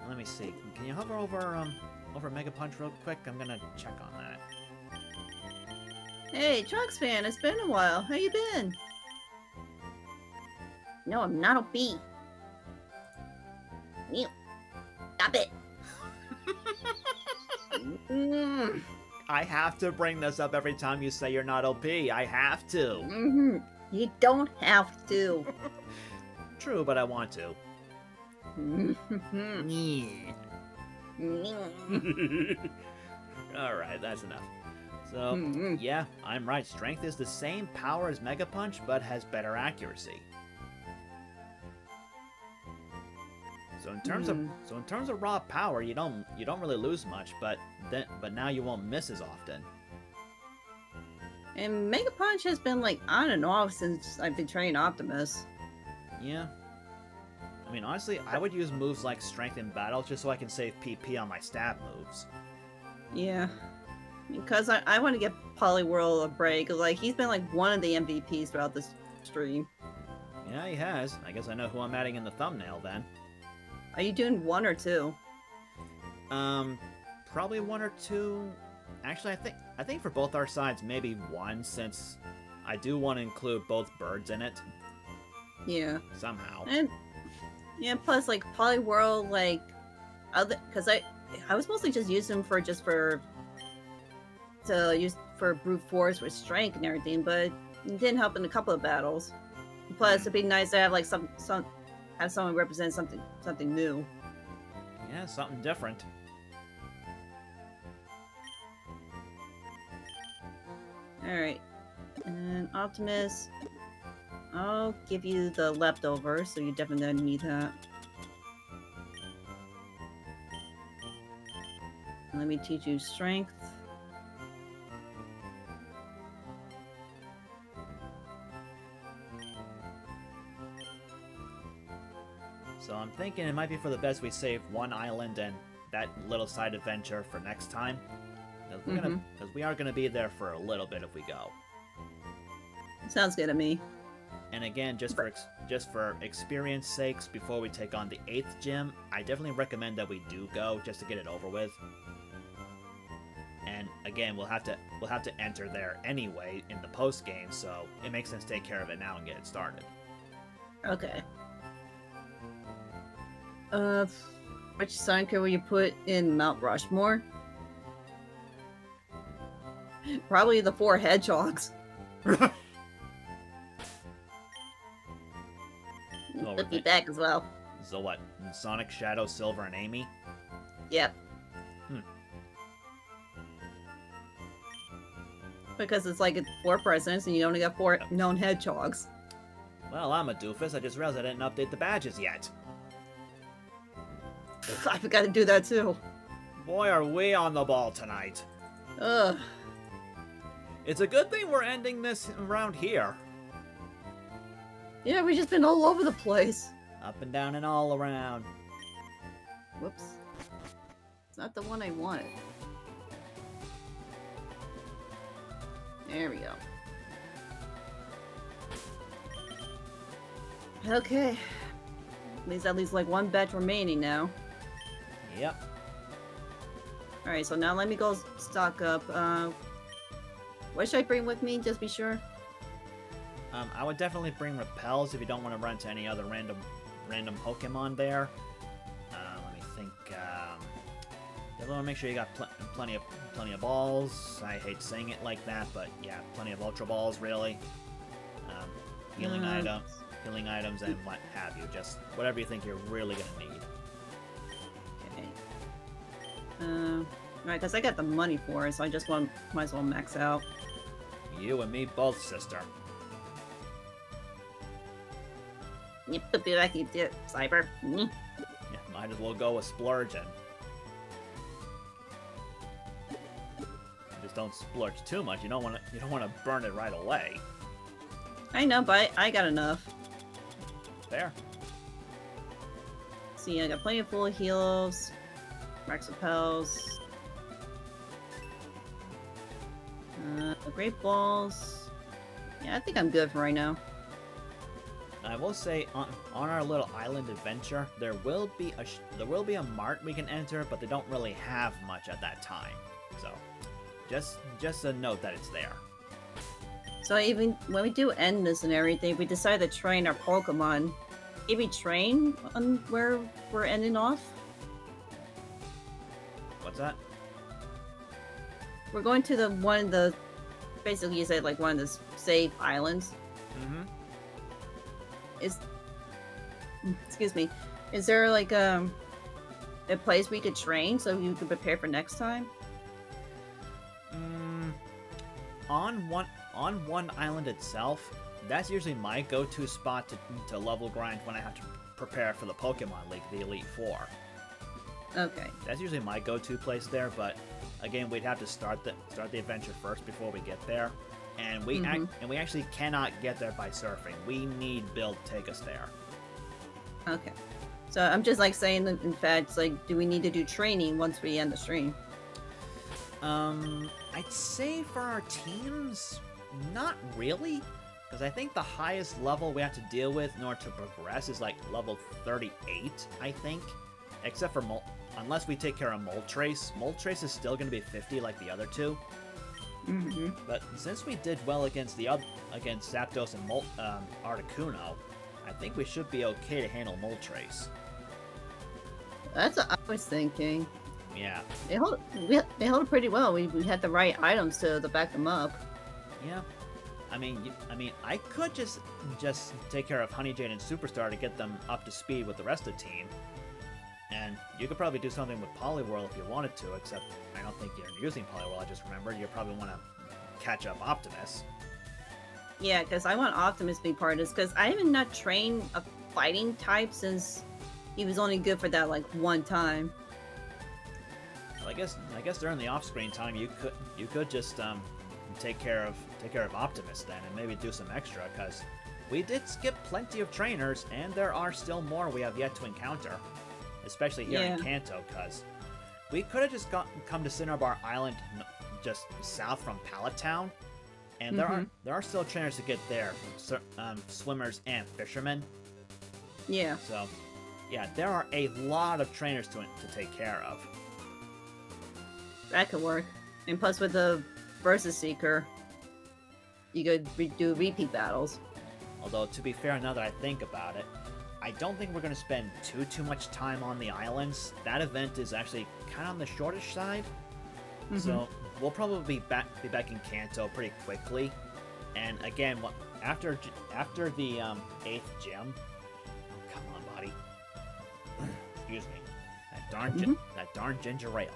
Let me see. Can you hover over Mega Punch real quick? I'm gonna check on that. Hey, Trunks fan, it's been a while. How you been? No, I'm not OP. Mew. Stop it. I have to bring this up every time you say you're not OP. I have to. You don't have to. True, but I want to. Alright, that's enough. So, yeah, I'm right. Strength is the same power as Mega Punch, but has better accuracy. So in terms of raw power, you don't really lose much, but now you won't miss as often. And Mega Punch has been, like, on and off since I've been training Optimus. Yeah. I mean, honestly, I would use moves like Strength in battle just so I can save PP on my stab moves. Yeah. Because I want to get Poliwhirl a break. Like, he's been, like, one of the MVPs throughout this stream. Yeah, he has. I guess I know who I'm adding in the thumbnail, then. Are you doing 1 or 2? Probably 1 or 2. Actually, I think for both our sides, maybe 1, since I do want to include both birds in it. Yeah. Somehow. And yeah, plus like Poliwhirl, like because I was mostly just using him to use for brute force with strength and everything, but it didn't help in a couple of battles. Plus, it'd be nice to have like have someone represent something new. Yeah, something different. Alright. And Optimus, I'll give you the leftover, so you definitely need that. Let me teach you strength. So I'm thinking it might be for the best we save one island and that little side adventure for next time. Because we are gonna be there for a little bit if we go. Sounds good to me. And again, just for experience sakes, before we take on the 8th gym, I definitely recommend that we do go just to get it over with. And again, we'll have to enter there anyway in the post game, so it makes sense to take care of it now and get it started. Okay. Which Sunker will you put in Mount Rushmore? Probably the 4 hedgehogs. Over Be back as well. So what? Sonic, Shadow, Silver, and Amy? Yep. Hmm. Because it's like it's 4 presidents and you only got 4 known hedgehogs. Well, I'm a doofus. I just realized I didn't update the badges yet. I forgot to do that too. Boy, are we on the ball tonight. Ugh. It's a good thing we're ending this around here. Yeah, we've just been all over the place. Up and down and all around. Whoops. It's not the one I wanted. There we go. Okay. At least like 1 batch remaining now. Yep. Alright, so now let me go stock up. What should I bring with me? Just be sure. I would definitely bring repels if you don't want to run into any other random Pokemon there. Let me think. You want to make sure you got plenty of balls. I hate saying it like that, but yeah, plenty of Ultra Balls, really. Healing items, and what have you. Just whatever you think you're really gonna need. Okay. Right, because I got the money for it, so I just might as well max out. You and me both, sister. Yep, be like you did, Cyber. Yeah, might as well go with splurging. Just don't splurge too much. You don't want to burn it right away. I know, but I got enough. There. See, I got plenty of full heals, max repels, great balls. Yeah, I think I'm good for right now. I will say, on our little island adventure, there will be a mart we can enter, but they don't really have much at that time. So, just a note that it's there. So even when we do end this and everything, we decide to train our Pokemon. If we train on where we're ending off, What's that? we're going to one of the, basically you said like one of the safe islands. Mm-hmm. Excuse me, is there like a place we could train so you could prepare for next time? On one island itself, that's usually my go-to spot to level grind when I have to prepare for the Pokemon League, the Elite Four. Okay. That's usually my go-to place there, but again, we'd have to start the adventure first before we get there, and we actually cannot get there by surfing. We need Bill to take us there. Okay. So I'm just like saying that, in fact, it's like, do we need to do training once we end the stream? I'd say for our teams, not really, because I think the highest level we have to deal with in order to progress is like level 38, I think. Except for unless we take care of Moltres. Moltres is still going to be 50 like the other two. Mm-hmm. But since we did well against against Zapdos and Articuno, I think we should be okay to handle Moltres. That's what I was thinking. Yeah. They hold it pretty well. We had the right items to back them up. Yeah. I mean, I could just take care of Honeyjade and Superstar to get them up to speed with the rest of the team. And you could probably do something with Poliwhirl if you wanted to, except I don't think you're using Poliwhirl. I just remembered you probably want to catch up Optimus. Yeah, because I want Optimus to be part of this, because I haven't not trained a fighting type since he was only good for that like one time. Well, I guess during the off-screen time you could just take care of Optimus then, and maybe do some extra, because we did skip plenty of trainers, and there are still more we have yet to encounter, especially here in Kanto, because we could have just come to Cinnabar Island just south from Pallet Town, and there are still trainers to get there, swimmers and fishermen. Yeah. So, yeah, there are a lot of trainers to take care of. That could work. And plus with the Versus Seeker, you could do repeat battles. Although, to be fair, now that I think about it, I don't think we're going to spend too much time on the islands. That event is actually kind of on the shortish side. Mm-hmm. So, we'll probably be back in Kanto pretty quickly. And again, after the 8th gym... Oh, come Excuse me. That darn ginger ale.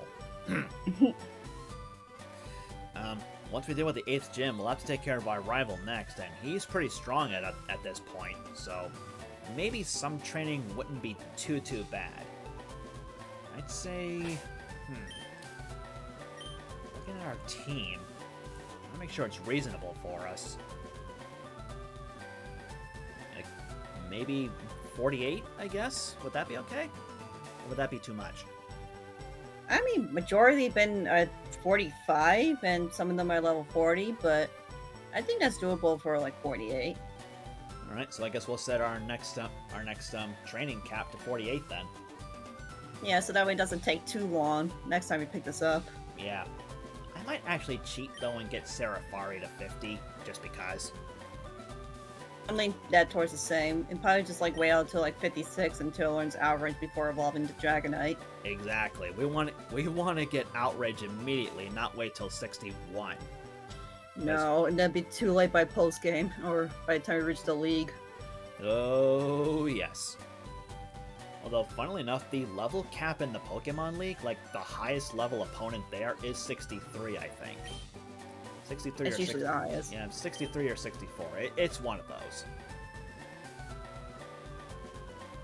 Once we deal with the 8th gym, we'll have to take care of our rival next, and he's pretty strong at this point, so maybe some training wouldn't be too bad. I'd say, looking at our team, I'll make sure it's reasonable for us. Like, maybe 48, I guess? Would that be okay? Or would that be too much? I mean, majority been at 45, and some of them are level 40, but I think that's doable for like 48. All right, so I guess we'll set our next training cap to 48 then. Yeah, so that way it doesn't take too long next time we pick this up. Yeah. I might actually cheat though and get Serafari to 50, just because. I lean that towards the same, and probably just like wait out until like 56 until it learns Outrage before evolving to Dragonite. Exactly. We want to get Outrage immediately, not wait till 61. No, and that'd be too late by post game, or by the time we reach the league. Oh yes. Although, funnily enough, the level cap in the Pokemon League, like the highest level opponent there is 63, I think. 63 It's or usually 60, the highest. yeah, 63 or 64. It's one of those.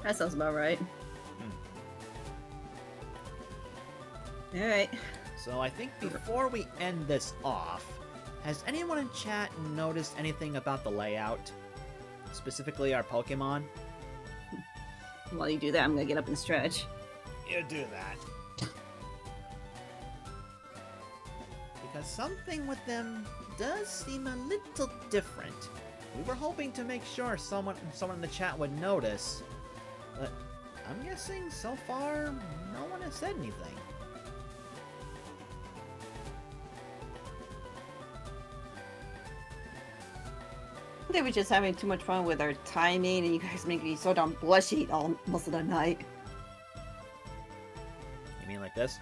That sounds about right. Alright. So I think before we end this off, has anyone in chat noticed anything about the layout? Specifically our Pokemon? While you do that, I'm gonna get up and stretch. You do that. Because something with them does seem a little different. We were hoping to make sure someone in the chat would notice, but I'm guessing so far no one has said anything. They were just having too much fun with our timing, and you guys make me so damn blushy most of the night. You mean like this?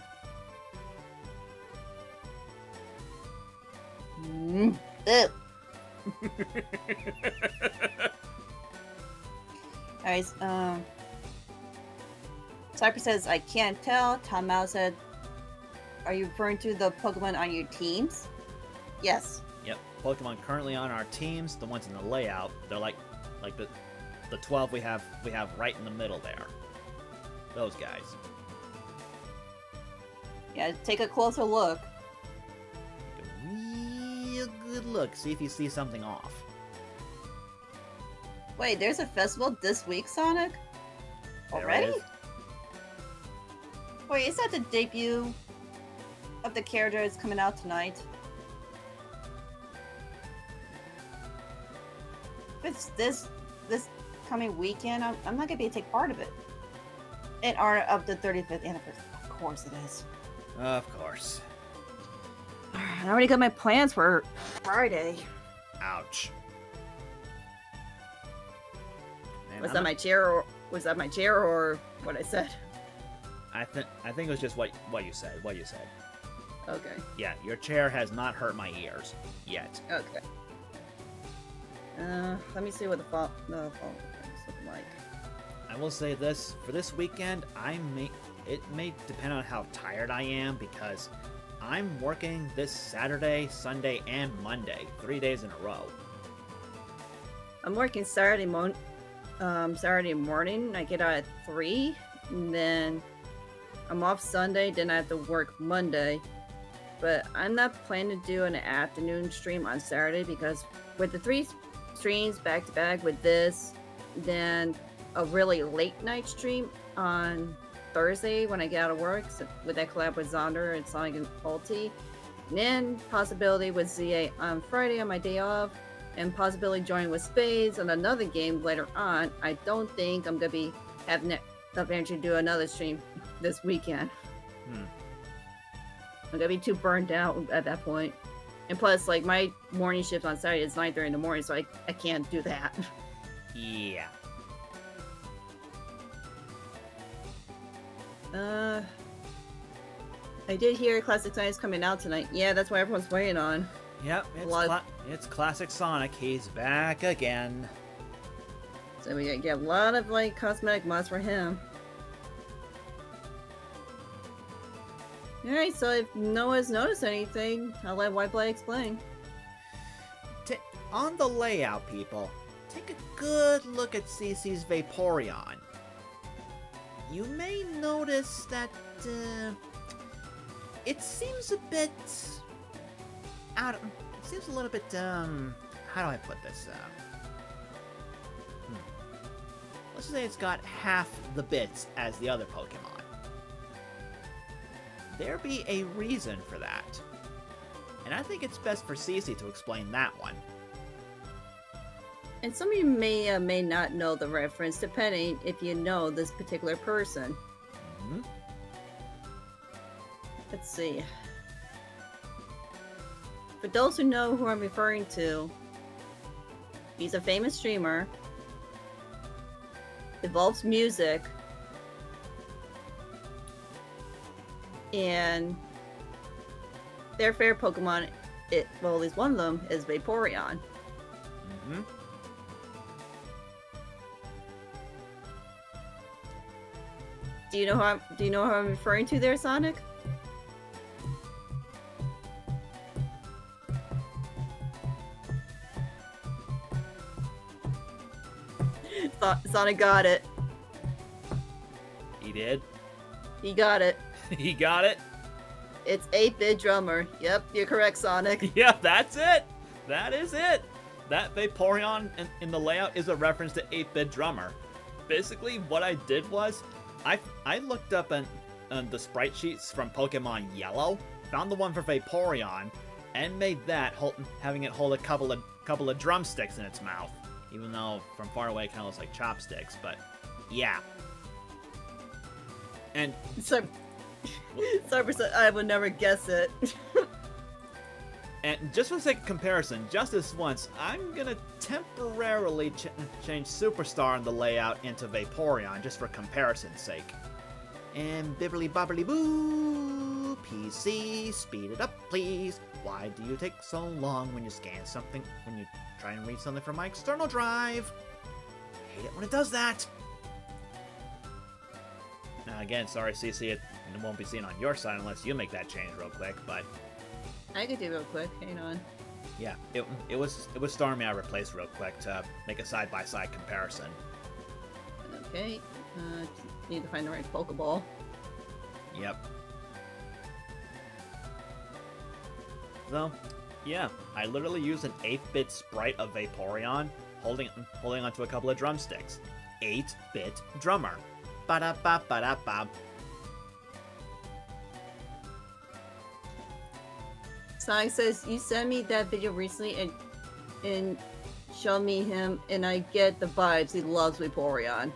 Alright, Cypher says, I can't tell. Tom Mao said, are you referring to the Pokemon on your teams? Yes. Yep, Pokemon currently on our teams, the ones in the layout, they're like the 12 we have right in the middle there. Those guys. Yeah, take a closer look. Take a real good look, see if you see something off. Wait, there's a festival this week, Sonic? There it Already? is. Wait, is that the debut of the character that's coming out tonight? If it's this coming weekend, I'm not gonna be able to take part of it. In honor of the 35th anniversary. Of course it is. Of course. I already got my plans for Friday. Ouch. Man, Was that my chair, or what I said? I think it was just what you said. What you said. Okay. Yeah, your chair has not hurt my ears yet. Okay. Let me see what the phone is looking like. I will say this, for this weekend, it may depend on how tired I am, because I'm working this Saturday, Sunday, and Monday, 3 days in a row. I'm working Saturday morning. I get out at 3, and then I'm off Sunday. Then I have to work Monday. But I'm not planning to do an afternoon stream on Saturday, because with the 3 streams back to back with this, then a really late night stream on Thursday when I get out of work, so with that collab with Zonder and Sonic and Ulti, and then possibility with ZA on Friday on my day off, and possibility joining with Spades on another game later on. I don't think I'm gonna be having enough energy to do another stream this weekend. I'm gonna be too burned out at that point. And plus, like, my morning shift on Saturday is 9:30 in the morning, so I can't do that. Yeah. I did hear Classic Sonic is coming out tonight. Yeah, that's what everyone's waiting on. Yep, it's classic Sonic. He's back again. So we get a lot of, like, cosmetic mods for him. Alright, so if no one's noticed anything, I'll let WhiteBlade explain. On the layout, people, take a good look at CC's Vaporeon. You may notice that it seems a bit out of, it seems a little bit how do I put this? Let's just say it's got half the bits as the other Pokemon. There be a reason for that, and I think it's best for CC to explain that one. And some of you may may not know the reference, depending if you know this particular person. Mm-hmm. Let's see. For those who know who I'm referring to, he's a famous streamer, evolves music, and their favorite Pokemon, well, at least one of them, is Vaporeon. Mm-hmm. Do you know who I'm referring to there, Sonic? Sonic got it. He did. He got it. He got it. It's 8-Bit Drummer. Yep, you're correct, Sonic. Yeah, that's it. That is it. That Vaporeon in the layout is a reference to 8-Bit Drummer. Basically, what I did was, I looked up on the sprite sheets from Pokemon Yellow, found the one for Vaporeon, and made that, having it hold a couple of drumsticks in its mouth. Even though from far away it kind of looks like chopsticks, but yeah. And Cyber, I would never guess it. And just for the sake of comparison, just this once, I'm gonna temporarily change Superstar in the layout into Vaporeon, just for comparison's sake. And bibbly bobbly boo! PC, speed it up, please. Why do you take so long when you scan something, when you try and read something from my external drive? I hate it when it does that. Now again, sorry CC, it won't be seen on your side unless you make that change real quick, but... I could do real quick, hang on. Yeah, it was Stormy I replaced real quick to make a side-by-side comparison. Okay, need to find the right Pokeball. Yep. So, yeah, I literally used an 8-bit sprite of Vaporeon, holding onto a couple of drumsticks. 8-bit drummer. Ba-da-ba-ba-da-ba. Sonic says, you sent me that video recently and show me him, and I get the vibes. He loves Vaporeon.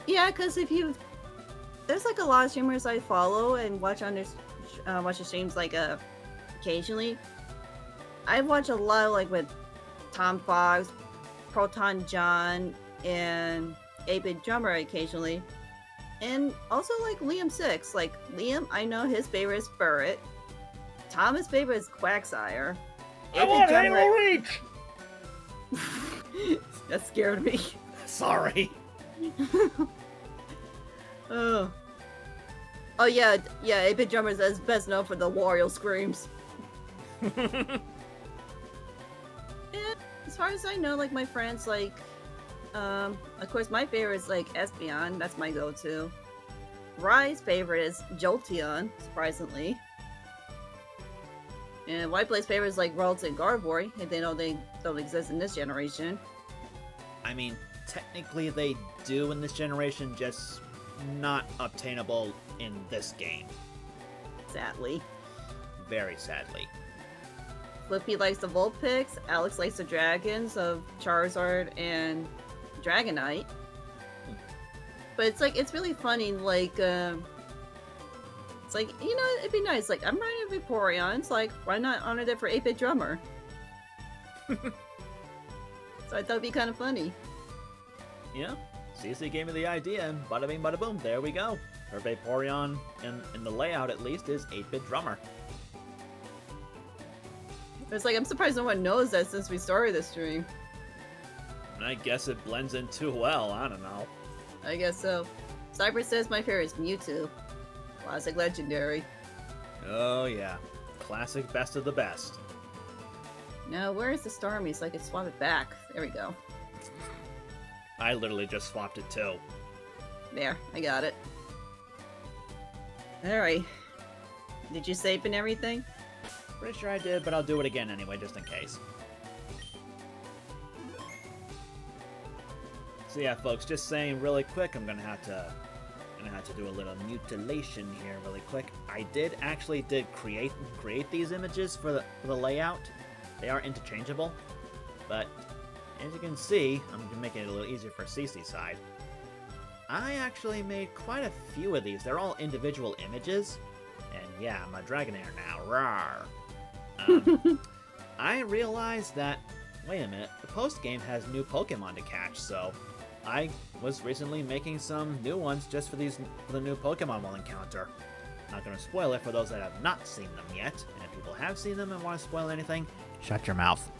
Yeah, because there's like a lot of streamers I follow and watch on their watch the streams like occasionally. I watch a lot like with Tom Fox, Proton John, and 8-Bit Drummer occasionally. And also like Liam 6. Like Liam, I know his favorite is Burret. Thomas' favorite is Quagsire. I want Halo Reach! That scared me. Sorry. Oh. Oh yeah, 8-Bit Drummer is best known for the Wario screams. And as far as I know, like my friends, like, of course my favorite is like Espeon, that's my go-to. Rai's favorite is Jolteon, surprisingly. And WhiteBlade's favorite is like Ralts and Gardevoir, if they know they don't exist in this generation. I mean, technically they do in this generation, just not obtainable in this game. Sadly. Very sadly. Flippy likes the Vulpix, Alex likes the dragons of Charizard and Dragonite. But it's like, it's really funny, like, it's like, you know, it'd be nice, like, I'm riding a Vaporeon, it's like, why not honor that for 8-Bit Drummer? So I thought it'd be kind of funny. Yeah, CC gave me the idea, and bada bing bada boom, there we go. Her Vaporeon, in the layout at least, is 8-Bit Drummer. It's like, I'm surprised no one knows that since we started this stream. I guess it blends in too well, I don't know. I guess so. Cyber says my favorite is Mewtwo. Classic legendary. Oh yeah, classic best of the best. Now, where is the Starmie so I can swap it back? There we go. I literally just swapped it too. There, I got it. Alright. Did you save and everything? Pretty sure I did, but I'll do it again anyway, just in case. So yeah, folks, just saying really quick, I'm gonna have to do a little mutilation here really quick. I did create these images for the layout. They are interchangeable, but as you can see, I'm gonna make it a little easier for CC's side. I actually made quite a few of these. They're all individual images, and yeah, I'm a Dragonair now. Rawr. I realized that, wait a minute, the post-game has new Pokemon to catch, so I was recently making some new ones just for the new Pokemon we'll encounter. Not going to spoil it for those that have not seen them yet, and if people have seen them and want to spoil anything, Shut your mouth.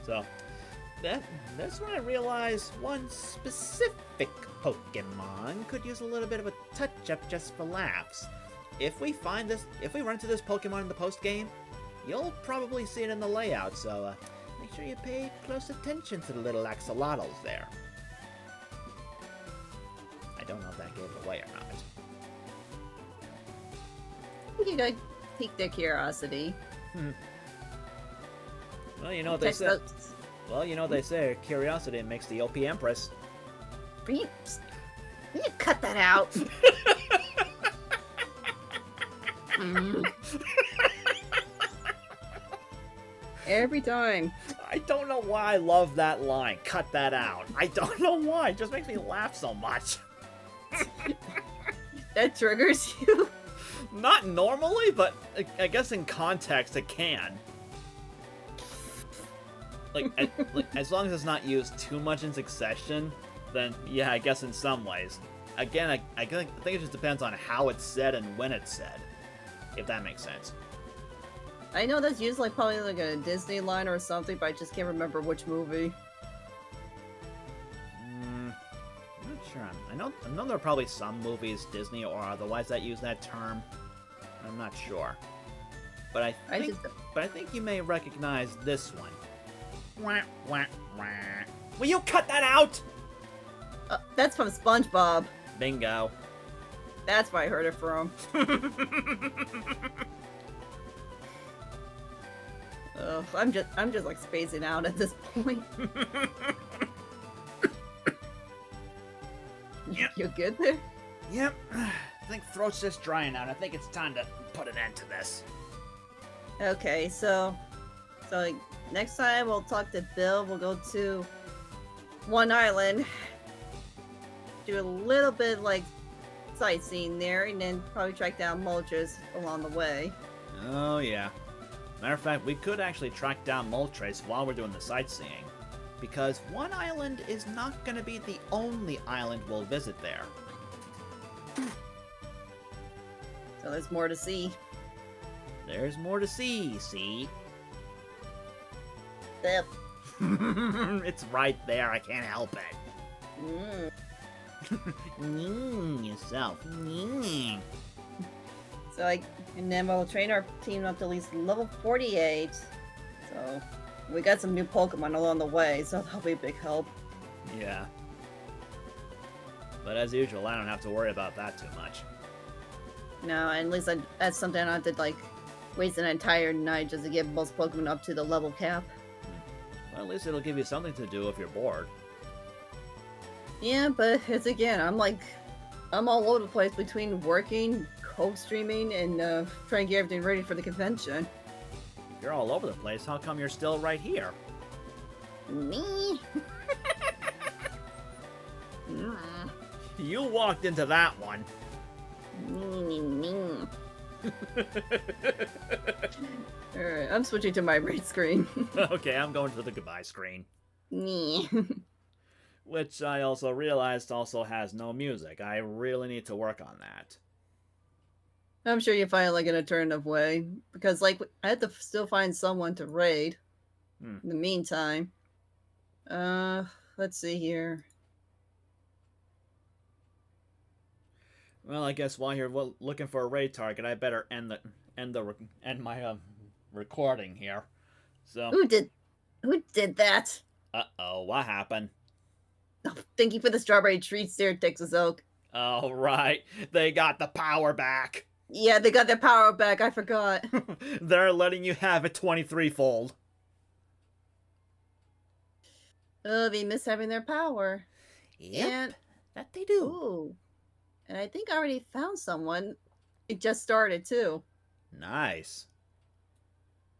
so that's when I realized one specific Pokemon could use a little bit of a touch-up just for laughs. If we run into this Pokemon in the post-game, you'll probably see it in the layout, so make sure you pay close attention to the little axolotls there. I don't know if that gave it away or not. You gotta pique their curiosity. Well, you know what they say. Well, you know what they say. Curiosity makes the OP Empress. You cut that out. Every time. I don't know why I love that line. Cut that out. I don't know why. It just makes me laugh so much. That triggers you? Not normally, but I guess in context it can. Like, as long as it's not used too much in succession, then yeah, I guess in some ways. Again, I think it just depends on how it's said and when it's said, if that makes sense. I know that's usually probably like a Disney line or something, but I just can't remember which movie. I'm not sure. I know there are probably some movies, Disney or otherwise, that use that term. I'm not sure, but I think you may recognize this one. Wah, wah, wah. Will you cut that out? That's from SpongeBob. Bingo. That's where I heard it from. Ugh, I'm just like spacing out at this point. Yep. You good there? Yep. I think throat's just drying out. I think it's time to put an end to this. Okay, so like, next time we'll talk to Bill. We'll go to one island, do a little bit like sightseeing there, and then probably track down Moltres along the way. Oh yeah. Matter of fact, we could actually track down Moltres while we're doing the sightseeing, because one island is not going to be the only island we'll visit there. So there's more to see. There's more to see, Yep. It's right there, I can't help it. Yourself. So and then we'll train our team up to at least level 48. So we got some new Pokemon along the way, so that'll be a big help. Yeah. But as usual, I don't have to worry about that too much. No, and at least that's something I don't have to like waste an entire night just to get most Pokemon up to the level cap. Well, at least it'll give you something to do if you're bored. Yeah, but it's again, I'm all over the place between working, co-streaming, and trying to get everything ready for the convention. If you're all over the place, how come you're still right here? Me? You walked into that one. Alright, I'm switching to my raid screen. Okay, I'm going to the goodbye screen. Which I also realized also has no music. I really need to work on that. I'm sure you find like an alternative way, because like I had to still find someone to raid. In the meantime, let's see here. Well, I guess while you're looking for a raid target, I better end my recording here. So. Who did that? Uh-oh, what happened? Oh, thank you for the strawberry treats there, Texas Oak. Oh, right. They got the power back. Yeah, they got their power back. I forgot. They're letting you have it 23-fold. Oh, they miss having their power. Yep, And that they do. ooh, and I think I already found someone. It just started too. Nice.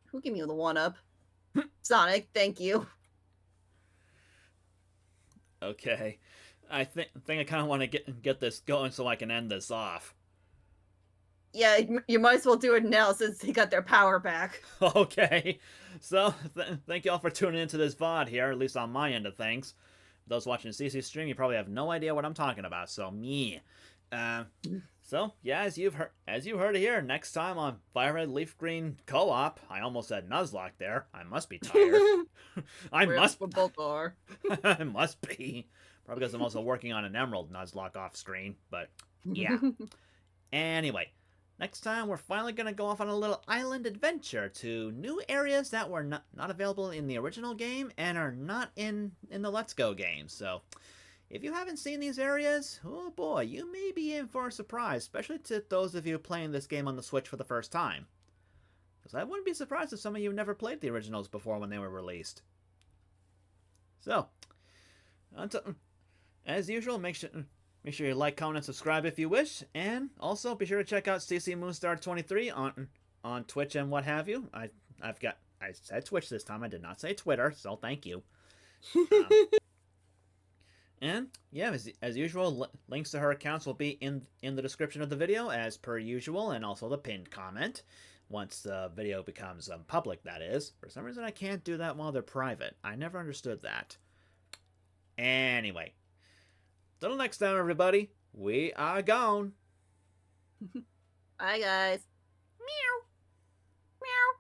Who gave me the one up? Sonic, thank you. Okay. I think I kind of want to get this going so I can end this off. Yeah, you might as well do it now since they got their power back. Okay. So, thank you all for tuning into this VOD here, at least on my end of things. Those watching CC stream, you probably have no idea what I'm talking about, so me. So, yeah, as you heard it here, next time on FireRed LeafGreen Co-op, I almost said Nuzlocke there. I must be tired. We both are. I must be. Probably because I'm also working on an Emerald Nuzlocke off screen, but yeah. Anyway, next time we're finally going to go off on a little island adventure to new areas that were not available in the original game and are not in the Let's Go game. So, if you haven't seen these areas, oh boy, you may be in for a surprise, especially to those of you playing this game on the Switch for the first time. Because I wouldn't be surprised if some of you never played the originals before when they were released. So, as usual, make sure you like, comment, and subscribe if you wish, and also be sure to check out CCmoonstar23 on Twitch and what have you. I said Twitch this time. I did not say Twitter, so thank you. And yeah, as usual, links to her accounts will be in the description of the video as per usual, and also the pinned comment once the video becomes public. That is, for some reason I can't do that while they're private. I never understood that. Anyway, till next time, everybody. We are gone. Bye, guys. Meow. Meow.